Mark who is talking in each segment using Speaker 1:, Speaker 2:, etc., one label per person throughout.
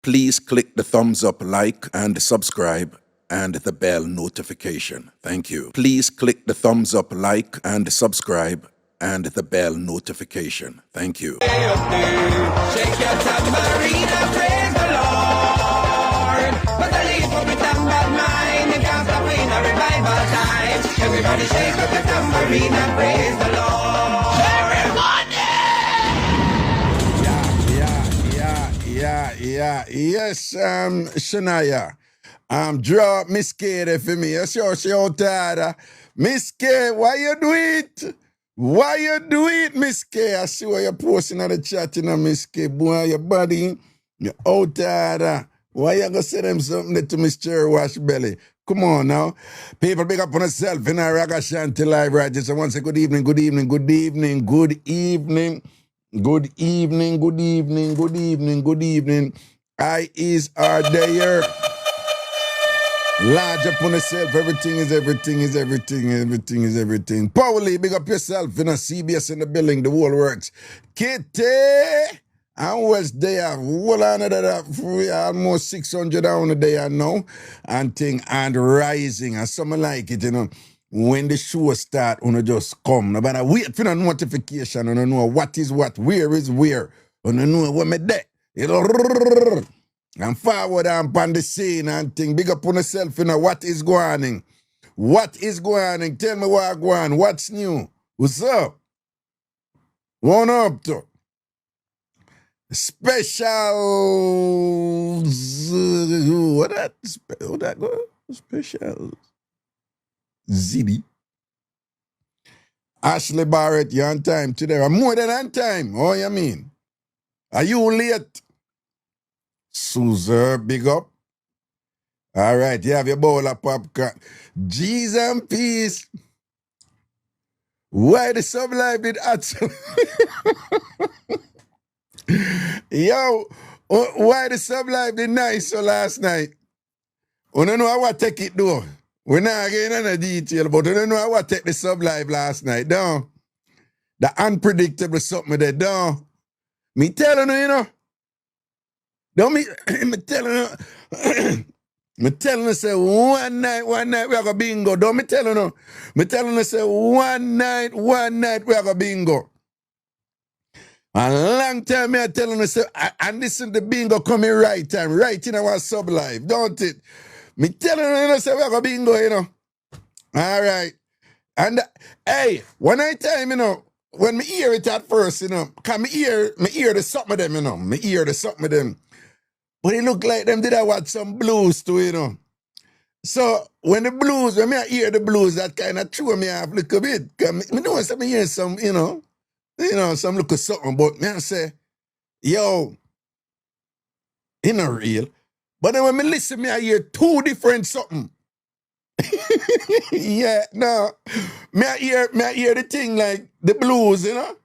Speaker 1: Please click the thumbs up, like, and subscribe, and the bell notification. Thank you. Please click the thumbs up, like, and subscribe, and the bell notification. Thank you.
Speaker 2: Shake your tambourine and praise the Lord. But the leaf of it and bad mind, it can't stop in a revival time. Everybody shake up the tambourine and praise the Lord. Everybody!
Speaker 3: Yes, Shania. Draw Miss K there for me. You sure she out there? Miss K, why you do it? Why you do it, Miss K? I see what you're posting on the chat, you know, Miss K. Boy, your body, you out there. Why you gonna say them something there to Miss Cherry Wash Belly? Come on now. People big up on yourself in our Ragashantili live right. Just want to say good evening, good evening, good evening, good evening. Good evening, good evening, good evening, good evening. I is our there. Large upon yourself, everything is everything is everything, everything is everything. Powley, big up yourself, you know, CBS in the building, the whole works. Kitty, and what's there? Well, another almost 600 on a day, I know, and thing and rising, and something like it, you know. When the show start, you just come. No matter wait for the notification, you know what is what, where is where. You know what me there. You know, and forward and on the scene and thing. Big up on yourself, you know, what is going on? What is going on? Tell me what going on. What's new? What's up? One up to specials. What that go? Specials. Ziddy. Ashley Barrett, you're on time today. I'm more than on time. Oh, you mean? Are you late? Suzer, big up. All right, you have your bowl of popcorn. G's and peace. Why the sublife did actually... Yo, why the sublife did nice so last night? You don't know what take it though. We're not getting into detail, but you don't know what take the sublife last night, don't? The unpredictable something there, don't? Me telling you, you know. Don't me telling you. Me telling you, say, one night, we are going to bingo. Don't me telling you. Me telling you, say, one night, we are going to bingo. A long time me telling you, say, and listen, the bingo coming right time, right in our sublife, don't it? Me telling you, you know, say, we are going to bingo, you know. All right. And, hey, one night time, you know, when me hear it at first, you know, because me hear the something of them, you know. Me hear the something of them. But it look like them did I watch some blues too, you know. So when I hear the blues, that kind of threw me off a little bit. Cause me know some hear some, you know, some look at something, but me I say, yo, it not real. But then when me listen, me I hear two different something. Yeah, no. Me I hear the thing like the blues, you know.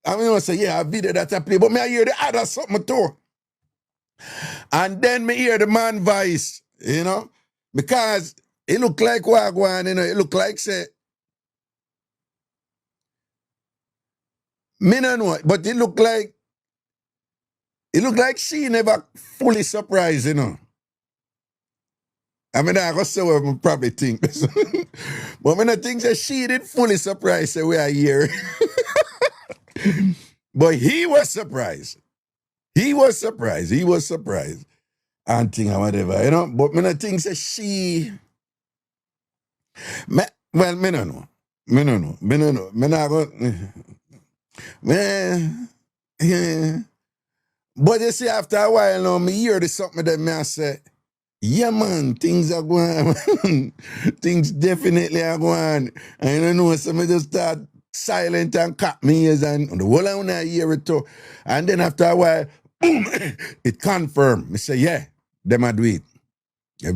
Speaker 3: I mean, I say, yeah, a video that I play, but me I hear the other something too. And then me hear the man voice, you know, because it look like Wagwan, you know, it look like say, me no know, but it look like she never fully surprised, you know. I mean, I go say what I probably think. But when I think that she did fully surprise the way I hear. But he was surprised. He was surprised. And thing or whatever, you know. But when I think that she... me no know. Me not go... Man... Yeah. But you see, after a while now, me hear the something that me I say, yeah, man, things are going on. Things definitely are going on. And you know, so me just start silent and cut me ears and the whole of I hear it too. And then after a while, boom, it confirmed. Me say, yeah, them I do it.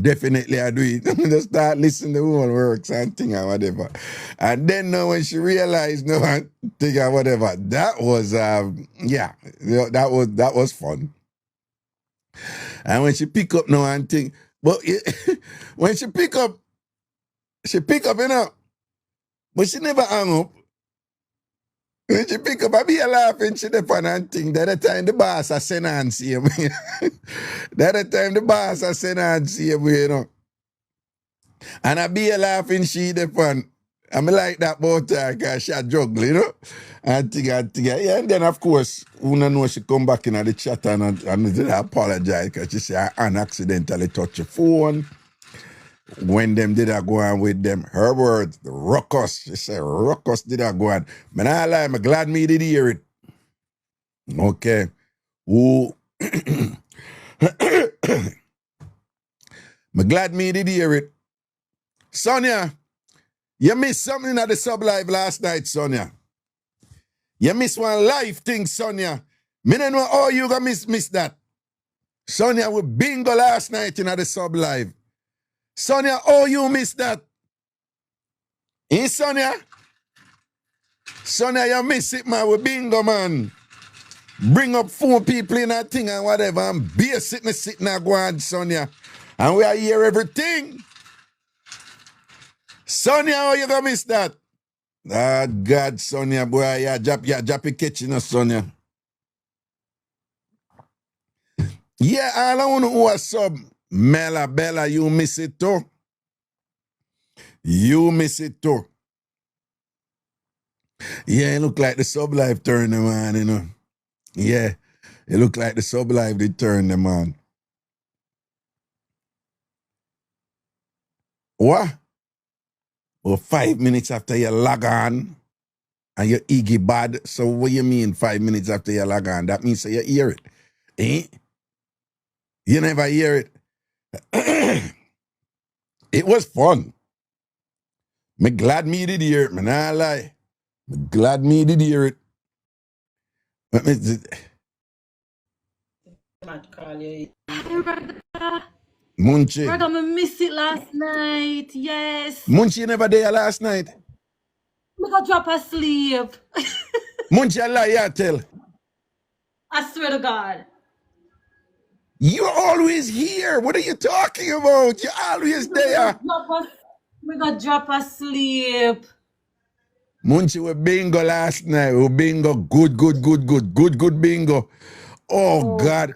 Speaker 3: Definitely I do it. Just start listening to whole works and thing or whatever. And then now when she realized no thing or whatever, that was yeah, that was fun. And when she pick up now and think, but when she pick up, you know, but she never hung up. When she pick up, I be a laughing, she depend and think. That the time the boss I send and see him. That the time the boss I send and see him, you know. And I be a laughing, she depend. I'm like that about her, because she a juggle, you know. And think. Yeah, and then, of course, Una know she come back in the chat and did apologize, because she said I unaccidentally touch your phone. When them did I go on with them, her words, the ruckus. She said, ruckus did I go on. Man, I lie, I'm glad me did hear it. Okay. Ooh. I'm glad me did hear it. Sonia, you missed something at the sub live last night, Sonia. You missed one live thing, Sonia. Me don't know how you gonna miss that. Sonia, we bingo last night in the sub live. Sonia, oh, you missed that. Eh, Sonia? Sonia, you miss it, man. We bingo, man. Bring up 4 people in that thing and whatever. And be sitting and go on, Sonia. And we are here everything. Sonia, how you gonna miss that? Ah, God, Sonia, boy, yeah, drop it kitchen, Sonia. Yeah, all I want to know is sub. Mela Bella, you miss it too. You miss it too. Yeah, it look like the sub live turned them on, you know. Yeah, it look like the sub live they turned them on. What? Well, 5 minutes after you log on and you're iggy bad. So what you mean 5 minutes after you log on? That means you hear it. Eh? You never hear it. It was fun. Me glad me did hear it, man. I lie. Me glad me did hear it. Munchie.
Speaker 4: We're gonna miss it last night. Yes.
Speaker 3: Munchie never there last night.
Speaker 4: We got drop asleep.
Speaker 3: Munchie, I lie, I tell.
Speaker 4: I swear to God.
Speaker 3: You're always here. What are you talking about? You're always there.
Speaker 4: We got drop asleep.
Speaker 3: Munchie, we bingo last night. We bingo good bingo. Oh God.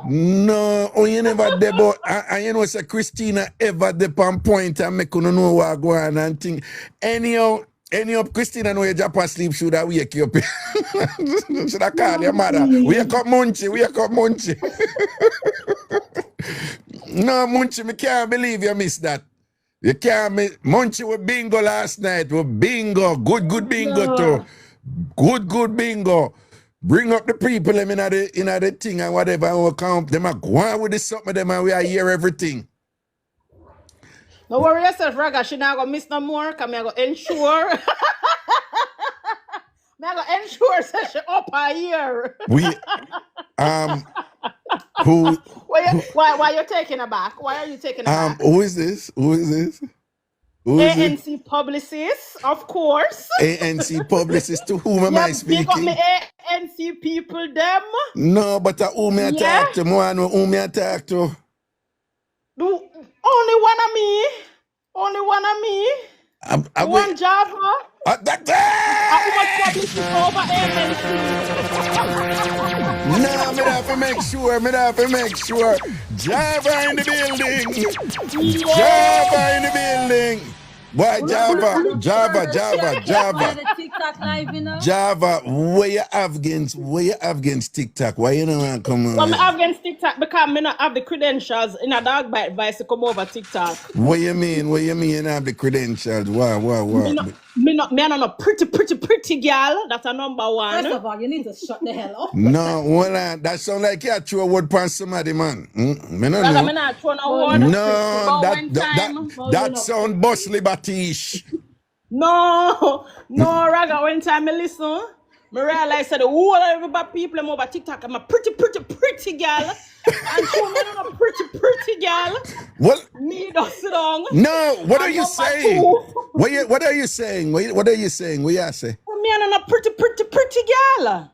Speaker 3: No. Oh, you never debo. And you know, say Christina ever dep on point and make you know what go on and think. Anyhow, Christina know you drop asleep, should I wake you up? Should I call your mother? Wake up, Munchie. No, Munchie, me can't believe you missed that. You can't miss. Munchie, we bingo last night. We bingo. Good bingo too. Good bingo. Bring up the people them in the thing and whatever, and we'll come. Them are going with the something them and we are here everything.
Speaker 5: No worry yourself, Raga. She not gonna miss no more. Cause me I go ensure. Me I go ensure that she up a year.
Speaker 3: We who
Speaker 5: Why you taking her back? Why are you taking her back?
Speaker 3: who is this?
Speaker 5: ANC Publicist, of course.
Speaker 3: ANC Publicist, to whom am I speaking?
Speaker 5: Big up me ANC people them.
Speaker 3: No, but who me attack to? Who me attack to?
Speaker 5: Only one of me. One Java.
Speaker 3: That No, me have to make sure. Java in the building. Java in the building. Boy, Java. Java, where you have against TikTok? Why you don't come on?
Speaker 5: Well, I have against TikTok because I not have the credentials in a dog bite advice to come over TikTok.
Speaker 3: What you mean you have the credentials? Why?
Speaker 5: Me not a pretty girl. That's a number one.
Speaker 4: First of all, you need to shut the hell up.
Speaker 3: No, well, that sound like you throw a word past somebody, man. Me no know.
Speaker 5: Me not throw no word.
Speaker 3: No, that sound bustly batish.
Speaker 5: No, Raga, when time I listen, I realize that the whole of everybody people over TikTok, I'm a pretty girl. And so me not a pretty girl.
Speaker 3: What?
Speaker 5: Me don't sit down.
Speaker 3: No, what are you saying? What are you saying? What are you saying? What you say?
Speaker 5: Me and a pretty girl.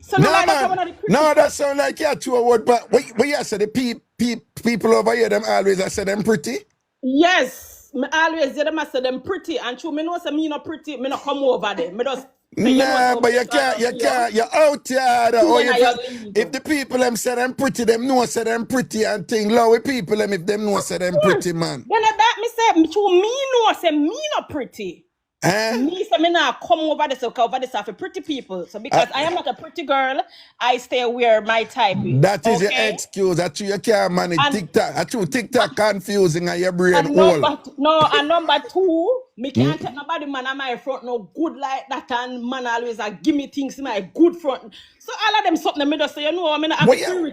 Speaker 5: So
Speaker 3: no, man. No, that sound like you throw a word, but what you say? The people over here, them always I say them pretty?
Speaker 5: Yes. Me always say them I say them pretty, and true me know say me not pretty, me not come over there. Me just you know
Speaker 3: Nah,
Speaker 5: what,
Speaker 3: but you
Speaker 5: I
Speaker 3: can't,
Speaker 5: love you.
Speaker 3: you're out here.
Speaker 5: Two
Speaker 3: Or
Speaker 5: when I leave.
Speaker 3: if the people them say them pretty, them know say them pretty and thing. Low people them if them know say them pretty, man.
Speaker 5: Then that me say, to me no, say me not pretty.
Speaker 3: Eh?
Speaker 5: Me say me not come over this for pretty people. So because I am not a pretty girl, I stay where my type is.
Speaker 3: That is your
Speaker 5: okay?
Speaker 3: excuse. That you can't manage
Speaker 5: And-
Speaker 3: TikTok. That you TikTok confusing and your brain
Speaker 5: And
Speaker 3: old.
Speaker 5: number two, me can't take nobody man on my front no good like that, and man always give me things in my good front. So all of them something me just say, you know, I mean,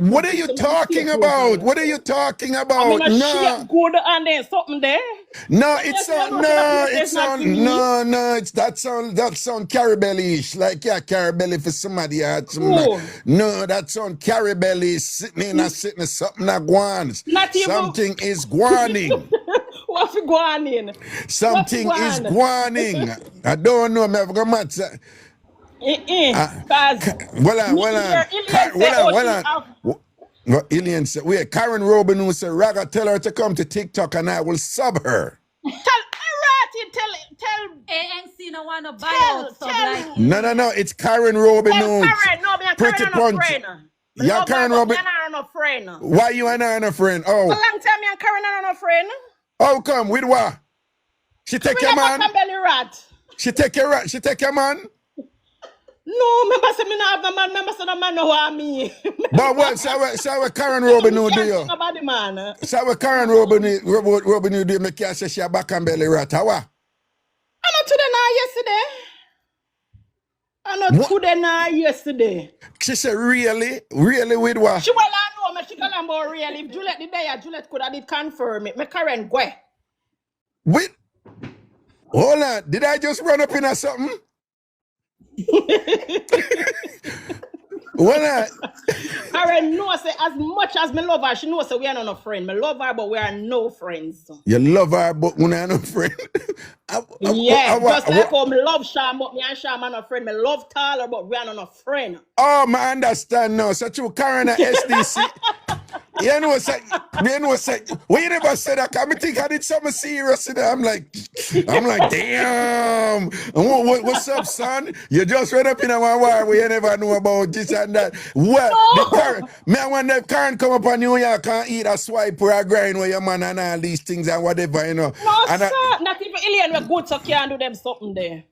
Speaker 3: What are you talking about? What are you talking
Speaker 5: I
Speaker 3: about?
Speaker 5: mean,
Speaker 3: No.
Speaker 5: shape good and then something there.
Speaker 3: No, it's
Speaker 5: Yes,
Speaker 3: on.
Speaker 5: you know,
Speaker 3: No,
Speaker 5: it's
Speaker 3: it's
Speaker 5: not
Speaker 3: on.
Speaker 5: for me.
Speaker 3: No, it's that sound carry belly-ish. Like carry belly for somebody else.
Speaker 5: Who?
Speaker 3: No, that sound carry belly sitting something that guans.
Speaker 5: Not even-
Speaker 3: Something is guaning.
Speaker 5: What for going in?
Speaker 3: Something
Speaker 5: What
Speaker 3: is
Speaker 5: guan?
Speaker 3: guaning. I don't know. Me have got match.
Speaker 5: Because
Speaker 3: Well Ilian said, wait, Karen Robin who said, Raga, tell her to come to TikTok and I will sub her.
Speaker 5: tell
Speaker 4: ANC no want to buy
Speaker 5: Tell-
Speaker 4: out sub
Speaker 5: tell-
Speaker 4: like
Speaker 3: No, it's Karen Robin
Speaker 5: Tell
Speaker 3: who.
Speaker 5: Karen, no, me and
Speaker 3: Pretty
Speaker 5: Karen are no
Speaker 3: punch.
Speaker 5: friend.
Speaker 3: Yeah, Karen Robin.
Speaker 5: Me and her no friend.
Speaker 3: Why you and I and a friend?
Speaker 5: A
Speaker 3: Oh,
Speaker 5: long time me and Karen are no friend.
Speaker 3: how come? With what? She take your
Speaker 5: Me
Speaker 3: man?
Speaker 5: and belly rat.
Speaker 3: She take your man?
Speaker 5: No, remember say me not have no man. Remember say no man know what me.
Speaker 3: But what? So what Karen Robin who do you?
Speaker 5: Nobody man.
Speaker 3: So what Karen Robin who do you make her say she a back and belly rat? How?
Speaker 5: I know today now yesterday. I know
Speaker 3: What?
Speaker 5: today now yesterday.
Speaker 3: She said, really? Really with what?
Speaker 5: She well I know me. She call am about real. If Juliet the day, Juliet could have did confirm it. Me Karen go.
Speaker 3: With? Hold on. Did I just run up in or something? Well,
Speaker 5: Karen knows say as much as me love her, she knows say we are not no friend. Me love her, but we are no friends.
Speaker 3: you love her, but when I no friend.
Speaker 5: Yeah, just like how me love Sham, but me and Sham are not friend. Me love Tyler, but we are not no friend.
Speaker 3: Oh, I understand now. So you Karen at SDC. You know, say, well, you never said that. I think I did something serious. I'm like, damn. What's up, son? You just read up in a war where you never know about this and that. What? I wonder if Karen come up on New York and eat a swipe or a grind with your man and all these things and whatever, you know.
Speaker 5: No,
Speaker 3: and
Speaker 5: sir. Not even Alien we're good, so can't do them something there.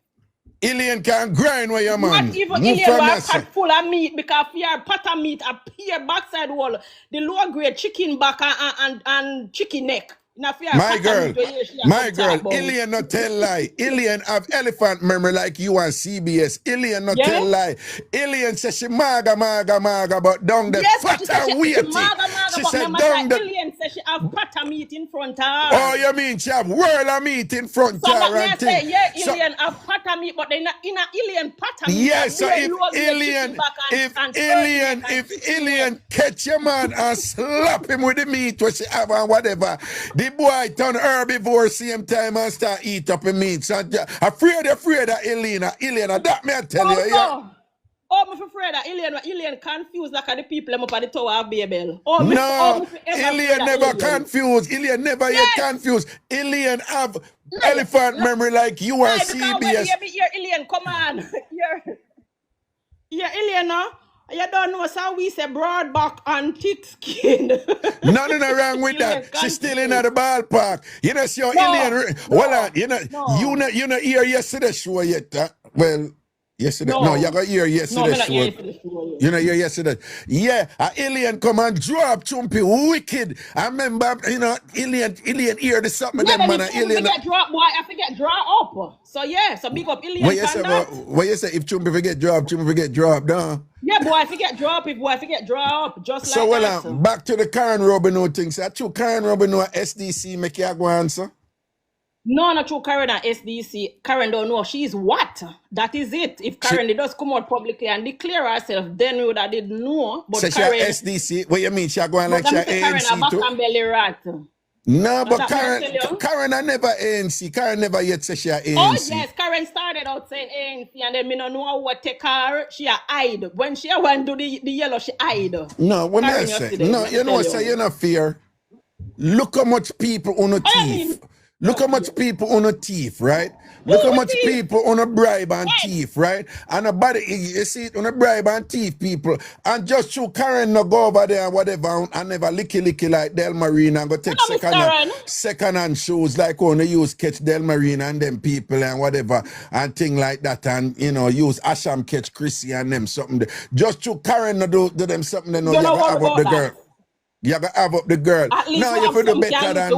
Speaker 3: Alien can grind with your man.
Speaker 5: Not even
Speaker 3: Move
Speaker 5: Alien
Speaker 3: from
Speaker 5: were
Speaker 3: there,
Speaker 5: pot full of meat because if your pot of meat appear backside wall, the lower grade chicken back and chicken neck. Now, if you have
Speaker 3: My
Speaker 5: pot of
Speaker 3: girl,
Speaker 5: meat, where you
Speaker 3: my
Speaker 5: should
Speaker 3: girl,
Speaker 5: talk about.
Speaker 3: Alien not tell lie. Alien have elephant memory like you on CBS. Alien not
Speaker 5: Yeah?
Speaker 3: tell lie. Alien says she maga, but down the
Speaker 5: Yes,
Speaker 3: fat
Speaker 5: she said
Speaker 3: and weighty.
Speaker 5: maga,
Speaker 3: She
Speaker 5: but
Speaker 3: said
Speaker 5: remember
Speaker 3: down
Speaker 5: that
Speaker 3: the...
Speaker 5: Alien said she have pot of meat in front of her.
Speaker 3: Oh, you mean she have world of meat in front
Speaker 5: So
Speaker 3: of
Speaker 5: that
Speaker 3: her
Speaker 5: may
Speaker 3: and
Speaker 5: say,
Speaker 3: thing.
Speaker 5: yeah,
Speaker 3: So-
Speaker 5: Alien have pot of meat, but they not in a Alien pot of meat.
Speaker 3: Yes, so
Speaker 5: and
Speaker 3: if
Speaker 5: lower grade
Speaker 3: Alien,
Speaker 5: chicken back and
Speaker 3: if Alien catch your man and slap him with the meat what she have and whatever, the boy turn herbivore same time and start eat up the meat. So afraid of Alien, that me I tell you, yeah.
Speaker 5: Oh, I'm afraid that Alien confused like the people up at the tower of Babel. Oh,
Speaker 3: No, Alien never confused. Alien never yet confused. Alien have elephant memory like you and CBS.
Speaker 5: You're Alien, come on. You're Alien, no? You don't know, so we say broad back and thick skin.
Speaker 3: Nothing wrong with that. She's still in the ballpark. You know, see your Alien. Well, you know, hear yesterday show yet. Well, yesterday. No, you got hear yesterday show. You know, hear yesterday. Yeah, Alien come and drop Chumpy wicked. I remember, you know, Alien hear the something of them man. Alien.
Speaker 5: Drop, boy, I forget draw up. So yeah, so big up Alien.
Speaker 3: What you say if Chumpy forget drop, no?
Speaker 5: Yeah, boy, I forget drop it, boy, I forget draw up. Just
Speaker 3: So
Speaker 5: like that. So
Speaker 3: back to the Karen Robin thing. So true Karen Robin SDC make you go answer.
Speaker 5: no, not true. Karen and SDC. Karen don't know she's what. That is it. If Karen does come out publicly and declare herself, then we would have did know. But
Speaker 3: so
Speaker 5: Karen,
Speaker 3: she SDC. What you mean? She going like she
Speaker 5: Karen a
Speaker 3: ANC
Speaker 5: back
Speaker 3: too?
Speaker 5: and belly rat.
Speaker 3: No, but
Speaker 5: that what I tell you?
Speaker 3: Karen I never ANC. Karen never yet say she ANC.
Speaker 5: Oh yes, Karen started out saying ANC, and then me no know what take her. She a hide when she went do the yellow. She hide.
Speaker 3: No, what
Speaker 5: Karen
Speaker 3: I say?
Speaker 5: yesterday,
Speaker 3: No,
Speaker 5: let me
Speaker 3: you know
Speaker 5: tell
Speaker 3: what? Say you not fear. Look how much people on the
Speaker 5: I
Speaker 3: thief.
Speaker 5: mean-
Speaker 3: Look how much people on a thief, right? Look how much people on a bribe and thief, right? And a body, you see it on a bribe and thief people. And just through Karen no go over there and whatever and never licky like Del Marine and go take second-hand shoes like when they use Ketch Del Marine and them people and whatever and thing like that and use Asham Ketch Chrissy and them something. Just through Karen no do them something they know you gotta have up the girl. You gotta have up the girl. No, you feel do better than that.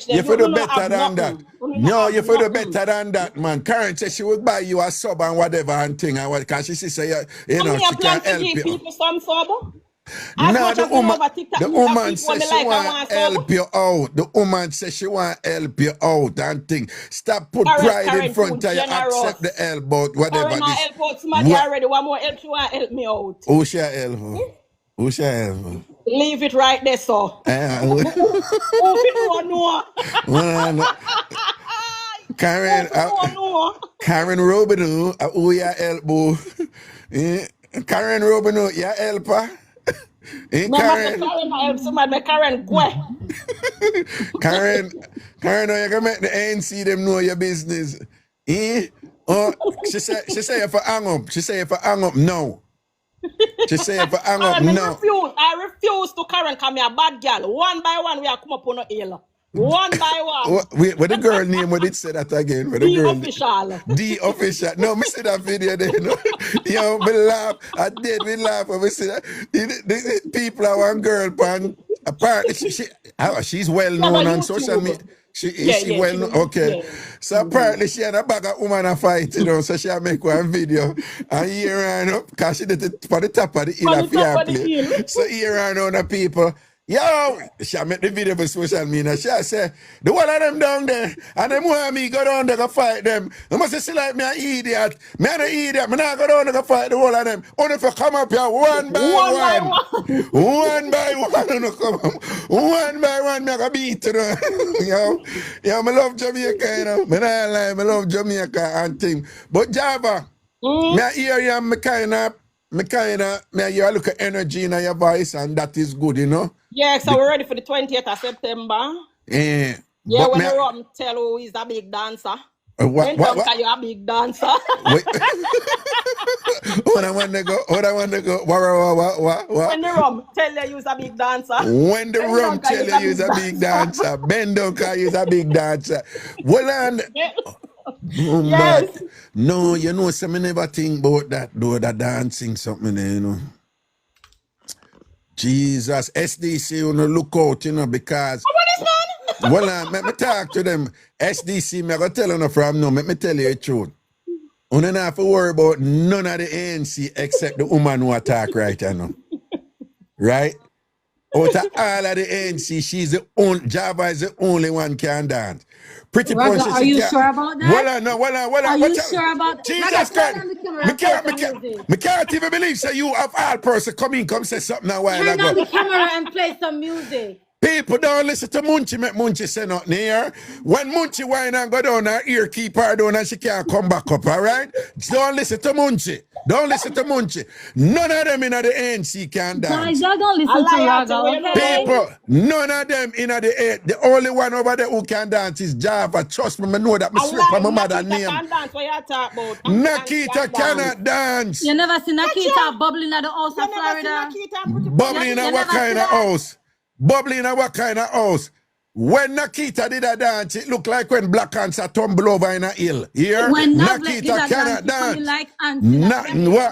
Speaker 3: You feel do better than that. No, you feel do better than that, man. Karen said she would buy you a sub and whatever and thing and what because she say you know she can help you. No, the woman says she want help you out. The woman says she want help you out and thing. Stop put pride in front of you. Accept the help out whatever.
Speaker 5: Karen help out somebody already. One more help she want help me out.
Speaker 3: Who shall help? Who shall help?
Speaker 5: Leave it right there, so.
Speaker 3: Karen, Karen Robino, who ya help, boo? Karen Robino, ya helper? Karen
Speaker 5: help somebody, Karen, go.
Speaker 3: Karen, you can make the ANC them know your business. Oh, she say if I hang up. She say if I hang up, no. She say if I hang up, no.
Speaker 5: I refuse to Karen come here, bad girl. One by one, we are come up on the hill. One by one.
Speaker 3: What the girl name? What did say that again? What the girl
Speaker 5: official.
Speaker 3: The official. No, me see that video there. No. Yo, me laugh. I did. Me laugh. When me see that. The people are one girl, pan. Apparently, she's well known on social media. She well known? Okay. Yeah. So apparently she had a bag of woman a fight, you know, so she make one video and he ran up, because she did it for the top of the hill of play. So he ran on the people. Yo, she make the video for social media. She say, the one of them down there, and them want me go down there to fight them. They must say like me an idiot. Me an idiot. Me not go down there to fight the whole of them. Only if you come up here one by one. One by one. Come up. One by one, me go beat you. Yo, me love Jamaica, you know. Me not lie, me love Jamaica and thing. But Java, me hear you, me hear a look at energy in your voice, and that is good, you know.
Speaker 5: Yeah, so we're ready for the 20th of September.
Speaker 3: Yeah,
Speaker 5: when the rum tell who is a big dancer. What? You're a big dancer.
Speaker 3: When I want to go. What?
Speaker 5: When the rum tell you you're a big dancer.
Speaker 3: When the rum tell you you're a big dancer. Ben don't call you a big dancer. Well, and...
Speaker 5: Yes.
Speaker 3: No, you know, some never think about that, though, that dancing something, you know. Jesus, SDC, you know, look out, you know, because... Well, let me talk to them. SDC, me go tell you from now, let me tell you the truth. You don't have to worry about none of the ANC except the woman who attack right now. Right? Out of all of the ANC, she's the only, Java is the only one can dance. Pretty
Speaker 4: Raga, are you sure about that?
Speaker 3: Are
Speaker 4: you sure about that?
Speaker 3: Jesus Christ. Me can't even believe say you of all person come say something a while
Speaker 4: Turn
Speaker 3: ago.
Speaker 4: on the camera and play some music.
Speaker 3: People don't listen to Munchie, make Munchie say nothing here. When Munchie whine and go down, her ear keep her down and she can't come back up, all right? Don't listen to Munchie. Don't listen to Munchie. None of them in the ANC can dance.
Speaker 4: Guys, y'all don't listen to Raga, okay?
Speaker 3: People, none of them in the only one over there who can dance is Java. Trust me, I know that. I swear for my mother name. Nakita cannot dance.
Speaker 4: You never seen Nakita bubbling at the house of Florida?
Speaker 3: Bubbling at what kind of house? Bubbling in what kind of house? When Nakita did a dance, it looked like when black ants are tumble over in a hill. Here,
Speaker 4: when
Speaker 3: Nakita cannot dance.
Speaker 4: Like
Speaker 3: what?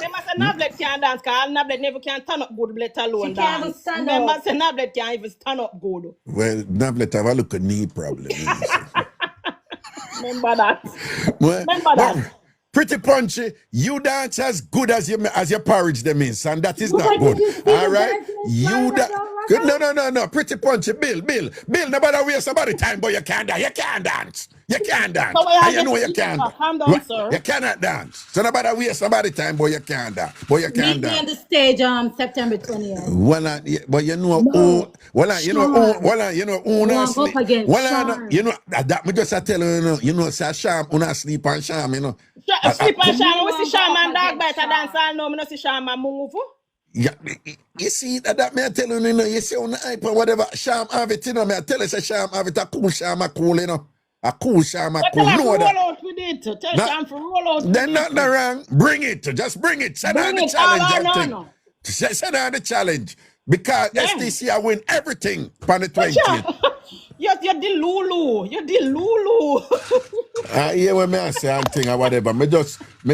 Speaker 5: They must say Nablet can't dance, because Nablet never can stand up good, let alone dance. They must say Nablet can't even stand up good.
Speaker 3: Well, Nablet have a look at knee problem.
Speaker 5: Remember that. Remember that.
Speaker 3: Pretty Punchy, you dance as good as your porridge them is, and that is not good. All right? You dance. No. Pretty Punchy, Bill. Nobody waste somebody time, but you can't dance. You can't dance. You can't dance. And you know you can't.
Speaker 5: Calm down, sir.
Speaker 3: You cannot dance. So nobody waste somebody time, but you can't dance.
Speaker 4: Meet me on the stage September 20th.
Speaker 3: But you know, that me just tell you know, say Sham, una sleep on Sham, you know.
Speaker 5: Sleep on Sham, we see Sham and dog bite a dance all no, me no see Sham and move.
Speaker 3: Yeah, you see that me I tell you know, you see on the iPad whatever Sham have it, you know, me I tell you say Sham have it a cool, you know. A cool sham, a
Speaker 5: But
Speaker 3: cool.
Speaker 5: tell her to
Speaker 3: No,
Speaker 5: roll
Speaker 3: that.
Speaker 5: out with it. Tell
Speaker 3: Nah,
Speaker 5: Sham to roll out with
Speaker 3: Then
Speaker 5: it.
Speaker 3: nothing wrong. Bring it. Just bring it. Send out
Speaker 5: Bring
Speaker 3: the
Speaker 5: it.
Speaker 3: challenge.
Speaker 5: All or
Speaker 3: I think.
Speaker 5: none.
Speaker 3: Send out the challenge. Because
Speaker 5: Yeah.
Speaker 3: STC, I win everything on the
Speaker 5: But
Speaker 3: 20th.
Speaker 5: you're the Lulu. You're the Lulu.
Speaker 3: Yeah, when me I say and thing or whatever. Me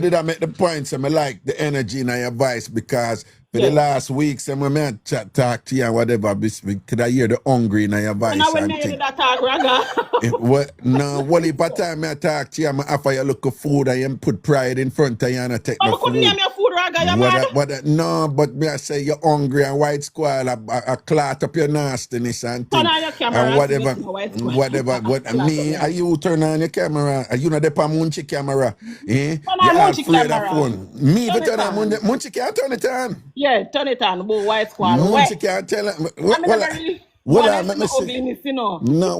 Speaker 3: did I make the point, so me like the energy in your voice because for the last weeks, and when me I talk to you and whatever, could I hear the hungry in your voice
Speaker 5: And I
Speaker 3: and
Speaker 5: when
Speaker 3: thing.
Speaker 5: that talk, Raga.
Speaker 3: What if by time I talk to you, I offer you look of food and you put pride in front of you and I take
Speaker 5: I
Speaker 3: no
Speaker 5: couldn't
Speaker 3: food.
Speaker 5: name your food, Raga. You mad?
Speaker 3: No, but me I say you're hungry and white squall, I clot up your nastiness and thing.
Speaker 5: Turn on your camera
Speaker 3: And
Speaker 5: and
Speaker 3: whatever,
Speaker 5: see me, white squall.
Speaker 3: what me, are you turn on your camera? Are you not the Munchie camera? Eh?
Speaker 5: Turn on
Speaker 3: You are
Speaker 5: Munchie
Speaker 3: afraid of
Speaker 5: camera.
Speaker 3: phone. Me,
Speaker 5: Turn
Speaker 3: but
Speaker 5: it
Speaker 3: turn on
Speaker 5: on.
Speaker 3: Munchie can't turn it on.
Speaker 5: Yeah, turn it on, boy, white squall.
Speaker 3: Munchie can't tell it. Let me see.
Speaker 5: No,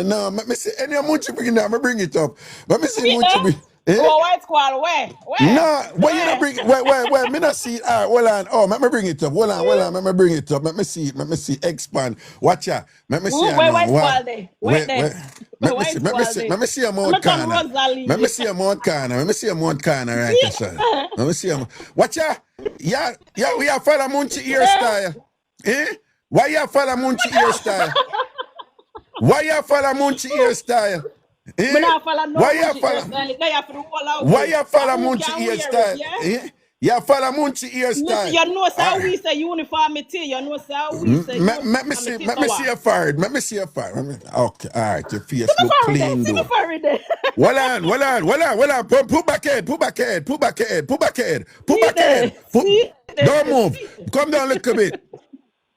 Speaker 3: No, let me see. Any Munchie bring it up, I bring it up. Let me see Munchie bring.
Speaker 5: Oh, white squall, where?
Speaker 3: No, why you not bring it? Wait, me not see it. Hold on. Oh, let me bring it up. Hold on, let me bring it up. Let me see it. Let me see. Expand. Watch out. Let me see.
Speaker 5: Where white squall there? Wait there.
Speaker 3: Let me see a mount corner. Let me see a mount corner. Let me see a mount corner right there, sir. Let me see a watch out. Yeah, we have follow Munchie hairstyle. Eh? Why you follow Munchie hairstyle? Why you follow Munchie hairstyle? Eh? Why you follow Munchie hairstyle? Eh? You follow Munchie hairstyle.
Speaker 5: You know how we say uniformity. You know how we say
Speaker 3: Let me see your forehead. Let me see your forehead. Okay, all right. Your face look clean though. Hold on. Put back head. Don't move. Come down a little bit.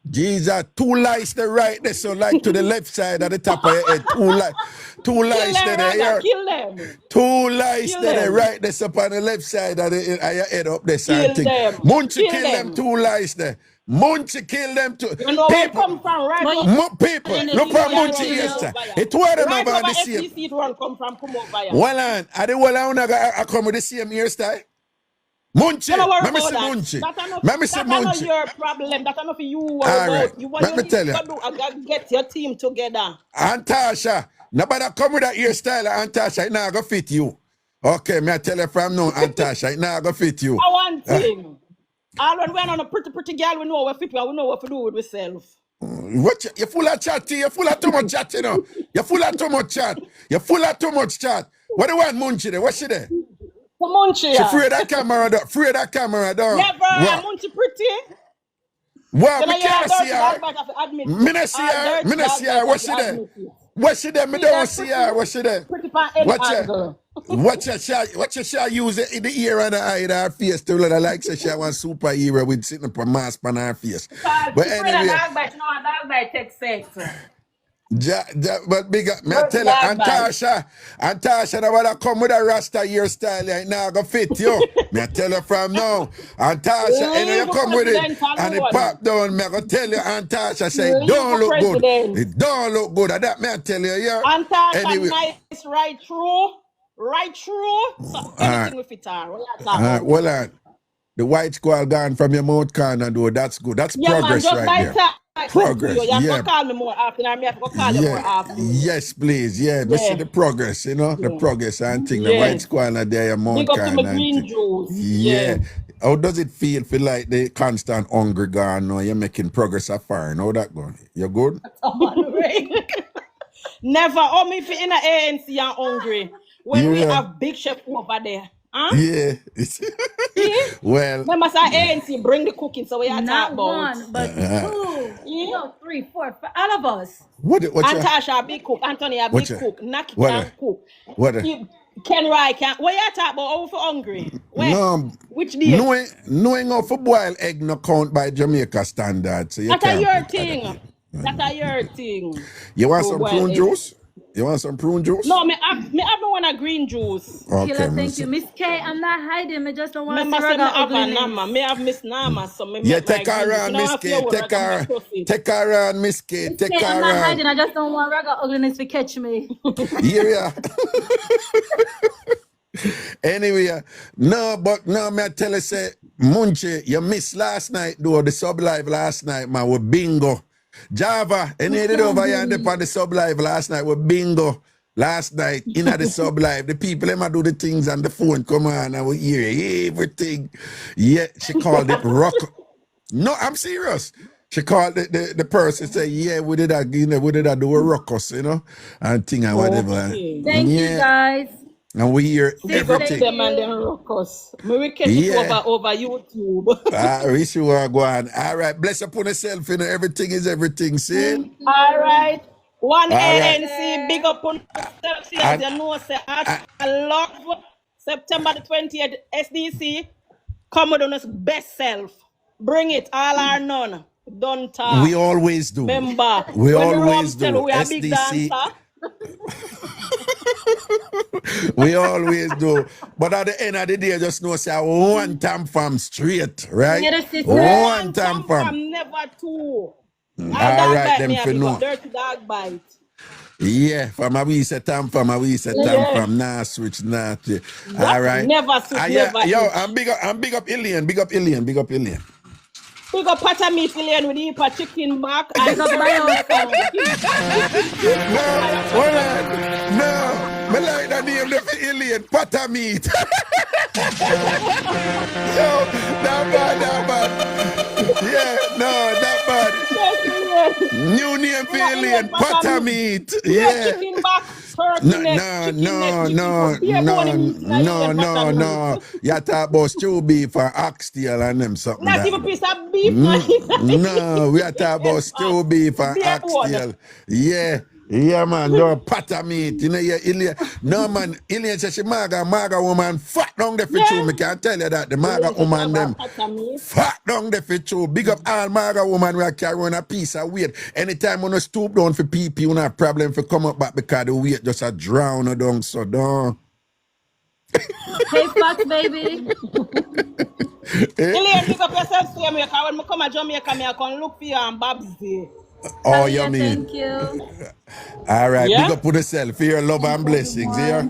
Speaker 3: Jesus, two lights the right there, so like to the left side at the top of your head. Two lights there.
Speaker 5: Kill them.
Speaker 3: Two lights
Speaker 5: Kill
Speaker 3: there,
Speaker 5: them.
Speaker 3: right there, up on the left side of your head up there.
Speaker 5: Kill them.
Speaker 3: Munchie
Speaker 5: Kill
Speaker 3: kill them.
Speaker 5: them.
Speaker 3: Two lights there. Munchie kill them too.
Speaker 5: You know where it come from, right?
Speaker 3: People, look for Munchie yesterday. It was them
Speaker 5: Right
Speaker 3: about
Speaker 5: over
Speaker 3: the same.
Speaker 5: FCC it run come from over here.
Speaker 3: Well on, I the whole I come with the same hairstyle. Munchie,
Speaker 5: Don't worry
Speaker 3: let me
Speaker 5: about
Speaker 3: see
Speaker 5: that.
Speaker 3: Munchie. Let me see
Speaker 5: That's not
Speaker 3: Munchie.
Speaker 5: your problem. That's not for you worry
Speaker 3: All right.
Speaker 5: about. You want
Speaker 3: Let me tell you.
Speaker 5: I gotta get your team together.
Speaker 3: And Tasha, nobody come with that hairstyle, and Tasha, it not gonna fit you. Okay, me I tell you from now, and Tasha, it not gonna fit you.
Speaker 5: I want thing. All when we're on a pretty girl, we know what fit. We know what to do with ourselves.
Speaker 3: What you full of chat, you full of too much chat, you know. You full of too much chat. You full of too much chat. What do you want, Munchie there? What's she there?
Speaker 5: Come on, Chia.
Speaker 3: She free of that camera, though. Free of that camera, though.
Speaker 5: Never.
Speaker 3: What?
Speaker 5: Munchie pretty.
Speaker 3: What?
Speaker 5: Then
Speaker 3: Me
Speaker 5: you
Speaker 3: can't
Speaker 5: are
Speaker 3: see her.
Speaker 5: dirty dog, admit.
Speaker 3: Me not see her. Me not see her. What's she there? What's she there? Me don't see her. What's she there?
Speaker 5: Pretty pan any
Speaker 3: Watch
Speaker 5: angle.
Speaker 3: your shall use it in the ear and the eye in her face to look like say she want superhero with sitting up a mask on her face. But anyway,
Speaker 5: dog bite take sex.
Speaker 3: but big up, me I tell you, and Tasha, now wanna come with a Rasta hairstyle, it now go fit you. Me I tell you from now, and Tasha, and you come with it, and it pop down, me I go tell you, and Tasha say, it don't look good. It don't look good, and that me I tell you, yeah.
Speaker 5: And Tasha
Speaker 3: Anyway.
Speaker 5: nice right through. So everything with it are.
Speaker 3: Well, the white squall gone from your mouth corner, though. That's good. That's progress right there. Progress,
Speaker 5: You have
Speaker 3: yeah.
Speaker 5: to call me more often. I have to call you more often.
Speaker 3: Yes, please. Yeah, me see the progress, you know, the progress and thing. The white squall are there, your mouth
Speaker 5: Big up to
Speaker 3: corner.
Speaker 5: my
Speaker 3: and
Speaker 5: green
Speaker 3: thing.
Speaker 5: juice.
Speaker 3: Yeah. How does it feel like the constant hungry gone now? You're making progress afar. How that going? You good?
Speaker 5: Never. Oh, me if you're in an ANC and hungry. When we have big chef over there. Huh?
Speaker 3: Yeah. Well.
Speaker 5: Remember, say ANC bring the cooking, so we are
Speaker 4: Not
Speaker 5: talking about.
Speaker 4: one, but two, no, 3, 4, 5, all of us.
Speaker 3: What
Speaker 5: Antasha a big cook, Anthony a big cook, Naki can cook. Ken Rai can. What you talk about? Over for hungry? Where?
Speaker 3: No.
Speaker 5: Which day?
Speaker 3: Knowing how to boil egg no count by Jamaica standards. So
Speaker 5: That's your thing. That's your thing.
Speaker 3: You want some prune juice? You want some prune juice?
Speaker 5: No, me have no one a green juice.
Speaker 3: Okay,
Speaker 4: Killer, thank you. Miss K, I'm not hiding. I just don't want to
Speaker 5: Remember,
Speaker 4: see
Speaker 5: say me have a
Speaker 4: ugliness.
Speaker 5: Nama. Me have Miss Nama, so me
Speaker 3: Yeah,
Speaker 5: make
Speaker 3: take
Speaker 5: my
Speaker 3: her
Speaker 5: green
Speaker 3: around,
Speaker 5: juice.
Speaker 3: Miss K. Take her around, Miss K. Take
Speaker 4: K,
Speaker 3: her
Speaker 4: I'm not
Speaker 3: around.
Speaker 4: hiding. I just don't want Raga ugliness to catch me.
Speaker 3: Yeah. Anyway, no, me I tell you, say, Munchie, you missed last night, though, the sub live last night, man, with bingo. Java, and he did over here on the sub live last night with bingo. last night in the sub live. The people them a do the things on the phone. Come on, I will hear everything. Yeah, she called it rock. No, I'm serious. She called the person, say, yeah, we did a do a ruckus, and thing and whatever.
Speaker 5: Okay.
Speaker 4: Thank you, guys.
Speaker 3: And we hear
Speaker 5: Big up
Speaker 3: everything.
Speaker 5: them and them ruckus. May we catch it over YouTube.
Speaker 3: We should go on. All right, bless upon yourself, everything is everything, see?
Speaker 5: All right. One
Speaker 3: All right.
Speaker 5: ANC, big up on yourself. See, as you know, say, I love September the 20th, SDC. Come with on us best self. Bring it, all or none. Don't talk.
Speaker 3: We always do.
Speaker 5: Remember,
Speaker 3: We
Speaker 5: when
Speaker 3: always
Speaker 5: the
Speaker 3: do.
Speaker 5: we are big
Speaker 3: SDC.
Speaker 5: dancer.
Speaker 3: We always do. But at the end of the day, just know, say, one TamFam straight, right?
Speaker 4: Yeah, sister.
Speaker 3: One TamFam.
Speaker 5: Never two.
Speaker 3: All right, them for know.
Speaker 5: Dirty dog bite.
Speaker 3: Yeah, from a we say TamFam, we say TamFam, nah switch, nah. All right.
Speaker 5: Never switch, never.
Speaker 3: Yo, I'm big up Ilian, big up Ilian.
Speaker 5: Big up pata meat Ilian with the chicken back.
Speaker 4: Big up my
Speaker 3: No, me like that name there for Ilian, pata meat. Yo, not bad. Yeah, no, not bad. New name for Ilian, pata meat. Yeah.
Speaker 5: Chicken back.
Speaker 3: No. You talk about stew beef and oxtail and them something.
Speaker 5: Not
Speaker 3: that.
Speaker 5: even piece of beef.
Speaker 3: No, we are talking about stew beef and oxtail. Yeah, man, no pata meat. Ilian. No, man, Ilian says she maga woman fat down the fit too. Me can tell you that. The maga woman them fat down the fit too. Big up all maga woman we are carrying a piece of weight. Anytime when you stoop down for PP, you have problem for come up back because the weight just a drown or down so down.
Speaker 4: Hey, Fox, baby.
Speaker 5: Ilian, pick up yourself, Jamaica. When I come to Jamaica, I can look for you on Baxside.
Speaker 3: Oh, you mean?
Speaker 4: Thank you.
Speaker 3: All right,
Speaker 5: Yeah?
Speaker 3: big up with yourself. For your love and blessings, yeah?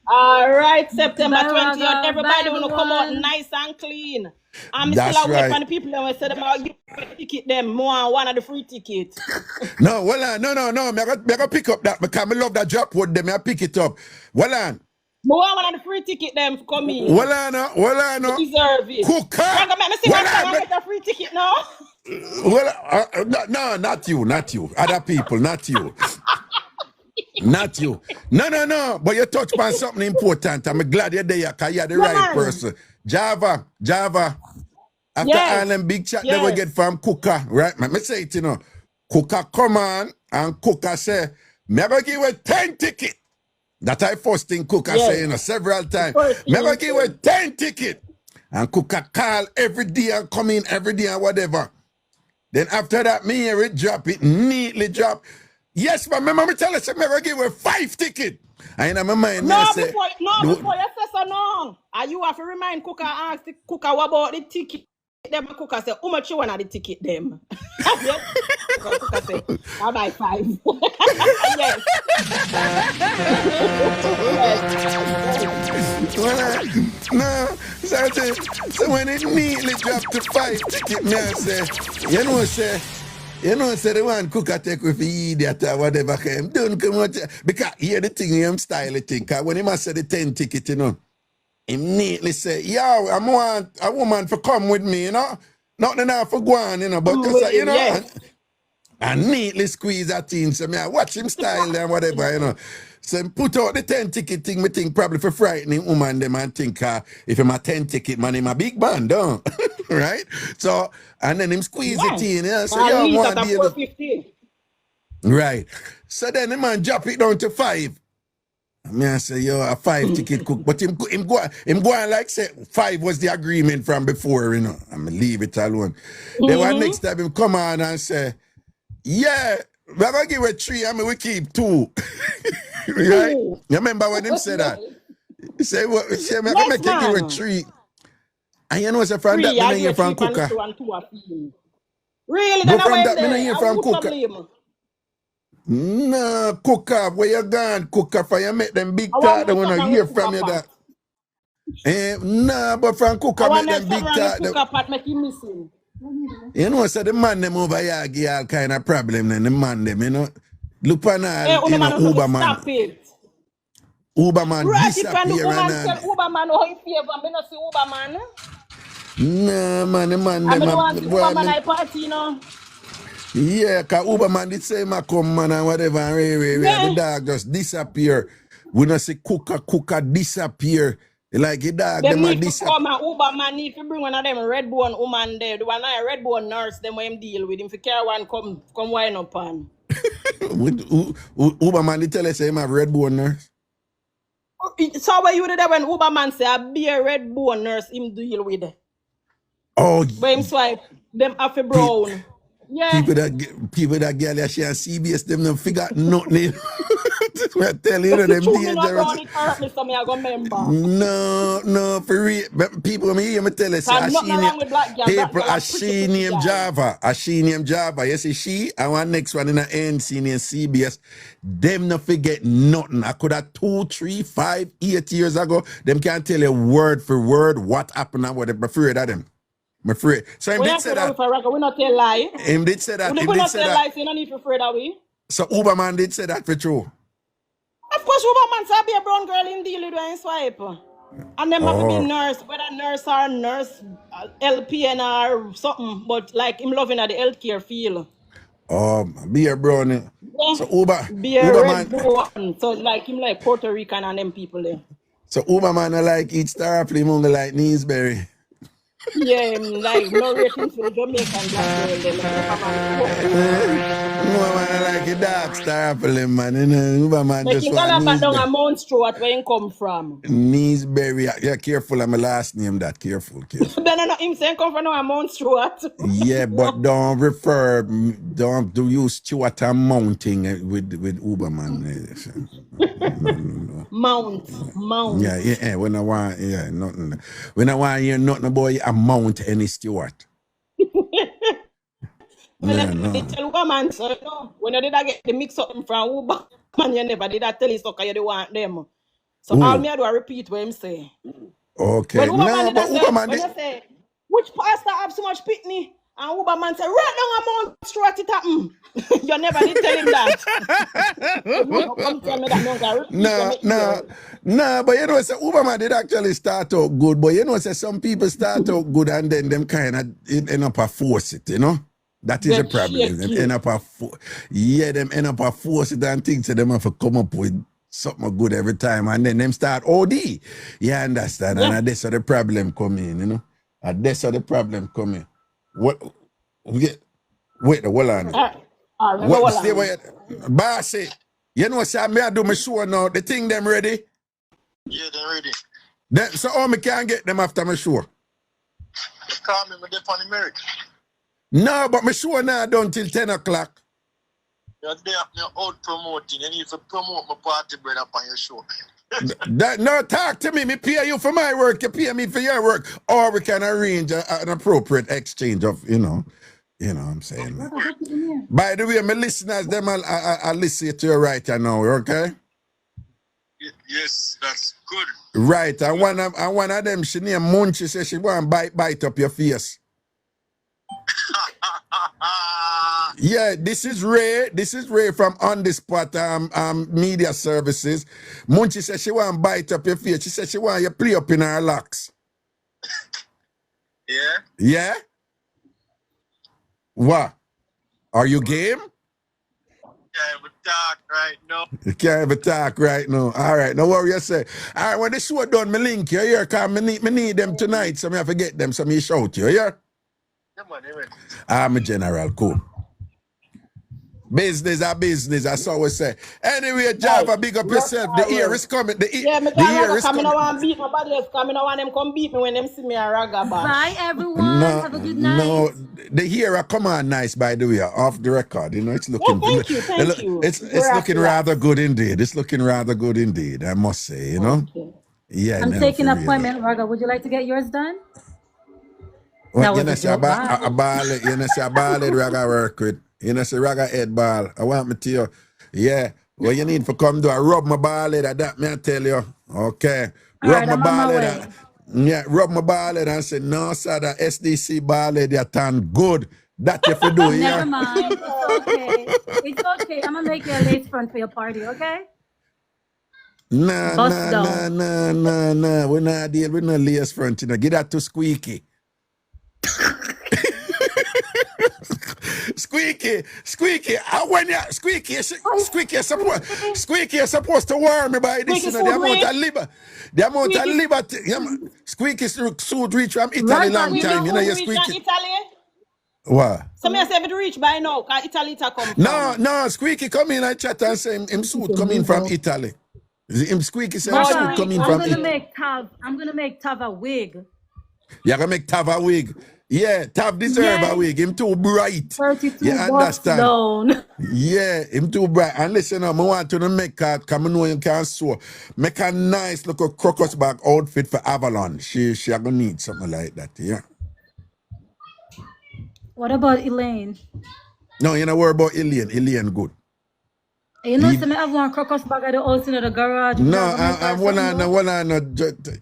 Speaker 5: All right, September
Speaker 4: Bye,
Speaker 5: 20th.
Speaker 4: Raga.
Speaker 5: Everybody
Speaker 4: Bye,
Speaker 5: will come out
Speaker 4: everyone.
Speaker 5: nice and clean. I'm
Speaker 3: That's
Speaker 5: still away
Speaker 3: right.
Speaker 5: from the people that said about you ticket them more one of the free tickets.
Speaker 3: No, well, no. Me I pick up that because I love that drop word them. I pick it up. Well,
Speaker 5: More one of the free ticket them to come in.
Speaker 3: well, no.
Speaker 5: Deserve it.
Speaker 3: Cooker.
Speaker 5: Raga, let me see what I get a free ticket now.
Speaker 3: Well, no, not you. Other people, not you. Not you. No. But you touch on something important. I'm glad you're there because you're the right person. Java. After
Speaker 5: Yes.
Speaker 3: all them big chat they will get from Cooker, right? Me say it, Cooker come on and Cooker say, me go give you 10 tickets. That I first thing Cooker say, several times. Me go give you 10 tickets. And Cooker call every day and come in every day and whatever. Then after that, me hear it drop it, neatly drop. Yes, but remember me tell you, say, me go give you 5 tickets. And in my mind,
Speaker 5: No,
Speaker 3: I say,
Speaker 5: before you say so no. And you have to remind Cooker, ask the Cooker what about the ticket. Them Cooker say, how much you want the ticket them? Yes. Cooker say, I'll buy 5. Yes.
Speaker 3: No, so when it neatly dropped to 5 tickets, me I say, say the one Cooker take with the idiot or whatever, him don't come out because here the thing him style the thing. Cause when he must say the 10 ticket, he neatly say, yo, I want a woman to come with me, Not enough for go on, but just
Speaker 5: yes.
Speaker 3: and neatly squeeze that in. So me I watch him style and whatever, So him put out the 10 ticket thing, me think probably for frightening woman them and think if him a 10 ticket man, him a big man, don't right? So and then him squeeze it in, so you want to be able
Speaker 5: 450.
Speaker 3: right. So then the man drop it down to 5. Me I say, yo, a 5 ticket cook. But him go on like say 5 was the agreement from before, I'm gonna leave it alone. Then one next time him come on and say, yeah, we're gonna give it 3, we keep 2. Right? You remember when him said that? He said, we're gonna make you give it 3. And you know, say from that, me not hear from Cooker.
Speaker 5: Really?
Speaker 3: Go
Speaker 5: Then
Speaker 3: from
Speaker 5: I
Speaker 3: that, me
Speaker 5: went
Speaker 3: not hear
Speaker 5: there.
Speaker 3: from
Speaker 5: I would
Speaker 3: Cooker.
Speaker 5: blame.
Speaker 3: No, Cooker, where you gone, Cooker, for you make them big
Speaker 5: I
Speaker 3: talk, they
Speaker 5: want
Speaker 3: wanna
Speaker 5: to
Speaker 3: hear
Speaker 5: Cooker
Speaker 3: from you
Speaker 5: part.
Speaker 3: that. Nah, but from Cooker
Speaker 5: I
Speaker 3: make
Speaker 5: want
Speaker 3: them
Speaker 5: to
Speaker 3: big talk.
Speaker 5: Cooker part make you missing.
Speaker 3: You know, so the man them over here give all kind of problem, then the man them, Lupanal, you know,
Speaker 5: Stop it.
Speaker 3: Uberman
Speaker 5: Right, if when the
Speaker 3: disappear
Speaker 5: woman
Speaker 3: and
Speaker 5: tell Uberman how he favor, I not see Uberman.
Speaker 3: nah, man, the man,
Speaker 5: I
Speaker 3: them,
Speaker 5: don't want to see
Speaker 3: boy,
Speaker 5: Uberman I party, you know.
Speaker 3: yeah, cause Uberman did say I come, man, and whatever, and the dog just disappear. We not see cooker disappear. Like the dog,
Speaker 5: Them
Speaker 3: them a
Speaker 5: need to
Speaker 3: disappear.
Speaker 5: come and Uberman need to bring one of them red-bone woman there. The one a red-bone nurse, them when him deal with him. For carry one come wind up on.
Speaker 3: Uberman did tell us him have red bone nurse.
Speaker 5: So what you did that when Uberman say a be a red-bone nurse him deal with it.
Speaker 3: Oh,
Speaker 5: But him swipe them half a brown. Yeah.
Speaker 3: people that girl that she on CBS, them don't figure out nothing. I tell you, them dangerous. No, for real. But people, me tell us, she named Java. She named Java. You see, she and one next one in the NC named CBS. Them not forget nothing. I could have 2, 3, 5, 8 years ago. Them can't tell you word for word what happened and what they afraid of them. I'm afraid. So him did say that.
Speaker 5: We not tell lie.
Speaker 3: Him did say that.
Speaker 5: We not tell lies. You don't need to afraid of we.
Speaker 3: So Uberman did say that for true.
Speaker 5: Of course, Uberman say be a brown girl in deal with and swipe. And them have to be nurse, whether nurse or nurse, LPN or something. But like him loving at the healthcare field.
Speaker 3: Be a brown.
Speaker 5: Yeah.
Speaker 3: So
Speaker 5: be a red bone. So like him like Puerto Rican and them people there.
Speaker 3: So Uberman I like eat star apple, him only like Neesberry.
Speaker 5: Yeah, like no ratings for Jamaican black girl.
Speaker 3: Uberman I like a dark star apple, man. You know, Uberman just want
Speaker 5: Neesberry. Down a Mount Stewart where he come from.
Speaker 3: Neesberry. Yeah, careful. I'm my last name that. Careful.
Speaker 5: Then I know him saying come from a Mount Stewart.
Speaker 3: Yeah, but don't do use Stewart and mounting with Uberman. No.
Speaker 5: Mount.
Speaker 3: Yeah. When I want, nothing. When I want hear nothing about a mount any Stewart.
Speaker 5: They tell woman, so no. When you did I get the mix up from Uber, man, you never did I tell you so because you want them. So all me I do I repeat what him say.
Speaker 3: Okay.
Speaker 5: When Uberman you say, which pastor have so much pitney? And Uberman say, right now I'm on Stewart it happen. You never did tell him that. Come tell me that
Speaker 3: no, but you know, say Uberman did actually start out good, but you know, say some people start out good and then them kind of end up a force it, you know? That is a problem. Them end up them end up a force it and think so them have to come up with something good every time and then them start OD. You understand? Yeah. And that's how the problem come in, you know? And that's how the problem come in. Wait, hold on. Stay where Bossy, you know say I do my show now. The thing them ready?
Speaker 6: Yeah, they're ready.
Speaker 3: So how me can get them after my show?
Speaker 6: Call me, they're on America.
Speaker 3: No, but my show now done till 10 o'clock.
Speaker 6: You're out promoting. You need to promote my party bread up on your show.
Speaker 3: No, talk to me. Me pay you for my work. You pay me for your work. Or we can arrange an appropriate exchange of, you know what I'm saying. By the way, my listeners, them I'll listen to you right now, okay?
Speaker 6: Yes, that's good.
Speaker 3: Right, and one of them, she named Munch, she said she want to bite up your face. Yeah, this is Ray. This is Ray from On The Spot Media Services. Munchi said she want to bite up your face. She said she want you play up in her locks.
Speaker 6: Yeah?
Speaker 3: Yeah? What? Are you game?
Speaker 6: Can't even talk right now.
Speaker 3: You can't even talk right now. All right, no worry, you say. All right, when the show done, me link you here, because me need them tonight, so me have to get them, so me shout you, yeah?
Speaker 6: Yeah, man, amen.
Speaker 3: I'm a general, cool. Business are business, that's all we say. Anyway, Java, big up yourself. The ear is coming. The ear is coming.
Speaker 5: I want to beat nobody else coming. I want them come beat me when them see me a ragga band.
Speaker 4: Bye, everyone. Have a good night.
Speaker 3: No, the ear come on nice, by the way, off the record. You know, it's looking
Speaker 5: thank you.
Speaker 3: It's looking rather good indeed. It's looking rather good indeed, I must say, you know. Okay. Yeah.
Speaker 4: I'm taking an appointment, Raga. Would you like to get yours done?
Speaker 3: Well, you know, say a ball, Raga work with. You know, say Raga head ball. I want me to you. Yeah. Well, you need to come do a rub my ball head. That me I tell you. Okay. Rub my ball head. Yeah, rub my ball head and say, no, sir, the SDC ball head, you turn good. That if you do,
Speaker 4: Never
Speaker 3: yeah.
Speaker 4: mind. It's okay. It's okay. I'm gonna make you a lace front for your party, okay?
Speaker 3: Nah,
Speaker 4: Bust
Speaker 3: nah,
Speaker 4: down.
Speaker 3: nah, nah, nah, nah. We're not deal with no lace front, you know. Give that to Squeaky. Squeaky. When you Squeaky, you're supposed to warn me by this, you know, the amount of liberty. Squeaky suit reach from Italy long time, you know, you Squeaky.
Speaker 5: Italy?
Speaker 3: What?
Speaker 5: So me say if it reach by now, cause Italy to come from.
Speaker 3: No, Squeaky come in and chat and say him suit coming from Italy. Him Squeaky say him
Speaker 4: Raga,
Speaker 3: suit coming
Speaker 4: I'm
Speaker 3: from
Speaker 4: gonna
Speaker 3: Italy.
Speaker 4: make Tav a wig.
Speaker 3: You're gonna make Tav a wig. Yeah, Tav deserve a wig. Him too bright.
Speaker 4: 32
Speaker 3: You
Speaker 4: bucks
Speaker 3: understand?
Speaker 4: down.
Speaker 3: Yeah, him too bright. And listen, I want to make her, come know you can sew. Make a nice little crocus bag outfit for Avalon. She gonna need something like that, yeah.
Speaker 4: What about Elaine?
Speaker 3: No, you know worry about Elaine. Elaine good.
Speaker 4: You know, some have one crocus bag at the house in the garage.
Speaker 3: No,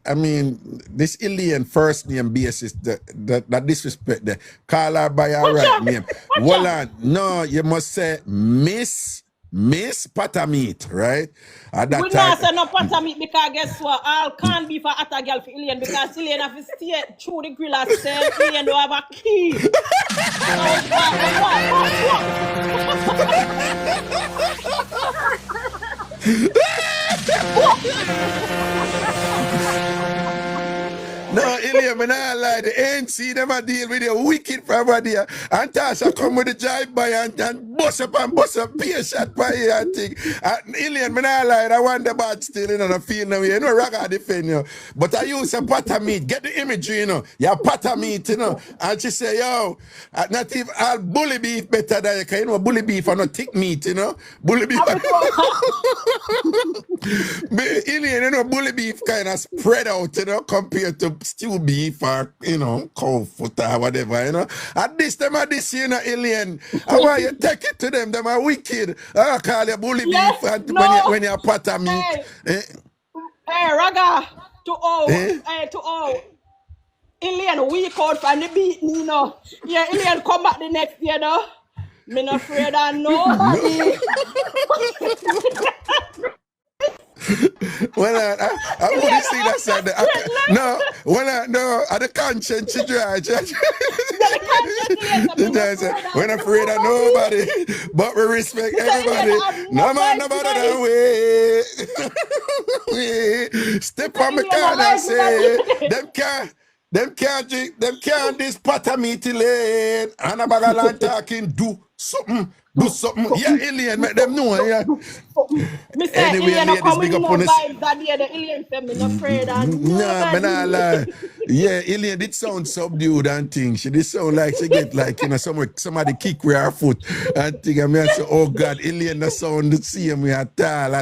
Speaker 3: I mean, this Elaine first name basis, that disrespect there. Call her by her right name. Well, no, you must say Miss Patameat, right? At that
Speaker 5: We
Speaker 3: time.
Speaker 5: not say no Patameat because guess what? All can't be for Atta girl for Ilian because Ilian have to stay through the grill and say Ilian don't have a key.
Speaker 3: No, Ilya, me not lie. The ANC them a deal with the wicked from over there. And Tasha come with the jive by and bust up, pay a shot by here and thing. Ilya, me not lie. I want the bad still, you know, the feel no way. You know, Raga defend you. But I use a pata meat. Get the imagery, you know. Yeah, pata meat, you know. And she say, yo, not even all bully beef better than you can. You know, bully beef are not thick meat, you know. Bully beef. Ilya, you know, bully beef kind of spread out, you know, compared to stew beef or, you know, cow foot or whatever, you know. At this time of this, you know, Alien, I want you take it to them are wicked. I call you bully beef and when you're pata meat.
Speaker 5: Hey, Raga, to all. Alien week out from the beat, you know. Yeah, Alien come back the next year, though. Me not afraid of nobody.
Speaker 3: Well, I wouldn't see that side. No, at the conscience, she tried. We're not afraid of nobody, but we respect everybody. No man, nobody that way. Step on the corner and say, them can't this pata meat lane. And a bag of land talking, do something. Yeah, Alien, make them know, yeah.
Speaker 5: Anyway, Alien, this big up on this. Alien said me not afraid of nobody.
Speaker 3: Nah, man, I lie. Yeah, Alien did sound subdued and things. She did sound like she get like, you know, somebody kick with her foot and thing. And me say, oh God, Alien that sound the same way at all.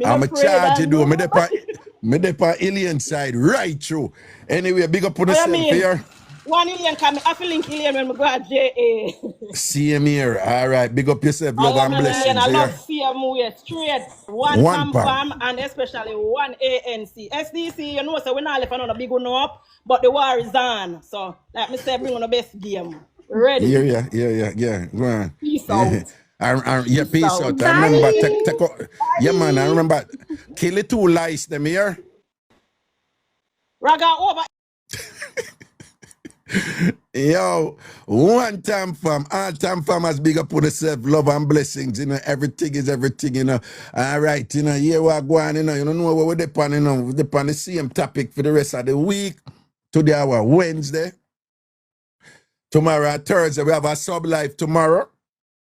Speaker 3: I'm a charge you do. Me dey on Alien side right through. Anyway, big up on yourself here.
Speaker 5: 1 Alien come. I feel link Alien when we go at JA.
Speaker 3: Same here. All right. Big up yourself. Love and blessings.
Speaker 5: I love CM straight. One TamFam and especially one ANC. SDC, you know, so we're not left on a big one up, but the war is on. So, like me say, bring on the best game. Ready?
Speaker 3: Yeah. Go on.
Speaker 5: Peace out.
Speaker 3: Peace out. I remember, I remember, kill the 2 lice them here.
Speaker 5: Raga over.
Speaker 3: Yo, one TamFam, all TamFam has big up on yourself, love and blessings, you know, everything is everything, you know. All right, you know, here we're going, you know what we're depending, you know, we're depending the same topic for the rest of the week. Today, our Wednesday. Tomorrow, Thursday, we have a sub-live tomorrow.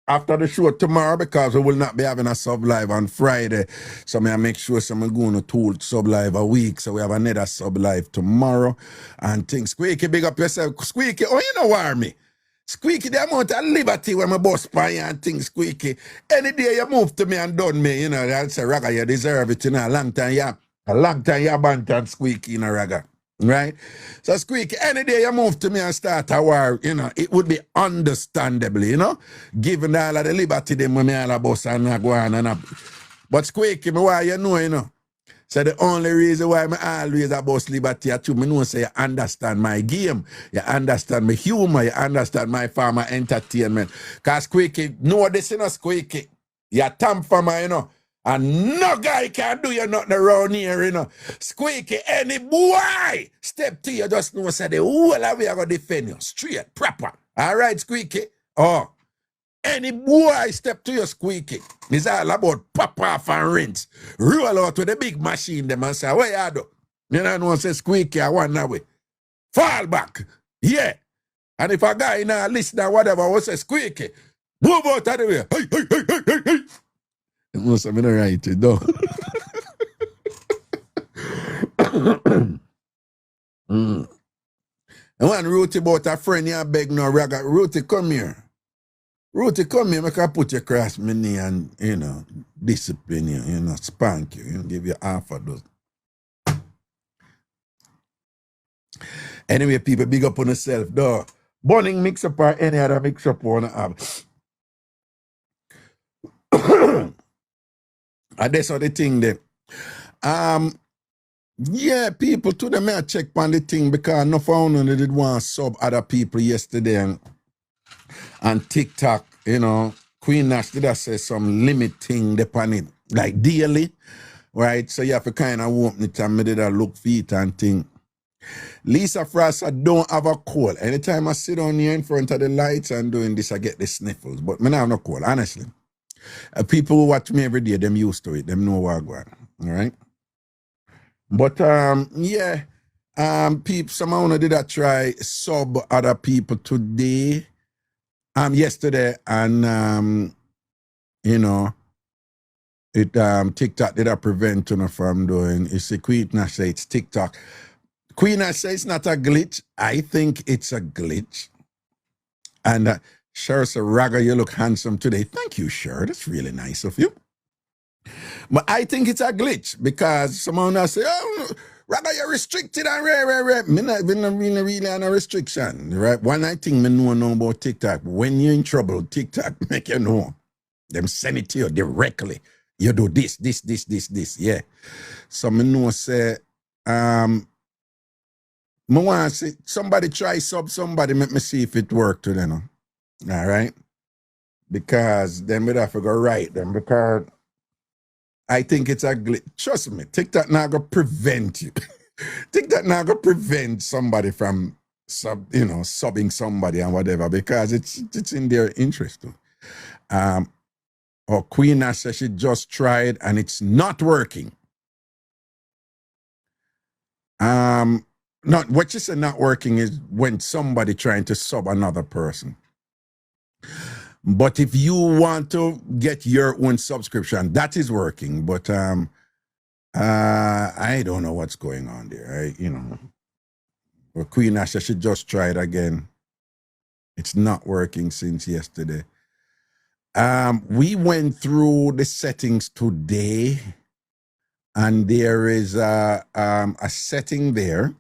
Speaker 3: After the show tomorrow, because we will not be having a sub-live on Friday. So I make sure someone going to tool sub-live a week. So we have another sub-live tomorrow. And things. Squeaky, big up yourself. Squeaky, oh, you know why me? Squeaky, the amount of liberty when my boss pay and things, Squeaky. Any day you move to me and done me, you know, I'll say, Raga, you deserve it, you know. A long time you bantan Squeaky, you know, Raga. Right? So Squeaky, any day you move to me and start a war, you know, it would be understandably, you know, given all of the liberty them when me all a boss and I go on and up. But Squeaky, me why you know, So the only reason why I always about liberty at you, me know say you understand my game, you understand my humor, you understand my farmer entertainment. Cause Squeaky, no this is Squeaky. You're TamFam, you know. And no guy can do you nothing around here, you know. Squeaky, any boy step to you, just know say the whole of we are gonna defend you. Straight, proper. All right, Squeaky. Oh. Any boy step to your Squeaky. It's all about pop off and rinse. Roll out with the big machine them and say, what you do? You know, say Squeaky, I want that way. Fall back. Yeah. And if a guy in a listen or whatever will say Squeaky, move out of the way. Hey. It must have been right, though. And one Ruthie about a friend, you beg no Raga. Ruthie, come here. Ruthie, come here, make I put you across my knee and, you know, discipline you, you know, spank you, give you half of those. Anyway, people, big up on yourself, though. Burning Mixup or any other Mixup you want to have. And that's how the thing there. Yeah, people, to them, I check on the thing because no found they did want to sub other people yesterday and TikTok, you know, Queen Nash did I say some limit thing upon it, like daily, right? So you have to kind of open it and me did I look for it and think. Lisa Frost, I don't have a cold. Anytime I sit on here in front of the lights and doing this, I get the sniffles. But me not have no cold, honestly. People who watch me every day, them used to it. Them know what I go on, all right? But, yeah, people, someone did I try sub other people today. Yesterday, and you know, it TikTok did I prevent you from doing. You see, Queen Nash say it's TikTok. Queen Nash say it's not a glitch. I think it's a glitch. And Sher said, Raga, you look handsome today. Thank you, Sher. That's really nice of you. But I think it's a glitch because someone else say, oh, Raga, you're restricted and rare. Me not really on a restriction, right? One I think me know about TikTok. When you're in trouble, TikTok make you know. Them send it to you directly. You do this. Yeah. So me know say, me want to say, somebody try sub somebody, make me see if it worked to them. All right? Because then we have to go right them because I think it's a glitch. Trust me, TikTok not gonna prevent you. TikTok not gonna prevent somebody from subbing somebody and whatever because it's in their interest too. Or Queen Nash says she just tried and it's not working. Not what you say not working is when somebody trying to sub another person. But if you want to get your own subscription, that is working. But I don't know what's going on there. But Queen Asha should just try it again. It's not working since yesterday. We went through the settings today, and there is a setting there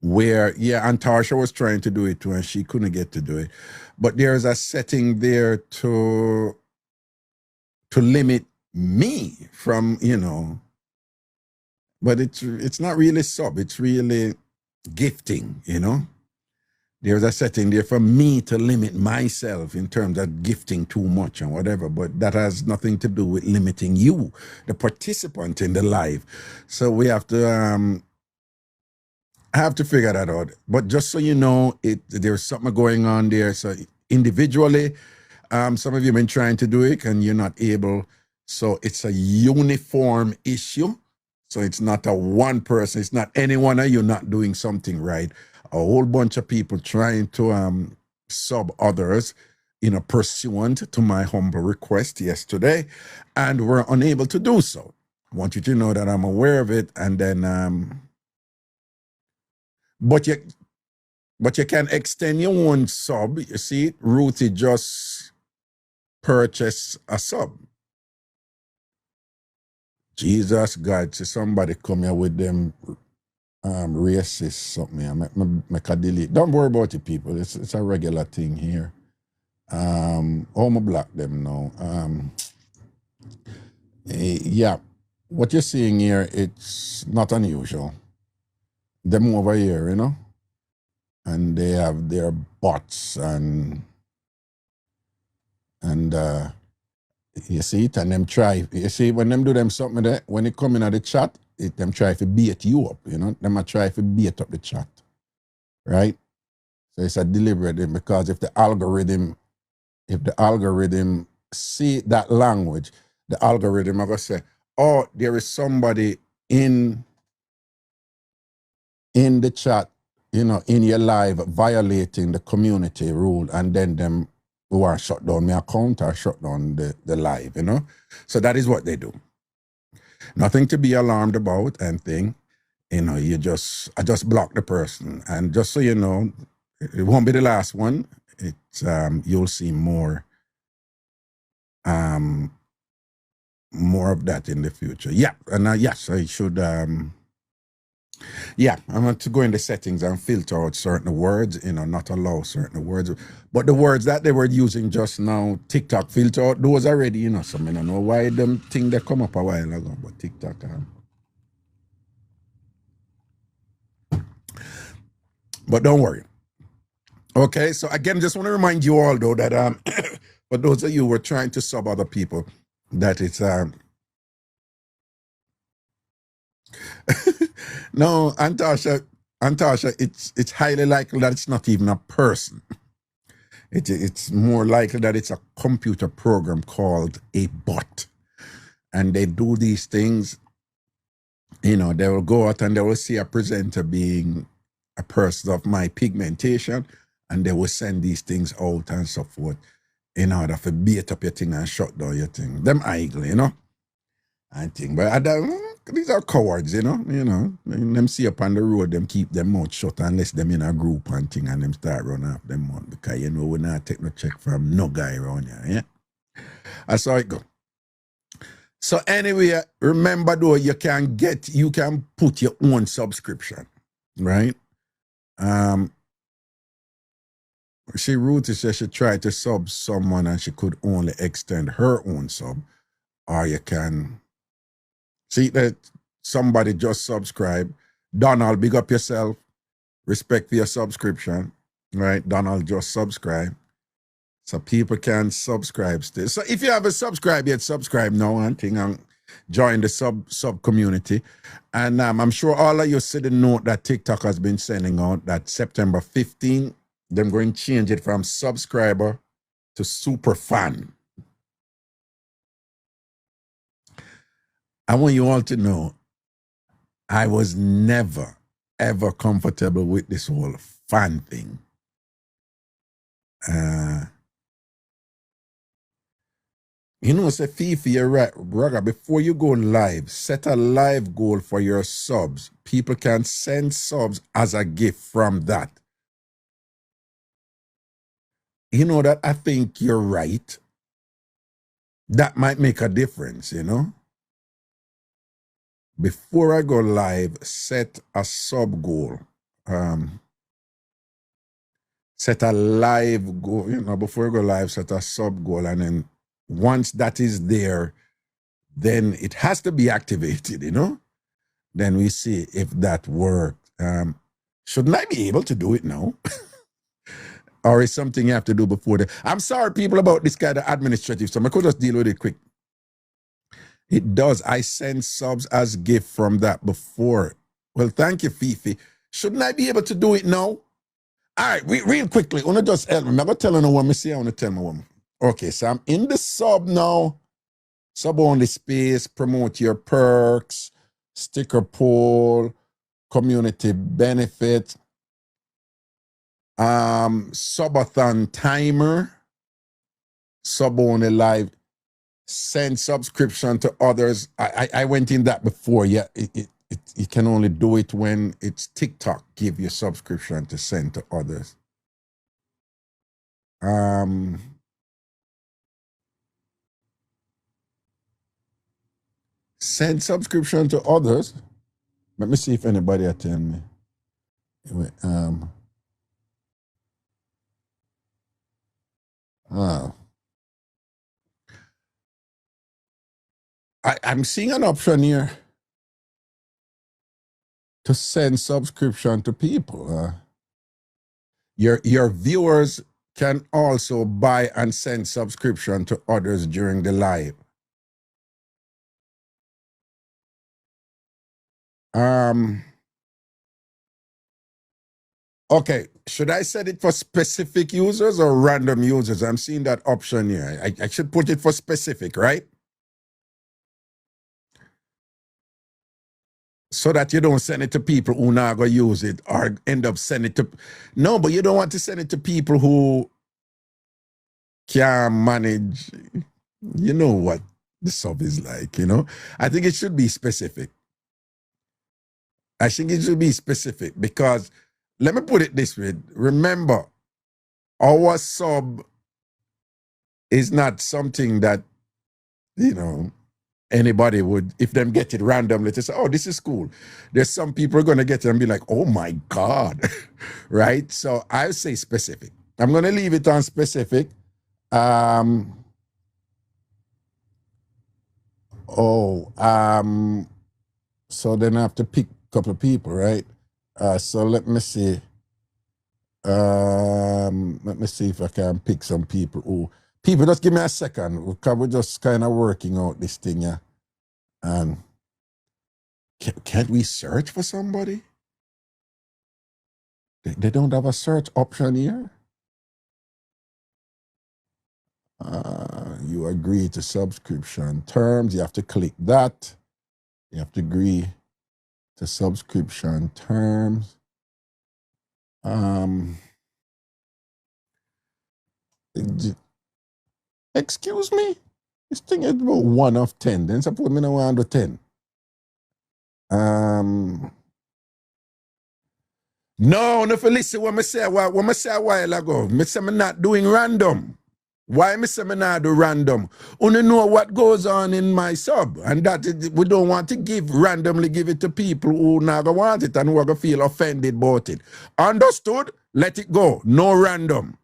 Speaker 3: where, Antarsha was trying to do it too, and she couldn't get to do it. But there's a setting there to limit me from, but it's not really sub, it's really gifting, There's a setting there for me to limit myself in terms of gifting too much and whatever, but that has nothing to do with limiting you, the participant in the live. So we have to figure that out. But just so you know, there's something going on there. So individually, some of you have been trying to do it and you're not able. So it's a uniform issue. So it's not a one person. It's not any one of you not doing something right. A whole bunch of people trying to sub others, pursuant to my humble request yesterday, and were unable to do so. I want you to know that I'm aware of it, and then but you can extend your own sub. You see, Ruthie just purchased a sub. Jesus God, see somebody come here with them racist something. I make a delete. Don't worry about it, people. It's a regular thing here. I'ma block them now. Yeah. what you're seeing here, it's not unusual. Them over here, you know, and they have their bots and you see it, and them try. You see when them do them something there, when they come in at the chat, them try to bait you up, you know. Them a try to bait up the chat, right? So it's a deliberate thing, because if the algorithm see that language, the algorithm are gonna say, oh, there is somebody in the chat, you know, in your live violating the community rule, and then them who are shut down my account or shut down the live, you know. So that is what they do. Nothing to be alarmed about and thing. You know, I just block the person. And just so you know, it won't be the last one. It's you'll see more more of that in the future. Yeah, and yes, I should yeah, I want to go in the settings and filter out certain words, you know, not allow certain words. But the words that they were using just now, TikTok filter out those already, you know, so I don't know why them thing they come up a while ago, but TikTok but don't worry. Okay, so again, just want to remind you all though that for those of you who are trying to sub other people, that it's no, Antasha, it's highly likely that it's not even a person. It's more likely that it's a computer program called a bot. And they do these things, you know, they will go out and they will see a presenter being a person of my pigmentation, and they will send these things out and so forth in order to bait up your thing and shut down your thing. Them idle, you know, I think. But these are cowards, you know. Them see up on the road, them keep them mouth shut unless them in a group and thing, and them start running off them mouth, because you know we not take no check from no guy around here, yeah. That's how it go. So anyway, remember though, you can put your own subscription, right? Ruthie said she tried to sub someone and she could only extend her own sub, or you can see that somebody just subscribe. Donald, big up yourself. Respect for your subscription, right? Donald just subscribe. So people can subscribe still. So if you haven't subscribed yet, subscribe now and join the sub community. And I'm sure all of you see the note that TikTok has been sending out that September 15, they're going to change it from subscriber to super fan. I want you all to know, I was never, ever comfortable with this whole fan thing. You know, say Fifi, you're right, Raga, before you go live, set a live goal for your subs. People can send subs as a gift from that. You know that I think you're right. That might make a difference, you know. Before I go live, set a sub goal. Set a live goal, you know, before I go live, set a sub goal. And then once that is there, then it has to be activated, you know. Then we see if that worked. Shouldn't I be able to do it now? Or is something you have to do before the... I'm sorry, people, about this kind of administrative stuff. I could just deal with it quick. It does. I send subs as gift from that before. Well, thank you, Fifi. Shouldn't I be able to do it now? All right, real quickly. I want to just help me. I'm not going to tell no one. I want to tell my woman. Okay, so I'm in the sub now. Sub only space, promote your perks, sticker poll, community benefit, subathon timer, sub only live, send subscription to others. I went in that before. Yeah, you can only do it when it's TikTok give you subscription to send to others. Send subscription to others. Let me see if anybody attend me. Anyway, I'm seeing an option here to send subscription to people. Your viewers can also buy and send subscription to others during the live. Okay, should I set it for specific users or random users? I'm seeing that option here. I should put it for specific, right? So that you don't send it to people who not gonna use it or end up sending it to... No, but you don't want to send it to people who can't manage. You know what the sub is like, you know? I think it should be specific. I think it should be specific because, let me put it this way. Remember, our sub is not something that, you know, anybody would, if them get it randomly, to say, oh, this is cool. There's some people are going to get it and be like, oh my God, right? So I'll say specific. I'm going to leave it on specific. So then I have to pick a couple of people, right? So let me see. Let me see if I can pick some people who... People, just give me a second, because we're just kind of working out this thing, yeah. And can't we search for somebody? They don't have a search option here? You agree to subscription terms. You have to click that. You have to agree to subscription terms. Excuse me? This thing is about 1 of 10. Then suppose me now 1 to 10. No, if you listen what I say a while ago. I say I'm not doing random. Why I say I'm not do random? Only know what goes on in my sub. And that we don't want to randomly give it to people who never want it and who are going to feel offended about it. Understood? Let it go. No random.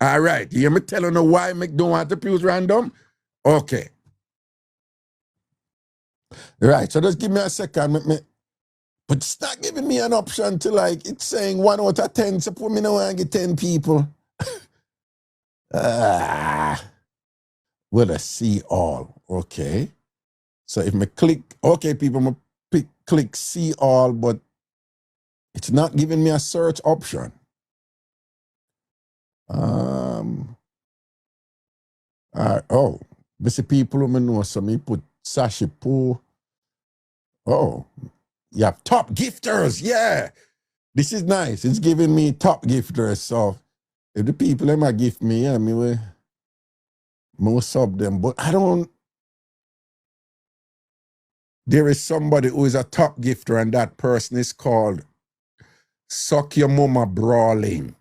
Speaker 3: All right. You hear me telling you why I don't want to use random? Okay. Right. So just give me a second. But start giving me an option to, like, it's saying 1 out of 10. So put me now and get 10 people. Well, I see all. Okay. So if I click, okay, people, I click see all, but it's not giving me a search option. Oh, this is people who know, so me put Sashi Poo. Oh, you have top gifters, yeah. This is nice. It's giving me top gifters. So if the people them a gift me, yeah, me will most sub them. But I don't. There is somebody who is a top gifter, and that person is called Suck Your Mama Brawling.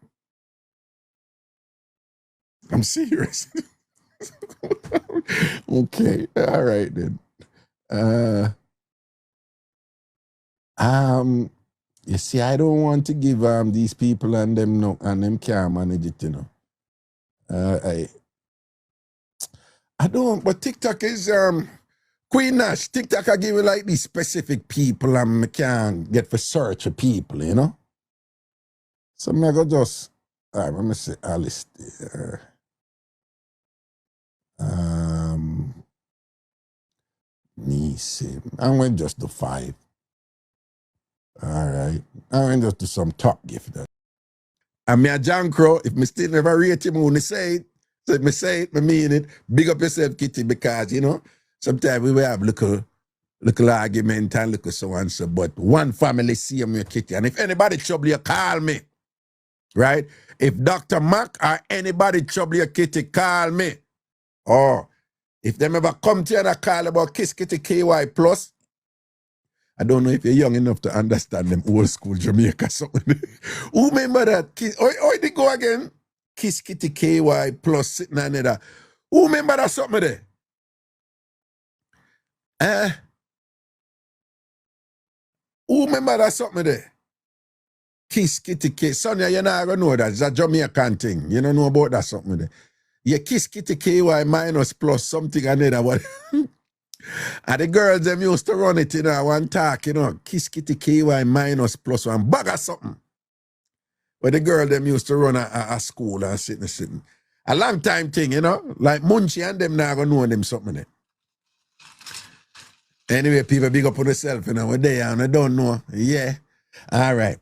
Speaker 3: I'm serious. Okay, all right then. You see, I don't want to give these people and them no, and them can't manage it, you know. I don't, but TikTok is Queen Nash. TikTok I give you like these specific people and I can't get for search of people, you know. So I go just, all right, let me see Alice there. Me see. I'm going to just do 5. All right. I'm going to just do some top gift. And me a John Crow, if me still never rate him when I say it, so if me say it, me mean it. Big up yourself, Kitty, because, you know, sometimes we will have little argument and little so and so, but one family see me, Kitty. And if anybody trouble you, call me. Right? If Dr. Mac or anybody trouble you, Kitty, call me. Or if them ever come to you and call about Kiss Kitty KY Plus, I don't know if you're young enough to understand them old school Jamaica something. Who remember that? Oh, they go again? Kiss Kitty KY Plus sitting on there. Who remember that something there? Who remember that something there? Kiss Kitty K. Sonia, you're not going to know that. It's a Jamaican thing. You don't know about that something there. Yeah, Kiss Kitty KY minus plus something and then what? And the girls them used to run it, one talk, kiss kitty KY minus plus one bag or something. But the girl them used to run a school and sitting. A long time thing, like Munchie and them now gonna know them something there. Anyway, people big up on themselves, when they are and I don't know. Yeah. All right.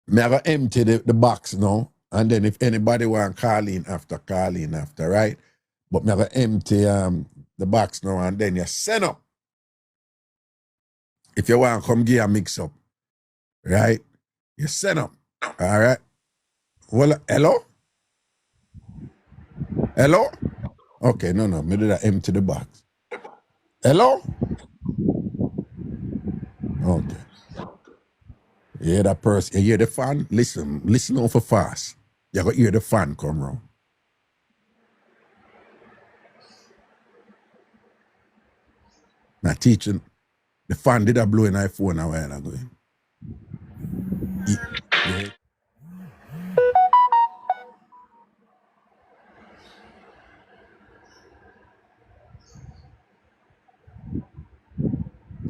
Speaker 3: Me I go empty the box now. And then if anybody want call in after, right? But me I go empty the box now and then you send up. If you want to come give a mix up, right? You send up. All right. Well, hello? Hello? Okay, no. Me do that empty the box. Hello? Okay. You hear that person? You hear the fan? Listen over fast. You got to hear the fan come round. Now teaching, the fan did a blow in my phone a while ago. Yeah.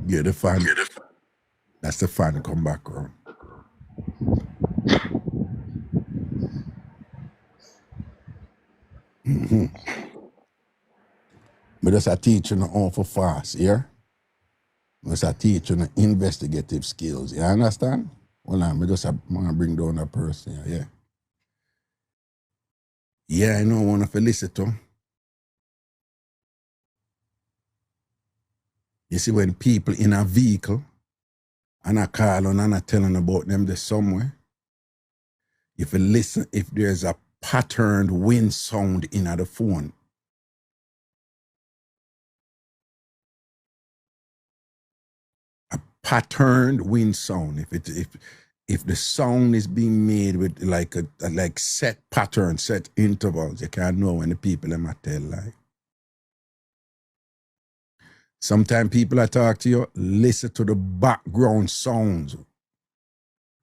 Speaker 3: Yeah, the fan. That's the fan come back around. But that's a teaching on for fast, yeah? That's a teaching the investigative skills, you understand? Well, I just want to bring down a person, yeah. Yeah, I know, I want to listen to. You see, when people in a vehicle, and I call on and I tell them about them there somewhere, if you listen, if there's a patterned wind sound in the phone, a patterned wind sound, if the sound is being made with like set patterns, set intervals, you can't know when the people them a tell lie. Sometimes people I talk to you, listen to the background sounds.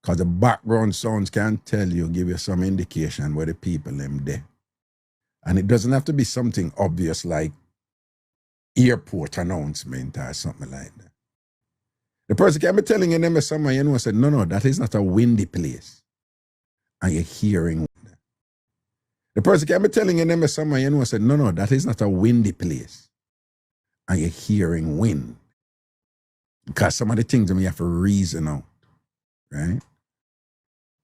Speaker 3: Because the background sounds can tell you, give you some indication where the people them there. And it doesn't have to be something obvious like airport announcement or something like that. The person can be telling you them somewhere, said, no, that is not a windy place. And you're hearing wind. The person can be telling you them somewhere, said, no, that is not a windy place. And you're hearing wind. Because some of the things you have to reason out, right?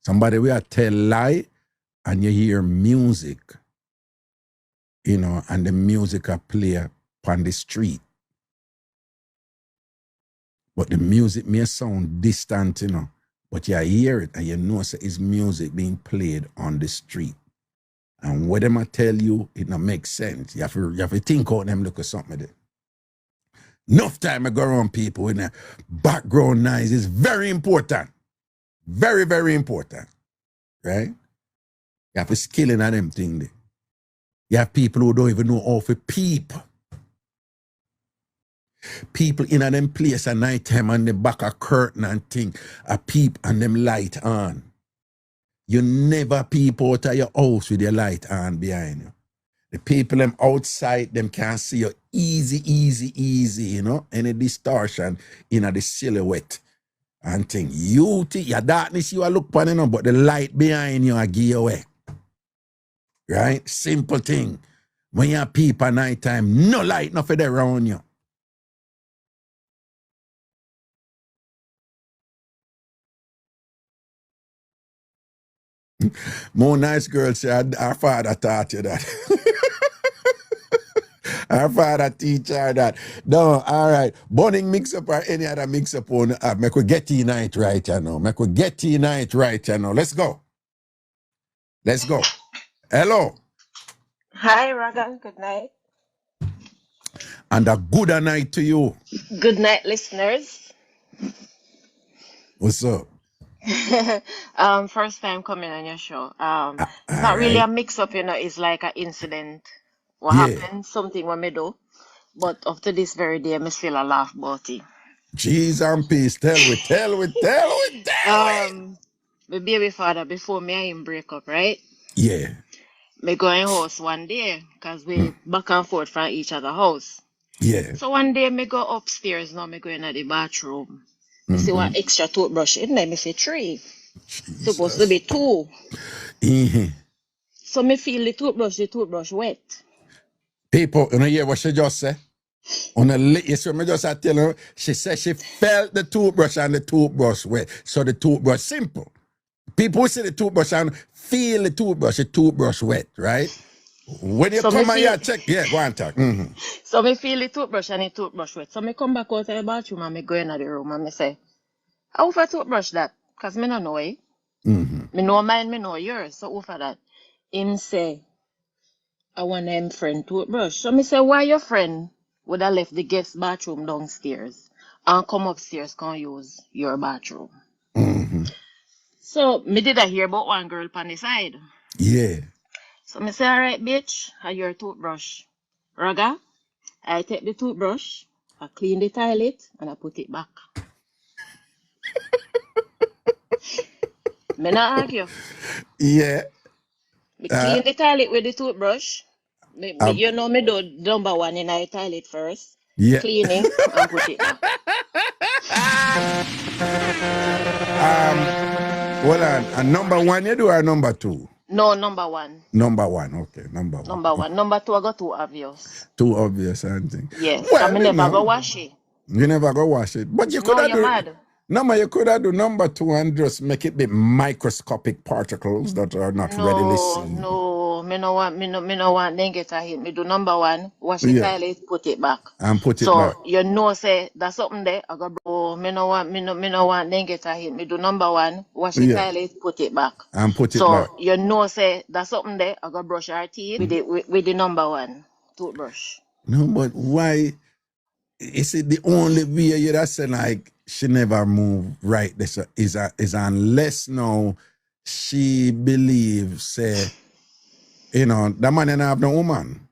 Speaker 3: Somebody will tell lie and you hear music, and the music will play upon the street. But the music may sound distant, but you hear it and you know it's music being played on the street. And what them I tell you, it not make sense. You have to think out them look at something there. Enough time I go around people with the background noise is very important. Very, very important. Right? You have a skill in them thing there. You have people who don't even know how to peep. People in them place at night time and the back a curtain and thing, a peep and them light on. You never peep out of your house with your light on behind you. The people them outside, them can't see you easy, any distortion in the silhouette and thing. Your darkness you are look upon, but the light behind you are give you away. Right? Simple thing. When you peep at night time, no light, nothing there around you. More nice girl said, our father taught you that. Our father teach her that. No, all right. Burning mix-up or any other mix-up on make we get tonight right, Make we get tonight right, Let's go. Let's go. Hello.
Speaker 7: Hi, Raga. Good night.
Speaker 3: And a good night to you.
Speaker 7: Good night, listeners.
Speaker 3: What's up?
Speaker 7: First time coming on your show. It's not really a mix-up, it's like an incident. What happened? Something what me do. But up to this very day, I still a laugh about it.
Speaker 3: Jeez and peace. Tell me.
Speaker 7: My baby father, before me and him break up, right?
Speaker 3: Yeah.
Speaker 7: Me go in house one day, because we back and forth from each other house.
Speaker 3: Yeah.
Speaker 7: So one day me go upstairs, now me go in the bathroom. Me see one extra toothbrush in there, me say 3. Supposed to be 2.
Speaker 3: Mhm.
Speaker 7: So me feel the toothbrush wet.
Speaker 3: People, you know, hear what she just said? Yes, me just I tell her, she said she felt the toothbrush and the toothbrush wet. So the toothbrush simple. People see the toothbrush and feel the toothbrush wet, right? When you
Speaker 7: So me
Speaker 3: come and you
Speaker 7: feel,
Speaker 3: check, yeah, go and talk.
Speaker 7: so me feel the toothbrush and the toothbrush wet. So me come back out of the bathroom and me go in the room and me say, how for toothbrush that? Cause me no know it. Me know mine, me know yours. So who for that? Him say, I want him friend toothbrush. So me say, why your friend would have left the guest bathroom downstairs and come upstairs can use your bathroom? So me did I hear about one girl on the side.
Speaker 3: Yeah.
Speaker 7: So me say, alright bitch, I your toothbrush. Raga, I take the toothbrush, I clean the toilet and I put it back. Me not argue.
Speaker 3: Yeah.
Speaker 7: Me clean the toilet with the toothbrush. You know me do number 1 in the toilet first.
Speaker 3: Yeah.
Speaker 7: Cleaning and put it back.
Speaker 3: Hold on. And number 1 you do or number 2?
Speaker 7: No, number 1.
Speaker 3: Number 1, okay. Number 1.
Speaker 7: Number 1. Number 2 I got too obvious.
Speaker 3: Too obvious, I think.
Speaker 7: Yes,
Speaker 3: Well,
Speaker 7: I me
Speaker 3: you
Speaker 7: never go
Speaker 3: know,
Speaker 7: wash it.
Speaker 3: you never go wash it. But you could
Speaker 7: No,
Speaker 3: have
Speaker 7: you're
Speaker 3: do
Speaker 7: mad.
Speaker 3: no, man, you could have do number 2 and just make it be microscopic particles that are not readily seen.
Speaker 7: No, me no want then get a hit. Me do number 1, wash the
Speaker 3: Yeah.
Speaker 7: toilet, put it back.
Speaker 3: And put it
Speaker 7: So
Speaker 3: back.
Speaker 7: you know say that's something there. I go bro, me no want then get a hit. Me do number 1, wash the
Speaker 3: Yeah.
Speaker 7: toilet, put it back.
Speaker 3: And put it
Speaker 7: So
Speaker 3: back.
Speaker 7: you know say that's something there. I go brush our teeth with the number 1 toothbrush.
Speaker 3: No, but why is it the only way you that say like she never move right? This is unless now she believes say, you know, that man and have no woman.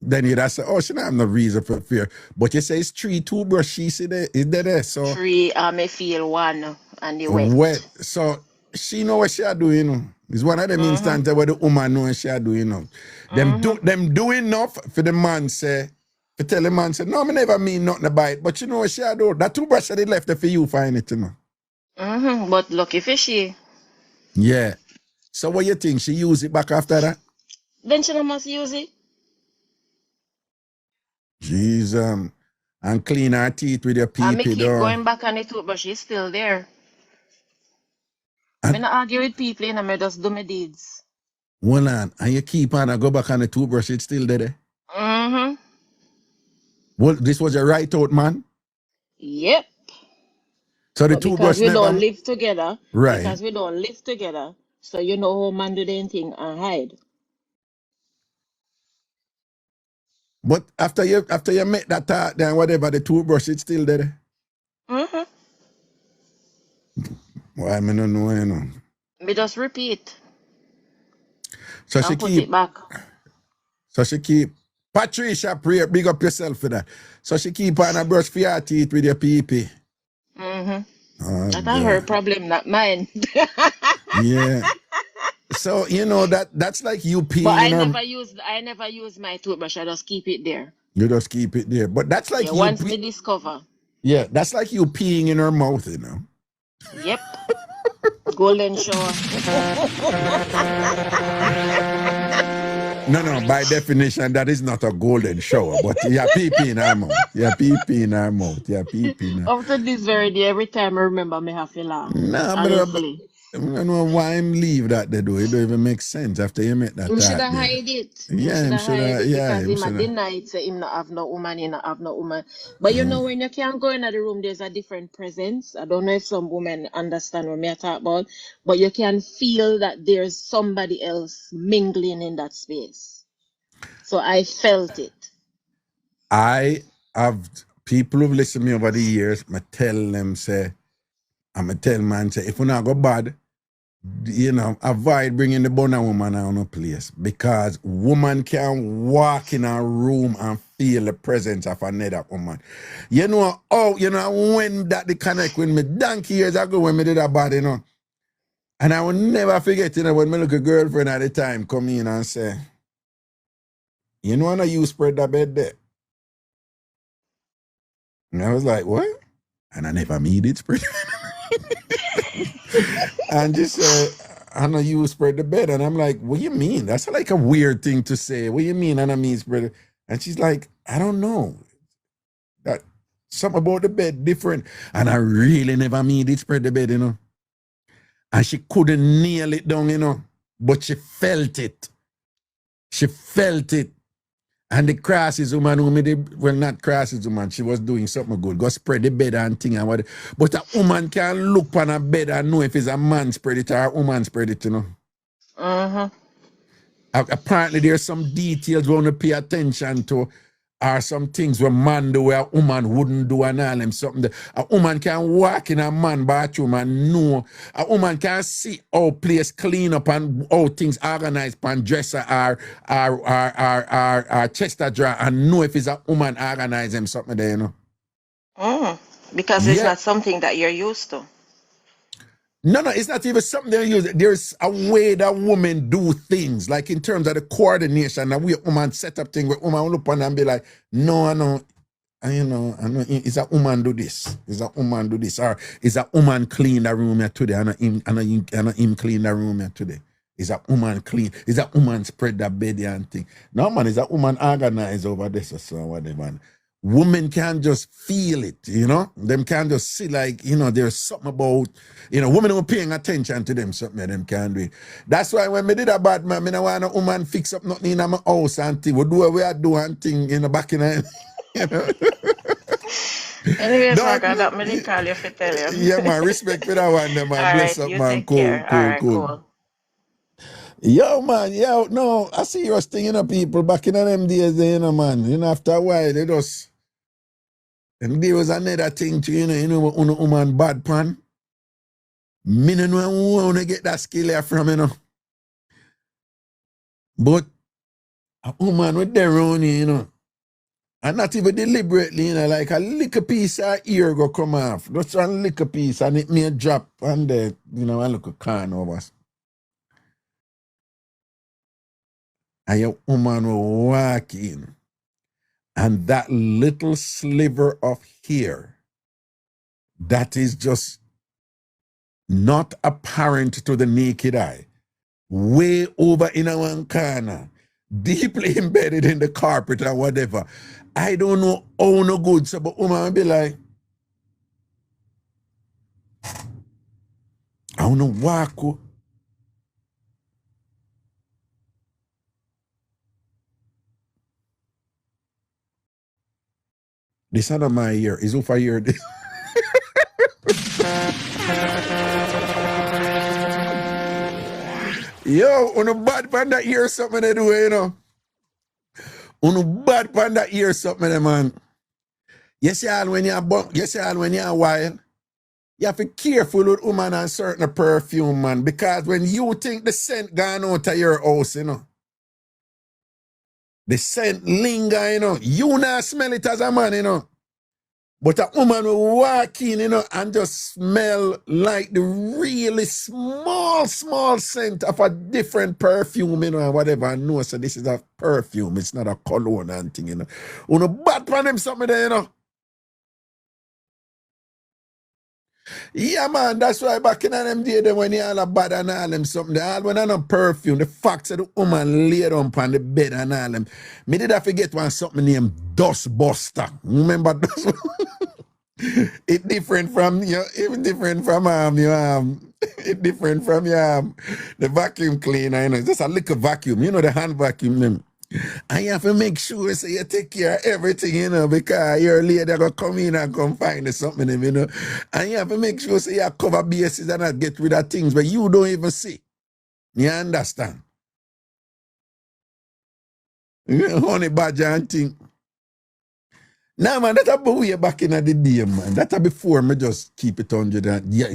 Speaker 3: Then you say, oh, she don't have no reason for fear. But you say it's 3 toothbrush, she see there, is there? So
Speaker 7: 3, I may feel 1 and the wet.
Speaker 3: wet. So she know what she are doing, you know. It's one of them instances where the woman know what she are doing, you know. Them do enough for the man say, to tell the man say, no, me never mean nothing about it. But you know what she are doing? That toothbrush that they left there for you find it, you know.
Speaker 7: But lucky fishy.
Speaker 3: Yeah. So what you think? She use it back after that?
Speaker 7: Then she must use it.
Speaker 3: Jeez, and clean her teeth with your
Speaker 7: And me
Speaker 3: pee-pee,
Speaker 7: keep
Speaker 3: though.
Speaker 7: going back on the toothbrush, it's still there. Me not argue with people, you know, me just do my deeds.
Speaker 3: Hold on, and you keep on and go back on the toothbrush, it's still there? Well, this was a right out, man?
Speaker 7: Yep.
Speaker 3: So the
Speaker 7: But
Speaker 3: toothbrush
Speaker 7: because we
Speaker 3: never...
Speaker 7: don't live together,
Speaker 3: Right.
Speaker 7: so you know how man do their thing and hide.
Speaker 3: But after you make that talk, then whatever, the toothbrush, it's still there? Why, I don't know, you know.
Speaker 7: Me just repeat
Speaker 3: So
Speaker 7: and put it back.
Speaker 3: she keep... Patricia, pray, big up yourself for that. So she keep on a brush for your teeth with your pee-pee. Oh,
Speaker 7: That's her problem, not mine.
Speaker 3: yeah. So, you know, that's like you peeing
Speaker 7: But
Speaker 3: in
Speaker 7: I never use my toothbrush, I just keep it there.
Speaker 3: You just keep it there. But that's like
Speaker 7: Yeah, once me discover.
Speaker 3: Yeah, that's like you peeing in her mouth, you know.
Speaker 7: Yep. Golden shower.
Speaker 3: No, by definition, that is not a golden shower, but you're pee-pee in her mouth. You're pee-pee in her mouth. You're pee-pee in her.
Speaker 7: After this very day, every time I remember, me have to laugh.
Speaker 3: Nah, but I don't know why him leave that they do. It don't even make sense after you make that.
Speaker 7: Him should have hide it.
Speaker 3: Yeah, him should have. Yeah,
Speaker 7: because him deny it, say him not have no woman, he not have no woman. But you know, when you can't go into the room, there's a different presence. I don't know if some women understand what me talk about, but you can feel that there's somebody else mingling in that space. So I felt it.
Speaker 3: I have people who've listened to me over the years. I tell them, say, I'm tell man, say, if we not go bad, you know, avoid bringing the bonner woman out of place, because woman can walk in a room and feel the presence of another woman. You know, when that the connect with me donkey years ago when me did that bad, you know. And I will never forget, you know, when my little girlfriend at the time come in and say, you know, when you spread that bed there. And I was like, what? And I never made it spread. And she said, I know you spread the bed. And I'm like, what do you mean? That's like a weird thing to say. What do you mean? And I mean spread it. And she's like, I don't know. That something about the bed different. And I really never made it spread the bed, you know. And she couldn't nail it down, you know. But she felt it. She felt it. And the crosses woman who made it, well, not crosses woman, she was doing something good. Go spread the bed and thing and what. But a woman can look on a bed and know if it's a man spread it or a woman spread it, you know. Apparently there's some details we want to pay attention to, or some things where man do where a woman wouldn't do and all them something. A woman can walk in a man bathroom and know. A woman can see how place clean up and how things organized pan dresser or chester drawer and know if it's a woman organize them something there, you know.
Speaker 7: Because it's not something that you're used to.
Speaker 3: No, it's not even something they use. There's a way that women do things, like in terms of the coordination, the way a woman set up things, where woman will look on and be like, no, I know, is a woman do this? Is a woman do this? Or is a woman clean the room here today? And him clean the room here today? Is a woman clean? Is a woman spread the bed and thing? No, man, is a woman organized over this or so, whatever. Women can just feel it, you know? Them can just see like, you know, there's something about, you know, women who are paying attention to them, something them can do it. That's why when me did a bad man, I don't want a woman fix up nothing in my house and thing. We do what we are doing thing in the back in the, you know?
Speaker 7: Anyways, I got that me call you for tell you.
Speaker 3: Yeah, man, respect for that one, man. Bless up,
Speaker 7: you
Speaker 3: man.
Speaker 7: take
Speaker 3: Cool,
Speaker 7: care.
Speaker 3: cool. Yo, man, yo, no, I see you thing, you know, people back in them days, you know, man. You know, after a while, they just, and there was another thing too, you know, when a woman bad pan. Me no know who want to get that skill here from, you know. But a woman with their own, you know, and not even deliberately, you know, like a little piece of ear go come off. Just a little piece, and it may drop on the, you know, a little can over. And your woman will walk in, and that little sliver of hair that is just not apparent to the naked eye, way over in a one corner, deeply embedded in the carpet or whatever. I don't know how no good, so but woman will be like, I don't know walk. This is not my ear. It's over here. Yo, on a bad panda ear something they do, you know. On a bad panda ear something, man. Yes, y'all, when you're wild, you have to be careful with woman and certain perfume, man. Because when you think the scent gone out of your house, you know, the scent linger, you know, you not smell it as a man, you know. But a woman will walk in, you know, and just smell like the really small scent of a different perfume, you know, and whatever. I know, so this is a perfume. It's not a cologne and thing, you know. Uno bad pan them something there, you know. Yeah, man, that's why back in them days, when you all are bad and all them something, all when I know perfume, the fact that the woman laid on the bed and all them, me did I forget one something named Dust Buster. Remember Dust Buster? It different from it different from it different from the vacuum cleaner, you know. It's just a little vacuum, you know, the hand vacuum them. And you have to make sure so you take care of everything, you know, because your lady gonna come in and come find something, you know. And you have to make sure so you cover bases and not get rid of things but you don't even see. You understand? You know, honey badger and thing. Nah, man, that's about way back in the day, man. That's before me just keep it 100 and yeah.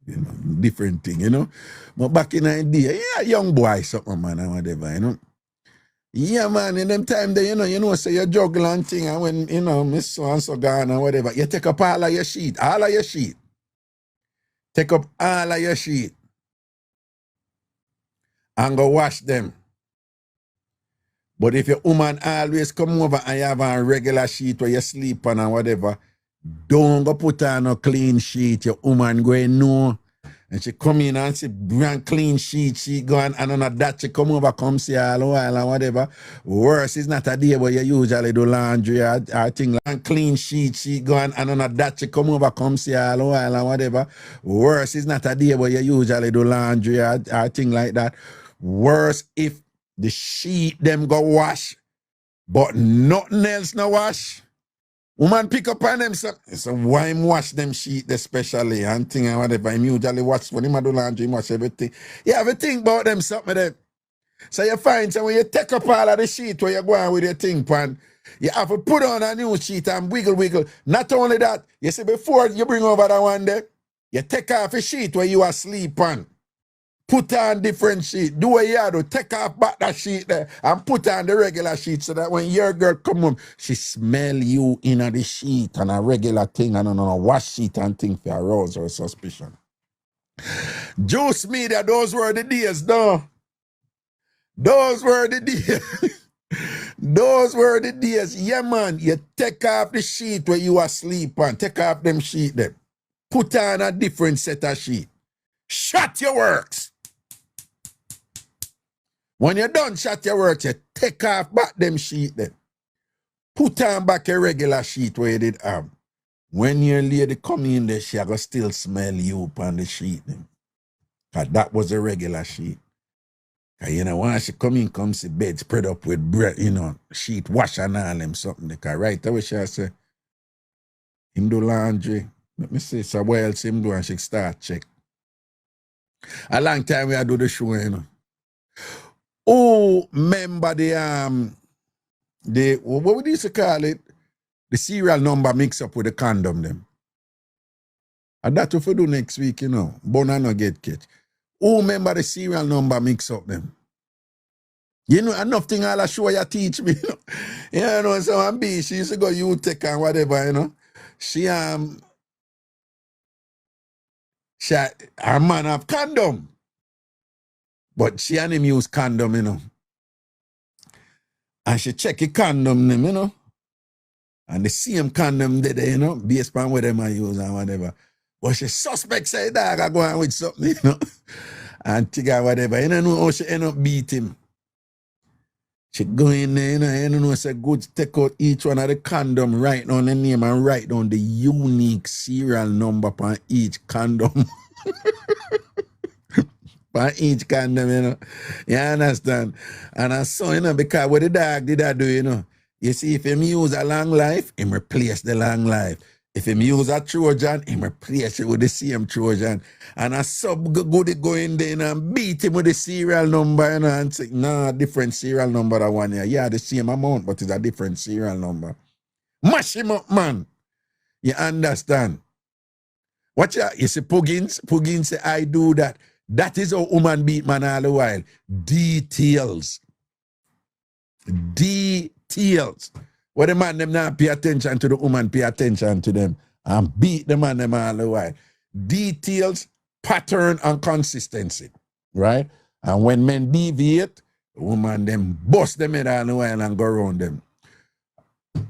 Speaker 3: You know, different thing, you know. But back in the day, yeah, young boy something, man, and whatever, you know. Yeah, man, in them time there, you know, say you juggle and thing, and when, you know, Miss so-and-so gone and whatever, you take up all of your sheet. Take up all of your sheet. And go wash them. But if your woman always come over and you have a regular sheet where you sleep on or whatever, don't go put on a clean sheet. Your woman going know. And she come in and she bring clean sheet. She go and on that she come over, come see all a while and whatever. Worse is not a day where you usually do laundry or thing like clean sheet. She go and on that she come over, come see all a while and whatever. Worse is not a day where you usually do laundry or thing like that. Worse if the sheet them go wash, but nothing else no wash. Woman pick up on them, so why him wash them sheet especially and thing and whatever. Him usually watch when him do laundry, him watch everything. You have a think about them something there. So you find so when you take up all of the sheet where you go on with your thing pan, you have to put on a new sheet and wiggle. Not only that, you see before you bring over that one there, you take off a sheet where you are asleep on. Put on different sheet. Do what you have to. Take off back that sheet there and put on the regular sheet so that when your girl come home, she smell you in the sheet and a regular thing and on a wash sheet and thing for arouse her suspicion. Juice media, those were the days, though. Those were the days. Those were the days. Yeah, man. You take off the sheet where you asleep on. Take off them sheet there. Put on a different set of sheet. Shut your works. When you're done shut your work, you take off back them sheet then. Put on back a regular sheet where you did have. When your lady come in there, she gonna still smell you upon the sheet then. Cause that was a regular sheet. Cause you know, when she come in, come see bed spread up with bread, you know, sheet wash and all them something. Cause right away she say, him do laundry. Let me see, so what else him do and she start check. A long time we do the show, you know. Oh, remember the what would you call it? The serial number mix up with the condom them. And that what we do next week, you know. Bona no get catch. Oh, remember the serial number mix up them. You know, enough thing all I show you teach me, you know. You know, so I'm B, she used to go U-Tech and whatever, you know. She a man have condom. But she and him use condom, you know. And she check a condom them, you know. And the same condom there, you know, based on what them I use and whatever. But she suspect say dog I go on with something, you know. And tigger whatever. You don't know how she end up beat him. She go in there, you know, say good take out each one of the condom, write down the name and write down the unique serial number upon each condom. For each condom, you know. You understand? And I saw, you know, because what the dog did I do, you know. You see, if him use a long life, him replace the long life. If him use a Trojan, him replace it with the same Trojan. And I saw good go in there, you know, and beat him with the serial number, you know, and say, nah, different serial number that one here. Yeah, the same amount, but it's a different serial number. Mash him up, man. You understand? Watch out. You see, Puggins say, I do that. That is how woman beat man all the while. Details. Where the man them not pay attention to the woman, pay attention to them. And beat the man them all the while. Details, pattern, and consistency. Right? And when men deviate, the woman them bust them head all the while and go around them.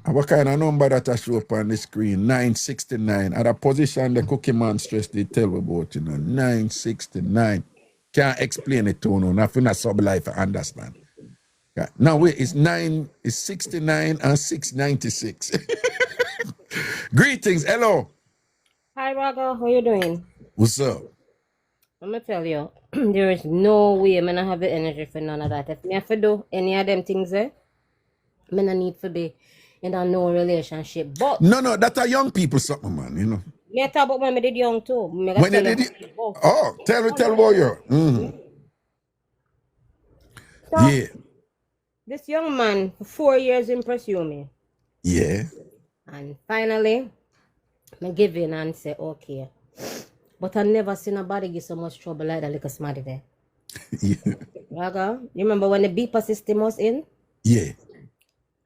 Speaker 3: And what kind of number that I show up on the screen? 969. At a position the cookie man stress they tell me about, you know. 969. Can't explain it to you. Nothing a sub-life I understand. Yeah. Now wait, it's 69 and 696. Greetings, hello.
Speaker 8: Hi, Raga. How you doing?
Speaker 3: What's up?
Speaker 8: I'm gonna tell you, there is no way I'm gonna have the energy for none of that. If I have to do any of them things there, I don't need to be in a no relationship. But
Speaker 3: no, that are young people something, man, you know.
Speaker 8: me talk about when I did young too.
Speaker 3: When you did it? Oh, tell about you. Mm-hmm.
Speaker 8: So,
Speaker 3: yeah.
Speaker 8: this young man for 4 years impressed me.
Speaker 3: Yeah.
Speaker 8: And finally, I give in and say, okay. But I never seen nobody give so much trouble like that little smarty there.
Speaker 3: Yeah.
Speaker 8: Raga, you remember when the beeper system was in?
Speaker 3: Yeah.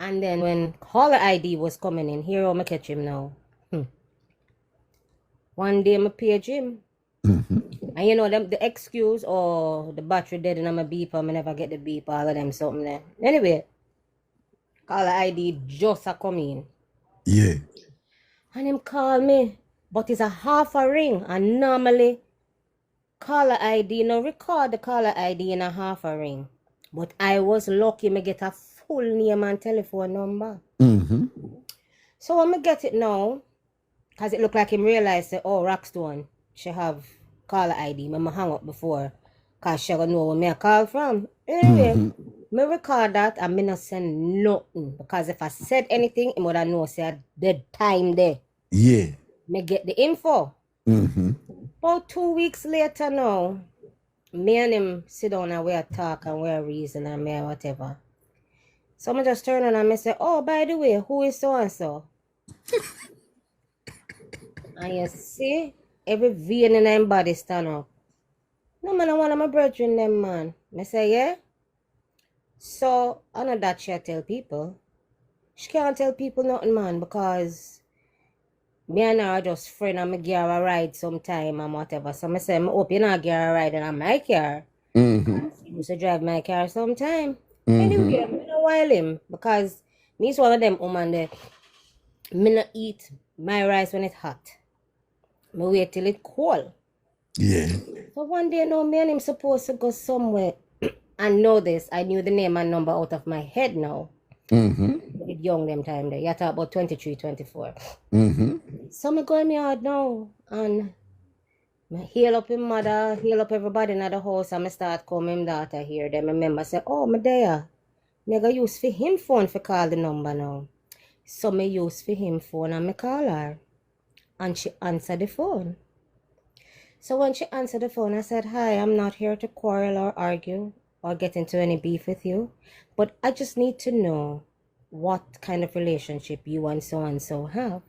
Speaker 8: And then when caller ID was coming in, here I catch him now. One day I page him.
Speaker 3: Mm-hmm.
Speaker 8: And you know, the excuse or the battery dead and I'm a beeper, I never get the beep, all of them something there. Anyway, Caller ID just a come in.
Speaker 3: Yeah.
Speaker 8: And him call me. But it's a half a ring. And normally, caller ID, record the caller ID in a half a ring. But I was lucky me get a full name and telephone number.
Speaker 3: Mm-hmm.
Speaker 8: So when me get it now, because it looked like him realized that, oh, Rockstone, she have caller ID. Me hang up before. Because she gonna know where me a call from. Anyway, me record that and me not send nothing. Because if I said anything, he would have know say the time there.
Speaker 3: Yeah.
Speaker 8: Me get the info.
Speaker 3: Mm-hmm.
Speaker 8: About 2 weeks later now, me and him sit down and we talk and we reason and me whatever. So I just turn on and I say, oh, by the way, who is so and so? And you see, every vein in him body stand up. No man, I want my brethren them man. I say, yeah. So I know that she tell people. She can't tell people nothing, man, because me and her are just friend and me give her a ride sometime and whatever. So I say, I hope you not give her a ride in my car.
Speaker 3: Mm-hmm.
Speaker 8: She used to drive my car sometime. Anyway, I don't while him because me is one of them woman there. Me not eat my rice when it's hot. Me wait till it cold.
Speaker 3: Yeah.
Speaker 8: So one day now, me and him supposed to go somewhere and know this. I knew the name and number out of my head now.
Speaker 3: Mm-hmm.
Speaker 8: With young them time there. You talk about 23, 24.
Speaker 3: Mm-hmm.
Speaker 8: So me go in my yard now and me heal up him mother, heal up everybody in the house and me start calling him daughter here. Then me remember say, oh, me there. Me go use for him phone for call the number now. So me use for him phone and me call her. And she answered the phone. So when she answered the phone, I said, hi, I'm not here to quarrel or argue or get into any beef with you. But I just need to know what kind of relationship you and so have.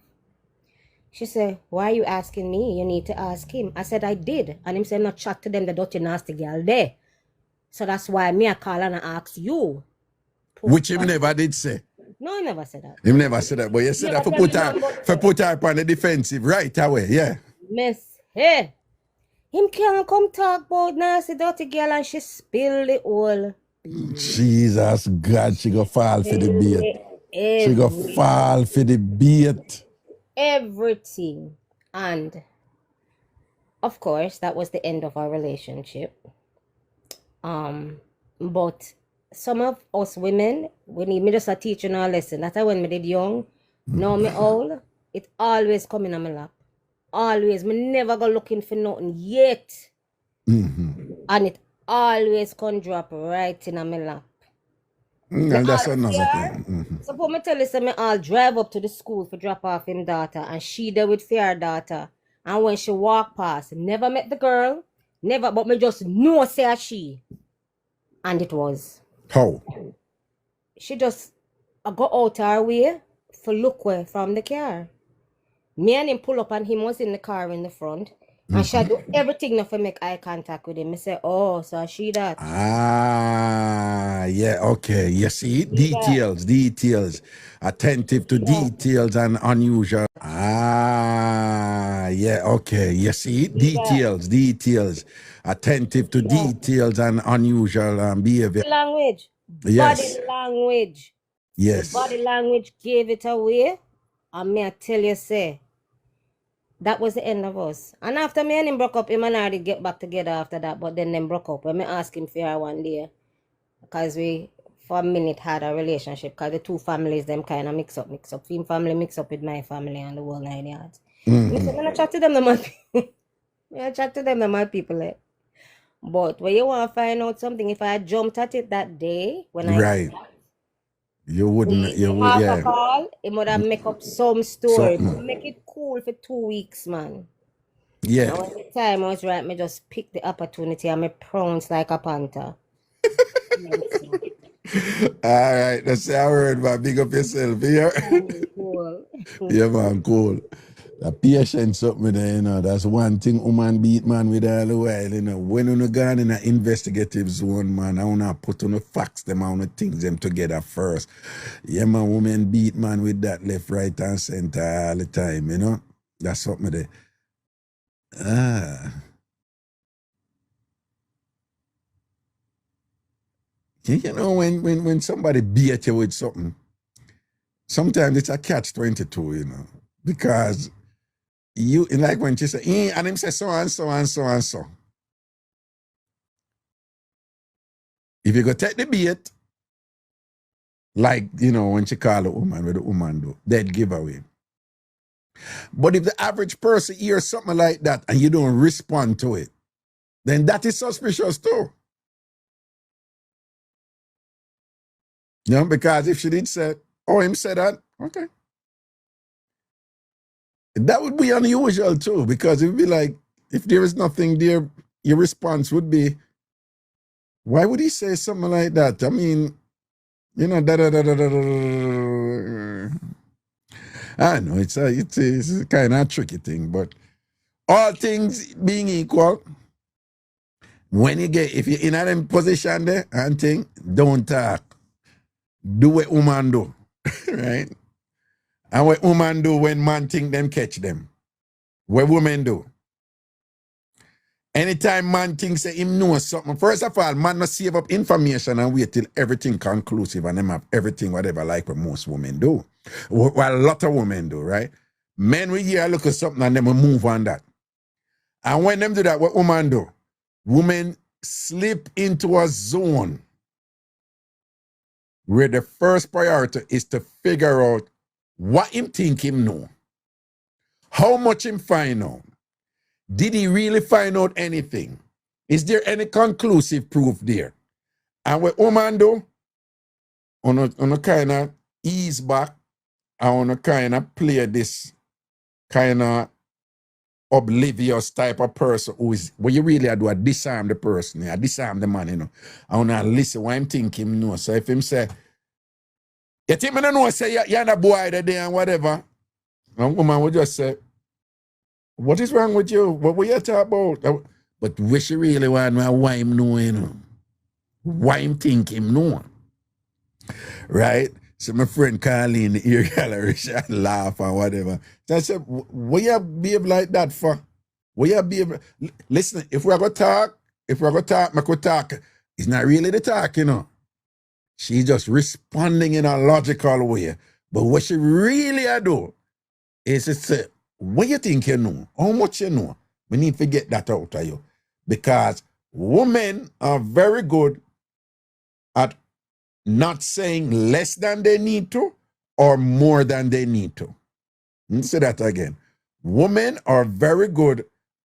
Speaker 8: She said, why are you asking me? You need to ask him. I said, I did. And him said, not chat to them, the dirty nasty girl there. So that's why me I call and I ask you.
Speaker 3: Which him never did say.
Speaker 8: No, he never said that.
Speaker 3: Him never said that, but you said that for put her on the defensive right away, yeah.
Speaker 8: Miss, hey. Him can't come talk about nasty dirty girl and she spill the whole.
Speaker 3: Jesus God, she go fall for the bait. She go fall for the bait.
Speaker 8: Everything. And of course, that was the end of our relationship. But some of us women, we need me just a teaching our lesson. That's when me did young. Now me old, it always come in on my lap. Always. Me never go looking for nothing yet. And it always can drop right in on my lap.
Speaker 3: And that's another thing.
Speaker 8: Suppose me tell you, say me all drive up to the school for drop off him daughter, and she there with fair daughter. And when she walk past, never met the girl, never, but me just know say she. And it was.
Speaker 3: How?
Speaker 8: She just go out her way for look where from the car. Me and him pull up and him was in the car in the front. And she do everything not for make eye contact with him. I say, oh, so she that.
Speaker 3: Ah, yeah, okay. You see, details. Attentive to details and unusual. Ah, yeah, okay. You see, details. Attentive to details and unusual behavior.
Speaker 8: Language.
Speaker 3: Yes.
Speaker 8: Body language.
Speaker 3: Yes.
Speaker 8: The body language gave it away. And me I tell you, say, that was the end of us. And after me and him broke up, him and I did get back together after that, but then them broke up. When me asked him for her one day, because we, for a minute, had a relationship, because the two families, them kind of mix up. Him family mix up with my family and the whole 9 yards. Me said, I chat to them, I chat to them, my people. Eh. But when you want to find out something, if I had jumped at it that day, when I...
Speaker 3: You wouldn't, you would, yeah.
Speaker 8: Call, it would have make up some story. Make it cool for 2 weeks, man.
Speaker 3: Yeah.
Speaker 8: And when the time was right, me just pick the opportunity and me pounce like a panther.
Speaker 3: All right, that's our word, man. Big up yourself here.
Speaker 8: Cool.
Speaker 3: Yeah, man, cool. The patience something there, you know, that's one thing woman beat man with all the while, you know. When you gone in an investigative zone, man, I wanna put on the facts, them, I wanna think them together first. Yeah, man, woman beat man with that left, right, and center all the time, you know. That's something there. You know, when somebody beat you with something, sometimes it's a catch-22, you know, because you, like when she say, and him say so and so and so and so. If you go take the bait, like, you know, when she call a woman, what the woman do, dead giveaway. But if the average person hears something like that and you don't respond to it, then that is suspicious too. You know, because if she did say, oh, him said that, okay. That would be unusual too, because it would be like, if there is nothing there, your response would be, why would he say something like that? I mean, you know, I know it's a kind of tricky thing, but all things being equal, when you get, if you're in a position there and thing, don't talk. Do what woman do, right? And what woman do when man think them catch them? What women do? Anytime man thinks that him knows something, first of all, man not save up information and wait till everything conclusive and them have everything whatever like what most women do. What a lot of women do, right? Men will hear look at something and them will move on that. And when them do that, what women do? Women slip into a zone where the first priority is to figure out what him think him know. How much him find out? Did he really find out anything? Is there any conclusive proof there? And what woman do, on a kind of ease back, and on a kind of play this kind of oblivious type of person who is, what you really do, I disarm the person, I disarm the man, you know. I want to listen what I'm thinking, you know. So if him say, you think me don't know, say you're the boy there and whatever, and woman would just say, what is wrong with you? What were you talking about? But what she really want to know why him know, you know. Why him think him know. Right? So my friend call in the ear gallery and laugh and whatever. So I said, what you behave like that for? What you behave? Listen, if we're going to talk, I could talk. It's not really the talk, you know. She's just responding in a logical way. But what she really do is to say, what you think you know? How much you know? We need to get that out of you. Because women are very good at not saying less than they need to or more than they need to. Let me say that again. Women are very good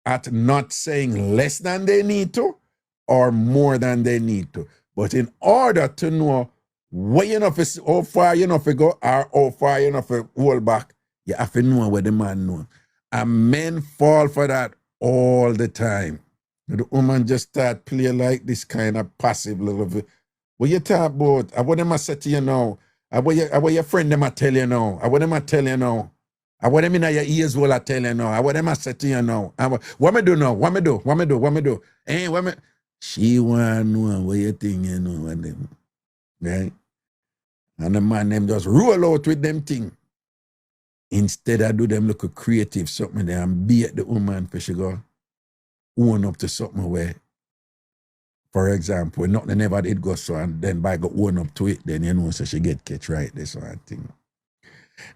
Speaker 3: at not saying less than they need to or more than they need to. But in order to know what you know, how far you know to go or how far you know to hold back, you have to know what the man knows. And men fall for that all the time. The woman just start playing like this kind of passive little bit. What you talk about? I want them to say to you now. I want your friend them to tell you now. I want them to tell you now. I want them in your ears will I tell you now. I want them to say to you now. What me do now? What me do? Hey, what me? She want to know what you think you know. And them, right? And the man them just roll out with them thing. Instead I do them look creative something there and beat the woman for she go own up to something where, for example, nothing never did go so and then by go own up to it, then you know so she get catch right this sort of thing.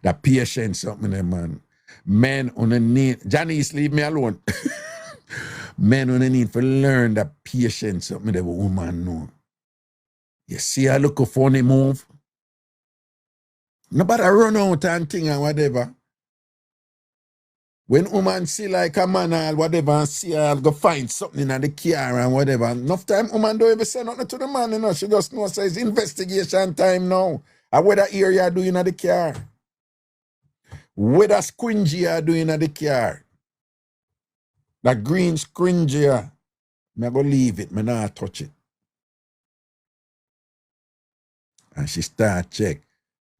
Speaker 3: That patience something there, man. Men on the need, Janice, leave me alone. Men on the need to learn that patience something that woman know. You see I look a funny move. Nobody run out and thing and whatever. When woman see like a man or whatever and see her go find something in the car and whatever, enough time woman don't even say nothing to the man, you know. She just knows it's investigation time now. And what that area doing in the car. What that squingy you doing in the car. That green squingy, I'm going to leave it, I'm not touch it. And she start check.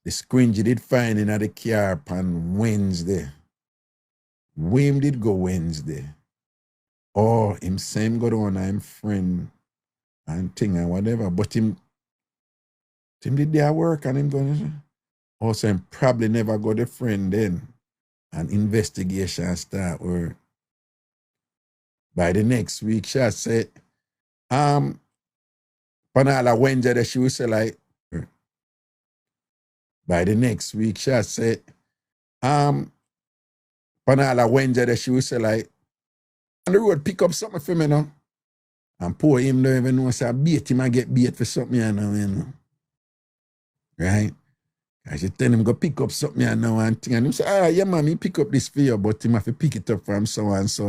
Speaker 3: The squingy did find in the car on Wednesday. Wham did go Wednesday. Oh, him same go down him friend and thing and whatever. But him did their work and him going, also him probably never got a friend then. And investigation start work. By the next week, she said, Panala Wednesday, she will say like, By the next week, she say, Panala Wednesday, that she will say like, on the road, pick up something for me now. And poor him don't even know, say, I beat him, I get beat for something, you know. Right? I should tell him go pick up something and now and thing. And him say, yeah, mommy, pick up this for you, but him have to pick it up from so and so.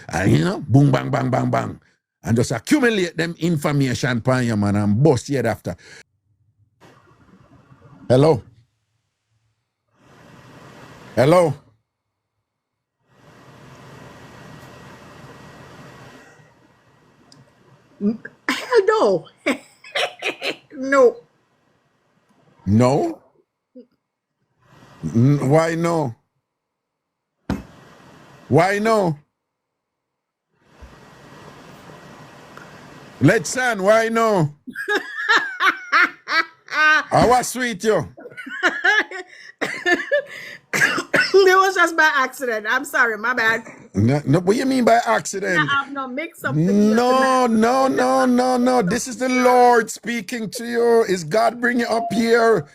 Speaker 3: And you know, boom, bang, bang, bang, bang. And just accumulate them information upon you, man, and bust it after. Hello? Hello?
Speaker 5: Hell no. No.
Speaker 3: No? Why no? Why no? Let's son, why no? I was sweet you.
Speaker 5: It was just by accident. I'm sorry, my bad.
Speaker 3: No, what you mean by accident?
Speaker 5: I have no mix-up.
Speaker 3: No. This is the Lord speaking to you. Is God bringing you up here?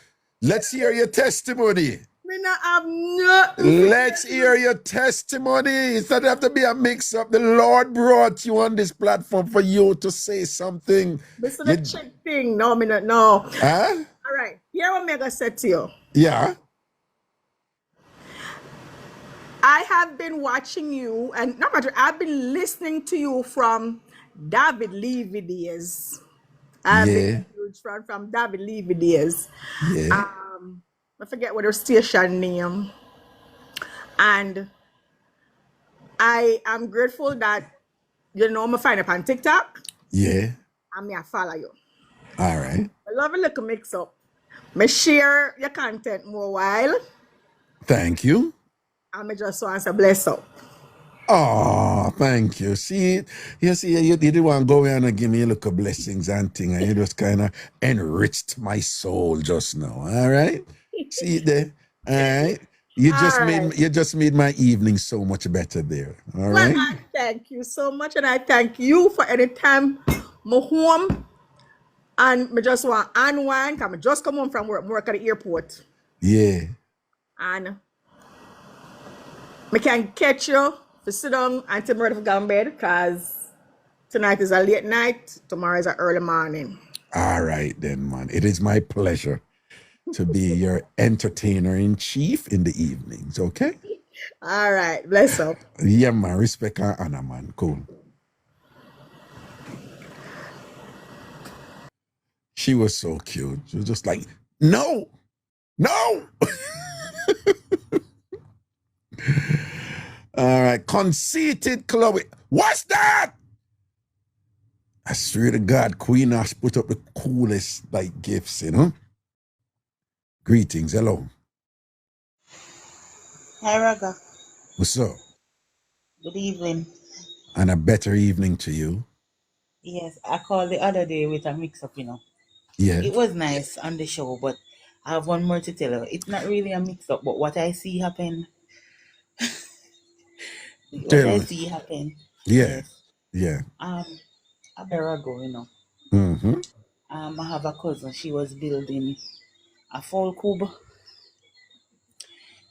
Speaker 3: Let's hear your testimony.
Speaker 5: Me not have nothing.
Speaker 3: Let's hear your testimony. It doesn't have to be a mix-up. The Lord brought you on this platform for you to say something.
Speaker 5: This is the check thing. No, me not know.
Speaker 3: Huh?
Speaker 5: All right. Here what Mega said to you.
Speaker 3: Yeah.
Speaker 5: I have been watching you, and no matter, I've been listening to you from David Lee videos. I've been a huge fan from David Lee videos.
Speaker 3: Yeah.
Speaker 5: I forget what her station name. And I am grateful that, you know, me find up on TikTok.
Speaker 3: Yeah.
Speaker 5: And me I follow you.
Speaker 3: All right.
Speaker 5: I love a little mix-up. Me share your content more while.
Speaker 3: Thank you.
Speaker 5: And me just want to bless up.
Speaker 3: Oh, thank you. See, you didn't want to go in and give me a little blessings and thing, and you just kind of enriched my soul just now. All right? See it there? All right? You just made my evening so much better there. All right?
Speaker 5: Well, I thank you so much, and I thank you for any time I'm home and me just want to unwind. I just come home from work at the airport.
Speaker 3: Yeah.
Speaker 5: And I can catch you to sit down until I'm ready to go to bed, because tonight is a late night, tomorrow is an early morning.
Speaker 3: All right then, man. It is my pleasure to be your entertainer-in-chief in the evenings, okay?
Speaker 5: All right, bless up.
Speaker 3: Yeah, man. Respect and honor, man. Cool. She was so cute. She was just like, no. All right, conceited Chloe. What's that? I swear to God, Queen Ash put up the coolest like gifts, you know. Greetings, hello.
Speaker 9: Hi, Raga.
Speaker 3: What's up?
Speaker 9: Good evening.
Speaker 3: And a better evening to you.
Speaker 9: Yes, I called the other day with a mix-up, you know.
Speaker 3: Yeah.
Speaker 9: It was nice on the show, but I have one more to tell you. It's not really a mix-up, but what I see happen.
Speaker 3: Yeah.
Speaker 9: Yes.
Speaker 3: Yeah.
Speaker 9: A bear ago, you know.
Speaker 3: Mm-hmm.
Speaker 9: I have a cousin. She was building a fall cube,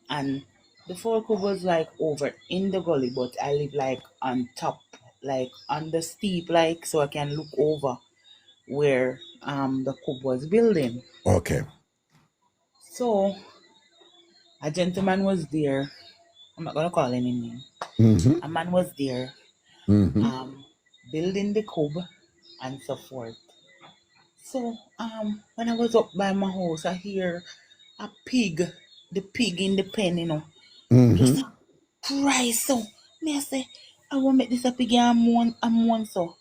Speaker 9: and the fall cube was like over in the gully, but I live like on top, like on the steep, like so I can look over where the cube was building.
Speaker 3: Okay.
Speaker 9: So a gentleman was there. I'm not gonna call any name.
Speaker 3: Mm-hmm.
Speaker 9: A man was there,
Speaker 3: Mm-hmm.
Speaker 9: building the cube and so forth. So when I was up by my house, I hear a pig, the pig in the pen, you know, just a cry. So me I say, I want make this a pig and moan so.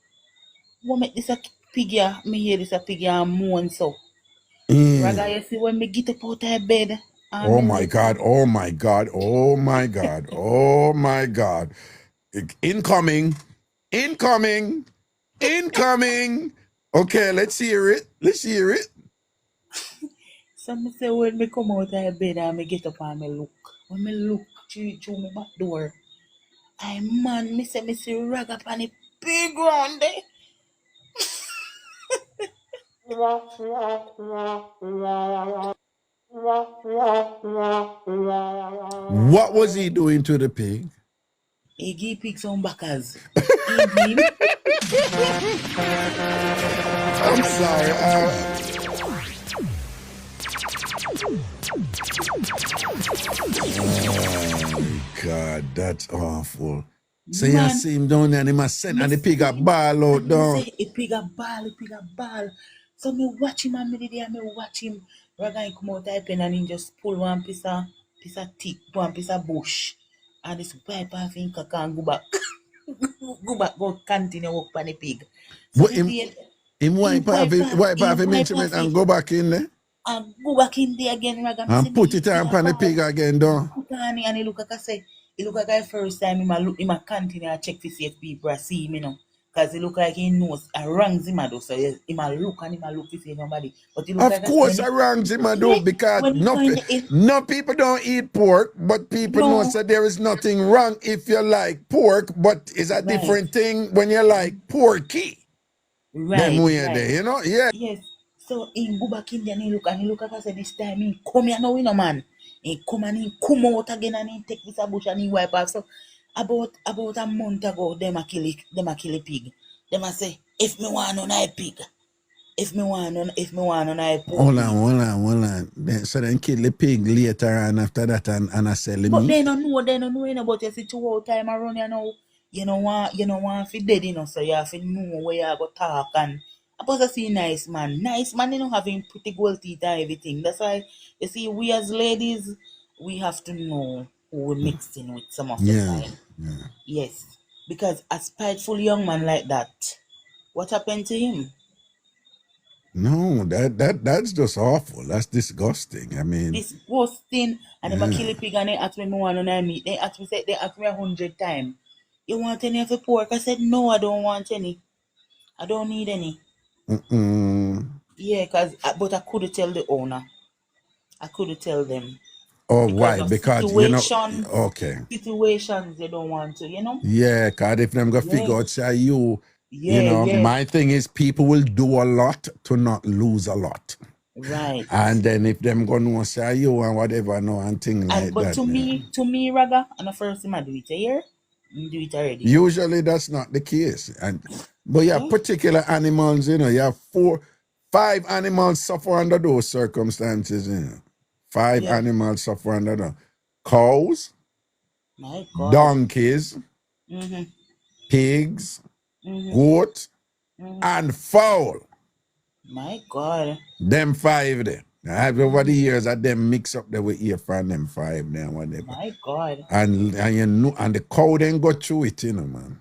Speaker 9: Want make this a pig ya? Me hear this a pig and moan so. Raga, you see when me get up out of bed.
Speaker 3: Oh my God. Incoming. Okay, let's hear it.
Speaker 9: So me say when me come out of bed and me get up and me look. When me look through my back door, me see Raga on the big ground there.
Speaker 3: What was he doing to the pig?
Speaker 9: He give pig some backers. He give.
Speaker 3: I'm sorry. Oh, God, that's awful. So you
Speaker 9: Man,
Speaker 3: see him down there and he must send and the pig a ball out
Speaker 9: and
Speaker 3: down.
Speaker 9: say a pig a ball. So me watch him and me watch him. Raga come out type and he just pull one piece of tick, one piece of bush. And this wipe off him caca and go back. Go continue walk on the pig. So
Speaker 3: What,
Speaker 9: the day
Speaker 3: him wipe off him
Speaker 9: wipe
Speaker 3: instrument
Speaker 9: off
Speaker 3: and
Speaker 9: it
Speaker 3: go back in there
Speaker 9: and go back in there again, Raga. Me say,
Speaker 3: and put
Speaker 9: "Me
Speaker 3: it
Speaker 9: pig
Speaker 3: on
Speaker 9: a
Speaker 3: pan the
Speaker 9: ball."
Speaker 3: pig again down.
Speaker 9: Put on it and he look like I say, he look like the first time him a continue to check to see if people are see him, you know. Cause he look like he knows a wrongs him a do. So him a look and him a look to see nobody. But he look
Speaker 3: Of
Speaker 9: like
Speaker 3: course, I wrongs him I do because
Speaker 9: when he
Speaker 3: no,
Speaker 9: find it,
Speaker 3: no people don't eat pork, but people know
Speaker 9: no,
Speaker 3: that there is nothing wrong if you like pork, but it's a
Speaker 9: right,
Speaker 3: different thing when you like porky. Them way there,
Speaker 9: right.
Speaker 3: you know? Yeah.
Speaker 9: Yes. So he go back in there and he look like I said this time he come here now, you know, man. He come and he come out again and he take this a bush and he wipe off. So about a month ago, them a kill a pig. Them a say, if me want on a pig, if me want on a pork
Speaker 3: Hold
Speaker 9: meat.
Speaker 3: on. So then kill the pig later and after that and I sell the
Speaker 9: But
Speaker 3: meat.
Speaker 9: they don't know you know, but you see 2 whole time around you know, you don't want to dead, you know, so you have to know where you go talk and about to see nice man, you know, having pretty gold teeth and everything. That's why you see we as ladies, we have to know who we're mixing with some of the
Speaker 3: Yeah.
Speaker 9: time. Yes. Because a spiteful young man like that, what happened to him?
Speaker 3: No, that's just awful. That's disgusting. I mean,
Speaker 9: This ghosting and them a
Speaker 3: yeah.
Speaker 9: kill a pig and they ask me want on meat. They ask me 100 times. You want any of the pork? I said no, I don't want any. I don't need any. Yeah, but I could tell the owner. I could tell them
Speaker 3: Oh,
Speaker 9: because
Speaker 3: why?
Speaker 9: of
Speaker 3: Because, you know,
Speaker 9: situations they don't want to, you know.
Speaker 3: Yeah, because if them go figure out, say you know,
Speaker 9: Yeah,
Speaker 3: my thing is people will do a lot to not lose a lot.
Speaker 9: right.
Speaker 3: And then if them go know say you and whatever, no, and thing like
Speaker 9: But
Speaker 3: that.
Speaker 9: to me, Raga, and the first time I do it here, you do it already.
Speaker 3: Usually that's not the case. But you have particular animals, you know, you have 5 animals suffer under those circumstances, you know. 5 animals suffer under them. Cows,
Speaker 9: My God.
Speaker 3: donkeys, pigs, goat, and fowl.
Speaker 9: My God.
Speaker 3: Them 5 there. Over the years, I them mix up, they will hear from them 5 there, whatever.
Speaker 9: My God.
Speaker 3: And you know, and the cow then go through it, you know, man.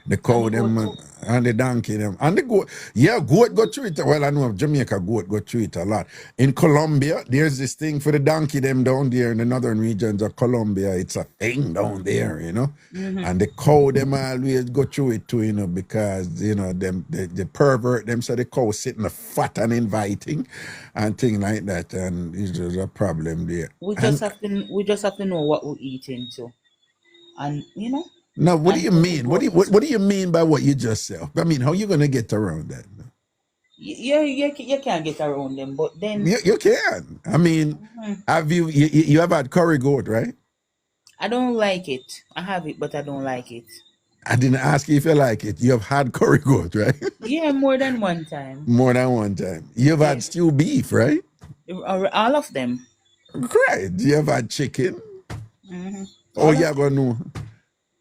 Speaker 3: The cow them and the donkey them and the goat. Yeah, goat go through it. Well, I know of Jamaica goat go through it a lot. In Colombia, there's this thing for the donkey them down there in the northern regions of Colombia. It's a thing down there, you know. And the cow them always go through it too, you know, because you know them the pervert them so the cow sitting fat and inviting and things like that, and it's just a problem there.
Speaker 9: We just have to know what we're eating too, and you know.
Speaker 3: Now, what do you mean? What do you mean by what you just said? I mean, how are you gonna get around that?
Speaker 9: You can't get around them, but then
Speaker 3: you can. I mean, have you have had curry goat, right?
Speaker 9: I don't like it. I have it, but I don't like it.
Speaker 3: I didn't ask you if you like it. You have had curry goat, right?
Speaker 9: Yeah, more than one time.
Speaker 3: More than one time. You've had stew beef, right?
Speaker 9: All of them.
Speaker 3: Great. You have had chicken. Oh, yeah, go no.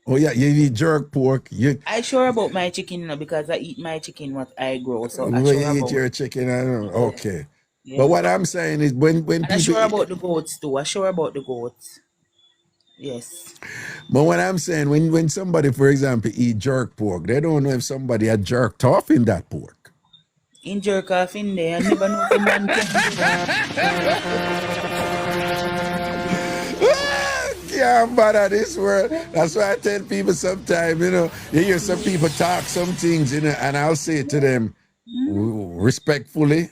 Speaker 3: Oh yeah, you eat jerk pork.
Speaker 9: I sure about my chicken, you know, because I eat my chicken what I grow. So I
Speaker 3: sure
Speaker 9: you
Speaker 3: eat your chicken. I don't know. Okay.
Speaker 9: Yeah.
Speaker 3: But what I'm saying is when people
Speaker 9: I sure about the goats too. I sure about the goats. Yes.
Speaker 3: But what I'm saying, when somebody, for example, eat jerk pork, they don't know if somebody had jerked off in that pork.
Speaker 9: In jerk off in there, I never know if a man
Speaker 3: can't bother this world. That's why I tell people sometimes, you know, you hear some people talk some things, you know, and I'll say to them respectfully,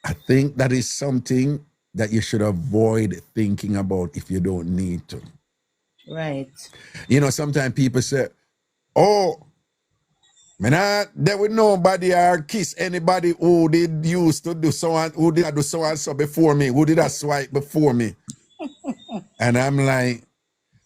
Speaker 3: I think that is something that you should avoid thinking about if you don't need to.
Speaker 9: Right.
Speaker 3: You know, sometimes people say, oh, Me not there with nobody or kiss anybody who did used to do so and who did do so and so before me, who did a swipe before me. And I'm like,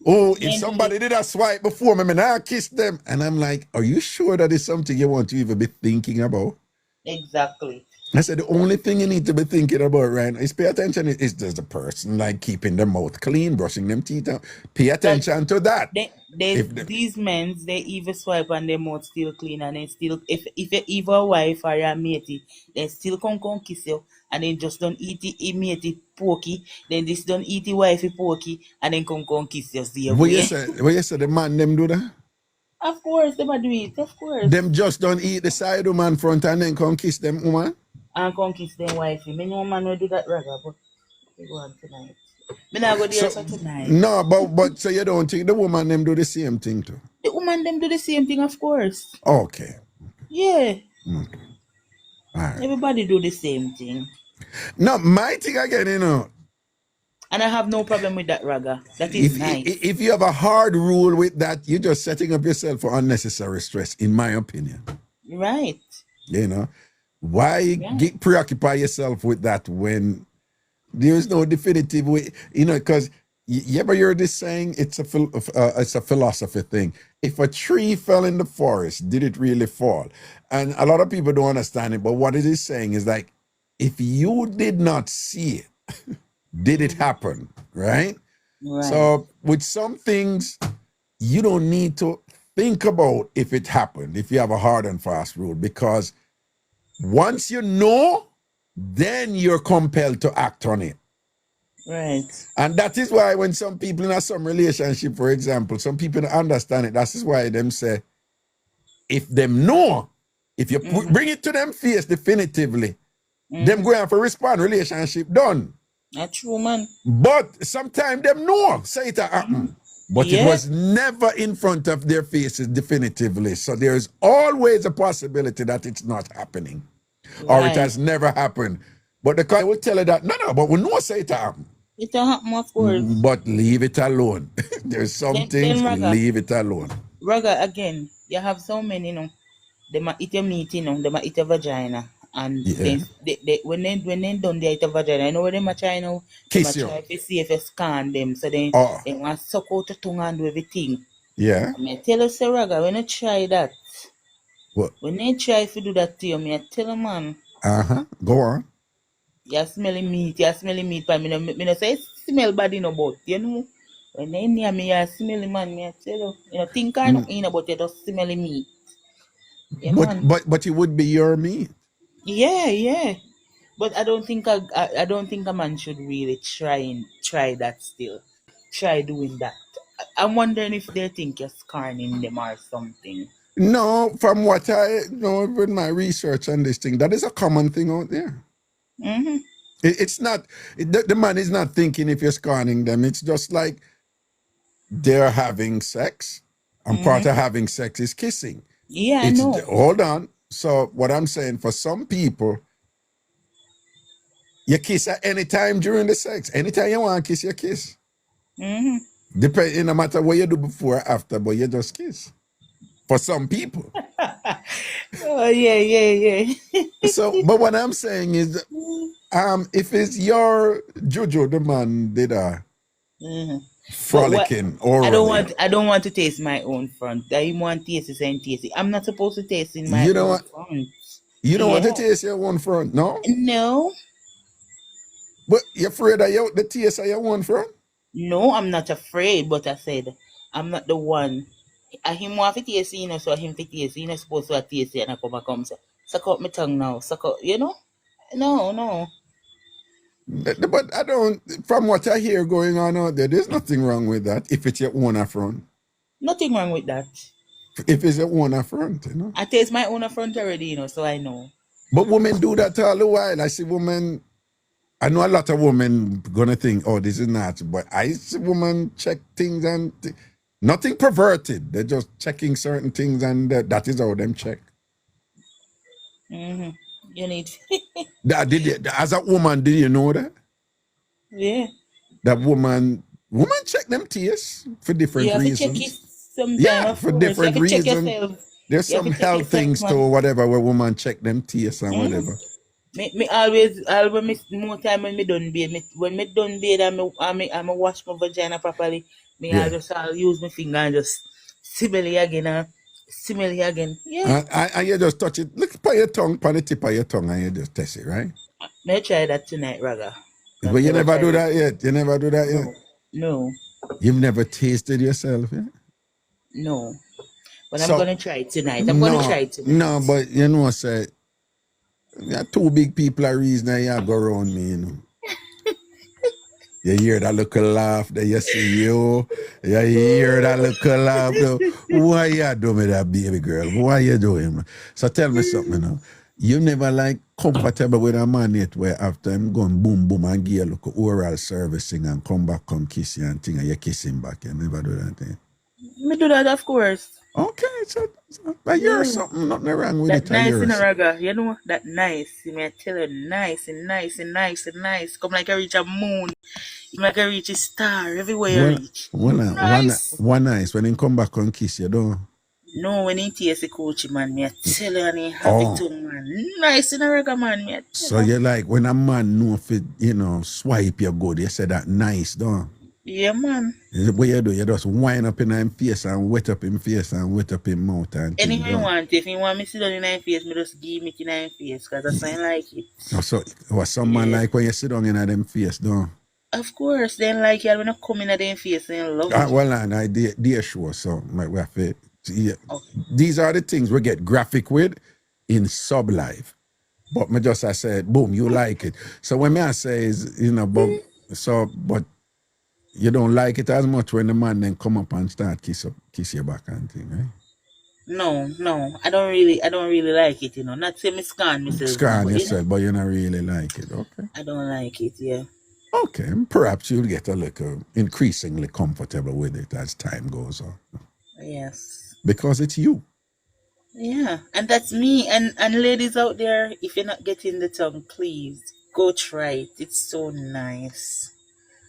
Speaker 3: oh, if somebody did a swipe before me, me not kiss them. And I'm like, are you sure that is something you want to even be thinking about?
Speaker 9: Exactly.
Speaker 3: I said the only thing you need to be thinking about right now is pay attention. Is just the person like keeping their mouth clean, brushing them teeth out. Pay attention to that.
Speaker 9: These men, they even swipe and their mouth still clean, and then still if you even a wife or a matey, they still come kiss you, and then just don't eat the matey pokey, then this don't eat the wifey pokey, and then come kiss you. See
Speaker 3: what you say the man them do that?
Speaker 9: Of course, they might do it. Of course.
Speaker 3: Them just don't eat the side of man front and then come kiss them woman.
Speaker 9: And come kiss them wifey. Me know man will do that rather, but we go on tonight. Me not go there for tonight.
Speaker 3: No, but so you don't think the woman them do the same thing too?
Speaker 9: The woman them do the same thing, of course.
Speaker 3: Okay.
Speaker 9: Yeah.
Speaker 3: Okay. All right.
Speaker 9: Everybody do the same thing.
Speaker 3: No, my thing again, you know.
Speaker 9: And I have no problem with that, Raga. That is nice.
Speaker 3: If you have a hard rule with that, you're just setting up yourself for unnecessary stress, in my opinion.
Speaker 9: Right.
Speaker 3: You know, why preoccupy yourself with that when there's no definitive way? You know, because you ever heard this saying? It's a philosophy thing. If a tree fell in the forest, did it really fall? And a lot of people don't understand it. But what it is saying is like, if you did not see it, did it happen? Right? So with some things, you don't need to think about if it happened, if you have a hard and fast rule, because once you know, then you're compelled to act on it.
Speaker 9: Right.
Speaker 3: And that is why when some people in some relationship, for example, some people don't understand it. That is why them say, if them know, if you bring it to them face definitively, them going have to respond, relationship done.
Speaker 9: That's true, man.
Speaker 3: But sometimes them know, say it happen. But it was never in front of their faces definitively. So there's always a possibility that it's not happening. Or it has never happened. But the guy will tell you that, no, but we know say it happen.
Speaker 9: It happen, of course.
Speaker 3: But leave it alone. There's some things, leave it alone.
Speaker 9: Raga, again, you have so many, you know, they might eat your meat, you know, they might eat your vagina. And they when they done they eat your vagina, I know where they might try now.
Speaker 3: Kiss you.
Speaker 9: Try to see if you scan them. So they want to suck out the tongue and do everything.
Speaker 3: Yeah.
Speaker 9: I mean, tell us, Raga, when you try that,
Speaker 3: what?
Speaker 9: When they try to do that to you, I tell a man.
Speaker 3: Go on.
Speaker 9: You're smelling meat, but me no say smell bad in but you know. When they near me, you're smelling man, me tell you. You know, think I don't know, but you're just smelling meat. Yeah,
Speaker 3: but it would be your meat.
Speaker 9: Yeah. But I don't think a man should really try that still. Try doing that. I'm wondering if they think you're scarring them or something.
Speaker 3: No, from what I know with my research on this thing, that is a common thing out there. It's not, the man is not thinking if you're scorning them. It's just like they're having sex, and part of having sex is kissing.
Speaker 9: Yeah, I know.
Speaker 3: Hold on. So what I'm saying, for some people, you kiss at any time during the sex. Anytime you want to kiss, you kiss. Depending, no matter what you do before or after, but you just kiss. For some people.
Speaker 9: Oh, yeah.
Speaker 3: So, but what I'm saying is, if it's your Jojo, the man did a frolicking orally.
Speaker 9: I don't want to taste my own front. I want to taste the same taste. I'm not supposed to taste in my own front.
Speaker 3: You don't want to taste your own front, no?
Speaker 9: No.
Speaker 3: But you're afraid of the taste of your own front?
Speaker 9: No, I'm not afraid, but I said, I'm not the one. I him want to taste, you know, so him to taste, you know, supposed to taste it and I come back and say, suck up my tongue now, suck up, you know? No.
Speaker 3: But I don't, from what I hear going on out there's nothing wrong with that if it's your own affront.
Speaker 9: Nothing wrong with that.
Speaker 3: If it's your own affront, you know?
Speaker 9: I taste my own affront already, you know, so I know.
Speaker 3: But women do that all the while. I see women, I know a lot of women gonna think, oh, this is not, but I see women check things and nothing perverted. They're just checking certain things and that is how them check.
Speaker 9: You need
Speaker 3: as a woman, did you know that?
Speaker 9: Yeah.
Speaker 3: That woman check them tears for different reasons.
Speaker 9: Check it sometimes,
Speaker 3: for different reasons. There's
Speaker 9: You have
Speaker 3: some
Speaker 9: to take your
Speaker 3: health things
Speaker 9: time,
Speaker 3: to
Speaker 9: man.
Speaker 3: whatever where woman check them teeth and
Speaker 9: Mm.
Speaker 3: whatever.
Speaker 9: Me always more time when me done bathe. When me done bathe and me wash my vagina properly,
Speaker 3: Yeah.
Speaker 9: I'll use my finger and just simile again and simile again. Yeah.
Speaker 3: And you just touch it. Look by your tongue, by the tip of your tongue, and you just test it, right?
Speaker 9: May I try that tonight, Raga.
Speaker 3: But you never do that yet. You never do that yet.
Speaker 9: No.
Speaker 3: You've never tasted yourself, yeah?
Speaker 9: No. But
Speaker 3: So,
Speaker 9: I'm gonna try it tonight. I'm gonna try it tonight.
Speaker 3: No, but you know, say, yeah, two big people are reason that you go around me, you know. You hear that little laugh that you see you. You hear that little laugh. Why you doing with that baby girl? Why you doing? So tell me something now. You never like comfortable with a man yet where after him going boom boom and give you a look oral servicing and come back, come kiss you and thing and you kiss him back. You never do that thing.
Speaker 9: Me do that, of course.
Speaker 3: Okay, so but you're something, nothing wrong with
Speaker 9: That
Speaker 3: it.
Speaker 9: nice in a Raga. You know that nice. Me I tell you, nice and nice and nice and nice. Come like I reach a moon. Like I reach a star everywhere you reach.
Speaker 3: Nice. One nice when he come back and kiss you, don't.
Speaker 9: No, when he taste the coach, man, me I tell you, and he have it too, man. Nice in a Raga, man, me I tell
Speaker 3: So you like when a man know if it, you know, swipe you good, you say that nice, don't.
Speaker 9: Yeah, man.
Speaker 3: What you do, you just wind up in him face and wet up him face and wet up him mouth and
Speaker 9: Anything you want, if you want me to sit down in his face, me just give me in his face, because that's why I like it.
Speaker 3: So what some man like when you sit down in them face, don't.
Speaker 9: Of course, then like you when I come in at their face and love it.
Speaker 3: Well, I dear sure, so we have to, yeah. These are the things we get graphic with in sub life. But me just I said, boom, you like it. So when me I say is, you know, but you don't like it as much when the man then come up and start kiss your back and thing, right?
Speaker 9: No, I don't really like it, you know. Not say me scan myself.
Speaker 3: Scan yourself, but you don't really like it, okay?
Speaker 9: I don't like it, yeah.
Speaker 3: Okay, perhaps you'll get a little increasingly comfortable with it as time goes on.
Speaker 9: Yes.
Speaker 3: Because it's you.
Speaker 9: Yeah, and that's me. And ladies out there, if you're not getting the tongue, please go try it. It's so nice.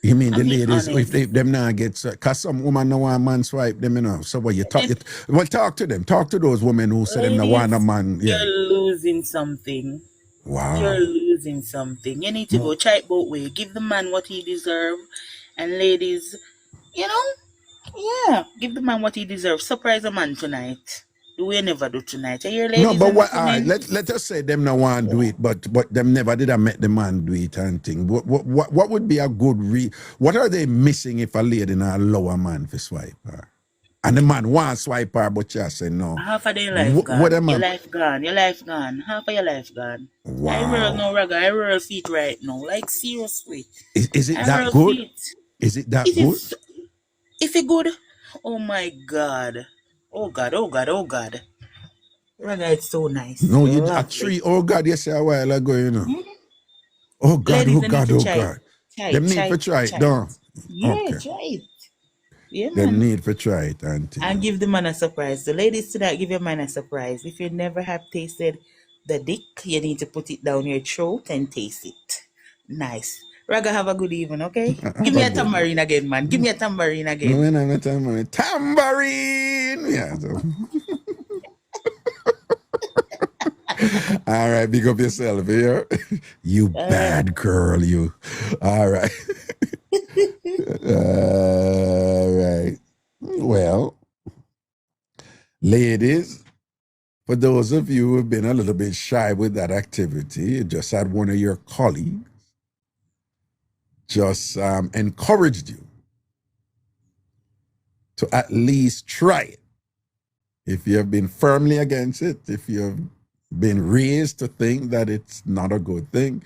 Speaker 3: You mean the ladies, if them now get, because some woman no want a man swipe them, you know. So what you talk, well, talk to them. Talk to those women who say them no want a man. Yeah.
Speaker 9: You're losing something.
Speaker 3: Wow.
Speaker 9: You're losing something. You need to go try it both ways. Give the man what he deserves. And ladies, you know, yeah, give the man what he deserves. Surprise a man tonight. Do we never do tonight? You hear, ladies?
Speaker 3: No, but what? Let us say them no want do it, but them never did I make the man do it and thing. What would be a good what are they missing if a lady not allow a man to swipe her? And the man want swipe her, but you say no.
Speaker 9: Half of their life gone. Your life gone. Your life gone. Half of your life gone.
Speaker 3: Wow.
Speaker 9: I roll no Raga. I roll feet right now. Like seriously.
Speaker 3: Is it that good? Feet. Is it that good?
Speaker 9: If it good, oh my God. Oh God. Raga, it's so nice.
Speaker 3: No, you a tree. Oh God, you say a while ago, you know. Mm-hmm. Oh God,
Speaker 9: ladies,
Speaker 3: oh God. Them need to try it, don't.
Speaker 9: Yeah, okay. Try it. Yeah,
Speaker 3: them man. Need to try it
Speaker 9: and give the man a surprise. The ladies tonight, give your man a surprise. If you never have tasted the dick, you need to put it down your throat and taste it. Nice. Raga, have a good evening, okay? Give me a tambourine again, man. Give me a tambourine again.
Speaker 3: No, no, tambourine. Tambourine! Yeah. So. All right, big up yourself here. You bad girl, you. All right. All right. Well, ladies, for those of you who have been a little bit shy with that activity, you just had one of your colleagues just encouraged you to at least try it. If you have been firmly against it, if you have been raised to think that it's not a good thing,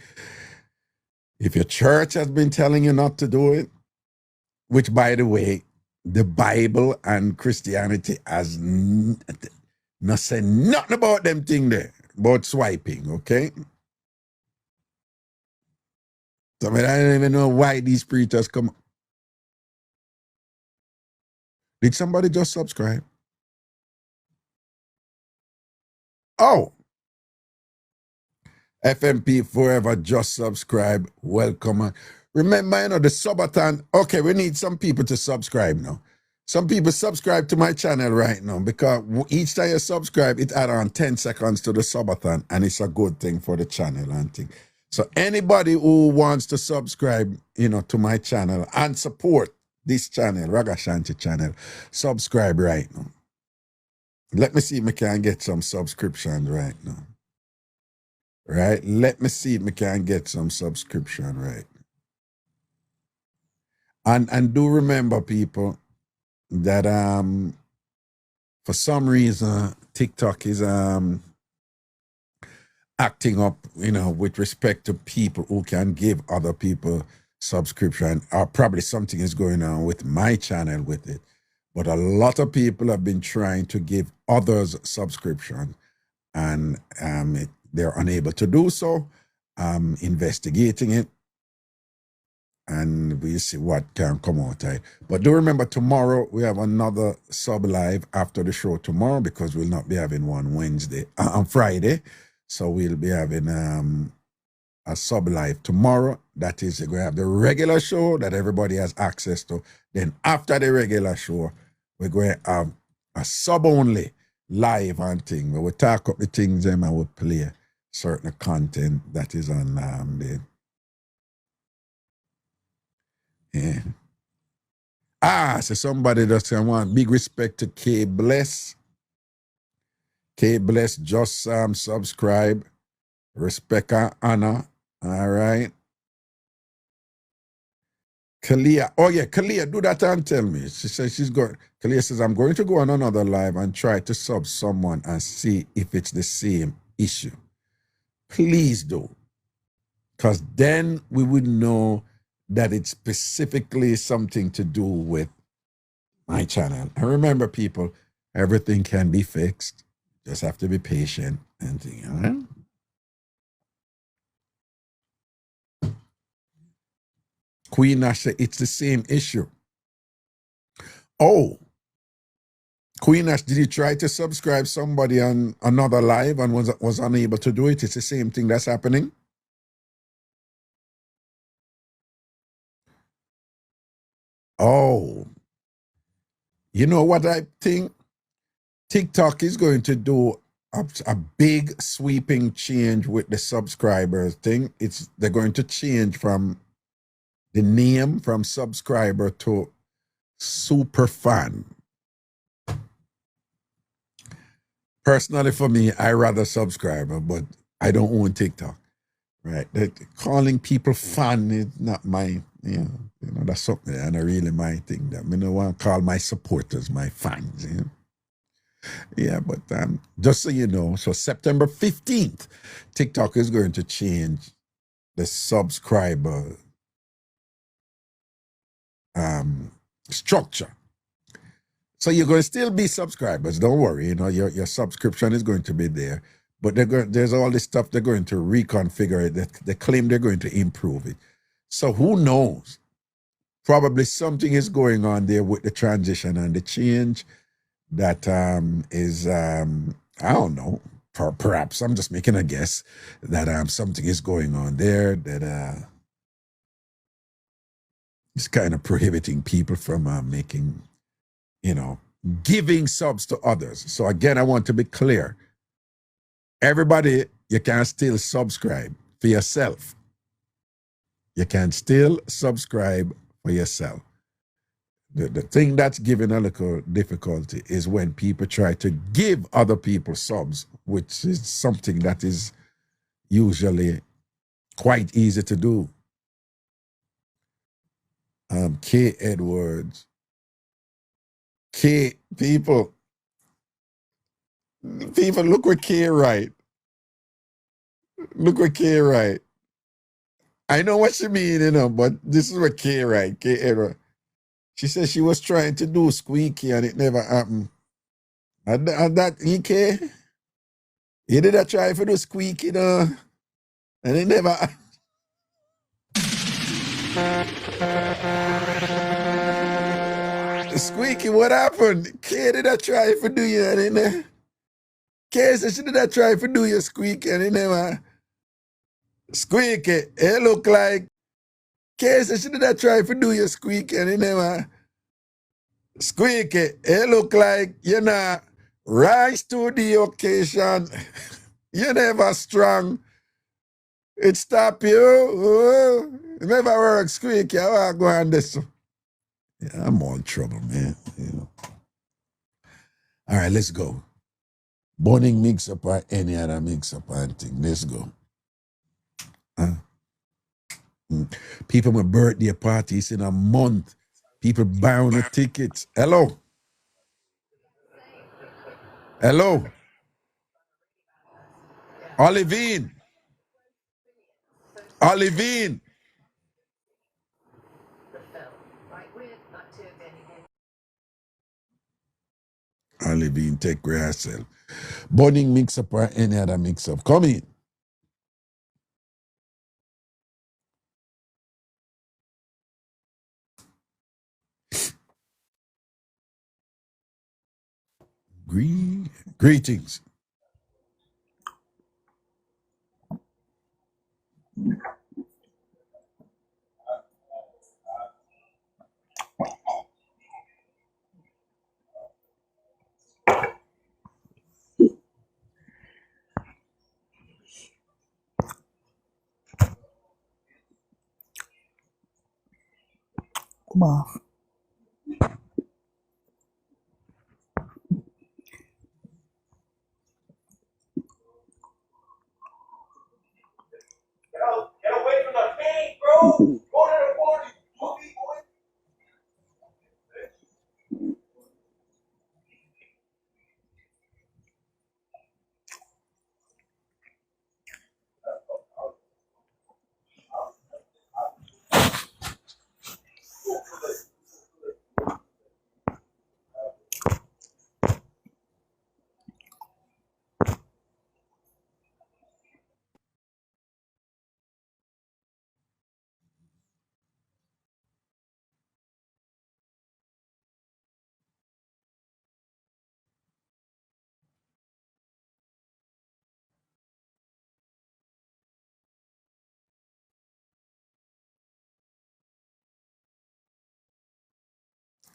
Speaker 3: if your church has been telling you not to do it, which, by the way, the Bible and Christianity has not said nothing about them thing there, about swiping, okay? So I don't even know why these preachers come. Did somebody just subscribe? Oh, FMP Forever just subscribe. Welcome. Remember, you know, the subathon. Okay, we need some people to subscribe now. Some people subscribe to my channel right now because each time you subscribe, it adds on 10 seconds to the subathon, and it's a good thing for the channel and thing. So anybody who wants to subscribe, to my channel and support this channel, Ragashanti channel, subscribe right now. Let me see if I can get some subscriptions right now. Right? Let me see if I can get some subscription right. And do remember, people, that for some reason TikTok is acting up, with respect to people who can give other people subscription, or probably something is going on with my channel with it. But a lot of people have been trying to give others subscription, and they're unable to do so. I'm investigating it, and we'll see what can come out of it. But do remember, tomorrow we have another sub live after the show tomorrow, because we'll not be having one on Friday. So we'll be having a sub live tomorrow. That is, we're going to have the regular show that everybody has access to. Then after the regular show, we're going to have a sub only live and thing, where we talk up the things and we play certain content that is on the. Yeah. So somebody does say, I want big respect to K Bless. K Bless just subscribe. Respect and honor. All right. Kalia. Oh yeah, Kalia, do that and tell me. She says she's going. Kalia says, I'm going to go on another live and try to sub someone and see if it's the same issue. Please do. Because then we would know that it's specifically something to do with my channel. And remember, people, everything can be fixed. Just have to be patient and things, all right? Queen Nash said it's the same issue. Oh, Queen Nash, did you try to subscribe somebody on another live and was unable to do it? It's the same thing that's happening. Oh, you know what I think? TikTok is going to do a big sweeping change with the subscribers thing. They're going to change from the name from subscriber to super fan. Personally, for me, I rather subscriber, but I don't own TikTok. Right? Calling people fan is not my, that's something and really my thing. That I don't want to call my supporters my fans. Yeah, but just so you know, so September 15th, TikTok is going to change the subscriber structure. So you're going to still be subscribers. Don't worry, your subscription is going to be there. But there's all this stuff they're going to reconfigure it. They claim they're going to improve it. So who knows? Probably something is going on there with the transition and the change that is, I don't know, perhaps I'm just making a guess that something is going on there that is kind of prohibiting people from making, giving subs to others. So again, I want to be clear. Everybody, you can still subscribe for yourself. You can still subscribe for yourself. The thing that's giving a little difficulty is when people try to give other people subs, which is something that is usually quite easy to do. K. Edwards. K. People, look what K right. Look what K right. I know what she mean, but this is what K right. K. Edwards. She said she was trying to do squeaky and it never happened. And that, EK, you did a try for do squeaky, and it never Squeaky, what happened? K did I try for do you and it never. K said she did I try for do you squeaky and it never. Squeaky, it look like K said she did I try for do you squeaky and it never. Squeaky, it look like you know rise to the occasion. You never strong. It stop you. Oh, it never work, Squeaky. I want to go on this. Yeah, I'm all in trouble, man. You know. All right, let's go. Burning mix-up or any other mix-up and thing. Let's go. People with birthday parties in a month. People buying the tickets. Hello. Hello. Olivine. Olivine. Olivine, take care of yourself. Burning mix-up or any other mix-up. Come in. Greetings.
Speaker 9: Come on.
Speaker 2: Get away from the paint, bro. Go to the party.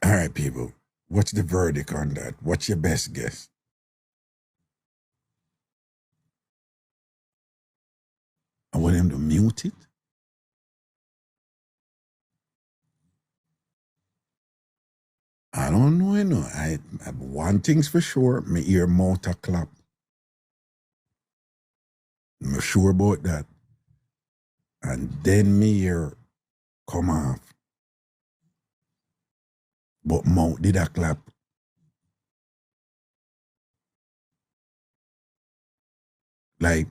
Speaker 3: All right, people. What's the verdict on that? What's your best guess? I want him to mute it. I don't know, you know. I one thing's for sure, my ear mouth a clap. I'm sure about that. And then me ear come off. But mouth did a clap. Like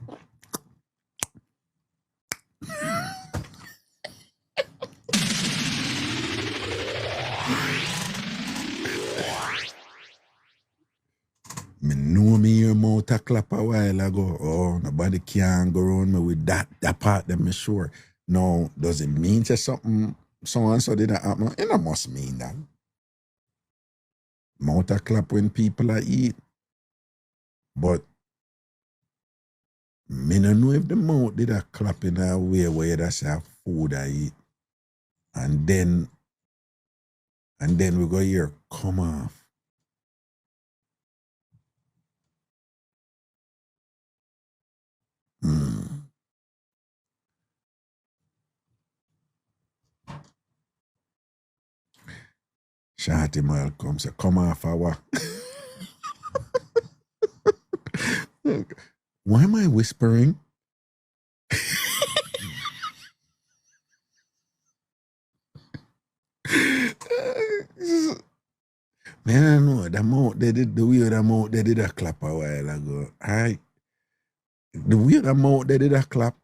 Speaker 3: me know me ear mouth a clap a while ago. Oh, nobody can go around me with that part them me sure. No, does it mean to something so and so didn't happen? It don't must mean that. Mouth a clap when people are eat. But me no know if the mouth did a clap in a way where that's a food I eat. And then we go here, come off. Shorty Malcolm say, come off our. Why am I whispering? Man, I know the mouth they did the weird amount they did a clap a while ago. The weird amount they did a clap.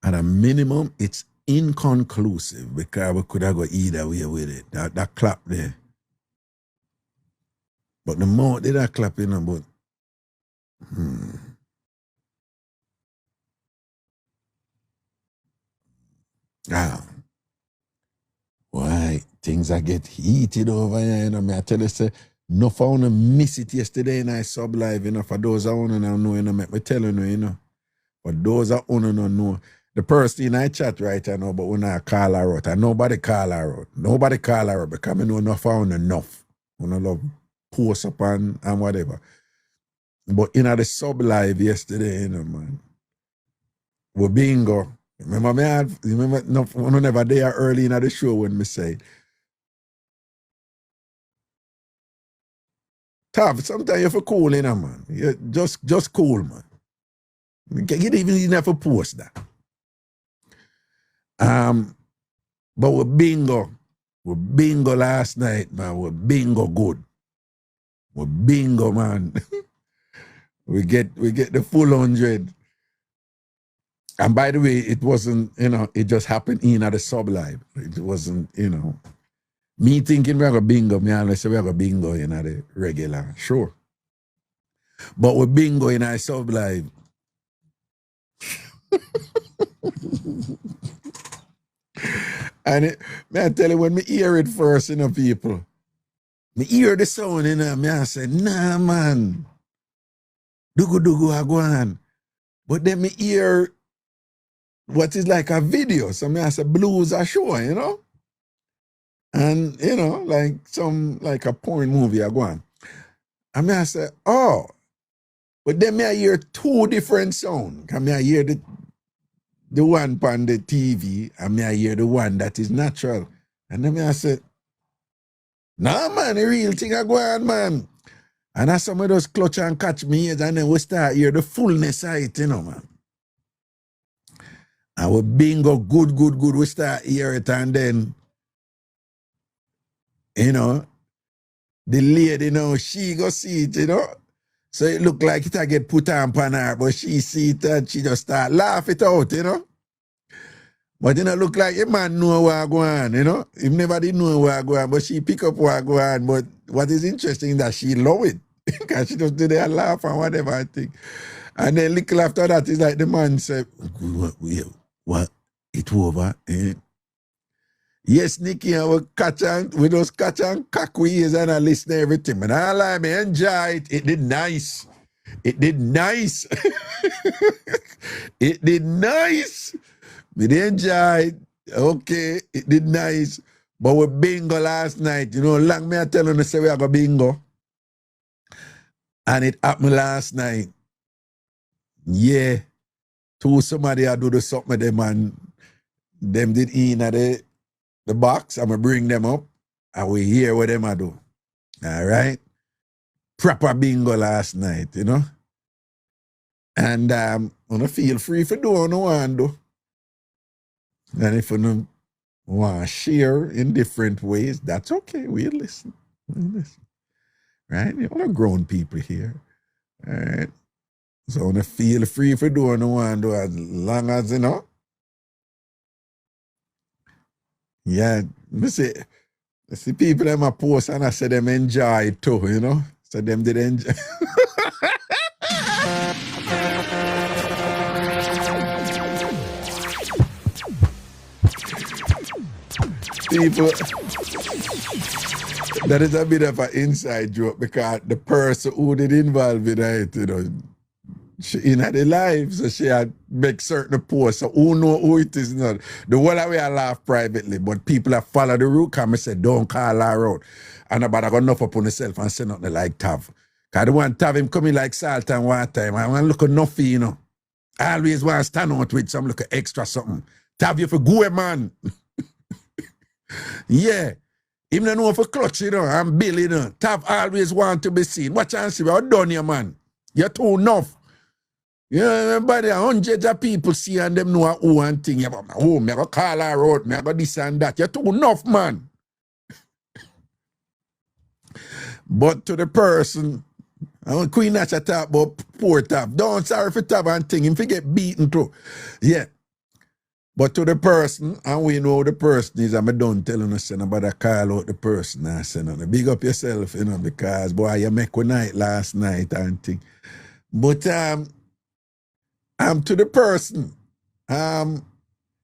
Speaker 3: At a minimum, it's inconclusive because we could have go either way with it. That clap there. But the mouth did a clap, you know, but why things I get heated over here, you know. Me I tell you, say, no for wanna miss it yesterday in I sub live, you know. For those that wanna know, you know, me tell you, you know. For those that wanna know, the person in I chat right now, but we not call her out. And nobody call her out. Nobody call her out because I know enough on enough. We don't love post up and whatever. But in the sub live yesterday, you know, man, we bingo. Remember me? Remember, no, we never there early in the show when me say, Tav, sometimes you have to cool, you know, man. You just cool, man. You didn't even have to post that. But we bingo. We bingo last night, man. We bingo good. We bingo, man. we get the full 100. And by the way, it wasn't, you know, it just happened in at the sub live. It wasn't, you know, me thinking we're going to bingo, me always say we're going to bingo in the regular, sure. But we bingo in our sub live. And I tell you, when me hear it first, you know, people, me hear the sound, you know, me I say, nah, man, dugu, I go on. But then me hear what is like a video. So me I say, blues are show, you know? And, you know, like a porn movie I go on. And me I say, oh, but then me I hear two different sounds. And me I hear the one on the TV, and me I hear the one that is natural. And then me I say, nah, man, the real thing I go on, man. And as some of those clutch and catch me, and then we start hear the fullness of it, you know, man. And we bingo good, we start hear it, and then, you know, the lady, you know, she go see it, you know. So it look like it get put on her, but she see it and she just start laugh it out, you know. But it don't look like a man know what go on, you know. He never did know what go on, but she pick up what go on. But what is interesting is that she love it. Because she just do there laugh and whatever, I think. And then little after that, it's like the man said, what? It over, eh? Yes, Nikki, and we just catch and cock we ears and I listen to everything. But I like me enjoy it. It did nice. It did nice. It did nice. We did enjoy it. Okay, it did nice. But we bingo last night. You know, long me I tell you, say we are going bingo. And it happened last night. Yeah. Somebody I do the something with them and them did in at the box. I'm going to bring them up and we hear what them I do. All right? Proper bingo last night, you know? And I'm going to feel free for doing what you want to do. And if you want to share in different ways, that's okay. We'll listen. Right? You're all grown people here. All right? So I'm going to feel free for doing what you want to do as long as, you know. Yeah, I see people in my post and I say them enjoy it too, you know. So them did enjoy. People, that is a bit of an inside joke because the person who did involve in it, you know, she in the live, so she had make certain posts. So who know who it is not? The whole way I laugh privately, but people that follow the route come and say, don't call her out. And about I got enough upon herself and say nothing like Tav. Cause the one Tav him coming like salt and one time. I want to look enough, you know. I always want to stand out with some look extra something. Tav you for go, man. Yeah. Even though know for clutch, you know, and Bill, you know. Tav always want to be seen. Watch and see, we're done here, man. You're too enough. Yeah, everybody, hundreds of people see and them know who and thing. Oh, me go call her out, me go this and that. You're too enough, man. But to the person, Queen Nacha talk about poor Tav. Don't sorry for Tav and thing. Him get beaten too. Yeah. But to the person, and we know the person is, I'm done telling us about a call out the person. I say, no, big up yourself, you know, because boy, you make a night last night and thing. But to the person,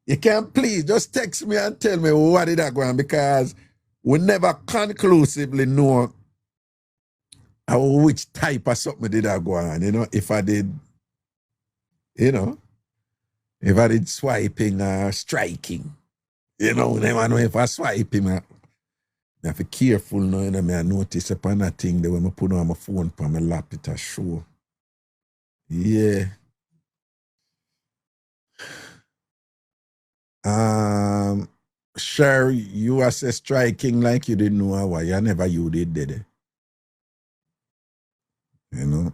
Speaker 3: you can please just text me and tell me what did I go on, because we never conclusively know which type of something did I go on, you know, if I did, you know. if I did swiping or striking. You know, never know if I swipe him. I have to be careful now, you know, I notice upon that thing that when I put on my phone on my lap, it a show. Yeah. Sure, you are say striking like you didn't know why. You never you did it. You know.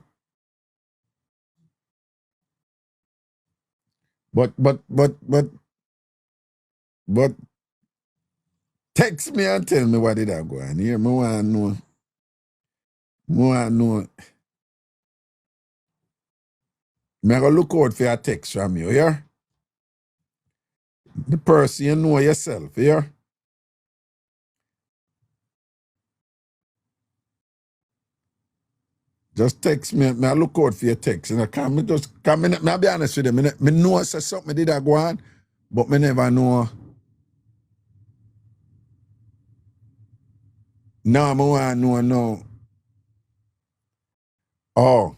Speaker 3: But text me and tell me what did I go on here. I want to know. I'm going to look out for a text from you, yeah? The person you know yourself, yeah? Just text me. I look out for your text. And I can't I'll be honest with you. I know say something did I go on, but I never know. No, I want to know. Oh,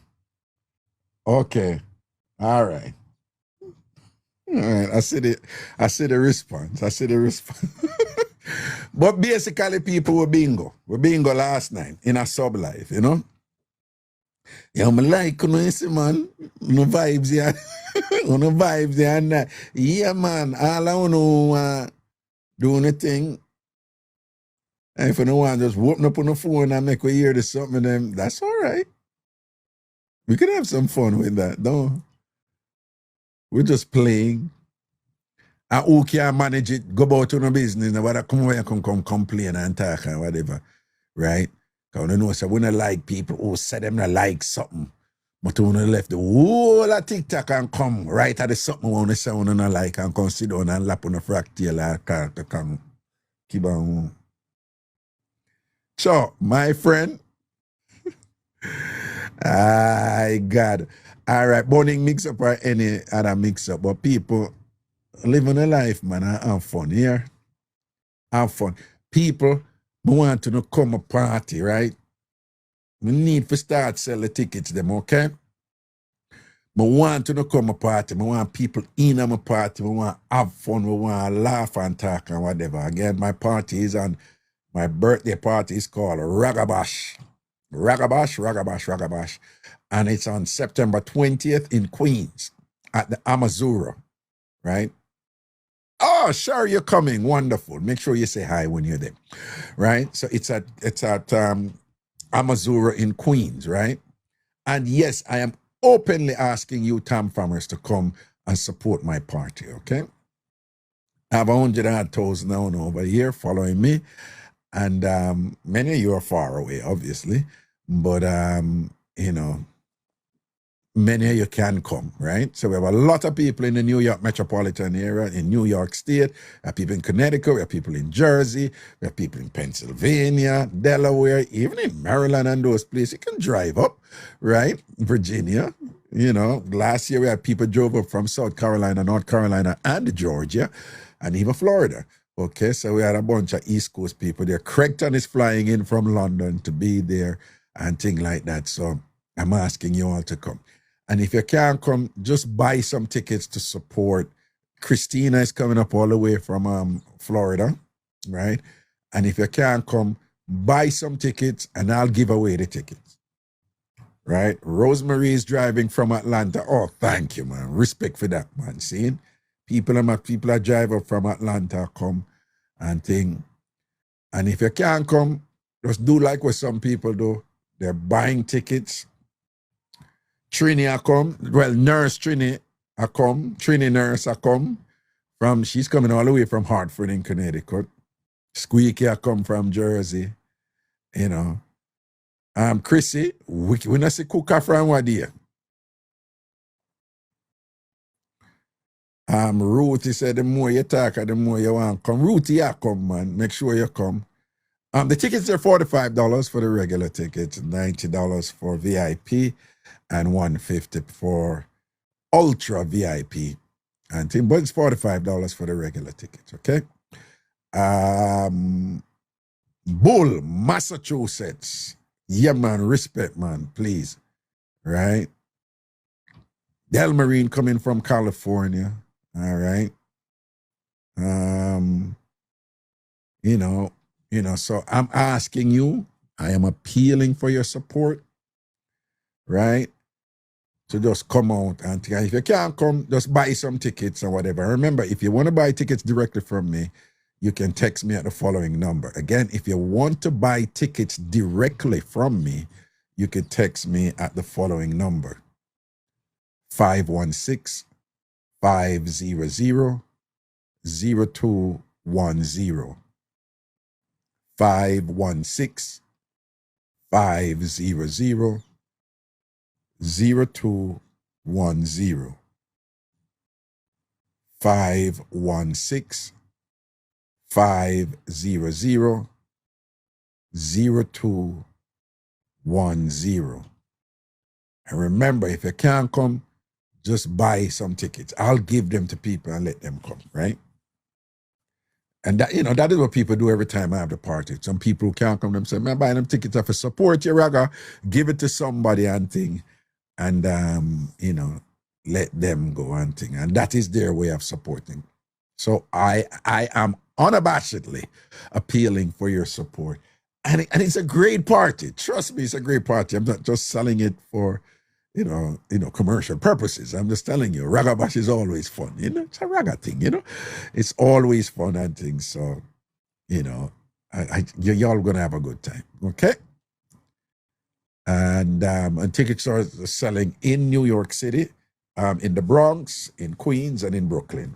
Speaker 3: okay. All right. All right. I see the response. But basically, people were bingo. We bingo last night in a sub life, you know? Yeah, I'm like, you know, you see, man, no vibes here. No vibes here. And, yeah, man, all I want to do anything. And if you don't want to just open up on the phone and make we hear the something, then that's all right. We can have some fun with that, though. We're just playing. And who can manage it, go about to no business, nobody come over and come complain and talk and whatever, right? Because we know, so we don't like people who say them not like something. But when they left the whole of TikTok and come right at the something when they say we don't like and come sit down and lap on the fractal and come keep on. So, my friend, I got all right, burning mix-up or any other mix-up, but people living a life, man, and have fun here. Have fun. People, we want to come a party, right? We need to start sell the tickets them, okay? We want to come a party. We want people in my party. We want to have fun. We want to laugh and talk and whatever. Again, my party is on, my birthday party is called Ragabash. Ragabash. And it's on September 20th in Queens at the Amazura, right? Oh, sure, you're coming. Wonderful. Make sure you say hi when you're there, right? So it's at Amazura in Queens, right? And yes, I am openly asking you, TamFamers, to come and support my party, okay? I have 100,000 now over here following me, and many of you are far away, obviously, but you know, many of you can come, right? So we have a lot of people in the New York metropolitan area, in New York State. We have people in Connecticut. We have people in Jersey. We have people in Pennsylvania, Delaware, even in Maryland and those places. You can drive up, right? Virginia. You know, last year we had people drove up from South Carolina, North Carolina, and Georgia, and even Florida. Okay, so we had a bunch of East Coast people there. Craigton is flying in from London to be there and things like that. So I'm asking you all to come. And if you can't come, just buy some tickets to support. Christina is coming up all the way from Florida, right? And if you can't come, buy some tickets and I'll give away the tickets, right? Rosemary is driving from Atlanta. Oh, thank you, man. Respect for that, man. See? People are driving from Atlanta come and thing. And if you can't come, just do like what some people do. They're buying tickets. Trini I come. Well, Nurse Trini I come. Trini Nurse I come. She's coming all the way from Hartford in Connecticut. Squeaky I come from Jersey. You know. Chrissy, we not see Cooker from what day. Ruthie said the more you talk, the more you want to come. Ruthie, I come, man. Make sure you come. The tickets are $45 for the regular tickets, $90 for VIP, and $150 for Ultra VIP. But it's $45 for the regular tickets, okay? Bull, Massachusetts. Yeah, man, respect, man, please. Right? Delmarine coming from California. All right. So I'm asking you, I am appealing for your support, right? To just come out and if you can't come, just buy some tickets or whatever. Remember, if you want to buy tickets directly from me, you can text me at the following number. Again, if you want to buy tickets directly from me, you can text me at the following number: 516-500-0210. 516-500-0210. 516-500-0210. And remember, if you can't come, just buy some tickets. I'll give them to people and let them come, right? And that, that is what people do every time I have the party. Some people who can't come, them say, man, buy them tickets for support your Raga, give it to somebody and thing, and let them go and thing. And that is their way of supporting. So I am unabashedly appealing for your support. And it's a great party. Trust me, it's a great party. I'm not just selling it for commercial purposes. I'm just telling you, Raga Bash is always fun. It's a Raga thing, It's always fun and things. So, y'all gonna have a good time. Okay? And tickets are selling in New York City, in the Bronx, in Queens, and in Brooklyn.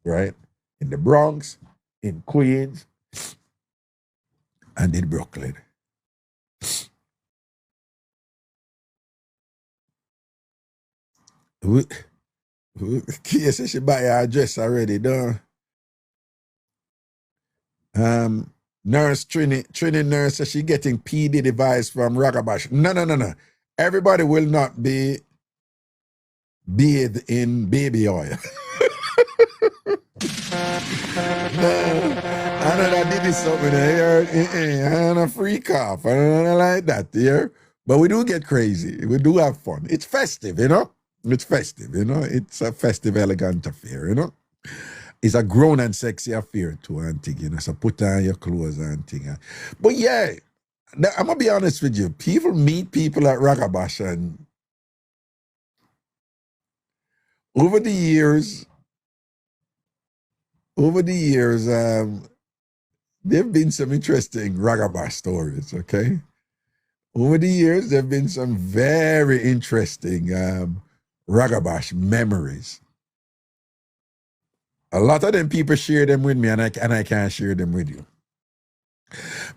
Speaker 3: Right? In the Bronx, in Queens, and in Brooklyn. Kia says she buy her address already, done. Nurse Trini nurse says she getting P.D. device from Ragabash. No. Everybody will not be bathed in baby oil. I know that did something here. I'm a freak off. I don't like that here. But we do get crazy. We do have fun. It's festive, It's festive, It's a festive, elegant affair, It's a grown and sexy affair too, and thing, So put on your clothes and thing. But yeah, I'm gonna be honest with you. People meet people at Ragabash, and over the years, there've been some interesting Ragabash stories, okay? Over the years, there've been some very interesting Ragabash memories. A lot of them people share them with me, and I can't share them with you.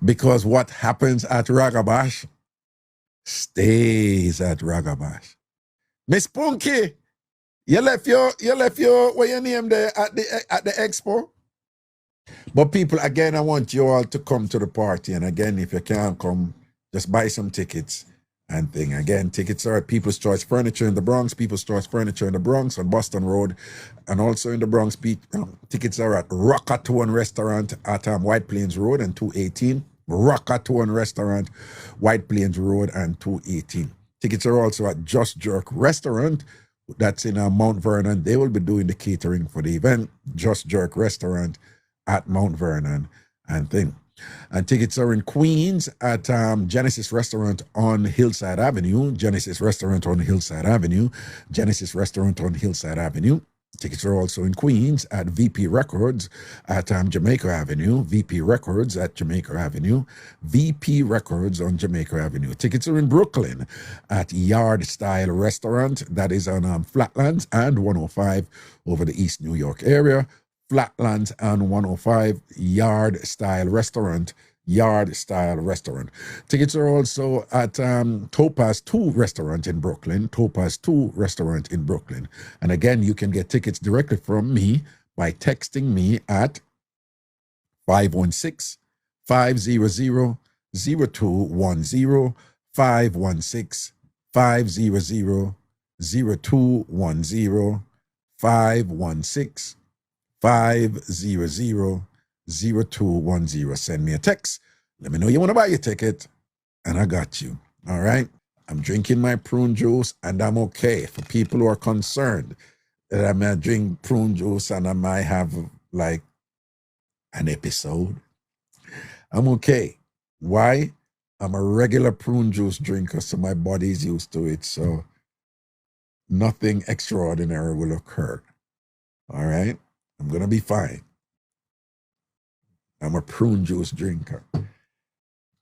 Speaker 3: Because what happens at Ragabash stays at Ragabash. Miss Punky, you left your what your name there at the expo? But people, again, I want you all to come to the party. And again, if you can't come, just buy some tickets and thing. Again, tickets are at People's Choice Furniture in the Bronx, People's Choice Furniture in the Bronx on Boston Road, and also in the Bronx. Tickets are at Rockatone Restaurant at White Plains Road and 218. Rockatone Restaurant, White Plains Road and 218. Tickets are also at Just Jerk Restaurant. That's in Mount Vernon. They will be doing the catering for the event. Just Jerk Restaurant at Mount Vernon and thing. And tickets are in Queens at Genesis Restaurant on Hillside Avenue. Genesis Restaurant on Hillside Avenue. Genesis Restaurant on Hillside Avenue. Tickets are also in Queens at VP Records at Jamaica Avenue. VP Records at Jamaica Avenue. VP Records on Jamaica Avenue. Tickets are in Brooklyn at Yard Style Restaurant. That is on Flatlands and 105 over the East New York area. Flatlands and 105 Yard Style Restaurant. Yard Style Restaurant. Tickets are also at Topaz 2 Restaurant in Brooklyn. Topaz 2 Restaurant in Brooklyn. And again, you can get tickets directly from me by texting me at 516-500-0210. 516-500-0210. 516-500-0210. Send me a text. Let me know you want to buy your ticket, and I got you. All right? I'm drinking my prune juice, and I'm okay. For people who are concerned, that I may drink prune juice and I might have like an episode. I'm okay. Why? I'm a regular prune juice drinker, so my body's used to it. So nothing extraordinary will occur. All right? I'm going to be fine. I'm a prune juice drinker.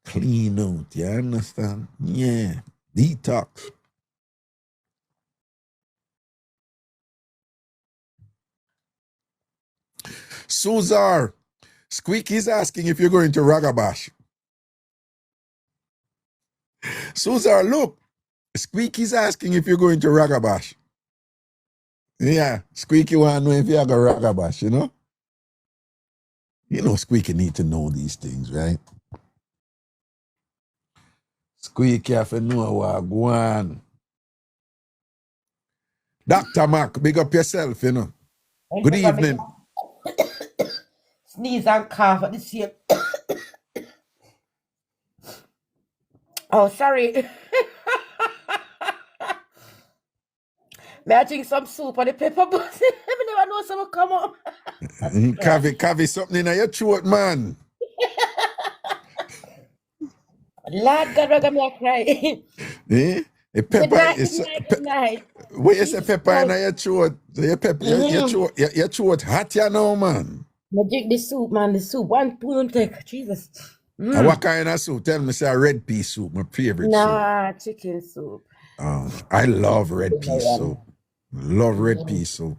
Speaker 3: Clean out, you understand? Yeah. Detox. Suzar, Squeaky's asking if you're going to Ragabash. Suzar, look. Squeaky's asking if you're going to Ragabash. Yeah, Squeaky want to know if you're going to Ragabash, you know? You know Squeaky need to know these things, right? Squeaky have to know what go on. Dr. Mac, big up yourself, you know. Good evening.
Speaker 10: Sneeze and cough at the same. Oh, sorry. May I drink some soup on the pepper bus? I never know someone come up.
Speaker 3: Cavi, something in your throat, man.
Speaker 10: Lord God, we're gonna cry.
Speaker 3: Eh? A pepper
Speaker 10: Good night.
Speaker 3: Where you say pepper in your throat? So your pepper, your throat hot, you know, man.
Speaker 10: I drink the soup, man. The soup. One spoon take. Jesus.
Speaker 3: And what kind of soup? Tell me, say a red pea soup, my favorite soup.
Speaker 10: Chicken soup.
Speaker 3: I love red pea soup. Love red pea soup.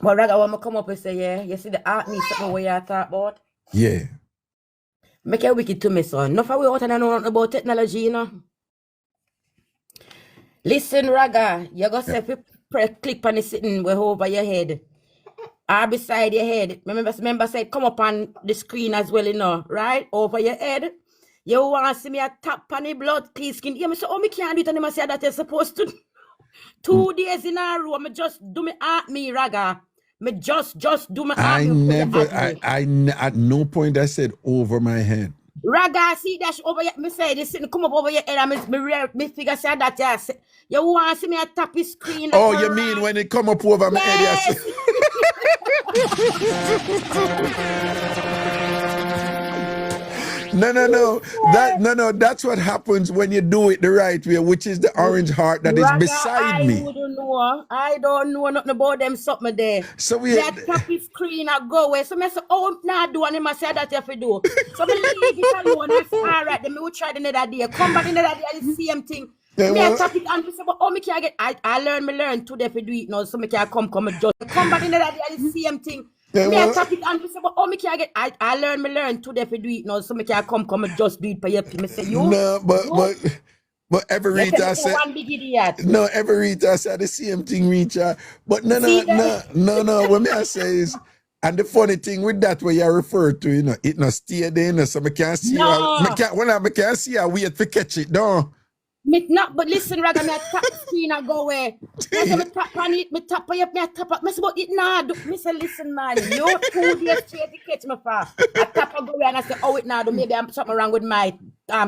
Speaker 10: But Raga, when I come up and say, yeah, you see the art needs something where you talk about?
Speaker 3: Yeah.
Speaker 10: Make it wicked to me, son. Enough of we out and I know nothing about technology, you know. Listen, Raga, you go say click on the sitting way over your head. Or beside your head. Remember said come up on the screen as well, you know, right? Over your head. You want to see me a tap on the blood clean skin. Yeah, me say, oh, me can't do it, and I say that you're supposed to. 2 days in a row, me just do me at me, Raga. Me just do me at me.
Speaker 3: I at no point I said over my head.
Speaker 10: Raga, see that over your, me say this come up over your head and me figure say that yes. You want to see me a tap the screen.
Speaker 3: Oh, you mean when it come up over my head? Yes. No. That's what happens when you do it the right way, which is the orange heart that is beside me.
Speaker 10: I don't know nothing about them something there.
Speaker 3: So we
Speaker 10: that tap screen I go away. So I say, oh, nah, do and I say that you have to do. So I leave it alone. I say, all right, then we will try the another day. Come back another day, the same thing. Me I tap it and say, but oh, me can't get. I learn today if you do it now, so me can come and just come back another day, the same thing. Me I tap it and say, but oh, me can't get. I learn today if you do it now, so me can come and just do it for you. Me say you.
Speaker 3: No, but every Rita said no. Every Rita said the same thing, Rita. But no. What me I say is, and the funny thing with that, what you refer to, you know, it not stay there, you know, so me can't see. Me can't see. I wait to catch it, no.
Speaker 10: But listen, Raga, me tap the screen and go away. Me tap on it, me tap on it, me tap on it. Me say, but it nah do. Me say, listen, man, you 2 days straight to catch me for. I tap and go away and I say, oh, it nah do. Maybe I'm something wrong with my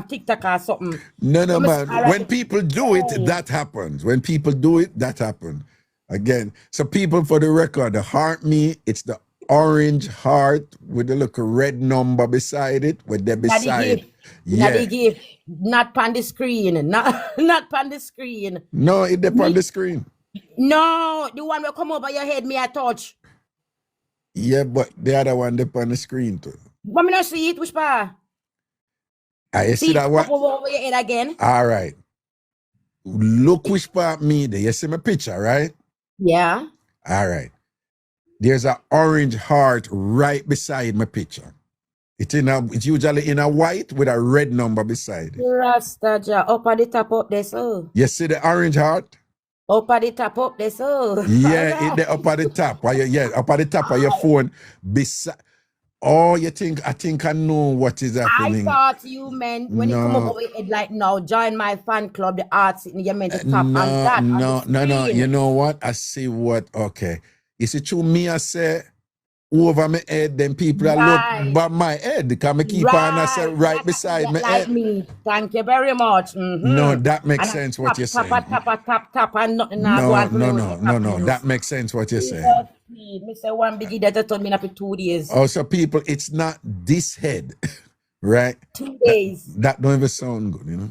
Speaker 10: TikTok or something.
Speaker 3: No, man. When people do it, that happens. When people do it, that happens. Again, so people, for the record, the heart me, it's the orange heart with the little red number beside it, with the beside.
Speaker 10: Yeah. Not on the screen. Not on the screen.
Speaker 3: No, it's on the screen.
Speaker 10: No, the one will come over your head, me I touch.
Speaker 3: Yeah, but the other one on the screen too.
Speaker 10: But me not see it, which part?
Speaker 3: I see that one.
Speaker 10: Over your head again.
Speaker 3: All right. Look which part me there. You see my picture, right?
Speaker 10: Yeah.
Speaker 3: All right. There's an orange heart right beside my picture. It's usually in a white with a red number beside it.
Speaker 10: Rastaja, up at the top up there, so.
Speaker 3: You see the orange heart?
Speaker 10: Up at the top up there, so.
Speaker 3: Yeah, it's up at the top. Up at the top of your phone. Oh, I think I know what is happening.
Speaker 10: I thought you meant when you come up over your head like now, join my fan club, the arts, you meant to tap on that.
Speaker 3: No. You know what? I see what, okay. Is it true me I say, over my head, then people are look
Speaker 10: Right.
Speaker 3: by my head. Because I keep on I say right
Speaker 10: Like-
Speaker 3: beside my
Speaker 10: like
Speaker 3: head.
Speaker 10: me. Thank you very much.
Speaker 3: No, that makes
Speaker 10: And I
Speaker 3: sense what you're saying.
Speaker 10: Tap, and nothing now go on for me with the
Speaker 3: No.
Speaker 10: happiness.
Speaker 3: That makes sense what you're saying.
Speaker 10: Yes, please. Me say one biggie that told me after 2 days.
Speaker 3: Oh, so people, it's not this head, right?
Speaker 10: 2 days.
Speaker 3: That don't even sound good, you know.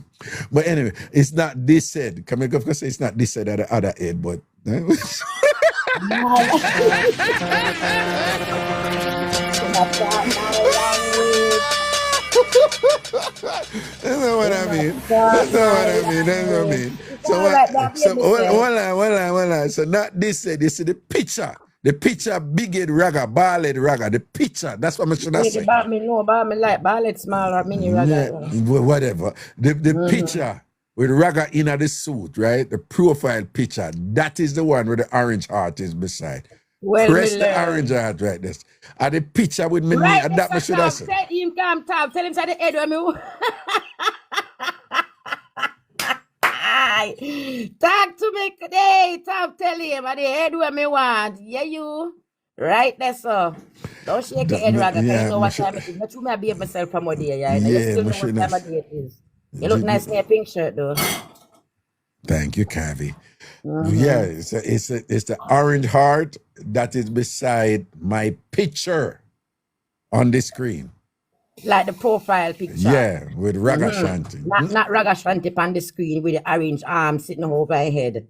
Speaker 3: But anyway, it's not this head. Come on, of course, it's not this head or the other head, but That's not what I mean. That's not what I mean. That's what I mean. So hold on. So not this head. You see the picture. The picture, big head ragga, bald head ragga. The picture. That's what I should have said.
Speaker 10: About me like ballet small or mini ragga.
Speaker 3: Whatever. The picture with ragga in the suit, right? The profile picture. That is the one where the orange heart is beside.
Speaker 10: Well,
Speaker 3: Press the orange heart right there. And the picture with me,
Speaker 10: right,
Speaker 3: that I should have said.
Speaker 10: Tell him come talk. Tell him say the head with me. Talk to me today. Tell him and the head where me want. Yeah, you. Right there, so. Don't shake your head, Raga.
Speaker 3: Yeah,
Speaker 10: you know what time it is. Not you may behave myself from out there, yeah. You
Speaker 3: Yeah,
Speaker 10: still know what time of day it is. You look nice in your pink shirt, though.
Speaker 3: Thank you, Kavi. Yeah, it's the orange heart that is beside my picture on the screen.
Speaker 10: Like the profile picture.
Speaker 3: Yeah, with Ragashanti.
Speaker 10: Not Ragashanti on the screen with the orange arm sitting over my head.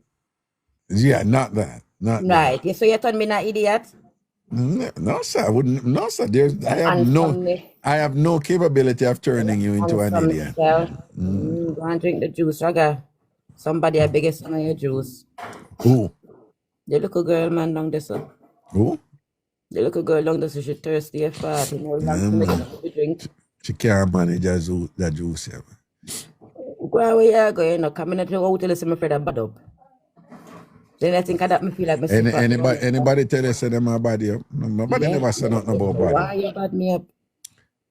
Speaker 3: Yeah, not that. Not
Speaker 10: Right. So you told me not idiot?
Speaker 3: that. No, sir. I wouldn't. No, sir. I have no capability of turning you into an idiot.
Speaker 10: Go and drink the juice, Raga. Somebody I beg you some of your juice.
Speaker 3: Who?
Speaker 10: The little girl man down there, sir.
Speaker 3: Who?
Speaker 10: The little girl down there, so she thirsty or fat. You know, to drink.
Speaker 3: She can't manage that juice. Yeah.
Speaker 10: Go where you go, you know, coming at the hotel, see my friend bad up. Then I think that me feel like me
Speaker 3: Anybody tell you say them a body up? Nobody never say nothing about body.
Speaker 10: Why you bad me up?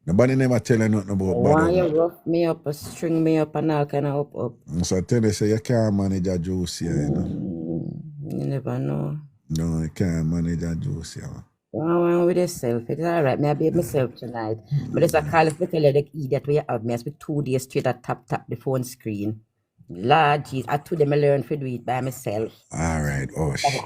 Speaker 3: Nobody never tell you nothing about body.
Speaker 10: Why you rough me up, or string me up, and all kind of up.
Speaker 3: So I tell you, say you can't manage a juice here, you know.
Speaker 10: You never know.
Speaker 3: No, you can't manage a juice here.
Speaker 10: Well, with yourself, it's all right. May I behave myself tonight. But it's a call if I tell you the idiot where you have me. I spent 2 days straight at tap the phone screen. Lord jeez, I told them I learned to do it by myself.
Speaker 3: All right,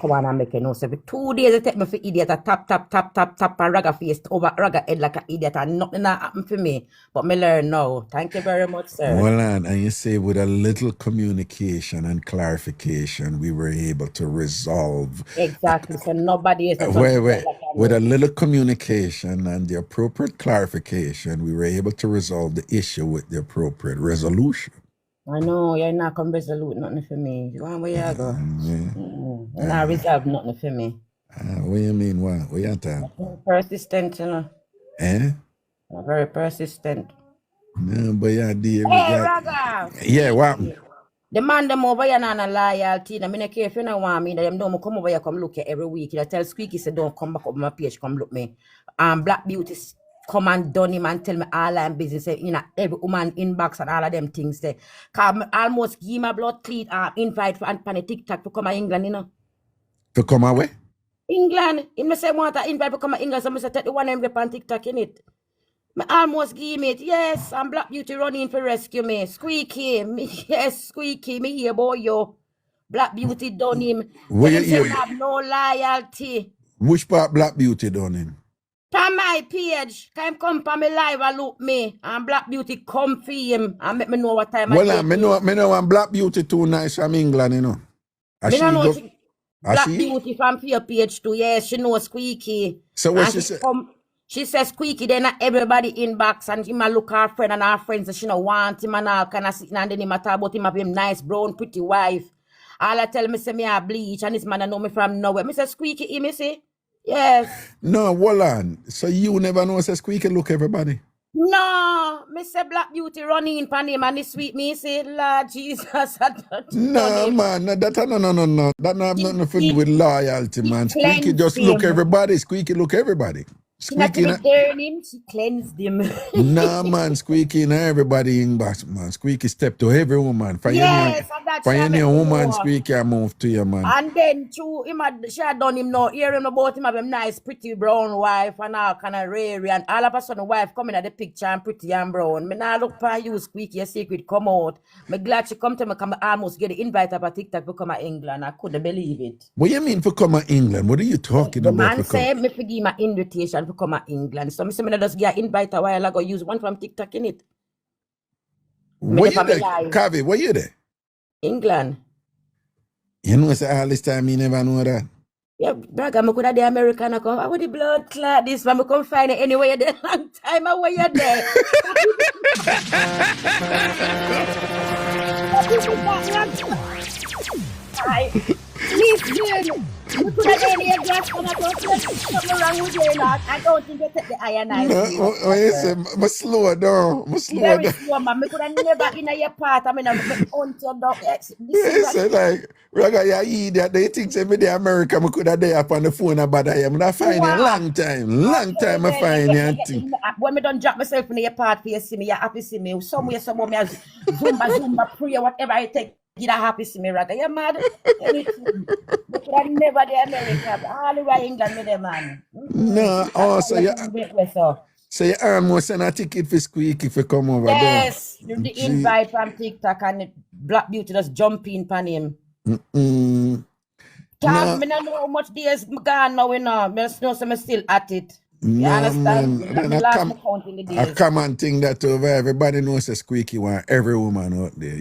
Speaker 10: Come on and make it no. So for 2 days, it take me for idiot. I tap, and ragga face over ragga head like an idiot, and nothing happened for me. But me learn now. Thank you very much, sir.
Speaker 3: Well, and you say with a little communication and clarification, we were able to resolve.
Speaker 10: Exactly. So nobody is.
Speaker 3: Wait. With a little communication and the appropriate clarification, we were able to resolve the issue with the appropriate resolution.
Speaker 10: I know, you're not going to resolve nothing for me. You want where you go? You're not resolve nothing for me.
Speaker 3: What do you mean, what? What you talking?
Speaker 10: Persistent, you know. I'm very persistent.
Speaker 3: No, but you deal with
Speaker 10: Hey,
Speaker 3: that.
Speaker 10: Raga!
Speaker 3: Yeah, what?
Speaker 10: The man them over here not loyalty. I mean, I care if you don't want me, them don't come over here, come look here every week. I tell Squeaky, say, don't come back up my page, come look me. Black Beauty come and done him and tell me all I'm business, you know, every woman inbox and all of them things there. Cause I almost give my blood clean invite for Anthony TikTok to come to England, you know.
Speaker 3: To come away?
Speaker 10: England. He me say want to invite to come to England, so I say take the one and rep on TikTok in it. Me almost give me it. Yes, I'm Black Beauty running for rescue me. Squeaky. Yes, Squeaky. Me here boy yo. Black Beauty done him.
Speaker 3: Where
Speaker 10: you have no loyalty.
Speaker 3: Which part Black Beauty done him?
Speaker 10: On my page, come for me live and look me, and Black Beauty come for him and make me know what time
Speaker 3: I know one Black Beauty too nice from England, you know.
Speaker 10: Me no know Black Beauty from your page too, yes, she knows Squeaky.
Speaker 3: So what she say?
Speaker 10: She says Squeaky, then everybody inbox and she look her friend and her friends and she no want him and all kind of sitting and then he talk about him have him nice brown pretty wife. All I tell me say me a bleach and this man I know me from nowhere. Me say Squeaky, me say. Yes.
Speaker 3: No, hold on. So you never know say Squeaky look everybody?
Speaker 10: No, me say Black Beauty running in pan him and this sweet me say, Lord Jesus.
Speaker 3: No, man, no. That not have nothing to do with loyalty, man. Squeaky just look everybody. Squeaky look everybody.
Speaker 10: She not
Speaker 3: Squeaky,
Speaker 10: to burn him, she cleansed him.
Speaker 3: nah, man, Squeaky, and everybody in box, man. Squeaky step to every woman.
Speaker 10: Yes, and that's
Speaker 3: For
Speaker 10: she
Speaker 3: any
Speaker 10: make me
Speaker 3: woman,
Speaker 10: know.
Speaker 3: Squeaky, I move to you, man.
Speaker 10: And then too, she had done him now, hear him about him have him nice, pretty brown wife and all kind of rare, and all of a sudden wife coming at the picture and pretty and brown. Me now look for you, Squeaky, your secret come out. Me glad she come to me, come almost get the invite up at TikTok to come to England. I couldn't believe it.
Speaker 3: What you mean for come to England? What are you talking
Speaker 10: The
Speaker 3: about?
Speaker 10: man said me for give my invitation to come to England. So me say me just get invite a while ago, use one from TikTok in it.
Speaker 3: Where you
Speaker 10: never
Speaker 3: there,
Speaker 10: lie.
Speaker 3: Kavi? Where you there?
Speaker 10: England.
Speaker 3: You know, say all this time you never know that.
Speaker 10: Yeah, brother, I could have the American come. I would the blood clot this, but I come find it anyway. You're there long time. Where you there? Listen, you could have done it just when I don't think something wrong with you, lot. I don't think you take the ionized.
Speaker 3: Oh, you say, I'm slow down. I'm slow
Speaker 10: Very
Speaker 3: down.
Speaker 10: slow, man. I could have never in your part. I mean, I'm on to dog.
Speaker 3: You say, like, Raga, you idiot. They think say me the America, I could have there up on the phone about I am. I find you a long time I find you and think.
Speaker 10: When me done drop myself in your part for you see me, you happy see me. Somewhere me has Zumba, prayer, whatever I take. You not happy see me, Raga. You mad? Anything. But I never the America. All the way England with them, man.
Speaker 3: No, also, so you almost send a ticket for Squeaky if you come over there.
Speaker 10: Yes, the invite from TikTok and the Black Beauty just jump in on him.
Speaker 3: No.
Speaker 10: Me don't know how much days gone now, you know. I know so I'm still at it. You understand?
Speaker 3: I come and think that over everybody knows a Squeaky want every woman out there.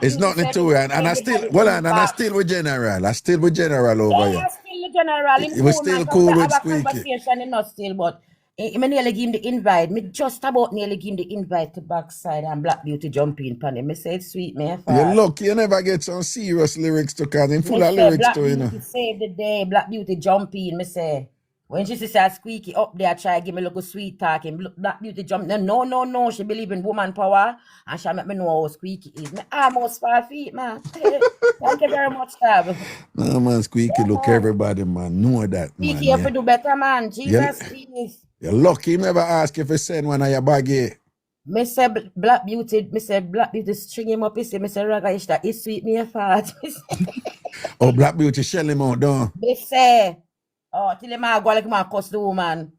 Speaker 3: It's nothing to it. And I still with General. I still with General over here.
Speaker 10: Yeah, still with General.
Speaker 3: It was still cool with Squeaky.
Speaker 10: Conversation, not still, but I nearly give him the invite. Me just about nearly give him the invite to Baxside and Black Beauty jump in pan him. I said, sweet man.
Speaker 3: You're lucky you never get some serious lyrics to cause him full of lyrics to, you know.
Speaker 10: Save the day, Black Beauty jump in, me say. When she says Squeaky up there, try give me a little sweet talking. Black Beauty jump. No. She believe in woman power and she make me know how Squeaky is. Me almost 5 feet, man. Thank you very much, Tab.
Speaker 3: No, man, Squeaky look everybody, man. Know that, man.
Speaker 10: Squeaky, you do better, man. Jesus, please.
Speaker 3: You're lucky you never ask if you send one of your baggy.
Speaker 10: Me say Black Beauty string him up. He say, me say, Raga, he sweet me a fart.
Speaker 3: Oh, Black Beauty shell him out, don't
Speaker 10: Me say, oh, till him go like man cuss the woman.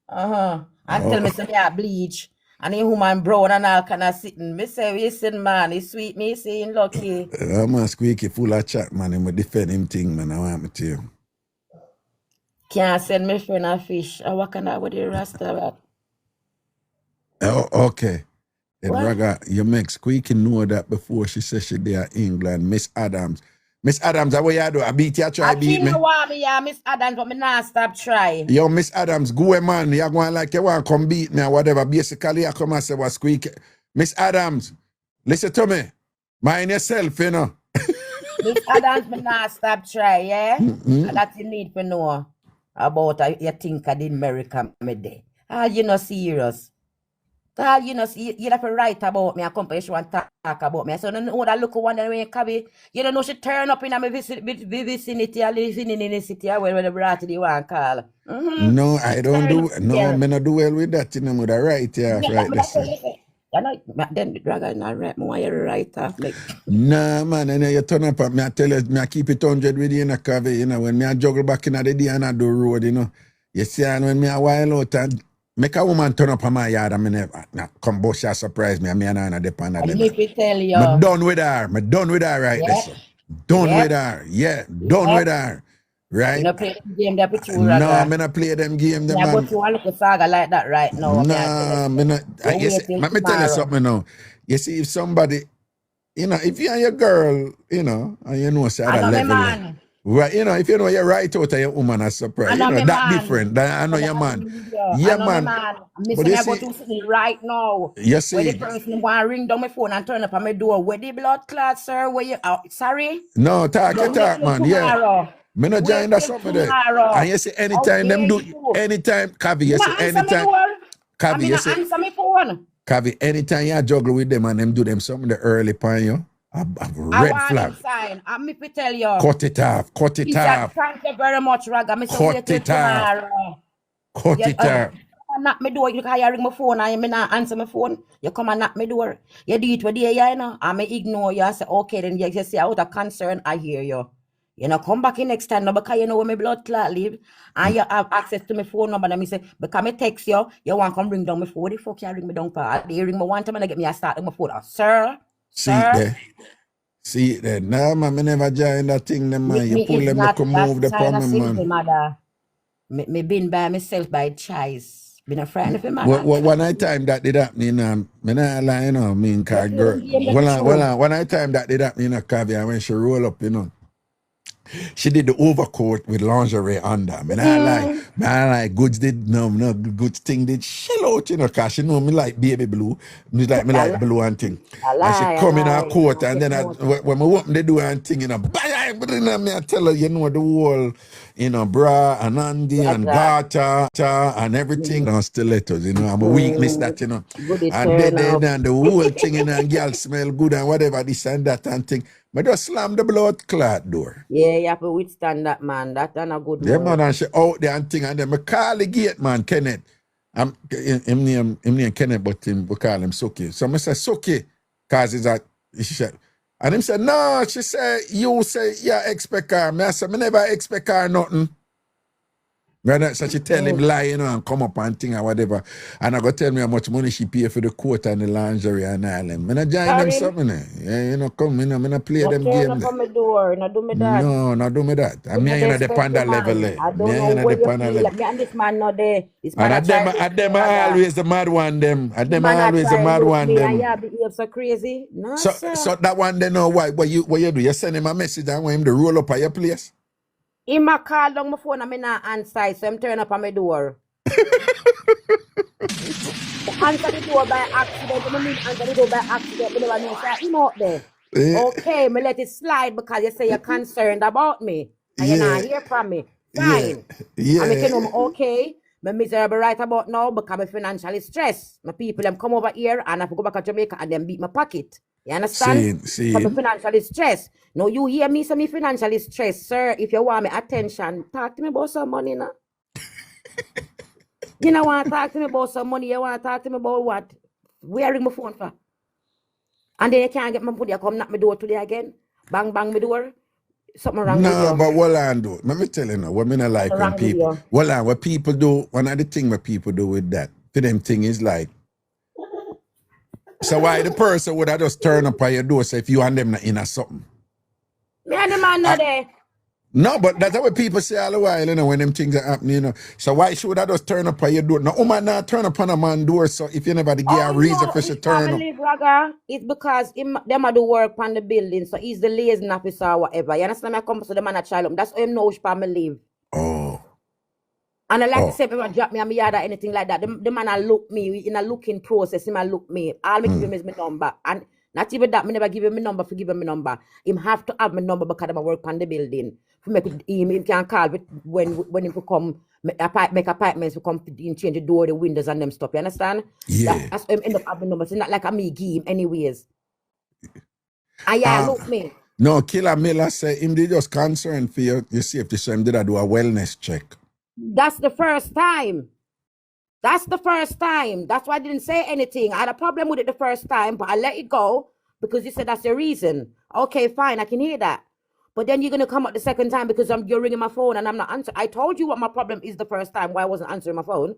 Speaker 10: And tell me say, yeah, bleach. And the woman brown and all kind of sitting. Me say, listen, man, he sweet me, saying lucky.
Speaker 3: Man, Squeaky full of chat, man. He will defend him thing, man. I want me to you.
Speaker 10: Can't send me friend a fish. I walk on that with the rasta.
Speaker 3: Oh, okay. Then Raga, you make Squeaky know that before she says she there in England. Miss Adams, what you do? I beat you, try beat me.
Speaker 10: Yeah, Miss Adams, but me not stop try.
Speaker 3: Yo, Miss Adams, go man. You're going like you want to come beat me or whatever. Basically, I come and say what Squeaky. Miss Adams, listen to me. Mind yourself, you know.
Speaker 10: Miss Adams, me not stop try, yeah? And that's you need to know about you think I did America me day. You not serious. You have to write about me and come you want to talk about me. So you know that look one way you come. You don't know she turn up in my vicinity or living in the city where the brat you want to call.
Speaker 3: No, I don't do I not do well with that, you know, with the right, right this.
Speaker 10: Then the dragon not right, more you right off like.
Speaker 3: Nah, man, and then you turn up and I tell you, I keep it 100 with you in a cave, you know, when I juggle back in the day and I do road, you know. You see, and when me a while out and make a woman turn up on my yard and me never come boss you surprise me and me and I depend on them.
Speaker 10: Let me tell you.
Speaker 3: I'm done with her. I'm done with her right this. Done with her. Yeah, done with her. Right?
Speaker 10: You not play the game that with you,
Speaker 3: no, I'm not play them game.
Speaker 10: Yeah, but you want to look a saga like that right now.
Speaker 3: No, I'm not. Let me tell you something now. You see, if somebody, you know, if you and your girl, you know, and you know, say at a level. Right, you know, if you know you're right out of your woman, I surprise. You know, that different. I know your man. Yeah, man.
Speaker 10: But you see, right now.
Speaker 3: You see,
Speaker 10: when the person want to ring down my phone and turn up on my door, where the blood clot, sir? Where you? Sorry.
Speaker 3: No, talk, man. Yeah. Me no join that something there. And you see, anytime them do, anytime, Kavi, you see, anytime. Kavi, you see.
Speaker 10: Answer me phone.
Speaker 3: Kavi, anytime you juggle with them and them do them something the early pan you. A red flag.
Speaker 10: Sign. I'm me to tell you.
Speaker 3: Cut it off. Cut it off.
Speaker 10: Thank you very much, Raga.
Speaker 3: Cut it off. Cut
Speaker 10: You,
Speaker 3: it out.
Speaker 10: knock my door. You can ring my phone and you not answer my phone. You come and knock my door. You do it with you, you know. I may ignore you and say, okay, then you say out of concern, I hear you. You know, come back in next time now because you know where my blood clot live and you have access to my phone number. And I say, because I text you, you want to come ring down my phone. What the fuck you ring me down for? You ring me one time and I get me a start on my phone. Sir,
Speaker 3: See it there. See it there. Nah, man, me never join that thing, them, man. You pull them, look, move the
Speaker 10: kind of
Speaker 3: palm,
Speaker 10: simple,
Speaker 3: man.
Speaker 10: mother. Me been by myself by choice. Been a friend of him, man.
Speaker 3: One night time that did happen, you know, me not lie, you know, me and car girl. One night time that did happen, you know, Kavia, when she roll up, you know. She did the overcoat with lingerie under. Me not lie, goods did no goods thing did shell out, you know, cause she know me like baby blue. Me like blue and thing. And she come in her coat and then when me open the door and thing, you know, me I tell her, you know, the whole, you know, bra and Andy and garter and everything and stilettos, you know, I'm a weakness that, you know. And then the whole thing, you know, and girl smell good and whatever, this and that and thing. I just slam the blood clot door.
Speaker 10: Yeah, you have to withstand that, man. That's not a good
Speaker 3: Yeah,
Speaker 10: word.
Speaker 3: man, and she out there and thing, and then I call the gate, man, Kenneth. Him name Kenneth, but we call him Suki. So I say, Suki, because he's at, and him said, no, she said, you say, yeah, expect her. I said, I never expect her nothing. Right, so she tell him lie, you know, and come up and thing or whatever. And I go tell me how much money she pay for the coat and the lingerie and all them. I join them something. Yeah, you know, come, you know, I play them game.
Speaker 10: Not on my door, not do me that.
Speaker 3: No, not do me that. I mean, you know, the panda level.
Speaker 10: I don't know where you feel like me and this man not there. This man
Speaker 3: and them are always the mad one, them. And them are always the mad one, them.
Speaker 10: Yeah, behave so crazy. No,
Speaker 3: so that one, they know why. What you do? You send him a message and want him to roll up at your place?
Speaker 10: He ma call down my phone and me not answer, so I'm turn up on my door. Answer the door by accident. I mean, answer the door by accident. I never know. So him out there. Okay, me let it slide because you say you're concerned about me and you're not hear from me. Fine.
Speaker 3: Yeah.
Speaker 10: I make you know okay. Me miserable right about now because I'm financially stressed. My people them come over here and I have to go back to Jamaica and then beat my pocket. You understand?
Speaker 3: See.
Speaker 10: I'm financially stressed. No, you hear me say me financially stressed, sir. If you want me attention, talk to me about some money now. You know want to talk to me about some money, you want to talk to me about what? Where ring my phone for? And then you can't get my food, you come knock my door today again. Bang bang my door. Something wrong with you.
Speaker 3: No, but what I do, let me tell you now, what I not like when people, what people do, one of the things what people do with that, to them thing is like, so why the person would have just turn up at your door, say if you and them not in or something?
Speaker 10: Me and the man not there.
Speaker 3: No, but that's what people say all the while, you know, when them things are happening, you know. So why should I just turn up at your door? No, woman not turn up on a man's door, so if you never give a reason for she turn up.
Speaker 10: Raga, it's because them are do work on the building, so he's the liaison officer or whatever. You understand me? I come to the man a child, that's how him know which part me live.
Speaker 3: Oh.
Speaker 10: And I like to say, if you drop me on my yard or anything like that, the man a look me in a looking process, him a look me. All me give him is my number. And not even that, me never give him my number for give him my number. Him have to have my number because I work on the building. For make him can call when he come make apartments, we come change the door, the windows and them stuff. You understand?
Speaker 3: Yeah.
Speaker 10: That's him end up having numbers. It's not like me give him anyways. And yeah, look me.
Speaker 3: No, Killer Miller say him they just concerned for your safety, so him did I do a wellness check.
Speaker 10: That's the first time. That's the first time. That's why I didn't say anything. I had a problem with it the first time, but I let it go because you said that's the reason. Okay, fine, I can hear that. But then you're going to come up the second time because you're ringing my phone and I'm not answering. I told you what my problem is the first time, why I wasn't answering my phone.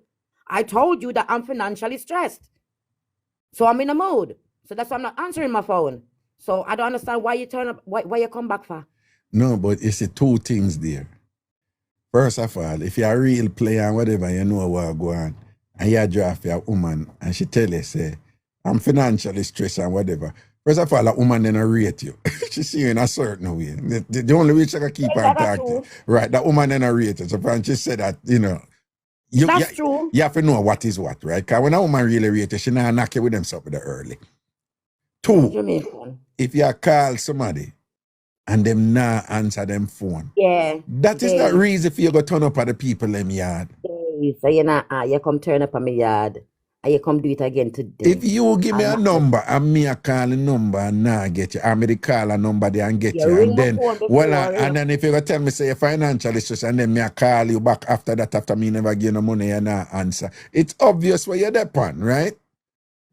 Speaker 10: I told you that I'm financially stressed. So I'm in a mood. So that's why I'm not answering my phone. So I don't understand why you turn up, why you come back for.
Speaker 3: No, but it's the two things there. First of all, if you're a real player and whatever, you know what go on, and you draft your woman and she tell you, say, I'm financially stressed and whatever. First of all, a woman then rate you. She see you in a certain way. The only way she can keep on talking. Right, that woman then rate you. So when she said that, you know,
Speaker 10: that's true.
Speaker 3: You have to know what is what, right? Because when a woman really rate you, she not knock you with them something early. Two, if you call somebody and them not answer them phone.
Speaker 10: Yeah.
Speaker 3: That is not reason for you go turn up at the people in yard.
Speaker 10: So you come turn up on my yard. and you come do it again today.
Speaker 3: If you give me a number and me a call the number and nah get you, I'm the call a number there and get
Speaker 10: You
Speaker 3: you.
Speaker 10: ring
Speaker 3: And
Speaker 10: my
Speaker 3: then
Speaker 10: phone before,
Speaker 3: and then if you go tell me say you're financially stressed and then me a call you back after that, after me never give no money and not answer. It's obvious where you're depend, right?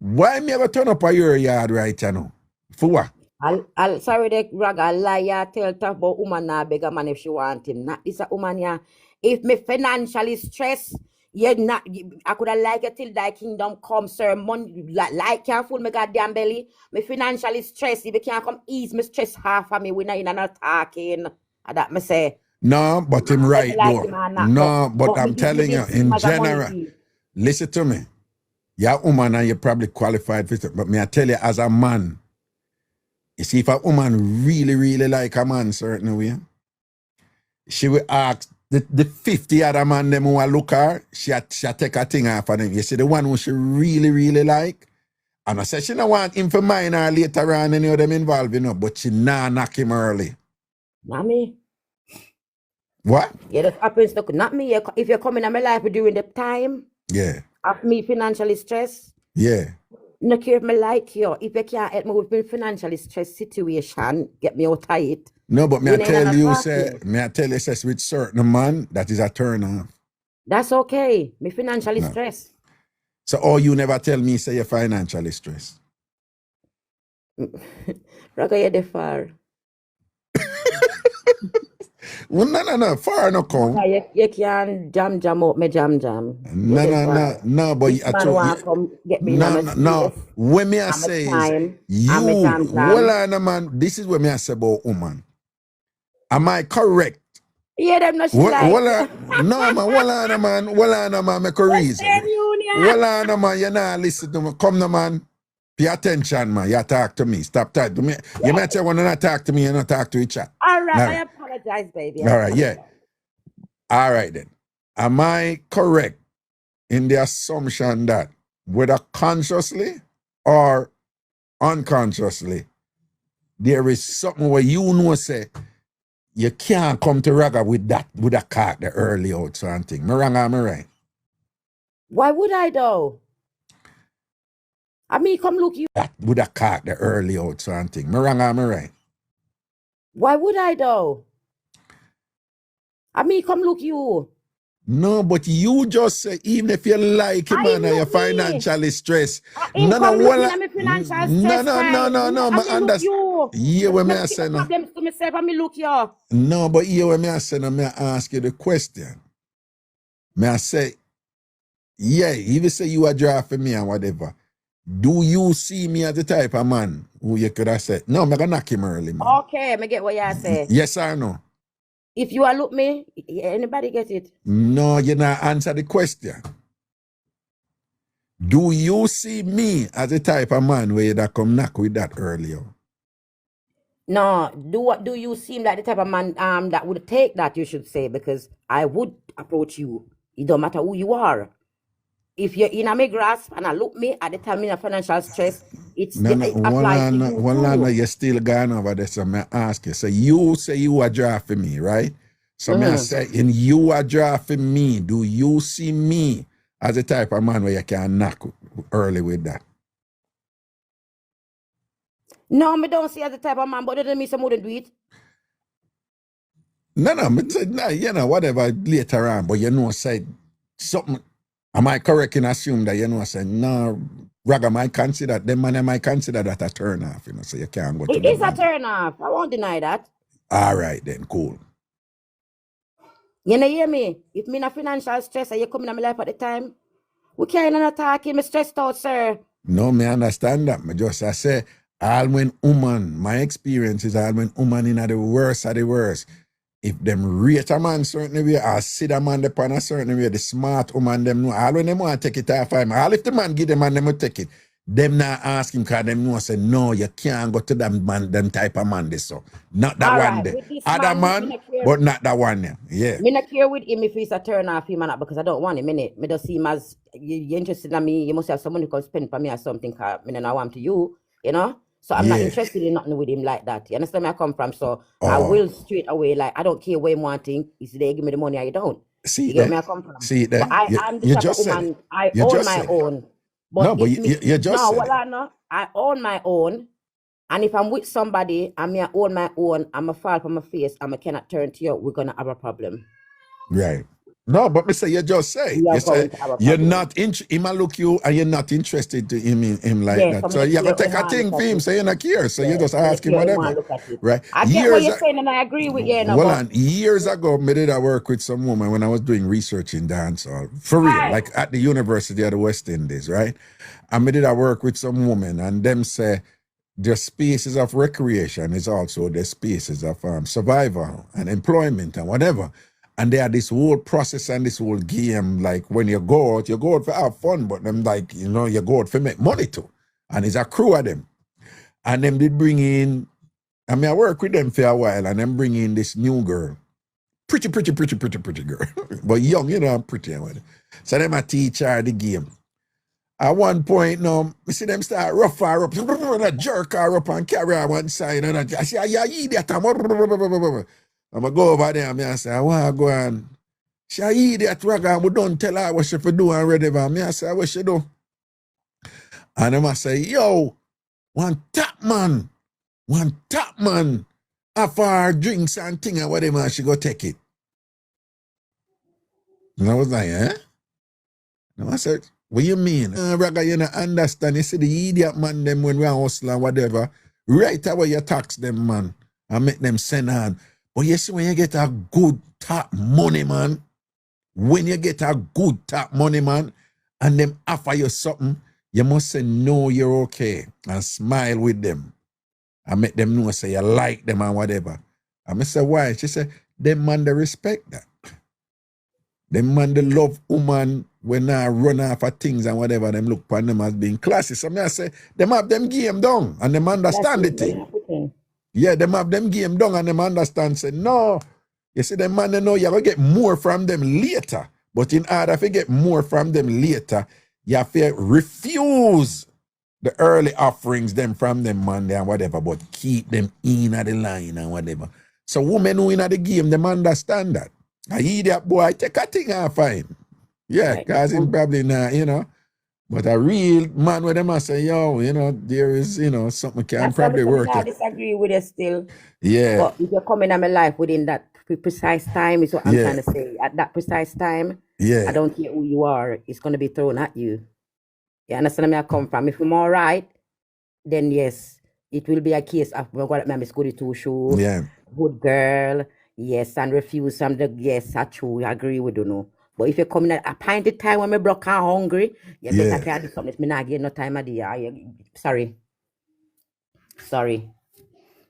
Speaker 3: Why me ever turn up at your yard right now? For what?
Speaker 10: I'll sorry the Raga liar tell talk about woman now beg a man if she want him. Not this a woman yeah. If me financially stressed, I could have like it till thy kingdom come, sir. Money like can't fool me goddamn belly. Me financially stressed. If you can't come ease me stress half of me when I in an talking. That me say.
Speaker 3: No, but him right
Speaker 10: like
Speaker 3: though.
Speaker 10: him or not,
Speaker 3: No, but
Speaker 10: me
Speaker 3: I'm
Speaker 10: give-
Speaker 3: telling
Speaker 10: me
Speaker 3: you,
Speaker 10: give him
Speaker 3: in
Speaker 10: as a money
Speaker 3: general,
Speaker 10: deal.
Speaker 3: listen to me. You're a woman and you're probably qualified for it. But me I tell you, as a man, you see, if a woman really, really like a man certain way, she will ask the 50 other man them who a look her, she take a thing off of them. You see, the one who she really, really like, and I say she don't want him for mine her later on, any of them involved, you know, but she nah knock him early.
Speaker 10: Not me.
Speaker 3: What?
Speaker 10: Yeah, that happens to not me. If you're coming in my life during the time
Speaker 3: Yeah,
Speaker 10: of me financially stressed,
Speaker 3: yeah.
Speaker 10: no care if me like you. If you can't help me with my financially stressed situation, get me out of it.
Speaker 3: No, but me
Speaker 10: We
Speaker 3: I
Speaker 10: ain't
Speaker 3: tell
Speaker 10: gonna
Speaker 3: you,
Speaker 10: talk
Speaker 3: say,
Speaker 10: here.
Speaker 3: me I tell you, say, with certain man, that is a turn off.
Speaker 10: That's okay. Me financially
Speaker 3: No.
Speaker 10: stressed.
Speaker 3: So, oh, you never tell me, say, you're financially stressed.
Speaker 10: Raga, you're the far.
Speaker 3: Well, no, far no come.
Speaker 10: You can jam up me jam.
Speaker 3: No, but
Speaker 10: This man want come get me in my
Speaker 3: no.
Speaker 10: space.
Speaker 3: When me I
Speaker 10: I'm a
Speaker 3: say is,
Speaker 10: time.
Speaker 3: you,
Speaker 10: I'm a jam.
Speaker 3: well, man, this is what me I say about woman. Am I correct?
Speaker 10: Yeah, them no she like.
Speaker 3: No, man, well, man, make a reason.
Speaker 10: Western Union.
Speaker 3: Well, man, you not listen to me. Come, no, man. Pay attention, man. You talk to me. Stop talking to me. You might say, when you not talk to me, you not talk to each other.
Speaker 10: All right,
Speaker 3: All
Speaker 10: I
Speaker 3: right.
Speaker 10: apologize, baby.
Speaker 3: All right, yeah. All right, then. Am I correct in the assumption that whether consciously or unconsciously, there is something where you know, say, you can't come to Raga with a cart the early out something. Me wrong or me right?
Speaker 10: Why would I though? I mean, come look you.
Speaker 3: That with a cart the early out something. Me wrong or me right?
Speaker 10: Why would I though? I mean, come look you.
Speaker 3: No, but you just say, even if you like him and you're financially stressed. No,
Speaker 10: No,
Speaker 3: I understand. Yeah, when me I say no.
Speaker 10: Problems to myself and me look you.
Speaker 3: No, but here when me I say no, me I ask you the question. Me I say, yeah, even say you are drafting me and whatever. Do you see me as the type of man who you could have said, no, I'm gonna knock him early, man.
Speaker 10: Okay, me get what you say.
Speaker 3: Yes or no?
Speaker 10: If you are look me, anybody get it?
Speaker 3: No, you not answer the question. Do you see me as the type of man where you that come knock with that earlier?
Speaker 10: No, do you seem like the type of man that would take that, you should say, because I would approach you. It don't matter who you are. If you're in a me grasp and I look me at the time in a financial stress, it applies to you too.
Speaker 3: You still gone over there, so I ask you. So you say you are drafting me, right? So I say, and you are drafting me, do you see me as the type of man where you can knock early with that?
Speaker 10: No, me don't see as the type of man, but doesn't mean someone wouldn't do it.
Speaker 3: No, you know, whatever later on, but you know, say something. Am I correct in assume that you know, say no, Raga might consider them man might consider that a turn off, you know, so you can't go to
Speaker 10: It is a turn off. I won't deny that.
Speaker 3: All right then, cool.
Speaker 10: You know, hear me? If me in a financial stress and you come in my life at the time, we can't attack you. Me stressed out, sir.
Speaker 3: No, me understand that. I say, all when woman, my experience is all when woman in the worst of the worst. If them rate a man certain way or see the man upon a certain way, the smart woman them know. All when them want to take it off him, all if the man give them and them will take it, them not ask him because them know say, no, you can't go to them man, them type of man this so. Not that
Speaker 10: all
Speaker 3: one
Speaker 10: right,
Speaker 3: there. Other man, but not that one there. Yeah.
Speaker 10: Me not care with him if he's a turn off him or not because I don't want him in it. Me just see him as you're interested in me, you must have someone who can spend for me or something because me don't want to you know? So I'm not interested in nothing with him like that. You understand where I come from? So I will straight away, like, I don't care what I'm wanting. Is they give me the money or you don't.
Speaker 3: See
Speaker 10: you get where I come from?
Speaker 3: See that?
Speaker 10: I'm the type of woman, I own my own.
Speaker 3: No, but you just
Speaker 10: no,
Speaker 3: said
Speaker 10: well,
Speaker 3: it.
Speaker 10: I know. I own my own. And if I'm with somebody and I own my own, I'm a fall from my face, I cannot turn to you, we're going to have a problem.
Speaker 3: Right. No, but me say you just say
Speaker 10: We are
Speaker 3: you say
Speaker 10: going to have a
Speaker 3: you're
Speaker 10: problem.
Speaker 3: not he might look you and you're not interested to him like
Speaker 10: Yes,
Speaker 3: that.
Speaker 10: I'm
Speaker 3: So
Speaker 10: gonna
Speaker 3: you
Speaker 10: care
Speaker 3: gotta take
Speaker 10: how
Speaker 3: a
Speaker 10: I
Speaker 3: thing
Speaker 10: look
Speaker 3: for
Speaker 10: at
Speaker 3: him,
Speaker 10: it.
Speaker 3: so you're not care. So you
Speaker 10: Yeah,
Speaker 3: just
Speaker 10: I'm gonna
Speaker 3: ask him
Speaker 10: care how I
Speaker 3: whatever.
Speaker 10: look at it.
Speaker 3: Right.
Speaker 10: I get what you're saying and I agree with you.
Speaker 3: Well, and years ago, me did I work with some woman when I was doing research in dancehall. For real, like at the University of the West Indies, right? And me did I work with some woman and them say their spaces of recreation is also their spaces of survival and employment and whatever. And they had this whole process and this whole game, like when you go out for have fun, but them like, you know, you go out for make money too. And it's a crew of them. And them did bring in, I mean, I work with them for a while and them bring in this new girl. Pretty girl. But young, you know, pretty and whatever. So them a teach her the game. At one point, now, we see them start rough her up, and jerk her up and carry her one side. And I say, yeah, idiot. I'm going to go over there and I say, I want to go and she a idiot, Raga, we don't tell her what she for do and whatever. I say, what she do? And them I say, yo, one top man, after her drinks and thing and whatever, and she go take it. And I was like, eh? And I said, what you mean? Raga, you don't understand. You see the idiot man them when we are hustling and whatever, right away you tax them, man, and make them send on. But you see when you get a good top money, man, when you get a good top money, man, and them offer you something, you must say, no, you're okay, and smile with them. And make them know, say, you like them and whatever. And I say, why? She said, them man, they respect that. Them man, they love woman when I run off of things and whatever, them look upon them as being classy. So I say, them have them game down and them understand the thing. Yeah, them have them game down and them understand, say, no, you see, them man, they know you're going to get more from them later. But in order to get more from them later, you have to refuse the early offerings them from them man and whatever, but keep them in at the line and whatever. So women who in at the game, them understand that. I idiot boy, take a thing and fine. Yeah, because him probably not, you know. But a real man with them I say, yo, you know, there is, you know, something can probably work.
Speaker 10: I disagree with you still.
Speaker 3: Yeah.
Speaker 10: But if you're coming in my life within that precise time, is what I'm trying to say. At that precise time, I don't care who you are, it's going to be thrown at you. You understand where I come from? If I'm all right, then yes, it will be a case of we're going to Miss Goody Two Shoes, good girl, yes, and refuse some the yes, that's true, I agree with you know. But if you're coming at a pint of time when me broke and hungry, you better can do something. Me not get no time of the year. Sorry.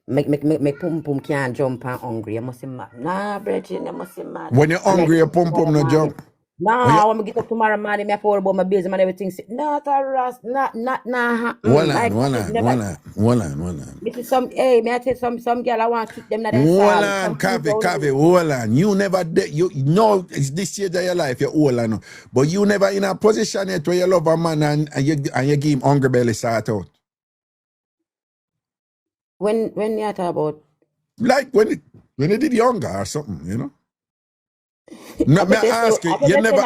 Speaker 10: Make pum can't jump and hungry. You must be mad. Nah, Bridget, you must be mad.
Speaker 3: When you're hungry, your pum no jump.
Speaker 10: Nah, when I get up tomorrow morning, I forget about my bills and everything. Not a ras, not.
Speaker 3: Hold on.
Speaker 10: This is some, hey, may I tell some girl I want to keep them not in
Speaker 3: hold on, Kavi, hold on. You never, you know, it's this stage of your life, you're old, I know. But you never in a position yet where you love a man and you give him hungry belly start out.
Speaker 10: When you talk about?
Speaker 3: Like when you did younger or something, you know? No, may I ask you, you never,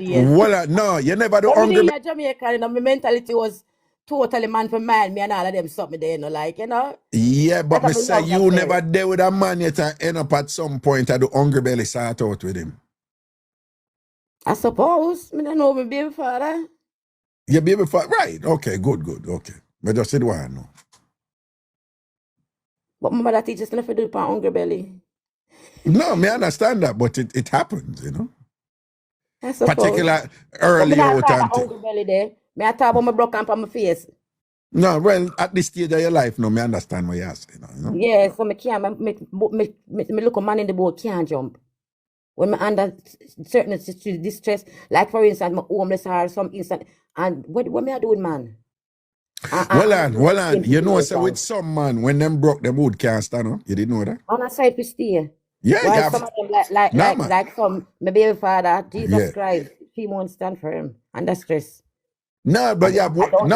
Speaker 3: you never do hungry belly.
Speaker 10: Jamaica, you know, my mentality was totally man for man, me and all of them something there, you know, like, you know?
Speaker 3: Yeah, but me say you never there with a man yet and end up at some point at the hungry belly start out with him.
Speaker 10: I suppose. I don't know my baby father.
Speaker 3: Your baby father? Right. Okay, good. Okay. But just said why I know.
Speaker 10: But my mother teaches me to do it on hungry belly.
Speaker 3: No, me understand that, but it happens, you know.
Speaker 10: I suppose.
Speaker 3: Particular early out and
Speaker 10: hungry belly there. Me I talk about my broke on my face.
Speaker 3: No, well, at this stage of your life, no, me understand what you're saying. You know?
Speaker 10: Yeah, so me can't, me look a man in the boat can't jump. When me under certain distress, like for instance, my homeless or some instant, and what me I doing, man?
Speaker 3: Well on. You know, so with some man, when them broke, them wood can't stand up. You didn't know that?
Speaker 10: On a side to stay.
Speaker 3: Yeah,
Speaker 10: why some of them like some my baby father, Jesus Christ, he won't stand for him under stress.
Speaker 3: No, but man.
Speaker 10: I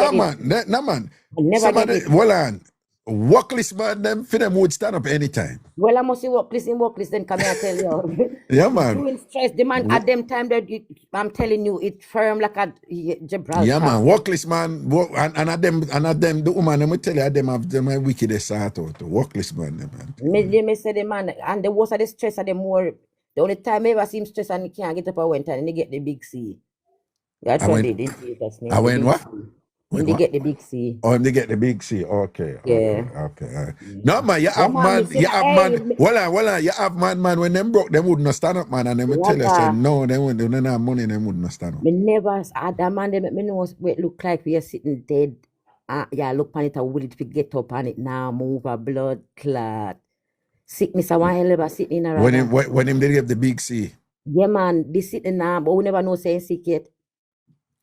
Speaker 10: never
Speaker 3: Somebody, well on. Workless man, them for them would stand up anytime.
Speaker 10: Well, I must see workless then come here I tell you.
Speaker 3: Yeah, man.
Speaker 10: Doing stress, the man at them time that I'm telling you, it firm like a Gibraltar.
Speaker 3: Yeah, man. Workless man, and at them, the woman, them will tell you, them have them wickedest sort out. The workless man, them, man.
Speaker 10: Me say the man, and the worse of the stress, and the more, the only time I ever see him stress and he can't get up and went and he get the big C. That's what they did.
Speaker 3: I went what?
Speaker 10: When they get the big C.
Speaker 3: Oh, they get the big C. Okay.
Speaker 10: Yeah.
Speaker 3: Okay. No, man, you have man. You have man. When them broke, them wouldn't stand up, man. And them would tell you, say, no, they wouldn't have money, them wouldn't stand up.
Speaker 10: Me never had that man, they make me know what it look like we are sitting dead. Yeah, look on it, I will it get up on it now, move a blood clot. Sickness, I want to ever sit in a
Speaker 3: When him they have the big C.
Speaker 10: Yeah, man, this sitting now, but we never know saying sick yet.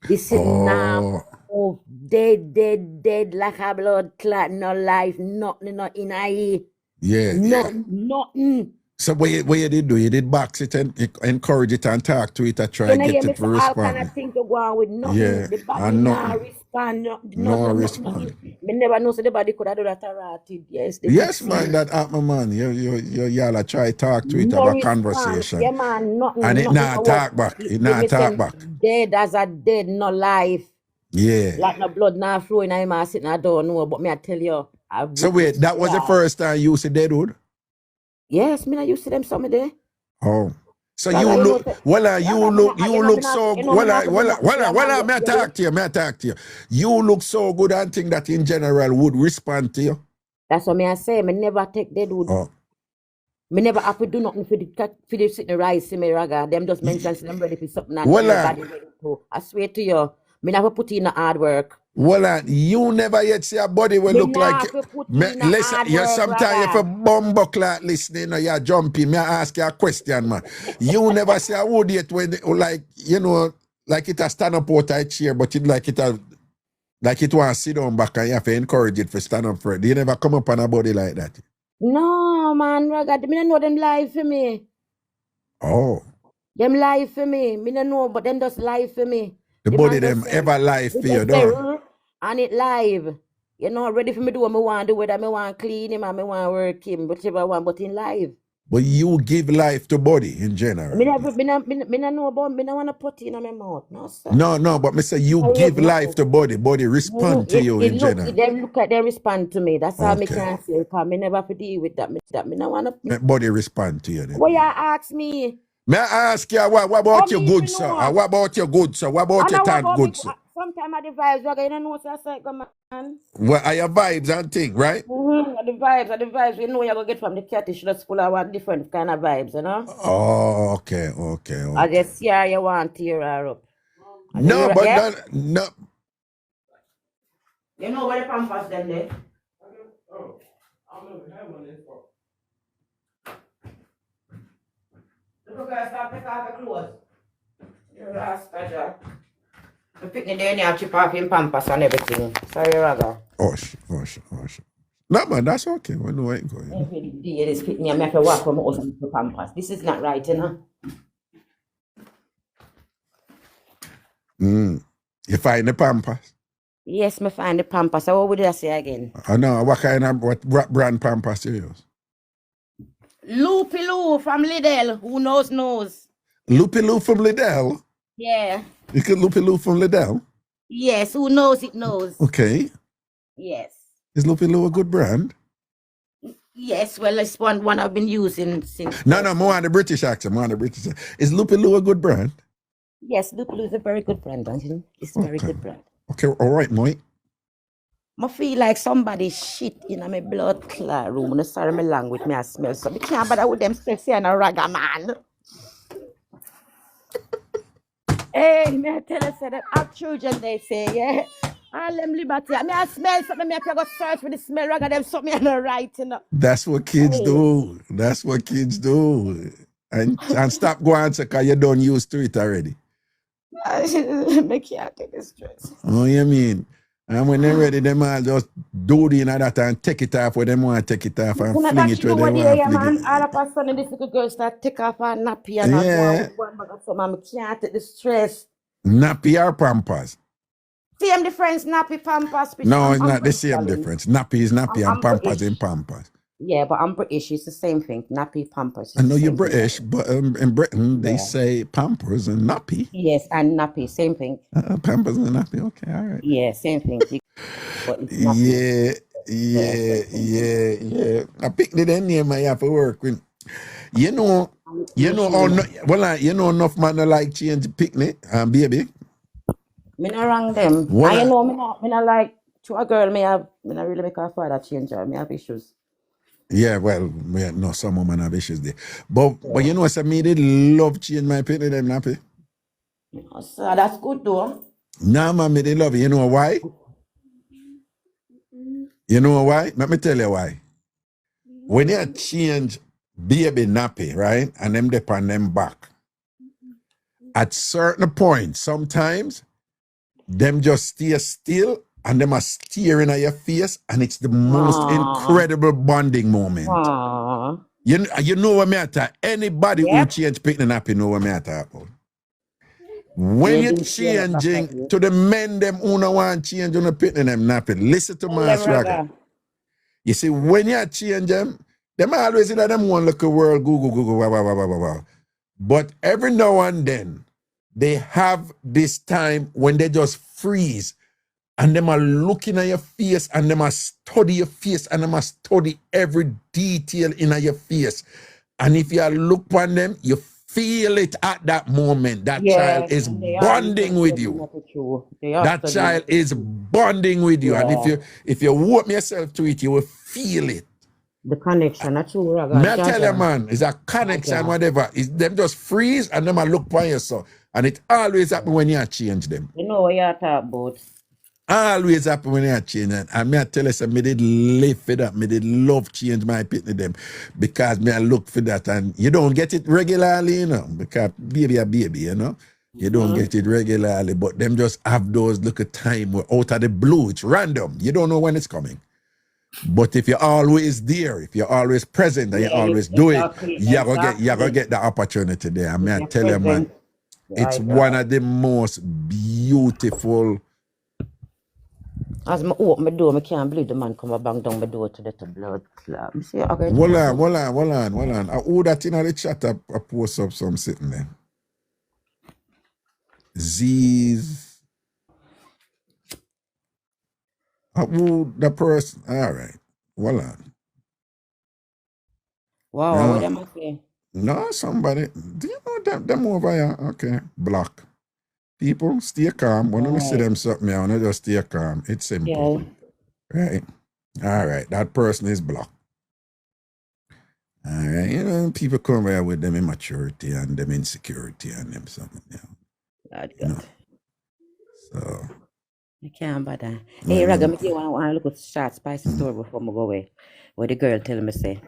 Speaker 10: This sitting now. Oh, dead, like a blood clot, no life, nothing, not in a
Speaker 3: Yeah.
Speaker 10: Nothing.
Speaker 3: So what you did do? You did box it and encourage it and talk to it and try and get it to respond.
Speaker 10: All kind of thing to go on with nothing.
Speaker 3: Yeah,
Speaker 10: The body not respond.
Speaker 3: No respond.
Speaker 10: Me never know so the body could have do that already. Yes.
Speaker 3: Yes, man, that happen, man. You try talk to it, have a conversation.
Speaker 10: Yeah, man, nothing.
Speaker 3: And it not talk back. It not talk back.
Speaker 10: Dead as a dead, no life.
Speaker 3: Yeah.
Speaker 10: Like no blood now flowing, I'm sitting, I don't know, but me I tell you.
Speaker 3: So wait, that was the first time you see deadwood?
Speaker 10: Yes, me I used to them some day.
Speaker 3: Oh. So you look so may I talk to you. You look so good and think that in general would respond to you.
Speaker 10: That's what me I say. Me never take deadwood.
Speaker 3: Oh.
Speaker 10: Me never have to do nothing for the sitting rise see me raga. Them just mention them ready for something and everybody ready to. I swear to you, me never put in the hard work.
Speaker 3: Well, you never yet see a body will look like. Listen, you sometimes if a bumbo clock listening or you're jumping, me ask you a question, man. You never see a wood yet when like like it a stand up out of a chair, but it like it want to sit down back and you have to encourage it for stand up for it. You never come up on a body like that.
Speaker 10: No, man, raga, me don't know them lie for me.
Speaker 3: Oh.
Speaker 10: Them lie for me. Me don't know, but them just lie for me.
Speaker 3: The body them ever live for you, don't.
Speaker 10: And it live. Ready for me do what I want to do, whether I want to clean him or I want to work him, whichever I want, but in live.
Speaker 3: But you give life to body in general.
Speaker 10: Me don't know about, me don't want to put it in my mouth, no sir.
Speaker 3: No, but me say you give life to body respond to you in general.
Speaker 10: They respond to me. That's how me can say, because me never have to deal with that. Me don't want to.
Speaker 3: Body respond to you then.
Speaker 10: What you ask me?
Speaker 3: May I ask you, what about your good, sir? What about your good, sir? What about your tan good, sir?
Speaker 10: Sometimes I the vibes, you don't know what's like, man.
Speaker 3: Well, are your vibes and thing, right?
Speaker 10: The vibes. You know you're going to get from the catfish, that's full of different kind of vibes, you know?
Speaker 3: Oh, okay.
Speaker 10: I just see how you want to tear her up.
Speaker 3: No, but no.
Speaker 10: You know where the pampers them there?
Speaker 11: Oh, I don't have one this far.
Speaker 10: Look at start pick off the clothes. You're last Jack. The picnic there and you have chip off in pampers and everything. Sorry, Raga.
Speaker 3: Oh, shit. No, man, that's okay. We know where it going.
Speaker 10: Every day this picnic, I have to walk from my house with the pampers. This is not right, you know?
Speaker 3: You find the pampers?
Speaker 10: Yes, me find the pampers. So what would I say again?
Speaker 3: I know. What brand pampers you use?
Speaker 10: Loopy Loo from Liddell. Who knows?
Speaker 3: Loopy Loo from Liddell?
Speaker 10: Yeah.
Speaker 3: You can Loopy Loo from Liddell?
Speaker 10: Yes, who knows it knows.
Speaker 3: Okay.
Speaker 10: Yes.
Speaker 3: Is Loopy Loo a good brand?
Speaker 10: Yes, well, it's one I've been using since.
Speaker 3: No, more on the British accent. Is Loopy Loo a good brand?
Speaker 10: Yes, Loopy Loo is a very good brand, don't you? It's a very good brand.
Speaker 3: Okay, all right, Mike.
Speaker 10: I feel like somebody shit in my blood clot room. No, sorry, my language, I smell so. I can't bother with them sexy and a ragga man. Hey, may I tell you, say that our children, they say, yeah. All them liberty. I smell something, I have to go search for the smell, ragga them something and a right, you know.
Speaker 3: That's what kids do. That's what kids do. And stop going because you don't used to it already.
Speaker 10: I can't take the stress.
Speaker 3: Oh, you mean? And when they're ready, they might just do the that and take it off where they want to take it off and fling it where they want to fling it.
Speaker 10: All of a sudden, this little girl start take off her nappy and I can't take the stress.
Speaker 3: Nappy or pampers?
Speaker 10: Same difference, nappy, pampers. Which
Speaker 3: No,
Speaker 10: I'm
Speaker 3: it's not the
Speaker 10: British,
Speaker 3: same
Speaker 10: darling.
Speaker 3: difference. Nappy is nappy and
Speaker 10: I'm
Speaker 3: Pampers in
Speaker 10: British.
Speaker 3: Pampers.
Speaker 10: Yeah, but I'm British. It's the same thing. Nappy, pampers.
Speaker 3: I
Speaker 10: It's
Speaker 3: know
Speaker 10: the
Speaker 3: you're
Speaker 10: same thing.
Speaker 3: British, but in Britain they
Speaker 10: Yeah.
Speaker 3: say Pampers and nappy.
Speaker 10: Yes, and nappy, same thing.
Speaker 3: Pampers and nappy. Okay, all right.
Speaker 10: Yeah, same thing. But it's nappy.
Speaker 3: Yeah. I picked the name I have to work with. You know enough man that like change picnic and baby.
Speaker 10: Me not wrong them.
Speaker 3: Well,
Speaker 10: I know me not like to a girl me not really make her father change her. Me have issues.
Speaker 3: Yeah, well, no, some women have issues there. But you know, so me did love change my picnic them nappy.
Speaker 10: So that's good though.
Speaker 3: Nah, man, me did love it. You know why? You know why? Let me tell you why. When you change baby nappy, right, and them dip on them back, at certain point, sometimes them just stay still and them are staring at your face, and it's the most incredible bonding moment. You know what me talk? Anybody who change picnic nappy know what me talk about. When you're changing to the men them who no want change on the picnic them nappy, listen to Mass Raga. You see, when you change them always say that them one look a world, Google, wow. But every now and then, they have this time when they just freeze and them are looking at your face and them are study your face and them are study every detail in your face. And if you look on them, you feel it at that moment. That child is bonding with you. That child is bonding with you. And if you open yourself to it, you will feel it.
Speaker 10: The connection, that's true, Raga.
Speaker 3: May I tell you, man, it's a connection, whatever. It's them just freeze and them a look for you, so. And it always happen when you change them.
Speaker 10: You know what you're talking about.
Speaker 3: Always happen when you change them. And me I tell you, so me did live for that. Me did love change my picnic them. Because me I look for that. And you don't get it regularly, you know. Because baby a baby, you know. You don't get it regularly. But them just have those little time where out of the blue, it's random. You don't know when it's coming. But if you're always there, if you're always present and you always do it, you're gonna get the opportunity there. I mean, I tell you, man, it's one of the most beautiful.
Speaker 10: As I open my door, I can't believe the man come and bang down my door to let the blood clot.
Speaker 3: Hold on. I owe that in the chat, I post up some sitting there. Z's. Who the person? All right. Hold on.
Speaker 10: Wow, what am I saying?
Speaker 3: No, somebody. Do you know them over here? Okay. Block. People, stay calm. When I see them something, I want to just stay calm. It's simple. Yeah. Right? All right. That person is blocked. All right. You know, people come here with them immaturity and them insecurity and them something. You know? So.
Speaker 10: I can't bother. Hey, Raga, me do want to look at short spicy story before I go away. Where the girl tell me say.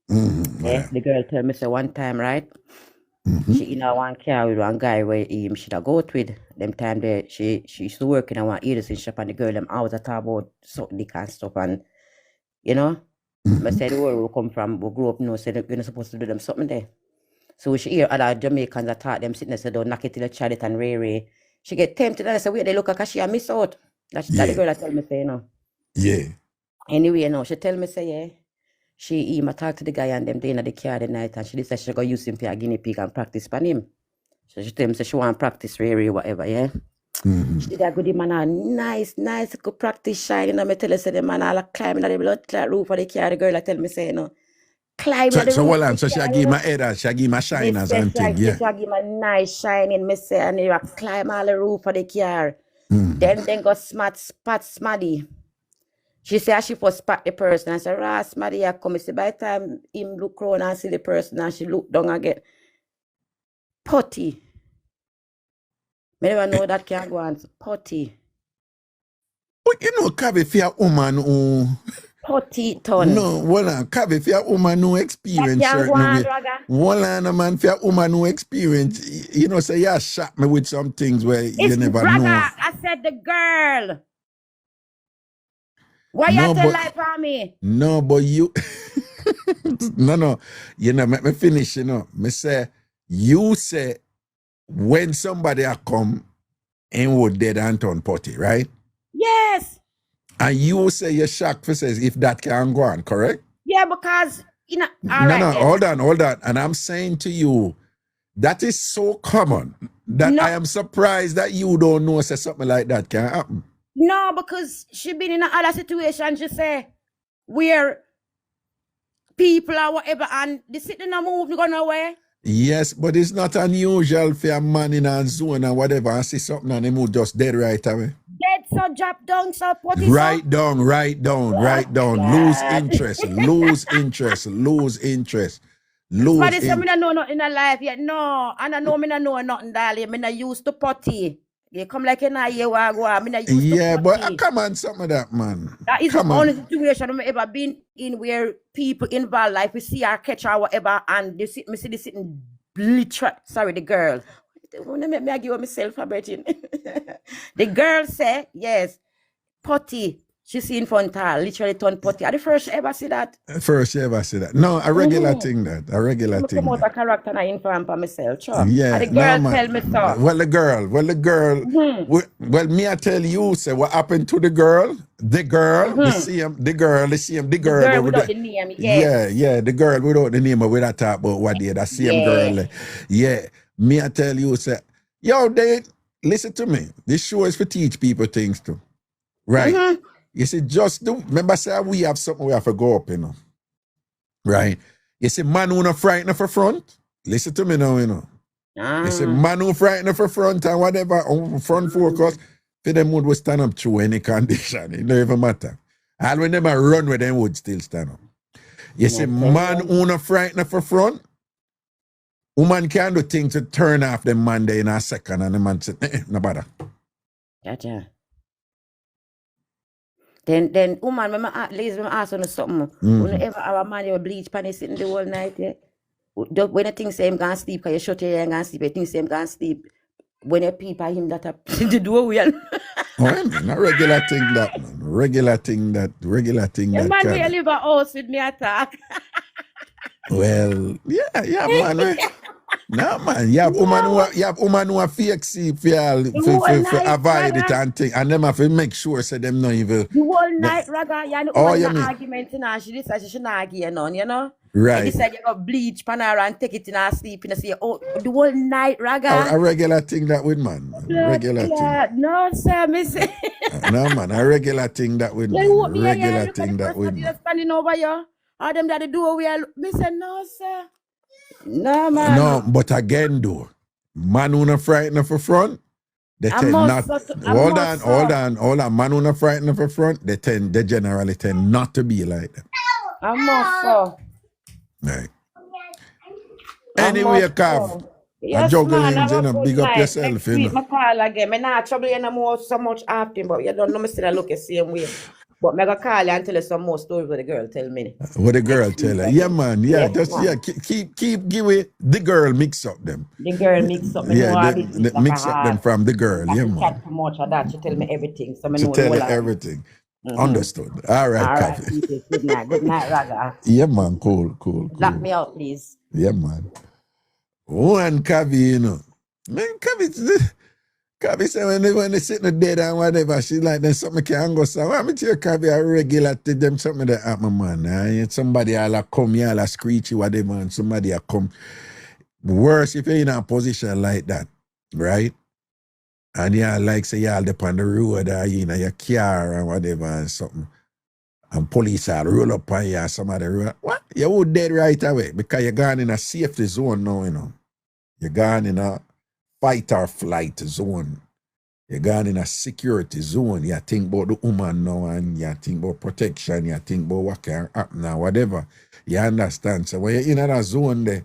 Speaker 10: The girl tell me say one time, right? She in one car with one guy where he should have go with. Them time there, she used to work in one Edison shop and the girl them always talk about suck dick and stuff and you know. I said the world we come from, we grew up now, said we're not supposed to do them something there. So she hear other Jamaicans that talk them sitting there, so don't knock it till the chat it and ray. She get tempted and I say, wait, they look like she miss out. That's the girl that tell me say, you know. Yeah. Anyway, you know, she tell me say, yeah. She talk to the guy and them day in the car the night and she decided she go use him for a guinea pig and practice on him. So she tell me say she want to practice Ray whatever, yeah. She did a good man a nice good practice shine. You know, me tell her say the man all climbing on the blood clot roof of the car. The girl that tell me say, you know. Climb the roof.
Speaker 3: So she give my head, she give my shiners and things, yeah.
Speaker 10: She give my nice shining, me say, and you climb all the roof of the car. Then go spot Smaddy. She say she first spot the person and say, Ras Smaddy, I come. See, by the time him look around and see the person and she look down again. Potty. Me never know that can go on. Potty.
Speaker 3: But you know, Kavi, if you're a woman who...
Speaker 10: Potty ton.
Speaker 3: No, Kavi, if you're a woman who experience certain man, if you're a woman who experience, you know, say, yeah, shot me with some things where you never know.
Speaker 10: I said the girl. Why you tell lie for me?
Speaker 3: No, but you... no. You know, let me finish, you know. Me say, you say, when somebody a come and would dead and turn potty, right?
Speaker 10: Yes.
Speaker 3: And you say you're shocked for says if that can go on, correct?
Speaker 10: Yeah, because you know. All
Speaker 3: No,
Speaker 10: right.
Speaker 3: no,
Speaker 10: then.
Speaker 3: hold on. And I'm saying to you, that is so common that
Speaker 10: No.
Speaker 3: I am surprised that you don't know say something like that can happen.
Speaker 10: No, because she been in another situation. She say where people or whatever, and the sitting and move going away.
Speaker 3: Yes, but it's not unusual for a man in a zone or whatever and see something and him just dead right away.
Speaker 10: Dead so drop down so what is
Speaker 3: Right down. Lose interest.
Speaker 10: But it's me not know nothing in life yet. No, and I know me not know nothing, darling. Me not used to potty. You come like in a year ago. Me not used to
Speaker 3: Yeah,
Speaker 10: potty.
Speaker 3: but come on, some of that, man.
Speaker 10: That is
Speaker 3: Come
Speaker 10: the
Speaker 3: on.
Speaker 10: only situation I've ever been in where people involved, like we see our catch or whatever, and they sit, me see the sitting literal. Sorry, the girl. Wanna make me argue with myself about it. The girl say yes, potty. She see in front of her, literally turn potty. Are the first you ever see that?
Speaker 3: First you ever see that. No, a regular thing that. A regular
Speaker 10: I
Speaker 3: thing.
Speaker 10: come out a character and I inform for myself. Sure.
Speaker 3: Yeah.
Speaker 10: And the girl
Speaker 3: no,
Speaker 10: tell me so.
Speaker 3: Well, the girl. Well, me I tell you, say what happened to the girl? The girl, the girl
Speaker 10: The girl without the name, yes.
Speaker 3: Yeah, the girl without the name, but we not talk about what they that same girl. Yeah. Me I tell you, say, yo, they listen to me. This show is for teach people things too. Right? You see, just do, remember, say we have something we have to go up, you know. Right? You see, man who not frightened for front, listen to me now, you know. You see, man who frightened for front and whatever, front focus, for them would stand up through any condition. It don't even matter. All when them run with them would still stand up. You see, man who not frightened for front, woman can do things to turn off them man there in a second and the man say, no bother.
Speaker 10: Gotcha. Then woman, when I ask you something, whenever our man you bleach pan sitting the whole night, yeah. When you think say him gonna sleep, cause you shut your ear and gonna sleep, you think say him gonna sleep. When you peep at him that the door wheel.
Speaker 3: A regular thing that, man. Regular thing that
Speaker 10: The man will live a house with me attack.
Speaker 3: Well, yeah, man. No, man. You have woman who are fake see for avoid it and thing. And them have to make sure say them not even.
Speaker 10: The whole night, Raga, you know, argument in her. She decided she shouldn't argue none, you know?
Speaker 3: Right.
Speaker 10: She decided you got bleach pan her and take it in her sleep and say, oh, the whole night, Raga.
Speaker 3: A regular thing that with man. Regular thing.
Speaker 10: No, sir, miss.
Speaker 3: No, man. A regular thing that with man. Regular thing that with man.
Speaker 10: Standing over you. All them that the door we are. Me say, no, sir. No, man.
Speaker 3: No, but again, though, man who not frightened for front, they tend not. Hold on. Man who not frightened for front, they generally tend not to be like that.
Speaker 10: I must so.
Speaker 3: Right. Anyway, Cav.
Speaker 10: Yes,
Speaker 3: juggling,
Speaker 10: man,
Speaker 3: you know, big up yourself, you know.
Speaker 10: I call again. I not trouble you no more so much often, but you don't know me still look the same way. But I'm gonna call you and tell you some more stories what the girl tell me.
Speaker 3: What the girl tell her. Yeah, man. Yeah, keep give it the girl mix up them.
Speaker 10: The girl mix up me.
Speaker 3: Yeah, mix up them from the girl. Yeah, man.
Speaker 10: Chat too much of that. She tell me everything. So I
Speaker 3: She
Speaker 10: know
Speaker 3: tell
Speaker 10: the
Speaker 3: her
Speaker 10: whole
Speaker 3: everything. Understood. All right, Kathy.
Speaker 10: Good night, Raga.
Speaker 3: Yeah, man. Cool.
Speaker 10: Lock me out, please.
Speaker 3: Yeah, man. Oh, and Kavi, you know. Man, Kavi say when they sit in the dead and whatever, she like, then something can go. So I'm tell you, Kavi, I regular to them something that happen, man. Somebody all come here, all screechy, whatever, and somebody will come. Worse if you're in a position like that, right? And you like say you all up on the road or you in your car or whatever and something. And police will roll up on you or somebody roll up. What? You would dead right away because you're gone in a safety zone now, you know. You're gone in a fight or flight zone. You're gone in a security zone. You think about the woman now and you think about protection. You think about what can happen or whatever. You understand? So when you're in that zone there,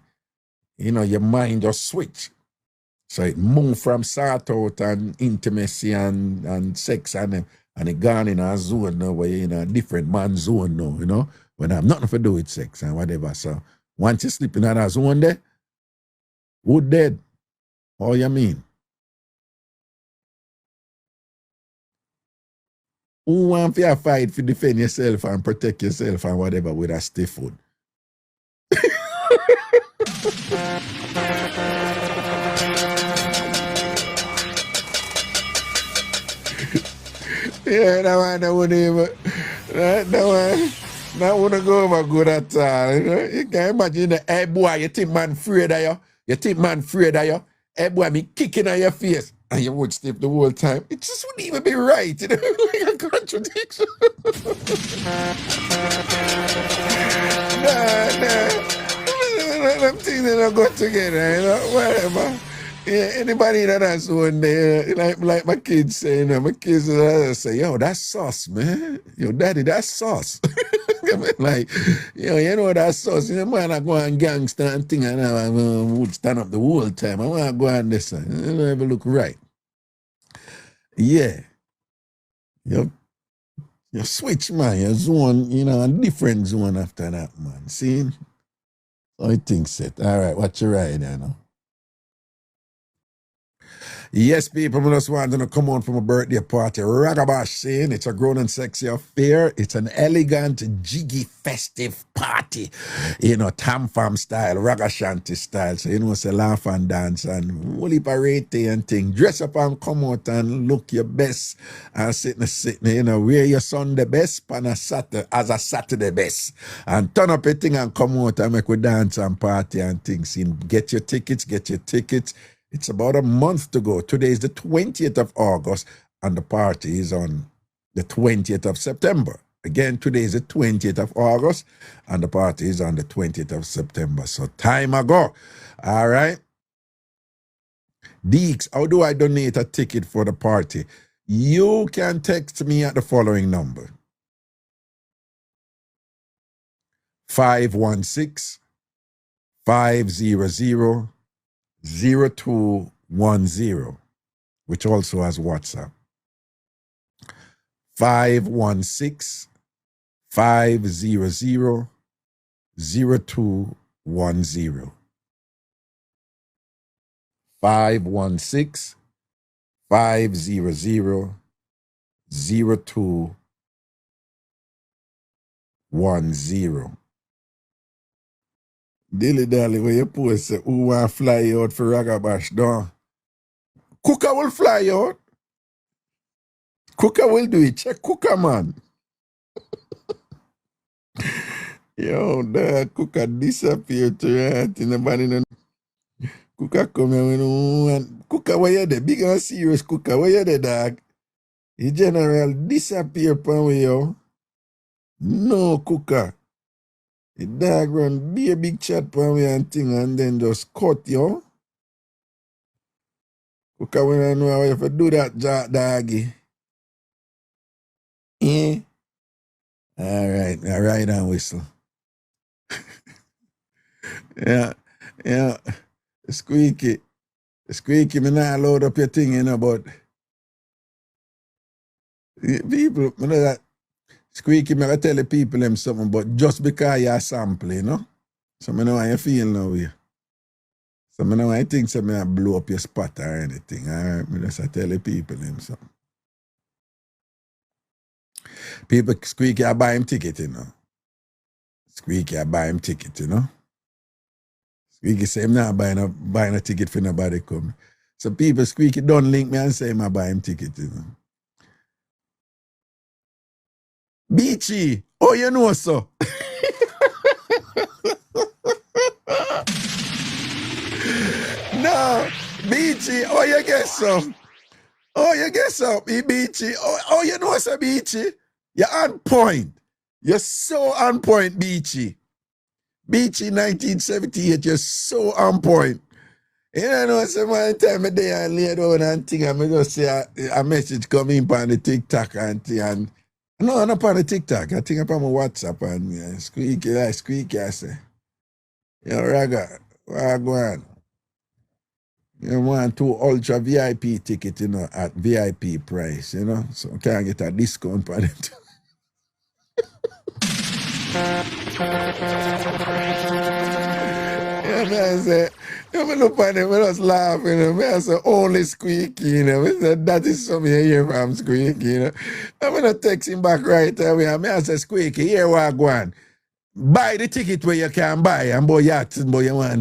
Speaker 3: you know, your mind just switch. So it move from sort out and intimacy and sex and it gone in a zone now where you're in a different man zone now, you know, when I have nothing to do with sex and whatever. So once you sleep in that zone there, who dead? All you mean? Who want to fight to defend yourself and protect yourself and whatever with a stiff food? Yeah, that wouldn't even, that wouldn't go over good at all. You know? You can imagine the hey boy, you think man afraid of you? You think man afraid of you? Hey boy, me kicking on your face. And you would step the whole time. It just wouldn't even be right. You know, like a contradiction. Nah. Them things they don't go together, you know, whatever. Yeah, anybody that has one day, like my kids say, you know, my kids say, yo, that's sauce, man. Yo, daddy, that's sauce. Like, yo, you know that sauce. You know, man, I go and gangster and thing, and I would stand up the whole time. I want to go and this, you know, ever look right. Yeah. You switch, man. You zone, you know, a different zone after that, man. See? I think set. All right, what you right there now? Yes, people, I just wanted to come on from a birthday party. Ragabash saying it's a grown and sexy affair. It's an elegant, jiggy, festive party. You know, TamFam style, Ragashanti style. So, you know, it's a laugh and dance and woolly parade and thing. Dress up and come out and look your best. And sitting, you know, wear your Sunday best and as a Saturday best. And turn up a thing and come out and make we dance and party and things. Get your tickets. It's about a month to go. Today is the 20th of August, and the party is on the 20th of September. Again, today is the 20th of August, and the party is on the 20th of September. So time ago. All right. Deeks, how do I donate a ticket for the party? You can text me at the following number. 516-500-0210, which also has WhatsApp. 516-500-0210. 516-500-0210. Dilly dally, where you post say, who want fly out for Ragabash, don't? Cooker will fly out. Cooker will do it. Check Cooker, man. Yo, that Cooker disappeared to right. Nobody know. Cooker come here when Cooker, where you the big and serious Cooker, where you the dog? The general disappear from where you. No Cooker. The dog run be a big chat from me and thing and then just cut you. Cooker when I know how you have to do that doggy. Eh? All right, and whistle. Yeah. Squeaky, me not load up your thing, you know, but people, you know that Squeaky, me I tell the people them something, but just because you're sampling, you know? So I know how you feel now, yeah. So I know I think so I blow up your spot or anything. All right, I just tell the people them something. People, Squeaky, I buy him ticket, you know. Squeaky, I buy him ticket, you know. Squeaky say I'm not buying a ticket for nobody come. So people, Squeaky don't link me and say I buy him ticket, you know. Beachy, oh you know so. No, Beachy, oh you guess so. Oh you guess so, Beachy. Oh you know so, Beachy. You're on point. You're so on point, Beachy. Beachy 1978, you're so on point. You know, so one time a day I lay down and thing, and I just see a message coming on the TikTok and thing, and no, not on the TikTok. I think upon my WhatsApp and Squeaky, I say, yo, Raga, what go on? You want 2 ultra VIP ticket, you know, at VIP price, you know, so I can get a discount on it. I say, you look at them, I was laughing, I say, only Squeaky, you know. I said, that is something you hear from Squeaky, you know. I'm going to text him back right away. I say, Squeaky, here what I go on. Buy the ticket where you can buy, and boy, you want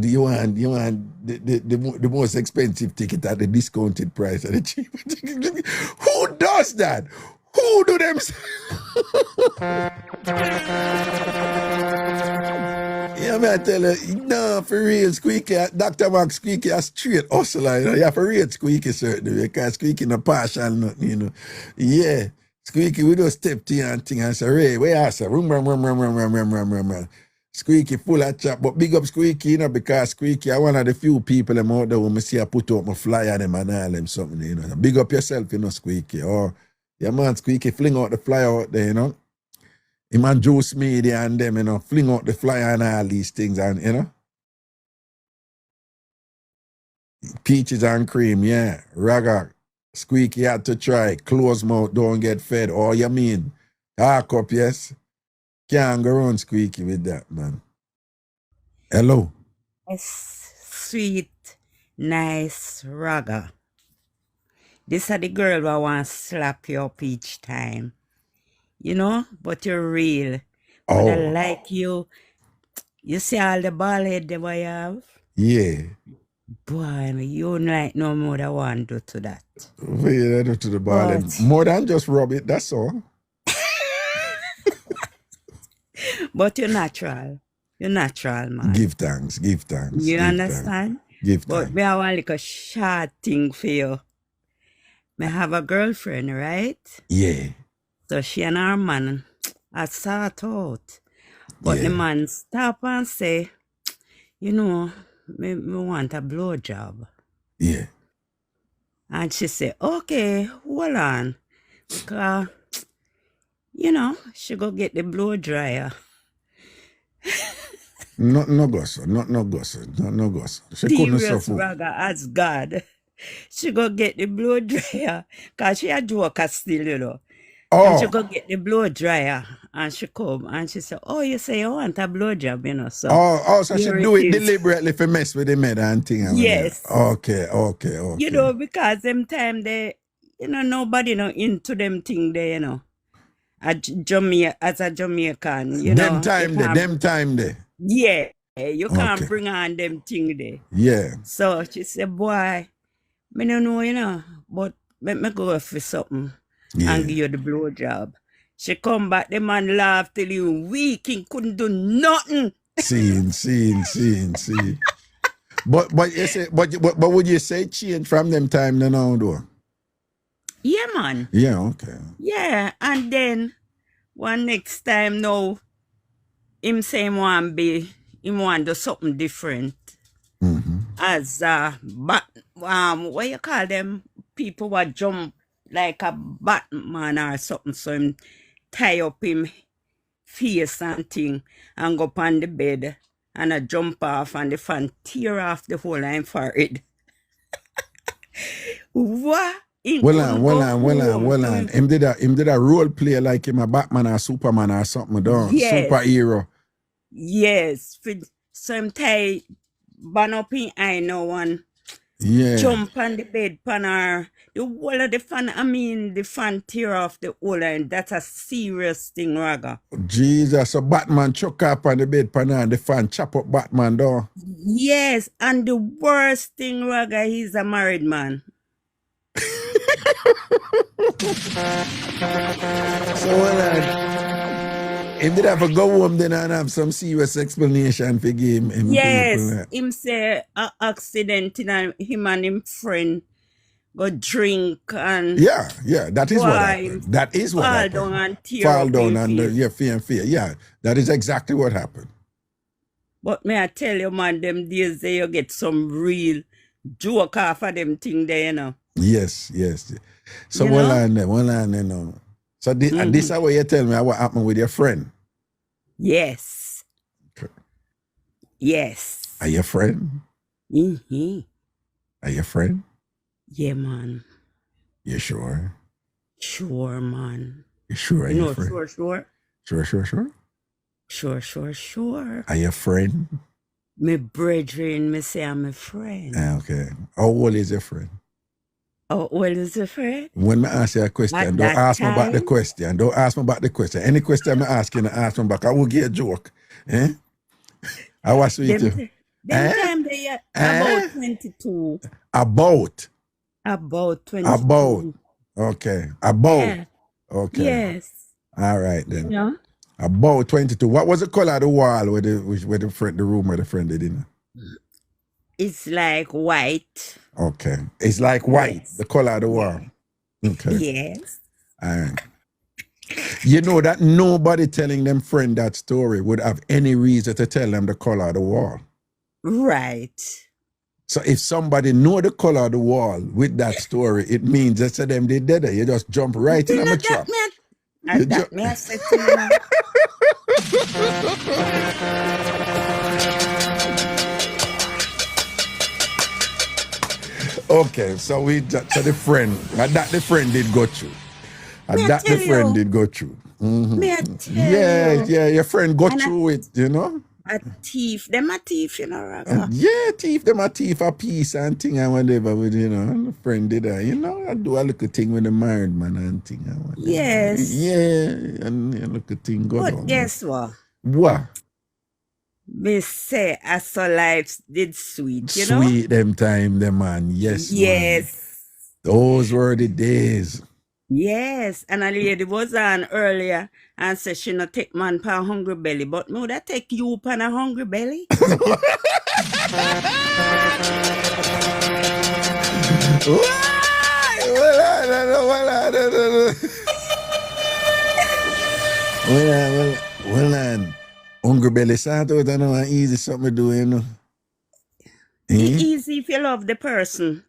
Speaker 3: the most expensive ticket at the discounted price at the cheaper ticket. Who does that? Who do them? Yeah, man, I tell you, no, for real, Squeaky, Dr. Max Squeaky, a straight hustler, you know. You have to rate Squeaky certainly, because Squeaky no partial, nothing, you know. Yeah, Squeaky, we don't step to you and thing and say, Ray, where you say? Rum. Squeaky full of chat, but big up Squeaky, you know, because Squeaky are one of the few people them out there when I see I put up my flyer them and all them something, you know. Big up yourself, you know, Squeaky. Or, yeah, man, Squeaky, fling out the flyer out there, you know. Him and Juice Media and them, you know, fling out the flyer and all these things, and, you know. Peaches and cream, yeah. Raga, Squeaky had to try. Close mouth, don't get fed. Oh, you mean? Talk up, yes. Can't go on Squeaky with that, man. Hello.
Speaker 12: Yes, sweet, nice Raga. This are the girl who want to slap you up each time. You know, but you're real. But I
Speaker 3: Oh,
Speaker 12: like you. You see all the ball head that I have?
Speaker 3: yeah.
Speaker 12: Boy, you don't like no more than one do to that.
Speaker 3: Yeah, to the ball. And
Speaker 12: But,
Speaker 3: more than just rub it, that's all.
Speaker 12: but you're natural. You're natural, man.
Speaker 3: Give thanks, give thanks.
Speaker 12: You
Speaker 3: give
Speaker 12: understand?
Speaker 3: Thanks, give
Speaker 12: But
Speaker 3: thanks.
Speaker 12: me I want like a short thing for you. Me have a girlfriend, right?
Speaker 3: Yeah,
Speaker 12: So she and her man I sort out. But the
Speaker 3: yeah.
Speaker 12: man stop and say, you know, me want a blowjob.
Speaker 3: Yeah.
Speaker 12: And she said, okay, hold on. Because, you know, she go get the blow dryer.
Speaker 3: Not no gossip, not no gossip, not no gossip. She couldn't
Speaker 12: Serious
Speaker 3: suffer.
Speaker 12: Raga as God. She go get the blow dryer. Because she a joker still, you know. And she
Speaker 3: Oh,
Speaker 12: go get the blow dryer. And she come and she say, oh, you say you want a blow job, you know. So
Speaker 3: so she
Speaker 12: here
Speaker 3: do
Speaker 12: it
Speaker 3: it
Speaker 12: is.
Speaker 3: deliberately for mess with the med and thing. And
Speaker 12: Yes.
Speaker 3: okay.
Speaker 12: You know, because them time they, you know, nobody know into them thing there, you know. Jamaica, as a Jamaican, you know.
Speaker 3: Them time there.
Speaker 12: Yeah, you can't
Speaker 3: Okay.
Speaker 12: bring on them thing there.
Speaker 3: Yeah.
Speaker 12: So she said, boy, me no know, you know, but let me go for something and give you the blowjob. She come back, the man laughed till he weak, he couldn't do nothing.
Speaker 3: Seeing. But you say, but would you say change from them time to now though?
Speaker 12: Yeah, man.
Speaker 3: Yeah, okay.
Speaker 12: Yeah, and then one next time now, him say him want do something different. As what you call them people who jump like a Batman or something, so him tie up him face and thing and go up on the bed and a jump off and the fan tear off the whole line forehead. What?
Speaker 3: Well on. Him did a role play like him a Batman or Superman or something, don't
Speaker 12: Yes.
Speaker 3: superhero.
Speaker 12: Yes. So him tie ban up in eye now and
Speaker 3: Yeah.
Speaker 12: jump on the bed pan her. The whole of the fan, the fan tear off the whole line. That's a serious thing, Raga.
Speaker 3: Jesus, so Batman chuck up on the bed pan and the fan chop up Batman though.
Speaker 12: Yes, and the worst thing, Raga, he's a married man.
Speaker 3: So him did have to go home then and have some serious explanation for him.
Speaker 12: Yes, him say a accident in him and him friend go drink and
Speaker 3: Yeah, that is what happened. That is what
Speaker 12: fall
Speaker 3: happened.
Speaker 12: down and tear
Speaker 3: Fall
Speaker 12: up
Speaker 3: down
Speaker 12: him
Speaker 3: and
Speaker 12: face.
Speaker 3: fear. Yeah, that is exactly what happened.
Speaker 12: But may I tell you, man, them days there you get some real joke off of them thing there, you know.
Speaker 3: Yes. So
Speaker 12: You
Speaker 3: one
Speaker 12: know?
Speaker 3: line, you know. So this is what you tell me what happened with your friend.
Speaker 12: Yes.
Speaker 3: Okay.
Speaker 12: Yes.
Speaker 3: Are you a friend?
Speaker 12: Mm-hmm.
Speaker 3: Are you a friend?
Speaker 12: Yeah, man.
Speaker 3: You sure?
Speaker 12: Sure, man.
Speaker 3: You sure are you a friend?
Speaker 12: Sure. Sure.
Speaker 3: Are you a friend?
Speaker 12: Me brethren, me say I'm a friend.
Speaker 3: Okay. How old is your friend?
Speaker 12: Oh, what is a friend?
Speaker 3: When I ask you a question,
Speaker 12: At
Speaker 3: don't
Speaker 12: that
Speaker 3: ask me about the
Speaker 12: time?
Speaker 3: question. Don't ask me about the question. Any question I ask you, ask me back. I will get a joke. I was with you.
Speaker 12: Them time they about 22.
Speaker 3: About.
Speaker 12: About 22.
Speaker 3: About. Okay. About.
Speaker 12: Yeah.
Speaker 3: Okay.
Speaker 12: Yes.
Speaker 3: All right then.
Speaker 12: Yeah.
Speaker 3: About 22. What was the color of the wall where the room where the friend did in?
Speaker 12: It's like white.
Speaker 3: Okay. It's like white,
Speaker 12: Yes.
Speaker 3: the color of the wall. Okay.
Speaker 12: Yes.
Speaker 3: All right. You know that nobody telling them friend that story would have any reason to tell them the color of the wall.
Speaker 12: Right.
Speaker 3: So if somebody know the color of the wall with that story, it means that to them they did it. You just jump right in a trap.
Speaker 12: That me I said to you.
Speaker 3: Okay, so the friend, that the friend did go through. That the friend did go through.
Speaker 12: Me I tell
Speaker 3: Yeah,
Speaker 12: you.
Speaker 3: yeah, your friend got
Speaker 12: And
Speaker 3: through it, you know?
Speaker 12: A thief. Them a thief, you know, Raga.
Speaker 3: Yeah, thief, them a thief a piece and thing and whatever, with, you know, and the friend did that. You know, I do a little thing with the married man and thing and whatever.
Speaker 12: Yes.
Speaker 3: Yeah, and a little thing go
Speaker 12: But
Speaker 3: down.
Speaker 12: guess what?
Speaker 3: What?
Speaker 12: Me say I saw life did sweet, you know?
Speaker 3: Sweet them time, them man. Yes,
Speaker 12: Yes.
Speaker 3: man. Those were the days.
Speaker 12: Yes. And a lady was on earlier and said she not take man pan hungry belly, but me would I take you pan a hungry belly?
Speaker 3: Well, hungry belly start out and know easy something to do, you know.
Speaker 12: It's easy if you love the person.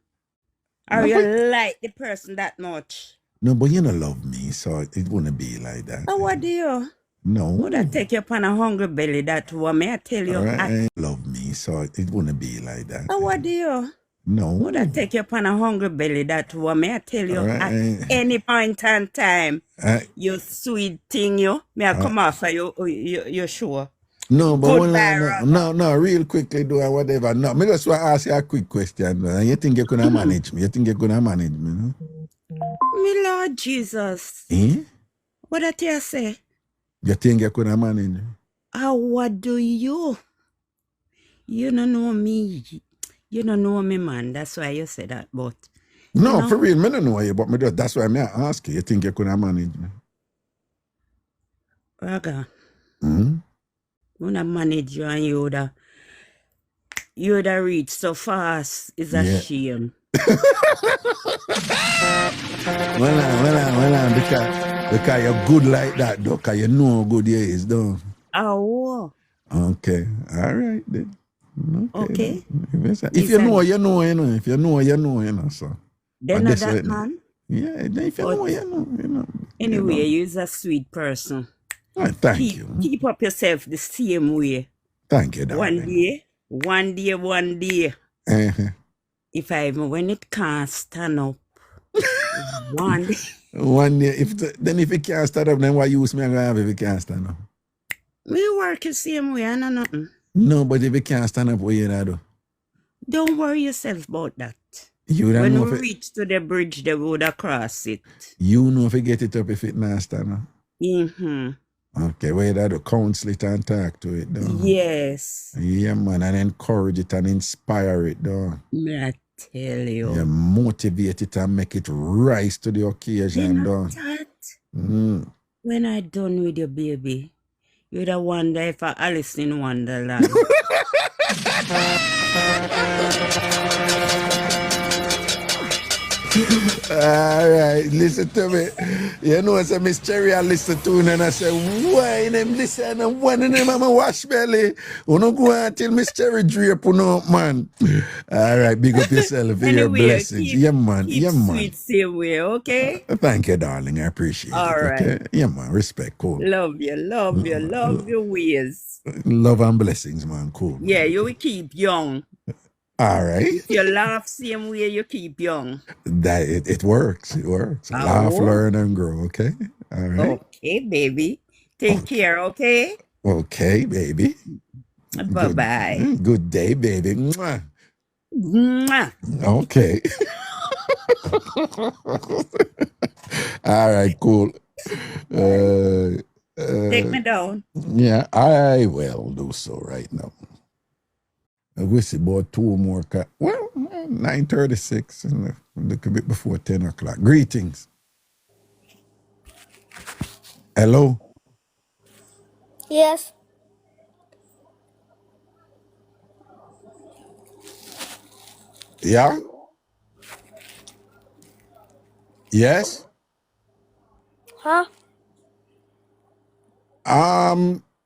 Speaker 12: Or you like the person that much.
Speaker 3: No, but you don't love me, so it wouldn't be like that.
Speaker 12: Oh, what do you?
Speaker 3: No.
Speaker 12: Would I take you upon a hungry belly that one? May I tell you?
Speaker 3: Right. Love me, so it wouldn't be like that.
Speaker 12: Oh, what do you?
Speaker 3: No.
Speaker 12: Would I take you upon a hungry belly that one? May I tell you?
Speaker 3: Right.
Speaker 12: At any point in time, you sweet thing, you. May I come off of you sure?
Speaker 3: No, but
Speaker 12: Goodbye,
Speaker 3: no, real quickly do whatever. No, me just want to ask you a quick question. You think you could manage me? You think you could manage me? No?
Speaker 12: Me Lord Jesus. What did you say?
Speaker 3: You think you could manage me?
Speaker 12: What do you? You don't know me. You don't know me, man. That's why you say that, but...
Speaker 3: No,
Speaker 12: you know?
Speaker 3: for real, me don't know you, but that's why I ask you. You think you could manage me?
Speaker 12: Raga. When I manage you and you would have reached so fast, it's a shame.
Speaker 3: Well, because you're good like that, though, because you know how good you is, though.
Speaker 12: Oh.
Speaker 3: Okay, all right, then.
Speaker 12: Okay.
Speaker 3: If you know, you know, you know. If you know, you know, you know, so.
Speaker 12: Then not that, man.
Speaker 3: Yeah, if you know, you know, you know.
Speaker 12: Anyway, you're a sweet person.
Speaker 3: Oh, thank you.
Speaker 12: Keep up yourself the same way.
Speaker 3: Thank you, darling.
Speaker 12: One day. If when it can't stand up, one day.
Speaker 3: One day, if it can't stand up, then why use me and have if it can't stand up?
Speaker 12: We work the same way, I know nothing.
Speaker 3: No, but if it can't stand up, what you do?
Speaker 12: Don't worry yourself about that.
Speaker 3: When
Speaker 12: we reach to the bridge, they would cross it.
Speaker 3: You know if you get it up if it not stand up?
Speaker 12: Mm-hmm.
Speaker 3: Okay, well, you have to counsel it and talk to it, though.
Speaker 12: Yes.
Speaker 3: Yeah, man, and encourage it and inspire it, though.
Speaker 12: I tell you.
Speaker 3: You motivate it and make it rise to the occasion, though.
Speaker 12: When I done with your baby, you'd have wonder if I Alice in Wonderland.
Speaker 3: All right, listen to me. You know, I say Miss Cherry, I listen to him and I say, why them listen and one of them I'm a wash belly. You don't go until Miss Cherry drape on up, man. All right, big up yourself and your blessings. Yeah, man.
Speaker 12: Sweet same way, okay?
Speaker 3: Thank you, darling. I appreciate
Speaker 12: all
Speaker 3: it.
Speaker 12: Right.
Speaker 3: Okay? Yeah, man. Respect. Cool.
Speaker 12: Love your ways.
Speaker 3: Love and blessings, man. Cool. Man.
Speaker 12: Yeah, you will keep young.
Speaker 3: All right.
Speaker 12: If you laugh same way, you keep young.
Speaker 3: That it works. It works. Laugh, learn, and grow. Okay. All right.
Speaker 12: Okay, baby. Take care. Okay.
Speaker 3: Okay, baby.
Speaker 12: Bye-bye.
Speaker 3: Good day, baby. Mwah.
Speaker 12: Mwah.
Speaker 3: Okay. All right. Cool.
Speaker 12: Take me down.
Speaker 3: Yeah, I will do so right now. We see about 2 more. 9:36, and a little bit before 10 o'clock. Greetings. Hello?
Speaker 13: Yes.
Speaker 3: Yeah? Yes?
Speaker 13: Huh?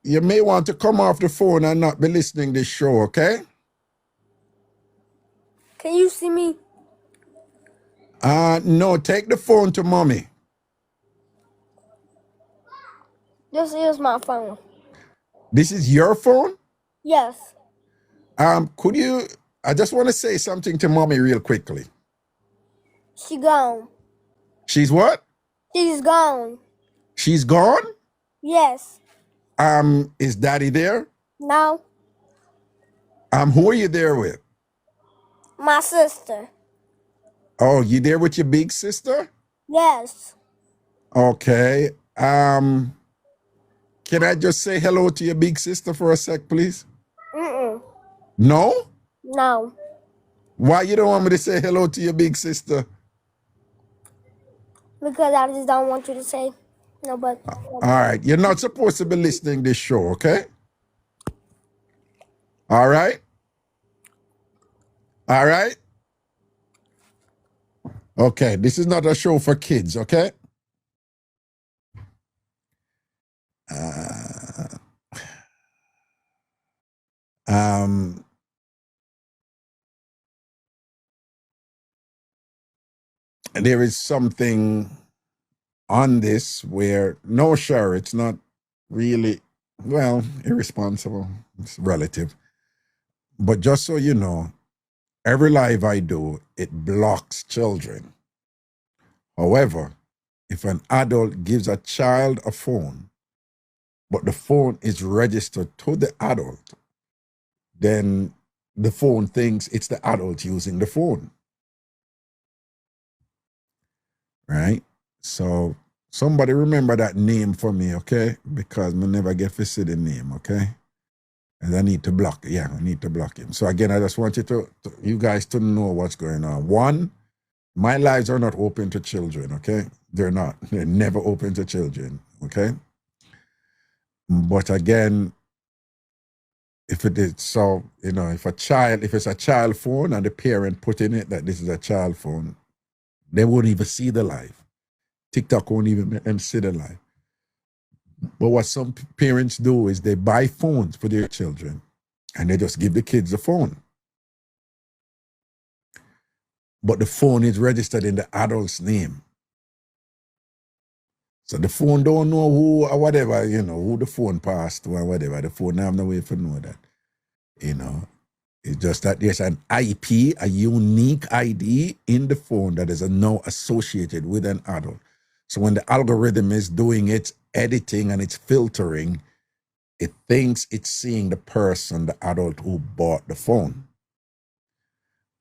Speaker 3: You may want to come off the phone and not be listening to this show, okay?
Speaker 13: Can you see me?
Speaker 3: No, take the phone to mommy.
Speaker 13: This is my phone.
Speaker 3: This is your phone?
Speaker 13: Yes.
Speaker 3: Could you, I just want to say something to mommy real quickly.
Speaker 13: She gone.
Speaker 3: She's what?
Speaker 13: She's gone.
Speaker 3: She's gone?
Speaker 13: Yes.
Speaker 3: Is daddy there?
Speaker 13: No.
Speaker 3: Who are you there with?
Speaker 13: My sister.
Speaker 3: Oh, you there with your big sister?
Speaker 13: Yes.
Speaker 3: Okay. Can I just say hello to your big sister for a sec, please?
Speaker 13: Mm-mm.
Speaker 3: No?
Speaker 13: No.
Speaker 3: Why you don't want me to say hello to your big sister?
Speaker 13: Because I just don't want you to say no, but.
Speaker 3: All right. You're not supposed to be listening to this show, okay? All right? All right? Okay. This is not a show for kids, okay? There is something on this where, no, sure, it's not really, well, irresponsible. It's relative. But just so you know, every live I do, it blocks children. However, if an adult gives a child a phone, but the phone is registered to the adult, then the phone thinks it's the adult using the phone. Right? So somebody remember that name for me, okay? Because I never get to see the name, okay? And I need to block, I need to block him. So again, I just want you guys to know what's going on. One, my lives are not open to children, okay? They're not. They're never open to children, okay? But again, if it is so, if it's a child phone and the parent put in it that this is a child phone, they won't even see the live. TikTok won't even let them see the live. But what some parents do is they buy phones for their children and they just give the kids a phone. But the phone is registered in the adult's name. So the phone don't know who or whatever, who the phone passed to or whatever. The phone have no way to know that. It's just that there's an IP, a unique ID in the phone that is now associated with an adult. So when the algorithm is doing its editing and its filtering, it thinks it's seeing the person, the adult who bought the phone.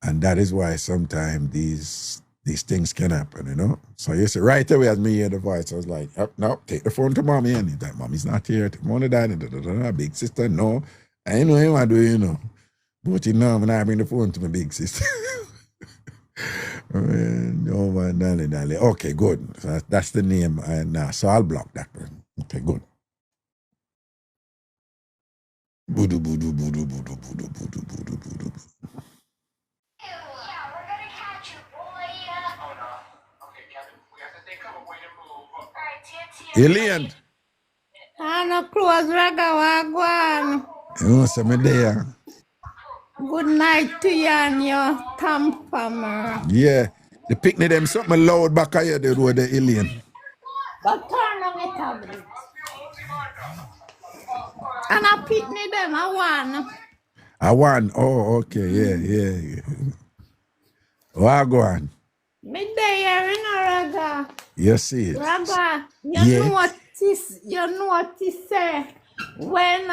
Speaker 3: And that is why sometimes these things can happen, So you see, right away as me hear the voice, I was like, oh, no, take the phone to mommy. And he's like, mommy's not here. Take mommy, daddy, big sister, no. I know him, I do, But I'm not bring the phone to my big sister. No, man, darling. Okay, good. So that's the name. So I'll block that one. Okay, good. Voodoo, voodoo, voodoo, voodoo, voodoo, voodoo, voodoo, voodoo. Alien.
Speaker 12: I no close Ragawagwan.
Speaker 3: You know, some there.
Speaker 12: Good night to you and your TamFam.
Speaker 3: Yeah. The picnic them something loud back here, the road, the alien.
Speaker 12: But turn on the tablet. And I picnic them,
Speaker 3: I won. Oh, okay. Yeah. What go on?
Speaker 12: Me there in a Raga.
Speaker 3: You see it.
Speaker 12: Raga,
Speaker 3: Yeah.
Speaker 12: notice when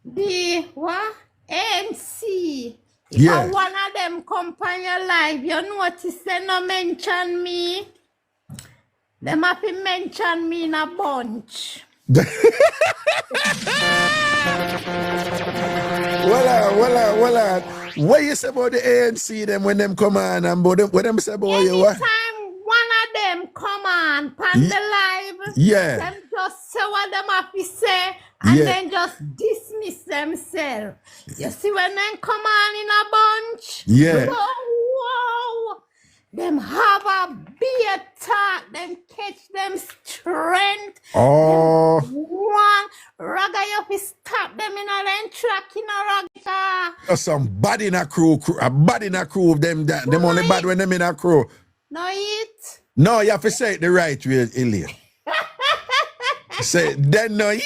Speaker 12: the what? ANC.
Speaker 3: Yeah.
Speaker 12: If one of them come on your live, you notice they no mention me. Them have to mention me in a bunch.
Speaker 3: Well, what you say about the ANC them when them come on and what them say about you? What?
Speaker 12: Anytime one of them
Speaker 14: come on, pan the live.
Speaker 3: Yeah.
Speaker 14: Them just say what them have to say and
Speaker 3: Yeah.
Speaker 14: then just dismiss themselves. You see when them come on in a bunch?
Speaker 3: Yeah.
Speaker 14: Whoa. Them have a beer talk, them catch them strength.
Speaker 3: Oh.
Speaker 14: One ragga you fi stop them in a them track in a ragga.
Speaker 3: There's some bad in a crew, a bad in a crew of them. Them only bad when them in a crew.
Speaker 14: No eat.
Speaker 3: No, you have to say it the right way, Elaine. Say, then no eat.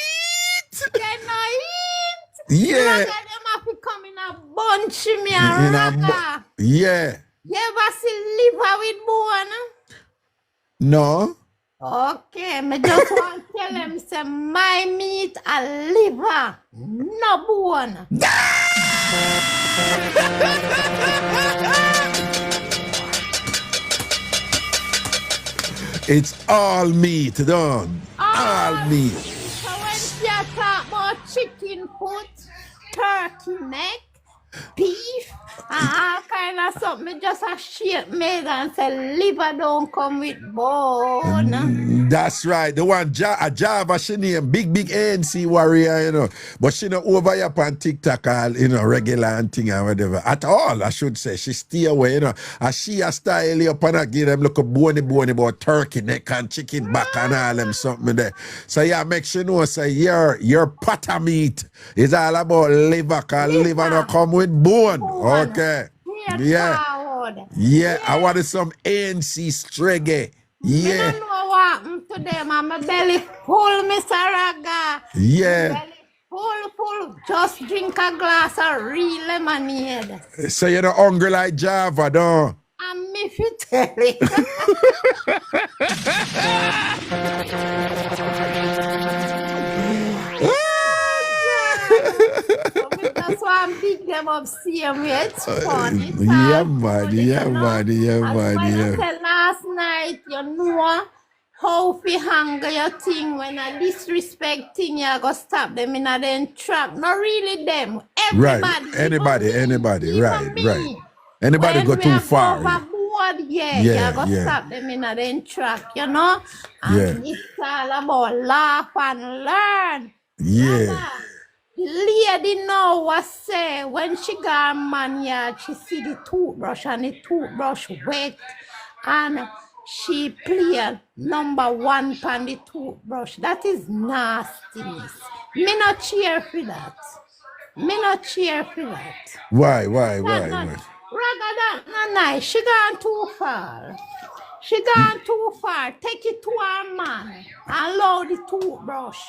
Speaker 14: Then no eat.
Speaker 3: Yeah.
Speaker 14: Ragga them have to come in a bunch me a
Speaker 3: In a
Speaker 14: ragga.
Speaker 3: Yeah.
Speaker 14: You ever see liver with bone?
Speaker 3: No.
Speaker 14: Okay, me just want to tell them say my meat a liver, no bone.
Speaker 3: It's all meat, done. All meat.
Speaker 14: So when you talk about chicken foot, turkey neck, beef, and all kind of something, me just a shape made and say liver don't come with bone.
Speaker 3: That's right. The one a Java she name big ANC warrior, you know. But she not over here on TikTok all, you know, regular and thing or whatever. At all, I should say. She stay away, you know. And she a style up and I give them look a bony about turkey neck and chicken back and all them something there. So yeah, make sure you know say your pata meat is all about liver, cause liver not come with bone. Okay. Yeah. Yeah, I wanted some ANC streggy. Yeah.
Speaker 14: I don't know what happened to them. And my belly full, Mr. Ragga.
Speaker 3: Yeah.
Speaker 14: My belly full. Just drink a glass of real lemonade.
Speaker 3: So you're not hungry like Java, don't?
Speaker 14: And me fi tell it. That's why I'm big them up same way. It's funny.
Speaker 3: Yeah, man.
Speaker 14: I said last night, you know how fi hang your thing when a disrespect thing, you go stop them in a then trap. Not really them. Everybody.
Speaker 3: Right. Anybody. Right. Anybody
Speaker 14: when
Speaker 3: go too far.
Speaker 14: Overboard, you go stop them in a then trap, you know? And it's all about laugh and learn.
Speaker 3: Yeah.
Speaker 14: The lady now was say when she got man yard, she see the toothbrush and the toothbrush wet and she play number 1 on the toothbrush. That is nastiness. Me not cheer for that.
Speaker 3: Why?
Speaker 14: Rather that not nice. She gone too far. Take it to her man and load the toothbrush.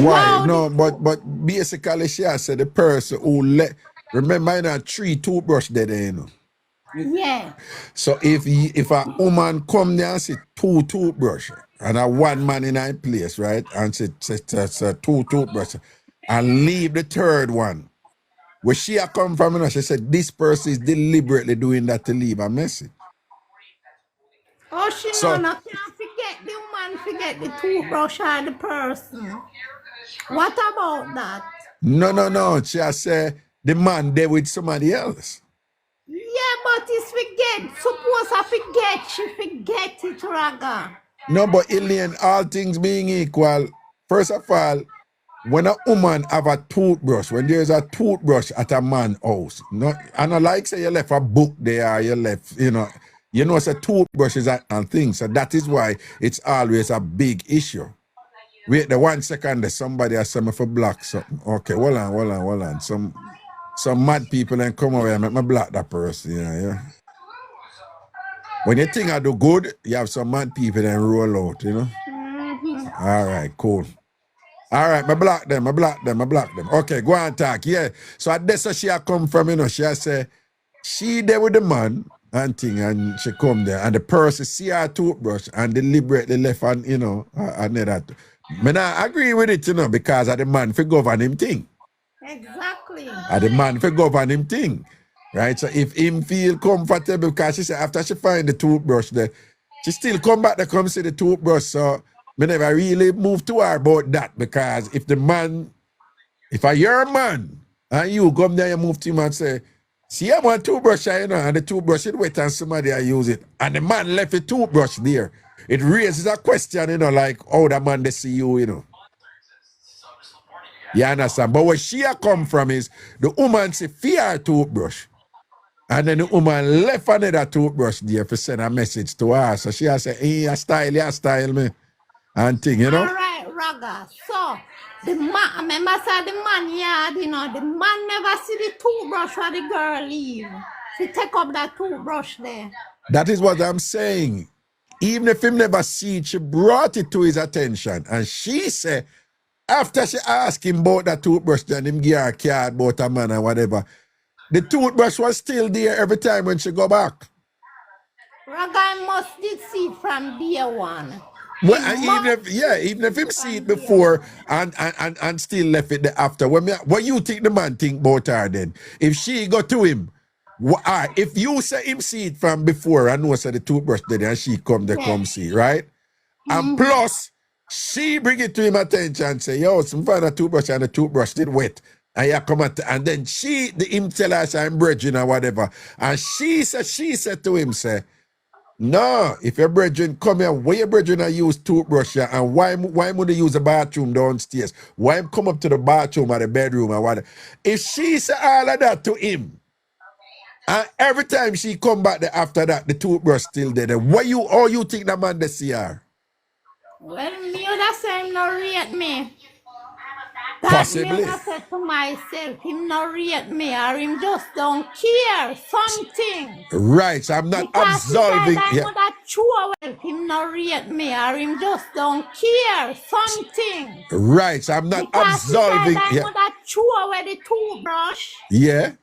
Speaker 3: Why? No, but basically she has said the person who remember I know 3 toothbrush there, you know.
Speaker 14: Yeah.
Speaker 3: So if a woman come there and say 2 toothbrush and a 1 man in a place, right? And say 2 toothbrush and leave the 3rd one. Where she a come from, you know, she said this person is deliberately doing that to leave a message.
Speaker 14: Oh, she can't forget the woman, forget the toothbrush or the person. What about that?
Speaker 3: No. She has said the man there with somebody else.
Speaker 14: Yeah, but it's forget. Suppose I forget, she forget it, Ragga.
Speaker 3: No, but Elaine, all things being equal, first of all, when a woman have a toothbrush, when there's a toothbrush at a man's house, and I like say you left a book there, you left, you know it's a toothbrush is and things. So that is why it's always a big issue. Wait the 1 second, there's somebody has something for block something. Okay, hold on. Some mad people then come over and make me block that person, yeah. When you think I do good, you have some mad people then roll out, you know. All right, cool. All right, I block them. Okay, go on talk. Yeah. So at this she a come from, you know, she say she there with the man and thing, and she come there, and the person see her toothbrush and deliberately left and, you know, and that. I not agree with it, you know, because of the man for govern him thing.
Speaker 14: Exactly.
Speaker 3: The man for govern him thing. Right? So if him feel comfortable, because she said after she find the toothbrush there, she still come back to come see the toothbrush. So I never really move to her about that, because if I your man and you come there, you move to him and say, See, I want toothbrush, you know, and the toothbrush is wet and somebody I use it. And the man left a toothbrush there. It raises a question, you know, like, how the man they see you, you know. You understand? But where she a come from is the woman say fear toothbrush. And then the woman left another toothbrush there to send a message to her. So she a say, hey, you style me. And thing, you know.
Speaker 14: All right, Raga. So, the man, remember say the man yard, you know, the man never see the toothbrush where the girl leave. She take up that toothbrush there.
Speaker 3: That is what I'm saying. Even if him never see it, she brought it to his attention. And she said, after she asked him about that toothbrush, then him give her a card about a man or whatever, the toothbrush was still there every time when she go back.
Speaker 14: Raga must did see it from day one.
Speaker 3: Well, and even if him see it before and still left it there after, what you think the man think about her then? If she go to him, if you say him see it from before and know say the toothbrush there and she come there come see, right? And plus, she bring it to him attention and say, yo, some find a toothbrush and the toothbrush did wet. And you come at, and then him tell her say I'm brethren or whatever. And she said to him, say, no, if your brethren come here, why your brethren are use toothbrush here, and why would they use the bathroom downstairs? Why come up to the bathroom or the bedroom or whatever? If she say all of that to him, and every time she come back there after that, the toothbrush still there, then all you think that man they see her?
Speaker 14: Well, me would say him no rate me.
Speaker 3: Possibly.
Speaker 14: Me would say to myself, him no rate me, or him just don't care, something.
Speaker 3: Right, so I'm not absolving.
Speaker 14: Him no rate me, or him just don't care, something.
Speaker 3: Right, so I'm not absolving.
Speaker 14: Yeah. Throw away the toothbrush.
Speaker 3: Yeah.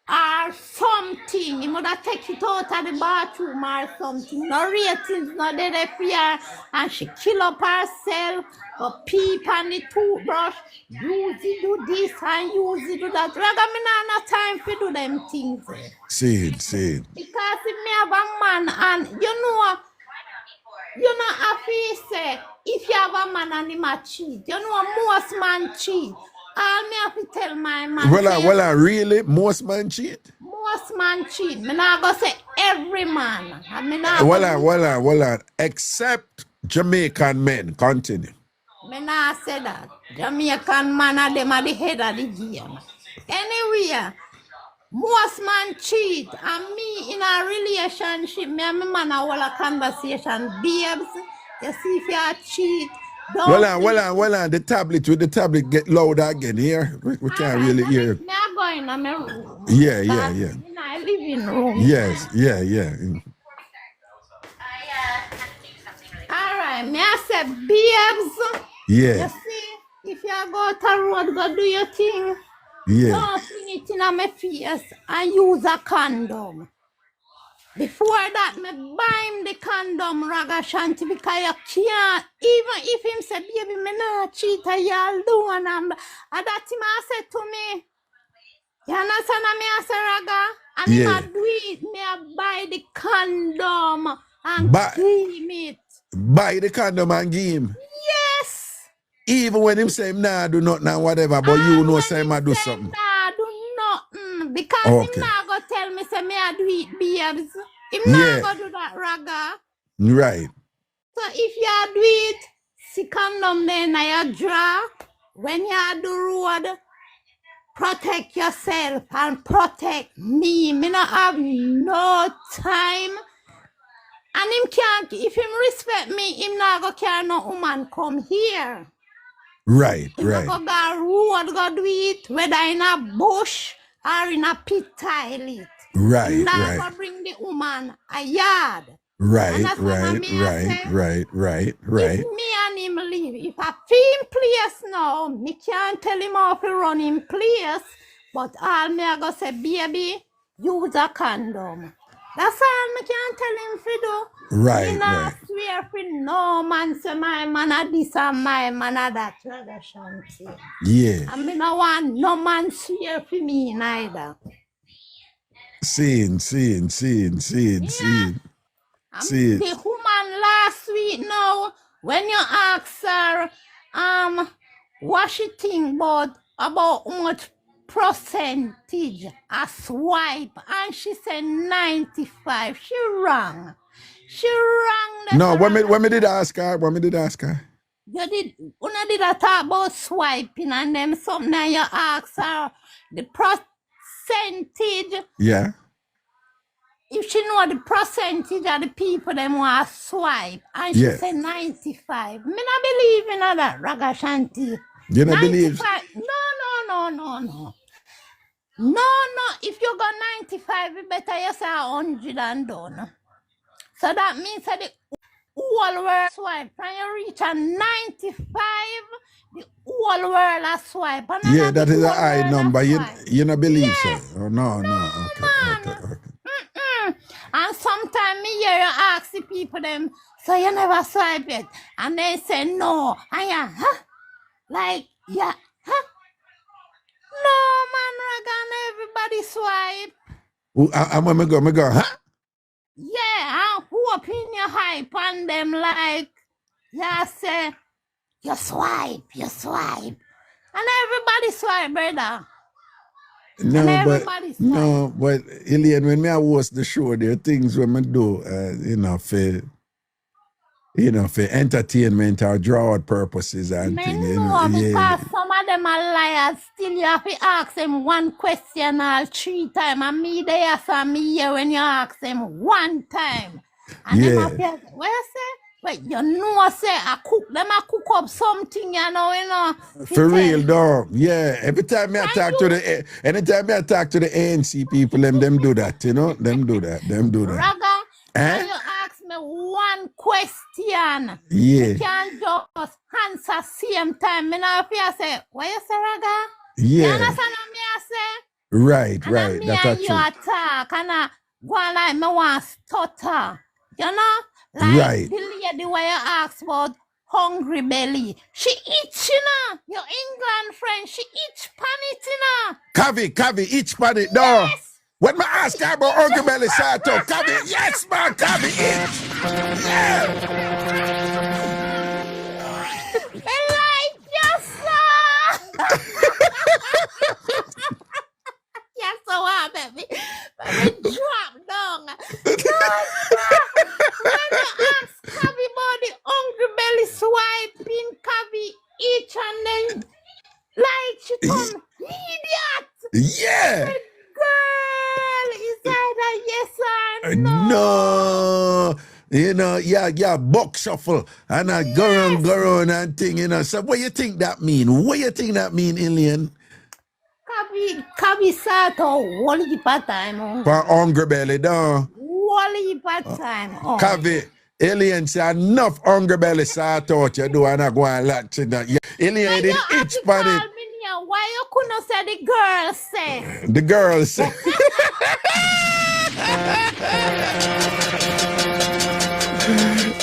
Speaker 14: Or something. He would have take it out of the bathroom or something. No ratings, no dead fear. And she kill up herself. Or peep on the toothbrush. Use it, do this and use it, do that. Raga, me not time for do them things.
Speaker 3: See it.
Speaker 14: Because if me have a man and you know have to say, if you have a man and him a cheat, you know most man cheat. All me have to tell my man.
Speaker 3: Well, really? Most man cheat?
Speaker 14: Most man cheat. Me not go say every man.
Speaker 3: Well, except Jamaican men. Continue.
Speaker 14: Me not say that. Jamaican man are them at the head of the game. Anyway, most man cheat. And me in a relationship, me and my man have a conversation. Babes, you see if you cheat.
Speaker 3: Well, the tablet get louder again here. We can't really hear.
Speaker 14: Me I go in my room.
Speaker 3: Yeah.
Speaker 14: In my living room.
Speaker 3: Yes, yeah.
Speaker 14: Alright, me I say, babes.
Speaker 3: Yeah.
Speaker 14: You see, if you go to road, go do your thing.
Speaker 3: Yeah.
Speaker 14: Don't fling it in my face and use a condom. Before that, me buy him the condom, Ragashanti, because you can't, even if him say, baby, me not cheat, y'all do, and that him I said to me, you understand me, I say, Raga? And him I do it, me I buy the condom and give it.
Speaker 3: Buy the condom and give him?
Speaker 14: Yes.
Speaker 3: Even when him say him nah do nothing and whatever, but you know say him I do something.
Speaker 14: Nah do nothing, because him not go tell me say me I do it, babes. Him not go do that, Raga.
Speaker 3: Right.
Speaker 14: So if you do it, see condom then you draw. When you do road, protect yourself and protect me. Me not have no time. And him can't, if him respect me, him not go carry no woman come here.
Speaker 3: Right.
Speaker 14: Go road, go do it, whether in a bush or in a pit toilet.
Speaker 3: Right.
Speaker 14: Go bring the woman a yard.
Speaker 3: Right.
Speaker 14: If me and him leave, if I feel him place now, me can't tell him how to run in place, but all me I go say, baby, use a condom. That's all me can tell him to do.
Speaker 3: Right.
Speaker 14: Me not swear for no man, say my man a this and my man a that, Ragashanti.
Speaker 3: Yeah.
Speaker 14: And me no want no man swear for me neither.
Speaker 3: Seeing.
Speaker 14: The woman last week now, when you ask her, what she think about how much percentage a swipe? And she said 95. She wrong. She wrong.
Speaker 3: No, when me did ask her,
Speaker 14: You did, when I did a talk about swiping and them something and you ask her the percentage.
Speaker 3: Yeah.
Speaker 14: If she know the percentage of the people them want to swipe, and she
Speaker 3: Yeah.
Speaker 14: said 95. Me not believe in that, Ragashanti.
Speaker 3: You not believe?
Speaker 14: 95. No. If you got 95, you better you say 100 and done. So that means that the whole world swipe. When you reach a 95, the whole world a swipe. And
Speaker 3: Yeah,
Speaker 14: not
Speaker 3: that
Speaker 14: the
Speaker 3: is a
Speaker 14: whole
Speaker 3: high
Speaker 14: world a
Speaker 3: number.
Speaker 14: swipe.
Speaker 3: You not believe
Speaker 14: Yes.
Speaker 3: so? Oh, no. Okay.
Speaker 14: And sometimes me hear you ask the people them, so you never swipe it. And they say no. And you, huh? Like, yeah, huh? No, man, Ragan, everybody swipe.
Speaker 3: I'm gonna go, huh?
Speaker 14: Yeah, and who up in your hype on them like, yeah, say, you swipe. And everybody swipe, brother. And
Speaker 3: No,
Speaker 14: everybody swipe.
Speaker 3: but Ilian, when me I host the show, there are things when me do, for entertainment or draw out purposes and
Speaker 14: Me
Speaker 3: things.
Speaker 14: know, because some of them are liars. Still, you have to ask them one question all 3 times. And me there, so me here when you ask them 1 time. And them have to, what you say? Wait, you know, say, I cook up something, you know.
Speaker 3: For real, dog. Yeah. Anytime I talk to the ANC people, them do that, you know? Them do that.
Speaker 14: Raga, when you ask me 1 question, you can't just answer same time. Me now if you say, what you say, Raga? You understand what me I say?
Speaker 3: Right.
Speaker 14: And me
Speaker 3: That's
Speaker 14: and you
Speaker 3: true.
Speaker 14: attack, and I go on like me want stutter. You know? Like the lady where you ask about hungry belly. She itch, you know. Your England friend, she itch pan it, you know.
Speaker 3: Cavi, itch pan it, dog. When I ask her about hungry belly, Sato, Cavi, yes, man, Cavi, itch. Yeah.
Speaker 14: Like, yes, yes, so hard, baby. Baby, drop down. No, when you ask Cavi about the hungry belly swiping, Cavi itch and then, like, she turn idiot.
Speaker 3: Yeah.
Speaker 14: Girl, is either yes or no?
Speaker 3: No. You know, yeah, box shuffle. And I go around and thing, you know. So what you think that mean? What you think that mean, Ilian?
Speaker 14: Cavi sat on one heap of time.
Speaker 3: For hungry belly, dog.
Speaker 14: One heap of time.
Speaker 3: Cavi, Alien say enough hungry belly sort out you do and I go and latch in that. Alien did itch pan it.
Speaker 14: Why you couldn't say the girl say?
Speaker 3: The girl say.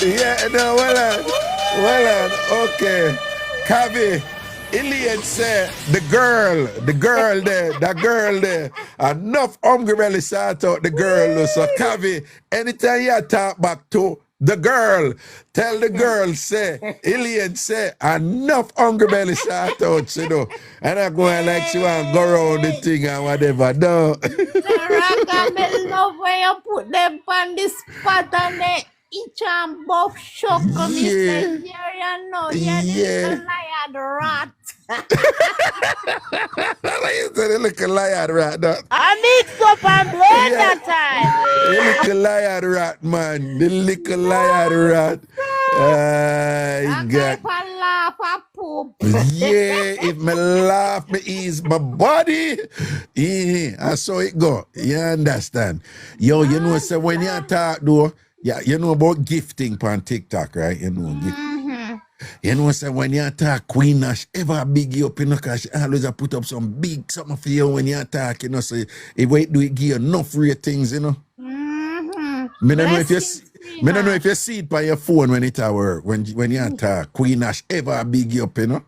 Speaker 3: Yeah, no, well on, okay. Cavi, Ilian say the girl there. Enough hungry belly sort out the girl. So Cavi, anytime you talk back to the girl, tell the girl, say, Ilian say, enough hungry belly sort out, you know. And I go and like she want to go around the thing and whatever. No.
Speaker 14: Raga, me love when you put them on the spot and they each and both shock me. Say, here you know, you're the lion rat.
Speaker 3: You said a little lion rat, that.
Speaker 10: I mix up and blend that time.
Speaker 3: The little lion rat, man. The little lion rat. I got.
Speaker 14: Laugh and poop.
Speaker 3: Yeah, if me laugh, me ease my body. Yeah, I saw it go. You understand? Yo, you know, so when you talk, though, yeah, you know about gifting on TikTok, right? You know, you know, so when you talk, Queen Nash ever big you up, you know, because she always put up some big something for you when you talk, you know, so if we do it, give you enough ratings, you know. Me don't know if you see it by your phone when it work, when you talk, Queen Nash ever big you up, you know.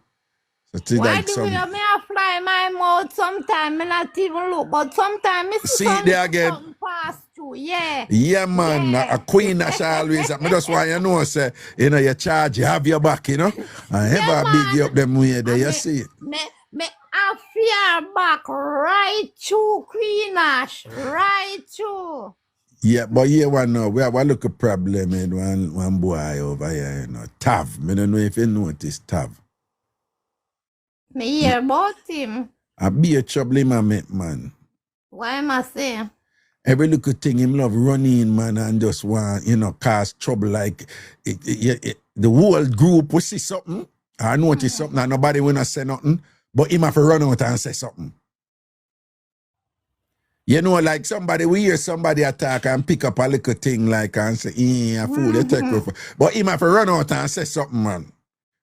Speaker 3: So
Speaker 14: why
Speaker 3: like
Speaker 14: do
Speaker 3: some,
Speaker 14: you me a fly my mouth sometimes? Me not even look, but sometimes me
Speaker 3: see it there again.
Speaker 14: Pass through, yeah.
Speaker 3: Yeah, man. A Queen Nash always. I just want you know, say, you know, you charge, you have your back, you know. And ever big you up them way there, you see it.
Speaker 14: Me I fear back right through Queen Ash, right through.
Speaker 3: Yeah, but here one now, we have a little problem with one boy over here, you know, Tav. I don't know if you notice Tav.
Speaker 14: Me hear about him.
Speaker 3: I be a trouble him a make, man.
Speaker 14: Why am I saying?
Speaker 3: Every little thing him love run in, man, and just want, you know, cause trouble. Like, the whole group will see something, I notice something, and nobody will not say nothing, but him have to run out and say something. You know, like somebody, we hear somebody attack and pick up a little thing like and say, a fool, you take over. But him have to run out and say something, man.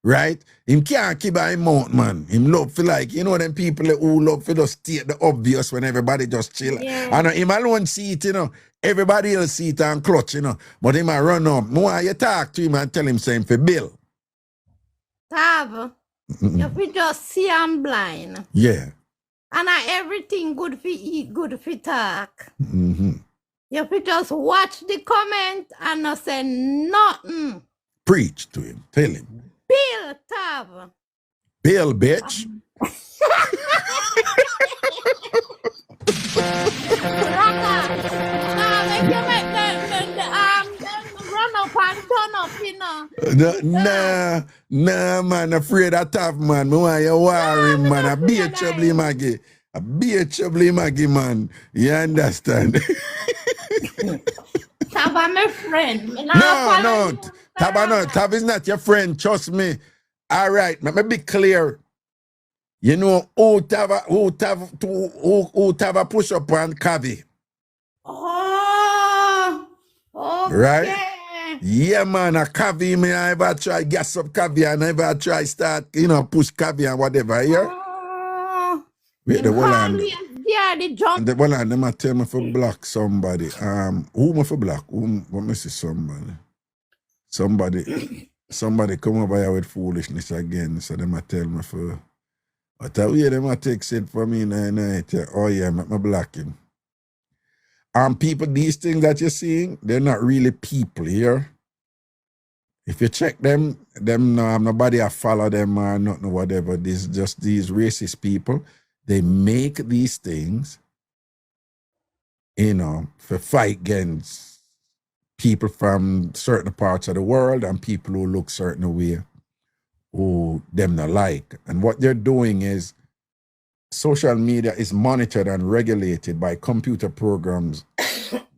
Speaker 3: Right? Him can't keep him mouth, man. Him love for like, you know, them people who love for just state the obvious when everybody just chill.
Speaker 14: Yeah.
Speaker 3: And him alone see it, you know. Everybody else see it and clutch, you know. But him a run up. More you talk to him and tell him same for Bill.
Speaker 14: Tav, if we just see I'm blind.
Speaker 3: Yeah.
Speaker 14: And everything good for eat, good for talk.
Speaker 3: Mm-hmm.
Speaker 14: If we just watch the comment and not say nothing.
Speaker 3: Preach to him. Tell him.
Speaker 14: Bill, Tav.
Speaker 3: Bill, bitch.
Speaker 14: If you make the run up and turn up, you know.
Speaker 3: Nah, man, afraid of Tav, man. Me want you worry, man. I be a trouble, Maggie. I be a trouble, Maggie, man. You understand?
Speaker 14: Tav, I'm a friend.
Speaker 3: No. Tav is not your friend. Trust me. All right, let me be clear. You know who Tav a push up on Kavi.
Speaker 14: Oh, okay.
Speaker 3: Right? Yeah, man, a Kavi, me I ever try gas up Kavi and I ever try start, you know, push Kavi and whatever, here. Wait, the one hand.
Speaker 14: Yeah, the jump.
Speaker 3: The one hand, them a tell me for block somebody. Who me for block? What me see somebody? Somebody come over here with foolishness again, so them a tell me for. But I hear them a text it for me and oh yeah, make me block him. People, these things that you're seeing, they're not really people here. If you check them nobody I follow them or nothing, whatever. This just these racist people. They make these things, you know, for fight against people from certain parts of the world and people who look certain way, who them not like. And what they're doing is social media is monitored and regulated by computer programs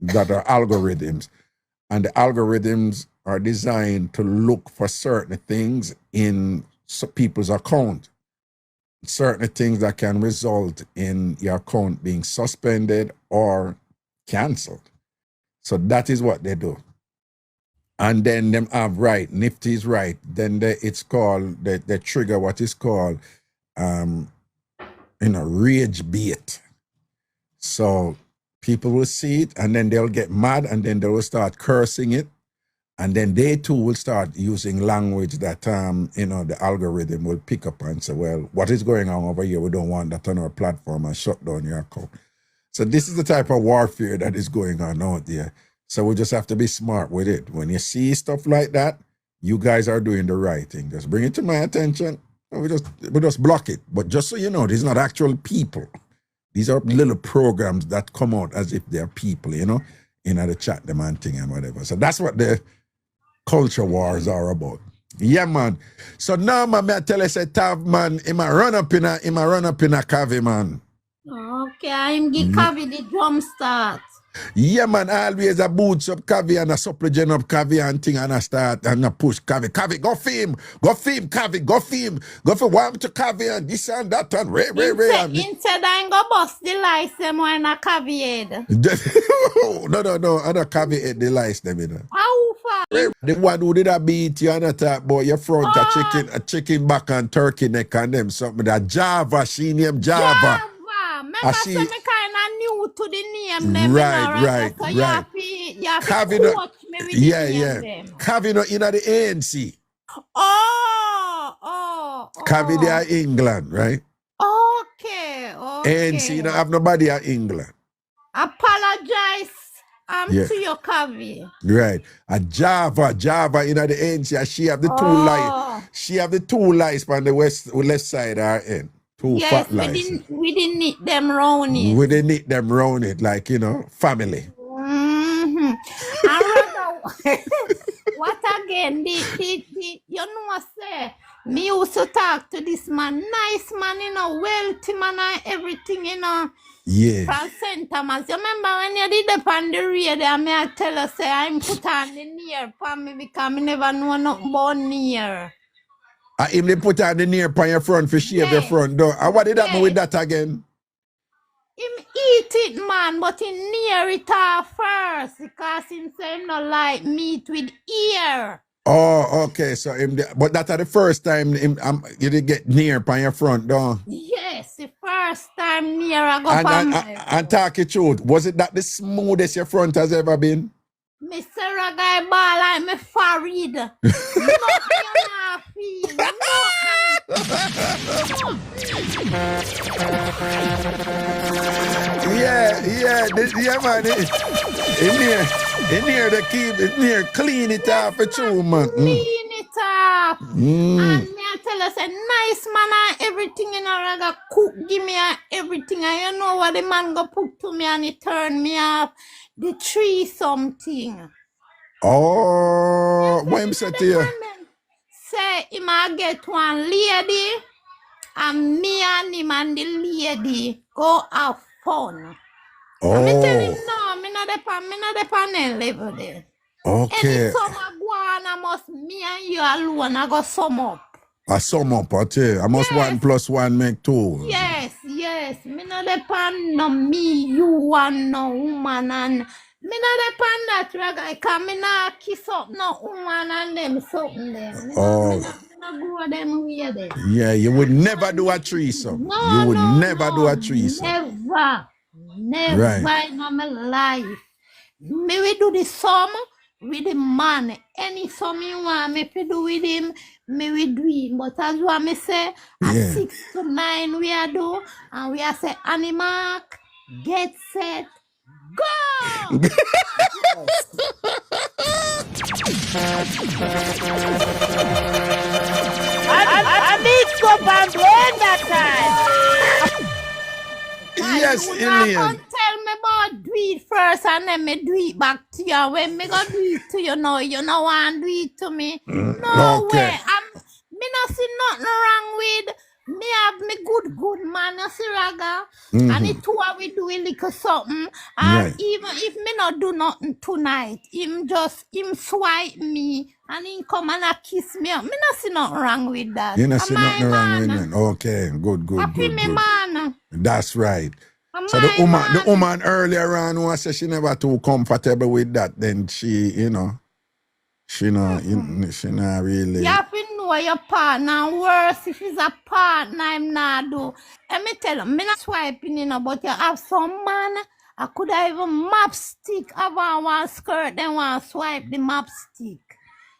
Speaker 3: that are algorithms. And the algorithms are designed to look for certain things in people's account. Certain things that can result in your account being suspended or canceled. So that is what they do. And then them have right, Nifty is right. Then it's called, they trigger what is called, rage bait. So people will see it and then they'll get mad and then they will start cursing it. And then they too will start using language that, the algorithm will pick up and say, well, what is going on over here? We don't want that on our platform and shut down your account. So this is the type of warfare that is going on out there. So we just have to be smart with it. When you see stuff like that, you guys are doing the right thing. Just bring it to my attention. And we just block it. But just so you know, these are not actual people. These are little programs that come out as if they're people, you know, in the chat, them and thing and whatever. So that's what the culture wars are about. Yeah, man. So now, man, I tell you, say, Tav, man, him a run up in a Kavi, man.
Speaker 14: Okay, I'm give Kavi the drum start.
Speaker 3: Yeah, man, always a boots up Kavi and a supplement up Kavi and thing and a start and a push Kavi. Kavi, go film, Kavi, go film. Go for warm to Kavi and this and that and ray.
Speaker 14: Instead, I go bust the lights them when a Kavi head.
Speaker 3: No, other Kavi head, the lights them, you know.
Speaker 14: How far?
Speaker 3: The one who did a beat you and a talk about your front, a chicken back and turkey neck and them something. That Java, she named Java.
Speaker 14: Remember, some kind of new to the name them.
Speaker 3: Right.
Speaker 14: So you have to coach me with the name them.
Speaker 3: Kavi no in the ANC.
Speaker 14: Oh.
Speaker 3: Kavi they are England, right?
Speaker 14: Okay.
Speaker 3: ANC, you don't have nobody at England.
Speaker 14: Apologize to your Kavi.
Speaker 3: Right. A Java in the ANC, she have the two lights. She have the two lights on the left side of her end. Two
Speaker 14: Yes,
Speaker 3: fat
Speaker 14: we
Speaker 3: lice.
Speaker 14: didn't need them round it.
Speaker 3: We didn't need them round it, like, family.
Speaker 14: Mm-hmm. And rather, what again? You know, say, me used to talk to this man, nice man, wealthy man and everything,
Speaker 3: Yeah.
Speaker 14: from St. Thomas. You remember when you did up on the radio, me I tell you, say, I'm put on the near for me because me never know nothing about near.
Speaker 3: Him they put on the near pan your front for shave your front door. And what did happen with that again?
Speaker 14: Him eat it, man, but he near it off first because him say him not like meat with ear.
Speaker 3: Oh, okay. So but that's the first time you did get near pan your front door.
Speaker 14: Yes, the first time near I go
Speaker 3: And talk it truth, was it that the smoothest your front has ever been?
Speaker 14: Mr. Reggae ball like me Farid. Nothing you not feel.
Speaker 3: Yeah, man. In here the keep it near clean it off for true, man.
Speaker 14: Clean it off. And me I tell you, say nice man and everything in a Reggae cook, give me everything. And you know what the man go put to me and he turn me off. The tree something.
Speaker 3: Oh, what him say to you?
Speaker 14: Say him I get one lady and me and him and the lady go have fun.
Speaker 3: Oh.
Speaker 14: And me tell him no, me not the panel level there.
Speaker 3: Okay.
Speaker 14: Any summer go on, I must me and you alone I go sum up.
Speaker 3: I sum up, I tell you. I must 1 + 1 make 2.
Speaker 14: Yes. Me not depend no me, you and no woman and me not depend that Reggae, cause me not kiss up no woman and them something there. Me not go them way there.
Speaker 3: Yeah, you would never do a threesome. You would never do a threesome.
Speaker 14: Never in my life. Me we do the sum with the man. Any sum you want me to do with him, me we do it. But as what me say, at 6 to 9 we are do, and we are say, Animak, get set, go!
Speaker 10: I need to go An Blenda time.
Speaker 3: Yes,
Speaker 14: you
Speaker 3: Ilian.
Speaker 14: tell me about do it first and then me do it back to you. When me go do it to you know want to do it to me. No way. Me not see nothing wrong with me have me good man, you see Raga. And the two of we do a little something. And even if me not do nothing tonight, him swipe me and him come and kiss me up. Me not see nothing wrong with that.
Speaker 3: You not see nothing wrong with that. Okay, good.
Speaker 14: Happy me man.
Speaker 3: That's right. So the woman earlier on who said she never too comfortable with that, then she not really.
Speaker 14: You have to know your partner. Worse if it's a partner, I'm not do. Let me tell you, me not swiping but you have some man. I could have even map stick about one skirt, then one swipe the map stick.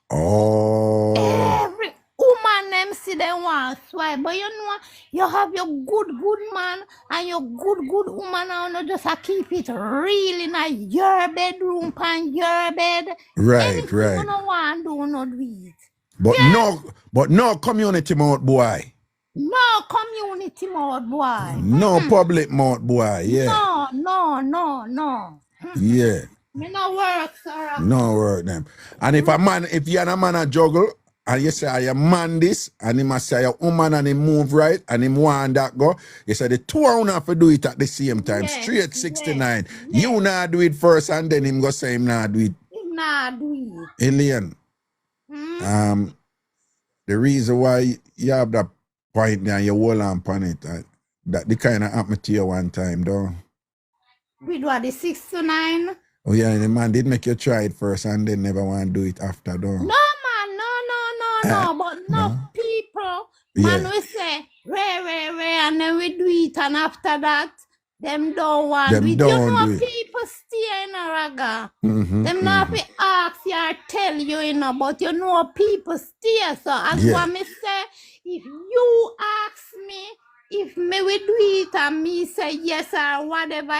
Speaker 3: Oh.
Speaker 14: Every woman them see them want swipe, but you know you have your good man and your good woman and you just keep it real in your bedroom and your bed.
Speaker 3: Right.
Speaker 14: You don't want to do no do it.
Speaker 3: But no community mouth boy.
Speaker 14: No community mouth boy.
Speaker 3: No public mouth boy. Yeah.
Speaker 14: No.
Speaker 3: Yeah.
Speaker 14: Me no work, sir.
Speaker 3: No work them. And if you're a man a juggle, and you say your man this, and he must say your woman and he move right, and him want that go, you say the two of you have to do it at the same time, straight 69. You not do it first, and then him go say him not do it.
Speaker 14: Him not do it.
Speaker 3: Alien. The reason why you have that point there and you hold on upon it, that the kind of happened to you one time, though.
Speaker 14: With what, the 6 to 9?
Speaker 3: Oh yeah, the man did make you try it first and then never want to do it after, though.
Speaker 14: No, man, no, but no people, man, we say, ray, and then we do it, and after that, them don't want
Speaker 3: them
Speaker 14: it.
Speaker 3: Don't
Speaker 14: you know,
Speaker 3: do it.
Speaker 14: people stay in a Raga. Them not be ask you or tell you, but you know, people stay. So, as what me say, if you ask me, if me we do it and me say yes or whatever,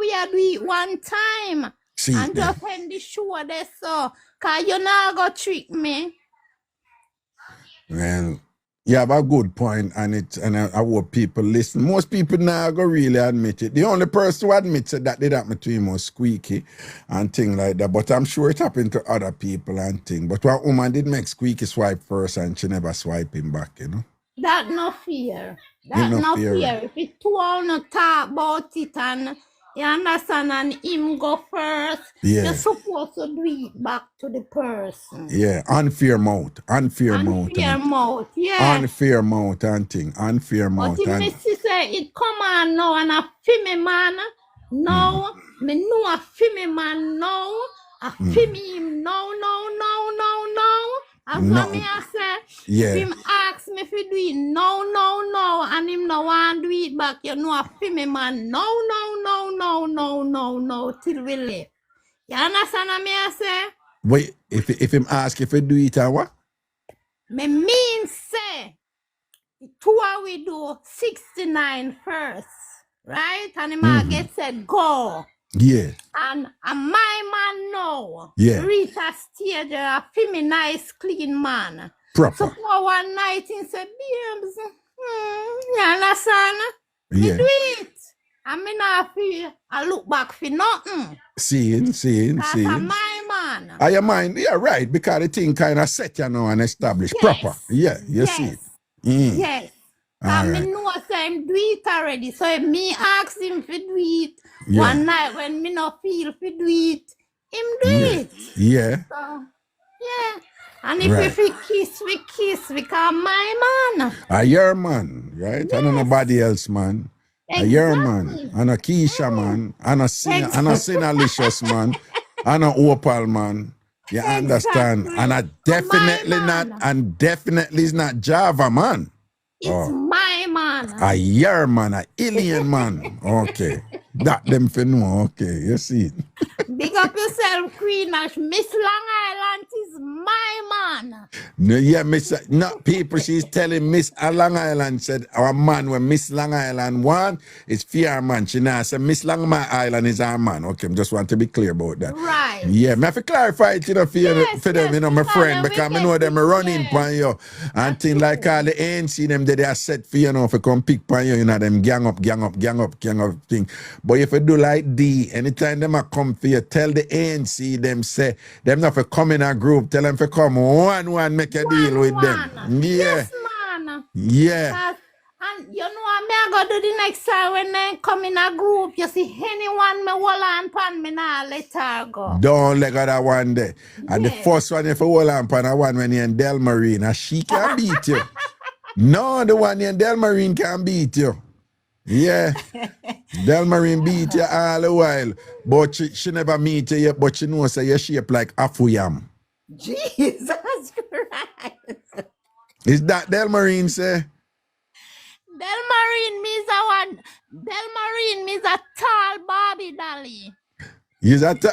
Speaker 14: we are do it one time. And just end the show there, so, cause you not go trick me.
Speaker 3: Well, You have a good point, and I hope people listen. Most people now go really admit it. The only person who admits it that did happen to him was Squeaky and things like that. But I'm sure it happened to other people and things. But one woman did make Squeaky swipe first and she never swipe him back, you know.
Speaker 14: That no fear.
Speaker 3: Ain't
Speaker 14: That
Speaker 3: no
Speaker 14: no
Speaker 3: fear.
Speaker 14: fear. If it two all no talk about it and you understand and him go first,
Speaker 3: Yeah.
Speaker 14: you're supposed to do it back to the person.
Speaker 3: Yeah, unfair mouth. Unfair mouth.
Speaker 14: Unfair mouth, yeah.
Speaker 3: Unfair mouth and thing. Unfair
Speaker 14: But
Speaker 3: mouth.
Speaker 14: if
Speaker 3: And,
Speaker 14: me see say it come on now and a me man, no, me know a me man no, a me him no. As
Speaker 3: No.
Speaker 14: what me I say,
Speaker 3: Yeah.
Speaker 14: if him ask me if he do it no, and him no want do it back, you know a me man no, till we leave. You understand what me I say?
Speaker 3: wait, if him ask if he do it or what?
Speaker 14: Me mean say, two we do 69 first, right? And him get said go.
Speaker 3: Yeah.
Speaker 14: And my man now
Speaker 3: Yeah.
Speaker 14: reach a stage a me nice clean man.
Speaker 3: Proper.
Speaker 14: So for one night he said, babes, you understand? Me
Speaker 3: Yeah.
Speaker 14: do it. And me not feel I look back for nothing.
Speaker 3: Seeing.
Speaker 14: That's a my man.
Speaker 3: Are your mind? Yeah, right. Because the thing kind of set you now and established.
Speaker 14: Yes.
Speaker 3: Proper. Yeah, you see it. Mm.
Speaker 14: Yes.
Speaker 3: All
Speaker 14: And
Speaker 3: right.
Speaker 14: me know say him do it already. So if me ask him to do it,
Speaker 3: Yeah.
Speaker 14: one night when me not feel to do it, him do
Speaker 3: Yeah.
Speaker 14: it.
Speaker 3: Yeah.
Speaker 14: So, yeah. And if
Speaker 3: Right.
Speaker 14: we kiss, because my man.
Speaker 3: A your man, right? And nobody else, man. A your man. And a Keisha man. And a Sinalicious man. And a Opal man. You understand? And a definitely not, and definitely is not Java man.
Speaker 14: It's my man.
Speaker 3: A your man, a alien man. Okay. That them for know. Okay, you see it.
Speaker 14: Big up yourself, Queen Ash. Miss Long Island is my man.
Speaker 3: No, yeah, people, she's telling Miss Long Island said our man when Miss Long Island want is fear man. She now said Miss Long Island is our man. Okay, I just want to be clear about that.
Speaker 14: Right.
Speaker 3: Yeah, me have to clarify it, you know, for them, you know, my friend, because I know them running pan you and things like all the ANC them they are set for you know for come pick pan you know them gang up thing. But if you do like D, anytime them a come for you, tell the ANC them say them not for come in a group, tell them for come one make a deal with them. Yeah.
Speaker 14: Yes, man.
Speaker 3: Yeah.
Speaker 14: And you know what me I go do the next time when they come in a group, you see anyone me hold on pan me now let her go.
Speaker 3: Don't let go that one day. And the first one if you hold on pan a one when you're in Delmarine, and she can beat you. No, the one in Delmarine can beat you. Yeah. Delmarine beat you all the while. But she never meet you yet, but she knows say you shape like Afuyam.
Speaker 14: Jesus Christ.
Speaker 3: Is that Delmarine say?
Speaker 14: Delmarine means a one. Delmarine means a tall Barbie dolly.
Speaker 3: Is that
Speaker 14: Tall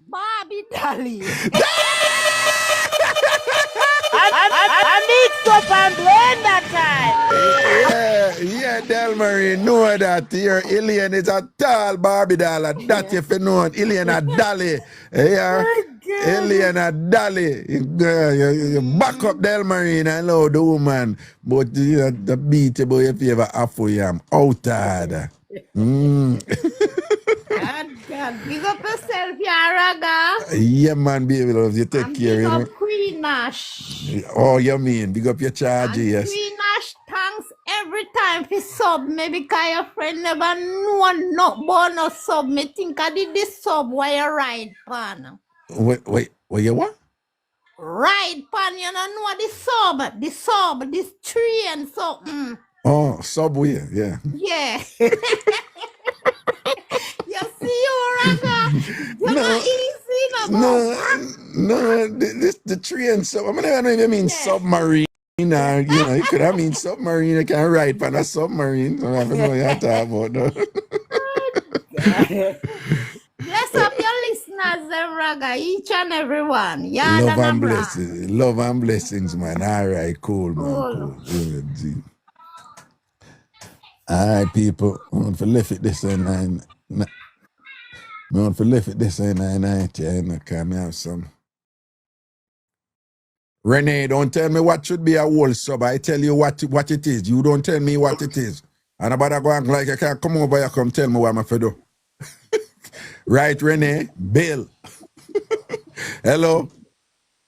Speaker 14: Barbie dolly.
Speaker 10: I Mixup and Blenda time.
Speaker 3: Yeah, Delmarine, know that your alien is a tall Barbie doll. That if you know it, alien a dolly. Yeah, alien a dolly. You back up Delmarine and love the woman, but the beat you boy if you ever Afuyam outside.
Speaker 14: God, big up yourself, Raga.
Speaker 3: Yeah, man, baby love you take
Speaker 14: And
Speaker 3: care.
Speaker 14: big
Speaker 3: You know?
Speaker 14: up Queen Ash.
Speaker 3: Oh, you mean big up your charge,
Speaker 14: And
Speaker 3: yes.
Speaker 14: Queen Ash, thanks every time for sub me because your friend never know not born or sub me. Think I did this sub while you ride pan.
Speaker 3: Wait, you what?
Speaker 14: Ride pan, you don't know the sub, this train, so
Speaker 3: Oh, Subway, yeah.
Speaker 14: yeah. You see you, Raga? You're not easy,
Speaker 3: No, the train. So I don't even mean submarine. You know, you could have mean submarine. You can ride on a submarine. So I don't know what you're talking about.
Speaker 14: Bless up your listeners, them Raga, each and every one. Yeah,
Speaker 3: Love and blessings. Love and blessings, man. All right, cool, man.
Speaker 14: Cool.
Speaker 3: Yeah, gee. All right, people. I want to lift it this and nine. I want to lift it this and 990. I know, can I have some? Renee, don't tell me what should be a whole sub. I tell you what it is. You don't tell me what it is. And about to go and like I can't come over here, come tell me what I'm going to do. Right, Renee? Bill. Hello?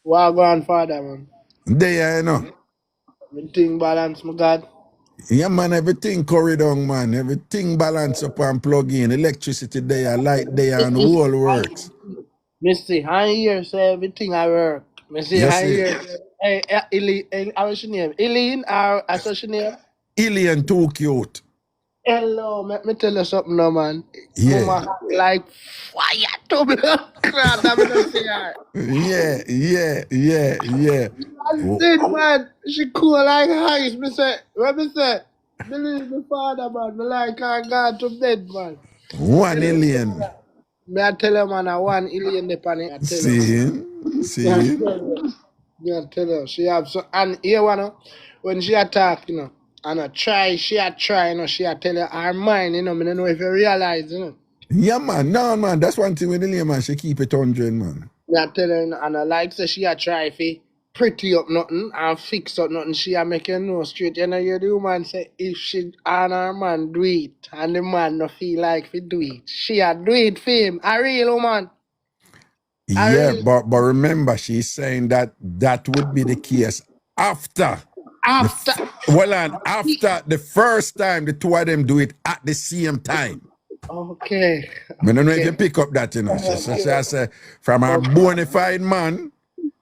Speaker 11: Well, grandfather, man.
Speaker 3: There, you know.
Speaker 11: Everything balance, my God.
Speaker 3: Yeah, man, everything curry down, man. Everything balance up and plug in. Electricity there, light there, and the whole works.
Speaker 11: Missy, I hear say everything I work. Missy,
Speaker 3: You
Speaker 11: I
Speaker 3: see?
Speaker 11: hear. Hey, Eileen, what's your name? Eileen, or what's your name?
Speaker 3: Alien too cute.
Speaker 11: Hello, let me tell you something, no, man.
Speaker 3: Yeah.
Speaker 11: Mama like fire to me. Crap, I'm gonna say her.
Speaker 3: Yeah.
Speaker 11: That's it, man. She cool like ice. What me say? Believe my father, man. Me like her God to bed, man.
Speaker 3: 1 alien.
Speaker 11: Me I tell you, man, I 1 alien the panic. I tell you.
Speaker 3: See?
Speaker 11: Me I tell you. She have so, and here one, when she attack, you know, and she a try, you know, she a tell you her mind, you know, me don't know if you realize, you know.
Speaker 3: Yeah, man. No, man. That's one thing with alien, man. She keep it 100, man.
Speaker 11: Me I tell you, and I like say she a try fi pretty up nothing and fix up nothing. She a make you know straight. You know, you the woman say if she and her man do it and the man no feel like fi do it, she a do it for him. A real woman.
Speaker 3: Yeah, but remember, she's saying that would be the case after the first time the two of them do it at the same time.
Speaker 11: Okay.
Speaker 3: I don't know if you pick up that, you know. She say, from her bona fide man,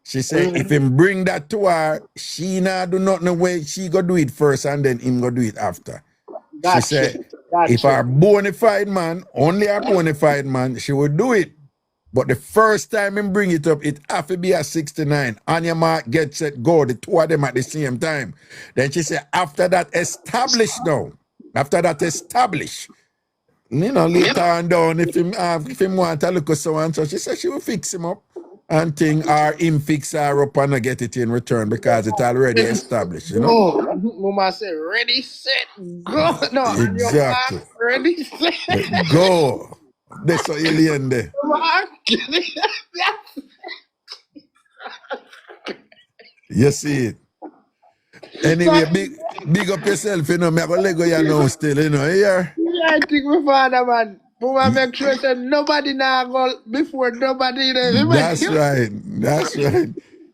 Speaker 3: she said, if him bring that to her, she not do nothing way, she go do it first and then him go do it after. She said, if her bona fide man, only her bona fide man, she would do it. But the first time him bring it up, it have to be at 69. On your mark, get set, go. The two of them at the same time. Then she said, after that established now, you know, later on down, if him want to look at so and so, she said she will fix him up and thing, or him fix her up and get it in return because it's already established, you know?
Speaker 11: Oh, Mama said, ready, set, go. No,
Speaker 3: exactly.
Speaker 11: Your ready, set,
Speaker 3: go. That's what alien there. You see it. Anyway, big up yourself, you know. Me go Lego you know still, you know. Here.
Speaker 11: Yeah, I think my father, man. Mama make sure that nobody now go before nobody there.
Speaker 3: That's right.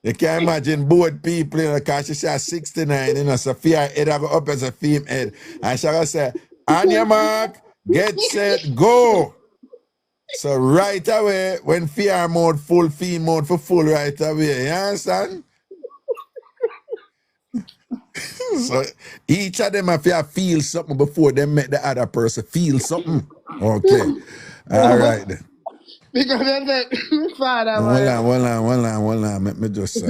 Speaker 3: You can't imagine both people, you know, because she said 69, you know, Sophia head go up as a female head. And she gonna say, on your mark, get set, go. So right away, when fear mode full, feel mode for full right away. You understand? So each of them have to feel something before they make the other person feel something. Okay. All right then.
Speaker 11: Because my father,
Speaker 3: Hold on. Let me just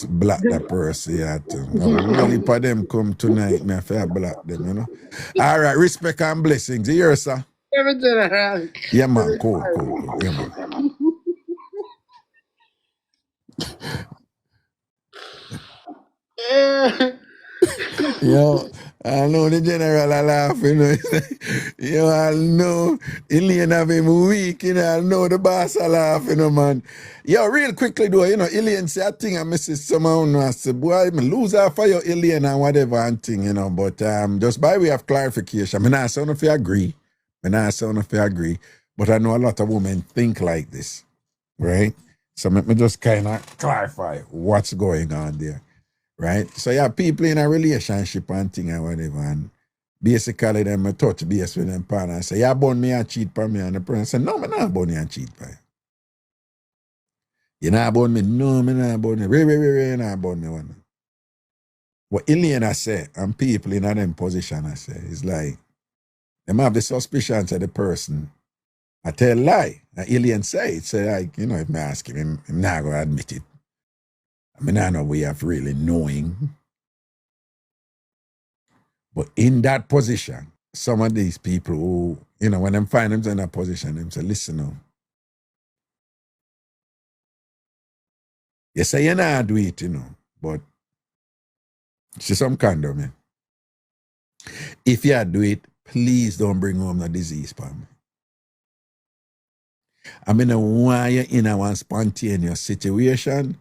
Speaker 3: block that person here too. Only for them come tonight, me have to block them, you know. All right, respect and blessings. You hear, sir?
Speaker 11: everything around.
Speaker 3: Yeah, man. Cool. Yeah, man. Yo, I know the general are laughing. Yo, I know Elaine have him weak, you know. I know the boss are laughing, man. Yo, real quickly though, you know, Elaine say, I think I miss it somehow. I say, boy, I lose her for your Elaine and whatever and thing, you know. But just by way of clarification, I not saying if you agree. But I know a lot of women think like this, right? So let me just kind of clarify what's going on there. Right? So you have people in a relationship and thing and whatever, and basically them touch base with them partner and say, you born me and cheat for me, and the person say, no, I'm not born you and cheat for you. You not born me, no, I'm not born you. You're not born me one. What Elena say, and people in them position I say, is like, them have the suspicion to the person. I tell lie. And Elena say it, say like, you know, if I ask him not going to admit it. I mean, I know we have really knowing. But in that position, some of these people who, you know, when them find themselves in that position, them say, listen now. You say you not do it, you know, but see some condom, man. If you do it, please don't bring home the disease for me. I mean, why you in a one spontaneous situation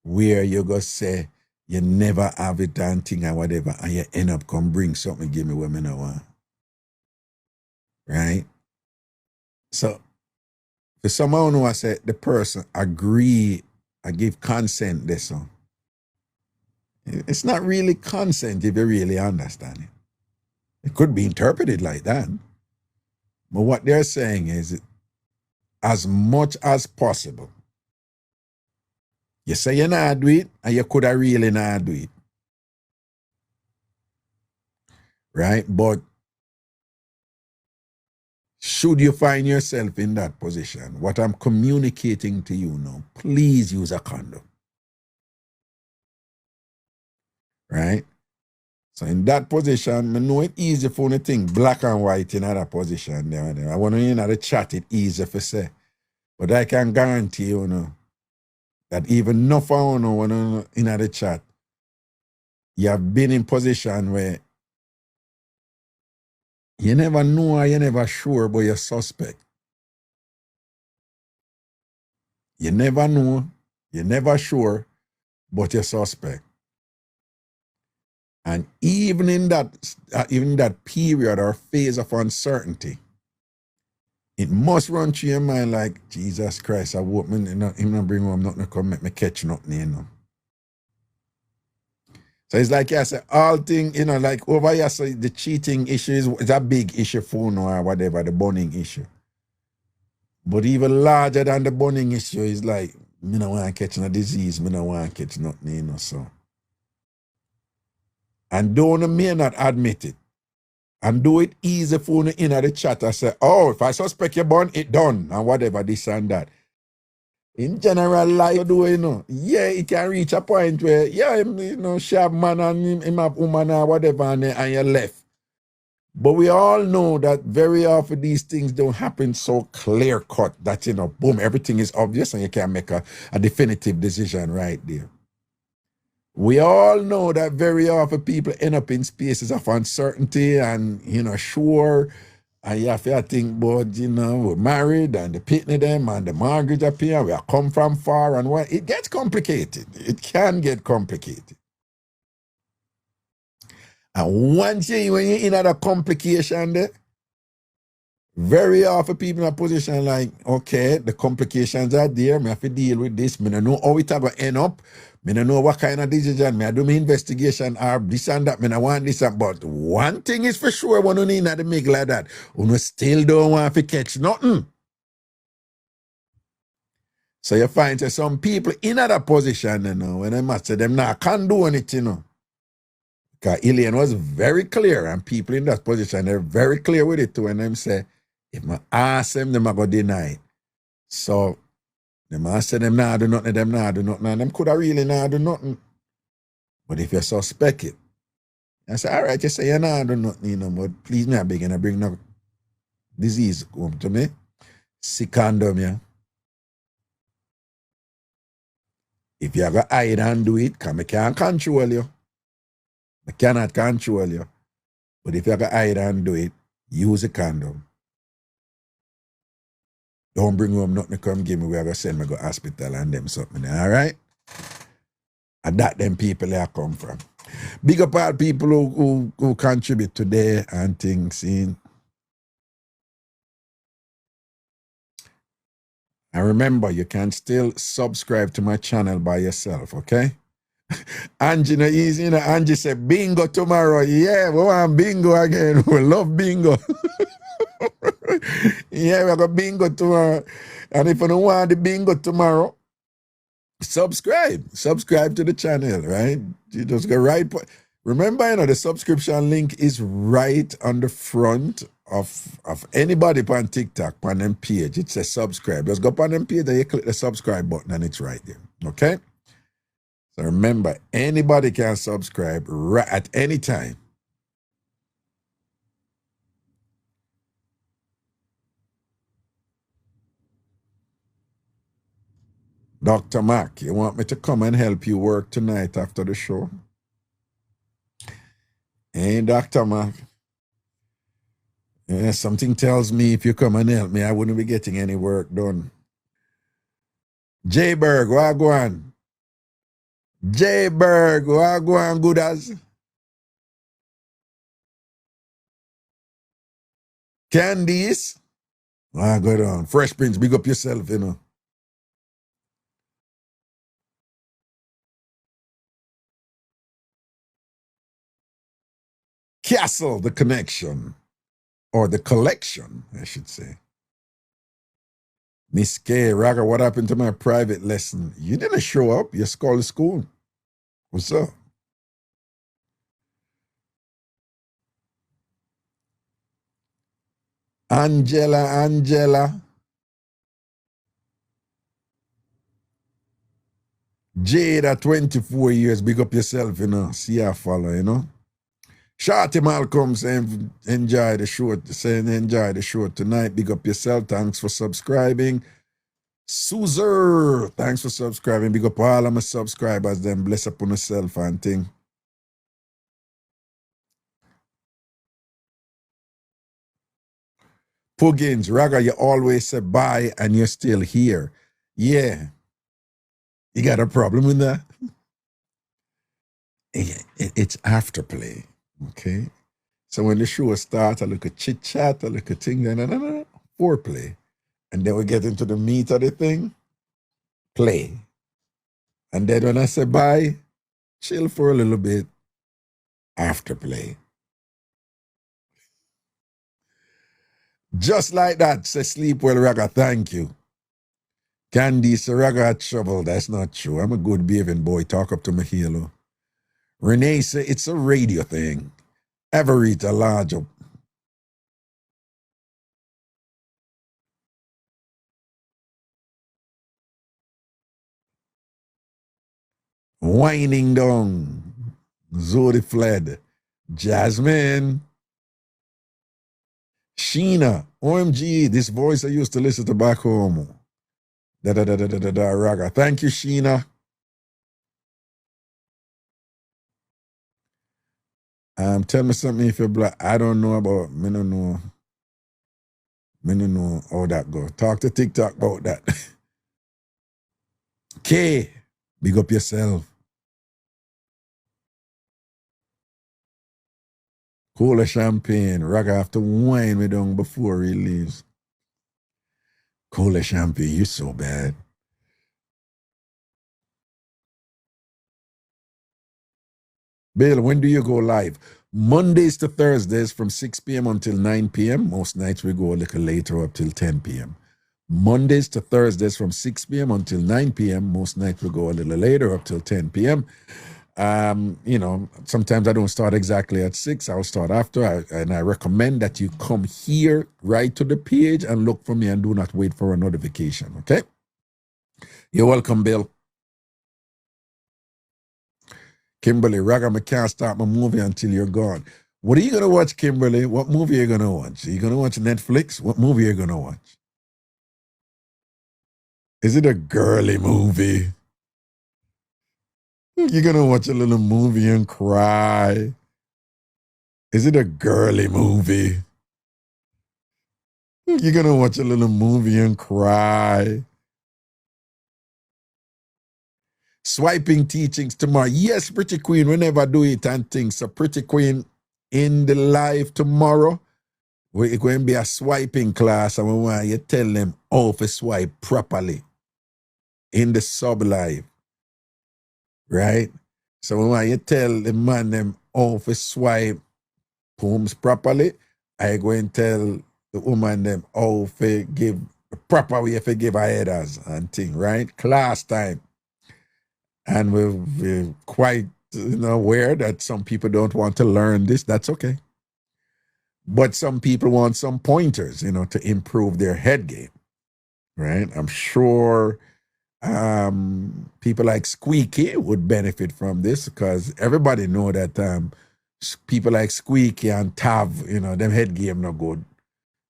Speaker 3: where you go say you never have it and thing or whatever, and you end up come bring something give me what me no want. Right? So for someone who I say the person agree, I give consent this one. It's not really consent if you really understand it. It could be interpreted like that. But what they're saying is as much as possible. You say you not do it, and you could have really not do it. Right? But should you find yourself in that position, what I'm communicating to you now, please use a condom. Right? So in that position, I know it's easy for me to think black and white in that position. I want to in the chat, it's easy for say. But I can guarantee you, that even enough of you when in the chat, you have been in position where you never know or you never sure, but you're suspect. You never know, you never sure, but you're suspect. And even in that period or phase of uncertainty, it must run through your mind like, Jesus Christ, I hope him not bring home nothing to come make me catch nothing, So it's like, I say, all thing, like over here, so the cheating issue is a big issue for no or whatever, the burning issue. But even larger than the burning issue is like, me no want to catch no disease, me no want to catch nothing, so. And though may not admit it, and do it easy for you in the chat, I say, oh, if I suspect you born, it done, and whatever, this and that. In general life, you do, yeah, it can reach a point where, yeah, she have man and him have woman or whatever, and you left. But we all know that very often these things don't happen so clear-cut that, boom, everything is obvious and you can make a definitive decision right there. We all know that very often people end up in spaces of uncertainty and, sure, and you have to think about, we're married and the pitney them and the mortgage appear, we are come from far and what. It gets complicated. It can get complicated. And once when you're in a complication there, very often people in a position like, okay, the complications are there, I have to deal with this, I don't know how it's going to end up, I don't know what kind of decision, I do my investigation or this and that, I want this and but one thing is for sure, when you need to make like that, you still don't want to catch nothing. So you find some people in that position, when they must say them now can't do anything, Because Elaine was very clear, and people in that position, they're very clear with it too, and them say, if I ask them, them I go deny it. So, them I say them nah do nothing, and them could have really nah do nothing. But if you suspect it, I say, all right, you say you nah do nothing, but please me, I begin to bring no disease home to me. Sick condom, yeah. If you ever hide and do it, because I can't control you. I cannot control you. But if you ever hide and do it, use a condom. Don't bring home nothing to come give me. We ever send me go hospital and them something. All right? And that them people there come from. Big up all people who contribute today and things. And remember, you can still subscribe to my channel by yourself, okay? Angie, easy, Angie said, bingo tomorrow. Yeah, we want bingo again. We love bingo. Yeah, we got bingo tomorrow. And if you don't want the bingo tomorrow, subscribe. Subscribe to the channel, right? You just go right. Remember, the subscription link is right on the front of anybody on TikTok, on them page. It says subscribe. Just go on them page and you click the subscribe button and it's right there. Okay? So remember, anybody can subscribe right at any time. Dr. Mac, you want me to come and help you work tonight after the show? Hey, Dr. Mac. Yeah, something tells me if you come and help me, I wouldn't be getting any work done. J Berg, what go on? J Berg, wagwan good as. Candice, good on. Fresh Prince, big up yourself, you know. Castle, the connection, or the collection, I should say. Miss K, Raga, what happened to my private lesson? You didn't show up. You called the school. What's up? Angela. Jada, 24 years. Big up yourself, you know. See how follow, you know. Shorty Malcolm saying enjoy the show tonight. Big up yourself. Thanks for subscribing. Suzer, thanks for subscribing. Big up all of my subscribers. Then bless upon yourself and thing. Puggins, Raga, you always say bye and you're still here. Yeah. You got a problem with that? It's afterplay. Okay. So when the show starts, I look at chit chat, I look at thing, foreplay. And then we get into the meat of the thing, play. And then when I say bye, chill for a little bit, afterplay. Just like that, say sleep well, Raga, thank you. Candy, say Raga had trouble. That's not true. I'm a good behaving boy. Talk up to my halo. Renee say it's a radio thing. Everett, a large up. Winding down. Zodi fled. Jasmine. Sheena. OMG, this voice I used to listen to back home. Raga. Thank you, Sheena. Tell me something if you're black. I don't know about, me don't know how that go. Talk to TikTok about that. K, big up yourself. Cola champagne. Raga have to wine me down before he leaves. Cola champagne, you so bad. Bill, when do you go live? Mondays to Thursdays from 6 p.m. until 9 p.m. Most nights we go a little later up till 10 p.m. Mondays to Thursdays from 6 p.m. until 9 p.m. Most nights we go a little later up till 10 p.m. Sometimes I don't start exactly at 6. I'll start after. And I recommend that you come here right to the page and look for me and do not wait for a notification, okay? You're welcome, Bill. Kimberly, Raga, I can't start my movie until you're gone. What are you going to watch, Kimberly? What movie are you going to watch? Are you going to watch Netflix? What movie are you going to watch? Is it a girly movie? You're going to watch a little movie and cry. Is it a girly movie? You're going to watch a little movie and cry. Swiping teachings tomorrow. Yes, Pretty Queen, we never do it and things. So Pretty Queen in the live tomorrow, we're going to be a swiping class and we want you tell them how to swipe properly in the sub live. Right? So we want you tell the man them how to swipe poems properly. I go and tell the woman them how to give the proper way to give her headers and thing, right? Class time. And we're quite aware that some people don't want to learn this. That's okay. But some people want some pointers, to improve their head game, right? I'm sure people like Squeaky would benefit from this because everybody know that people like Squeaky and Tav, them head game not good.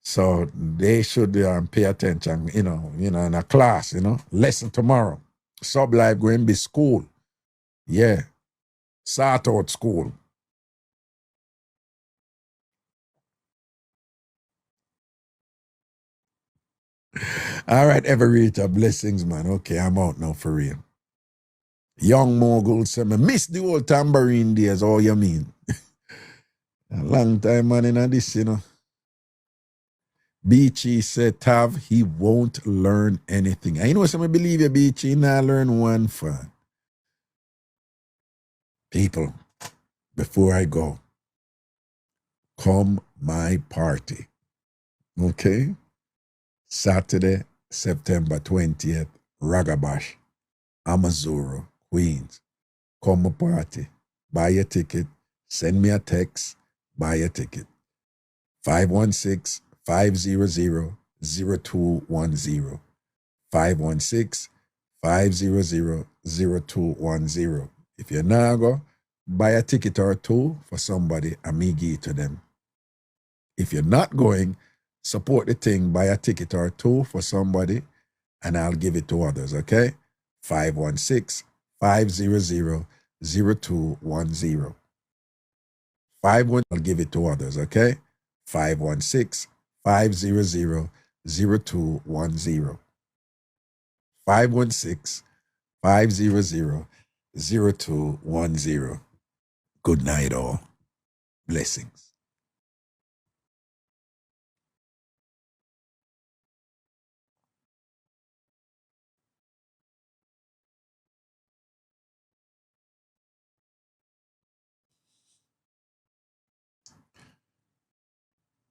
Speaker 3: So they should pay attention, in a class, lesson tomorrow. Sub live going to be school. Yeah. Sort out school. All right, Everett, blessings, man. Okay, I'm out now for real. Young mogul say, me miss the old tambourine days. All you mean? A long time man in this, you know. Beachy said, Tav, he won't learn anything. I know some believe you, Beachy, he not learn one fun. People, before I go, come my party. Okay? Saturday, September 20th, Ragabash, Amazura, Queens. Come my party. Buy a ticket. Send me a text. Buy a ticket. 516-500-0210. 516-500-0210. If you're not go, buy a ticket or two for somebody and me give it to them. If you're not going, support the thing, buy a ticket or two for somebody and I'll give it to others, okay? 516-500-0210. 51, I'll give it to others, okay? 516-500-0210. 516-500-0210. Good night, all. Blessings.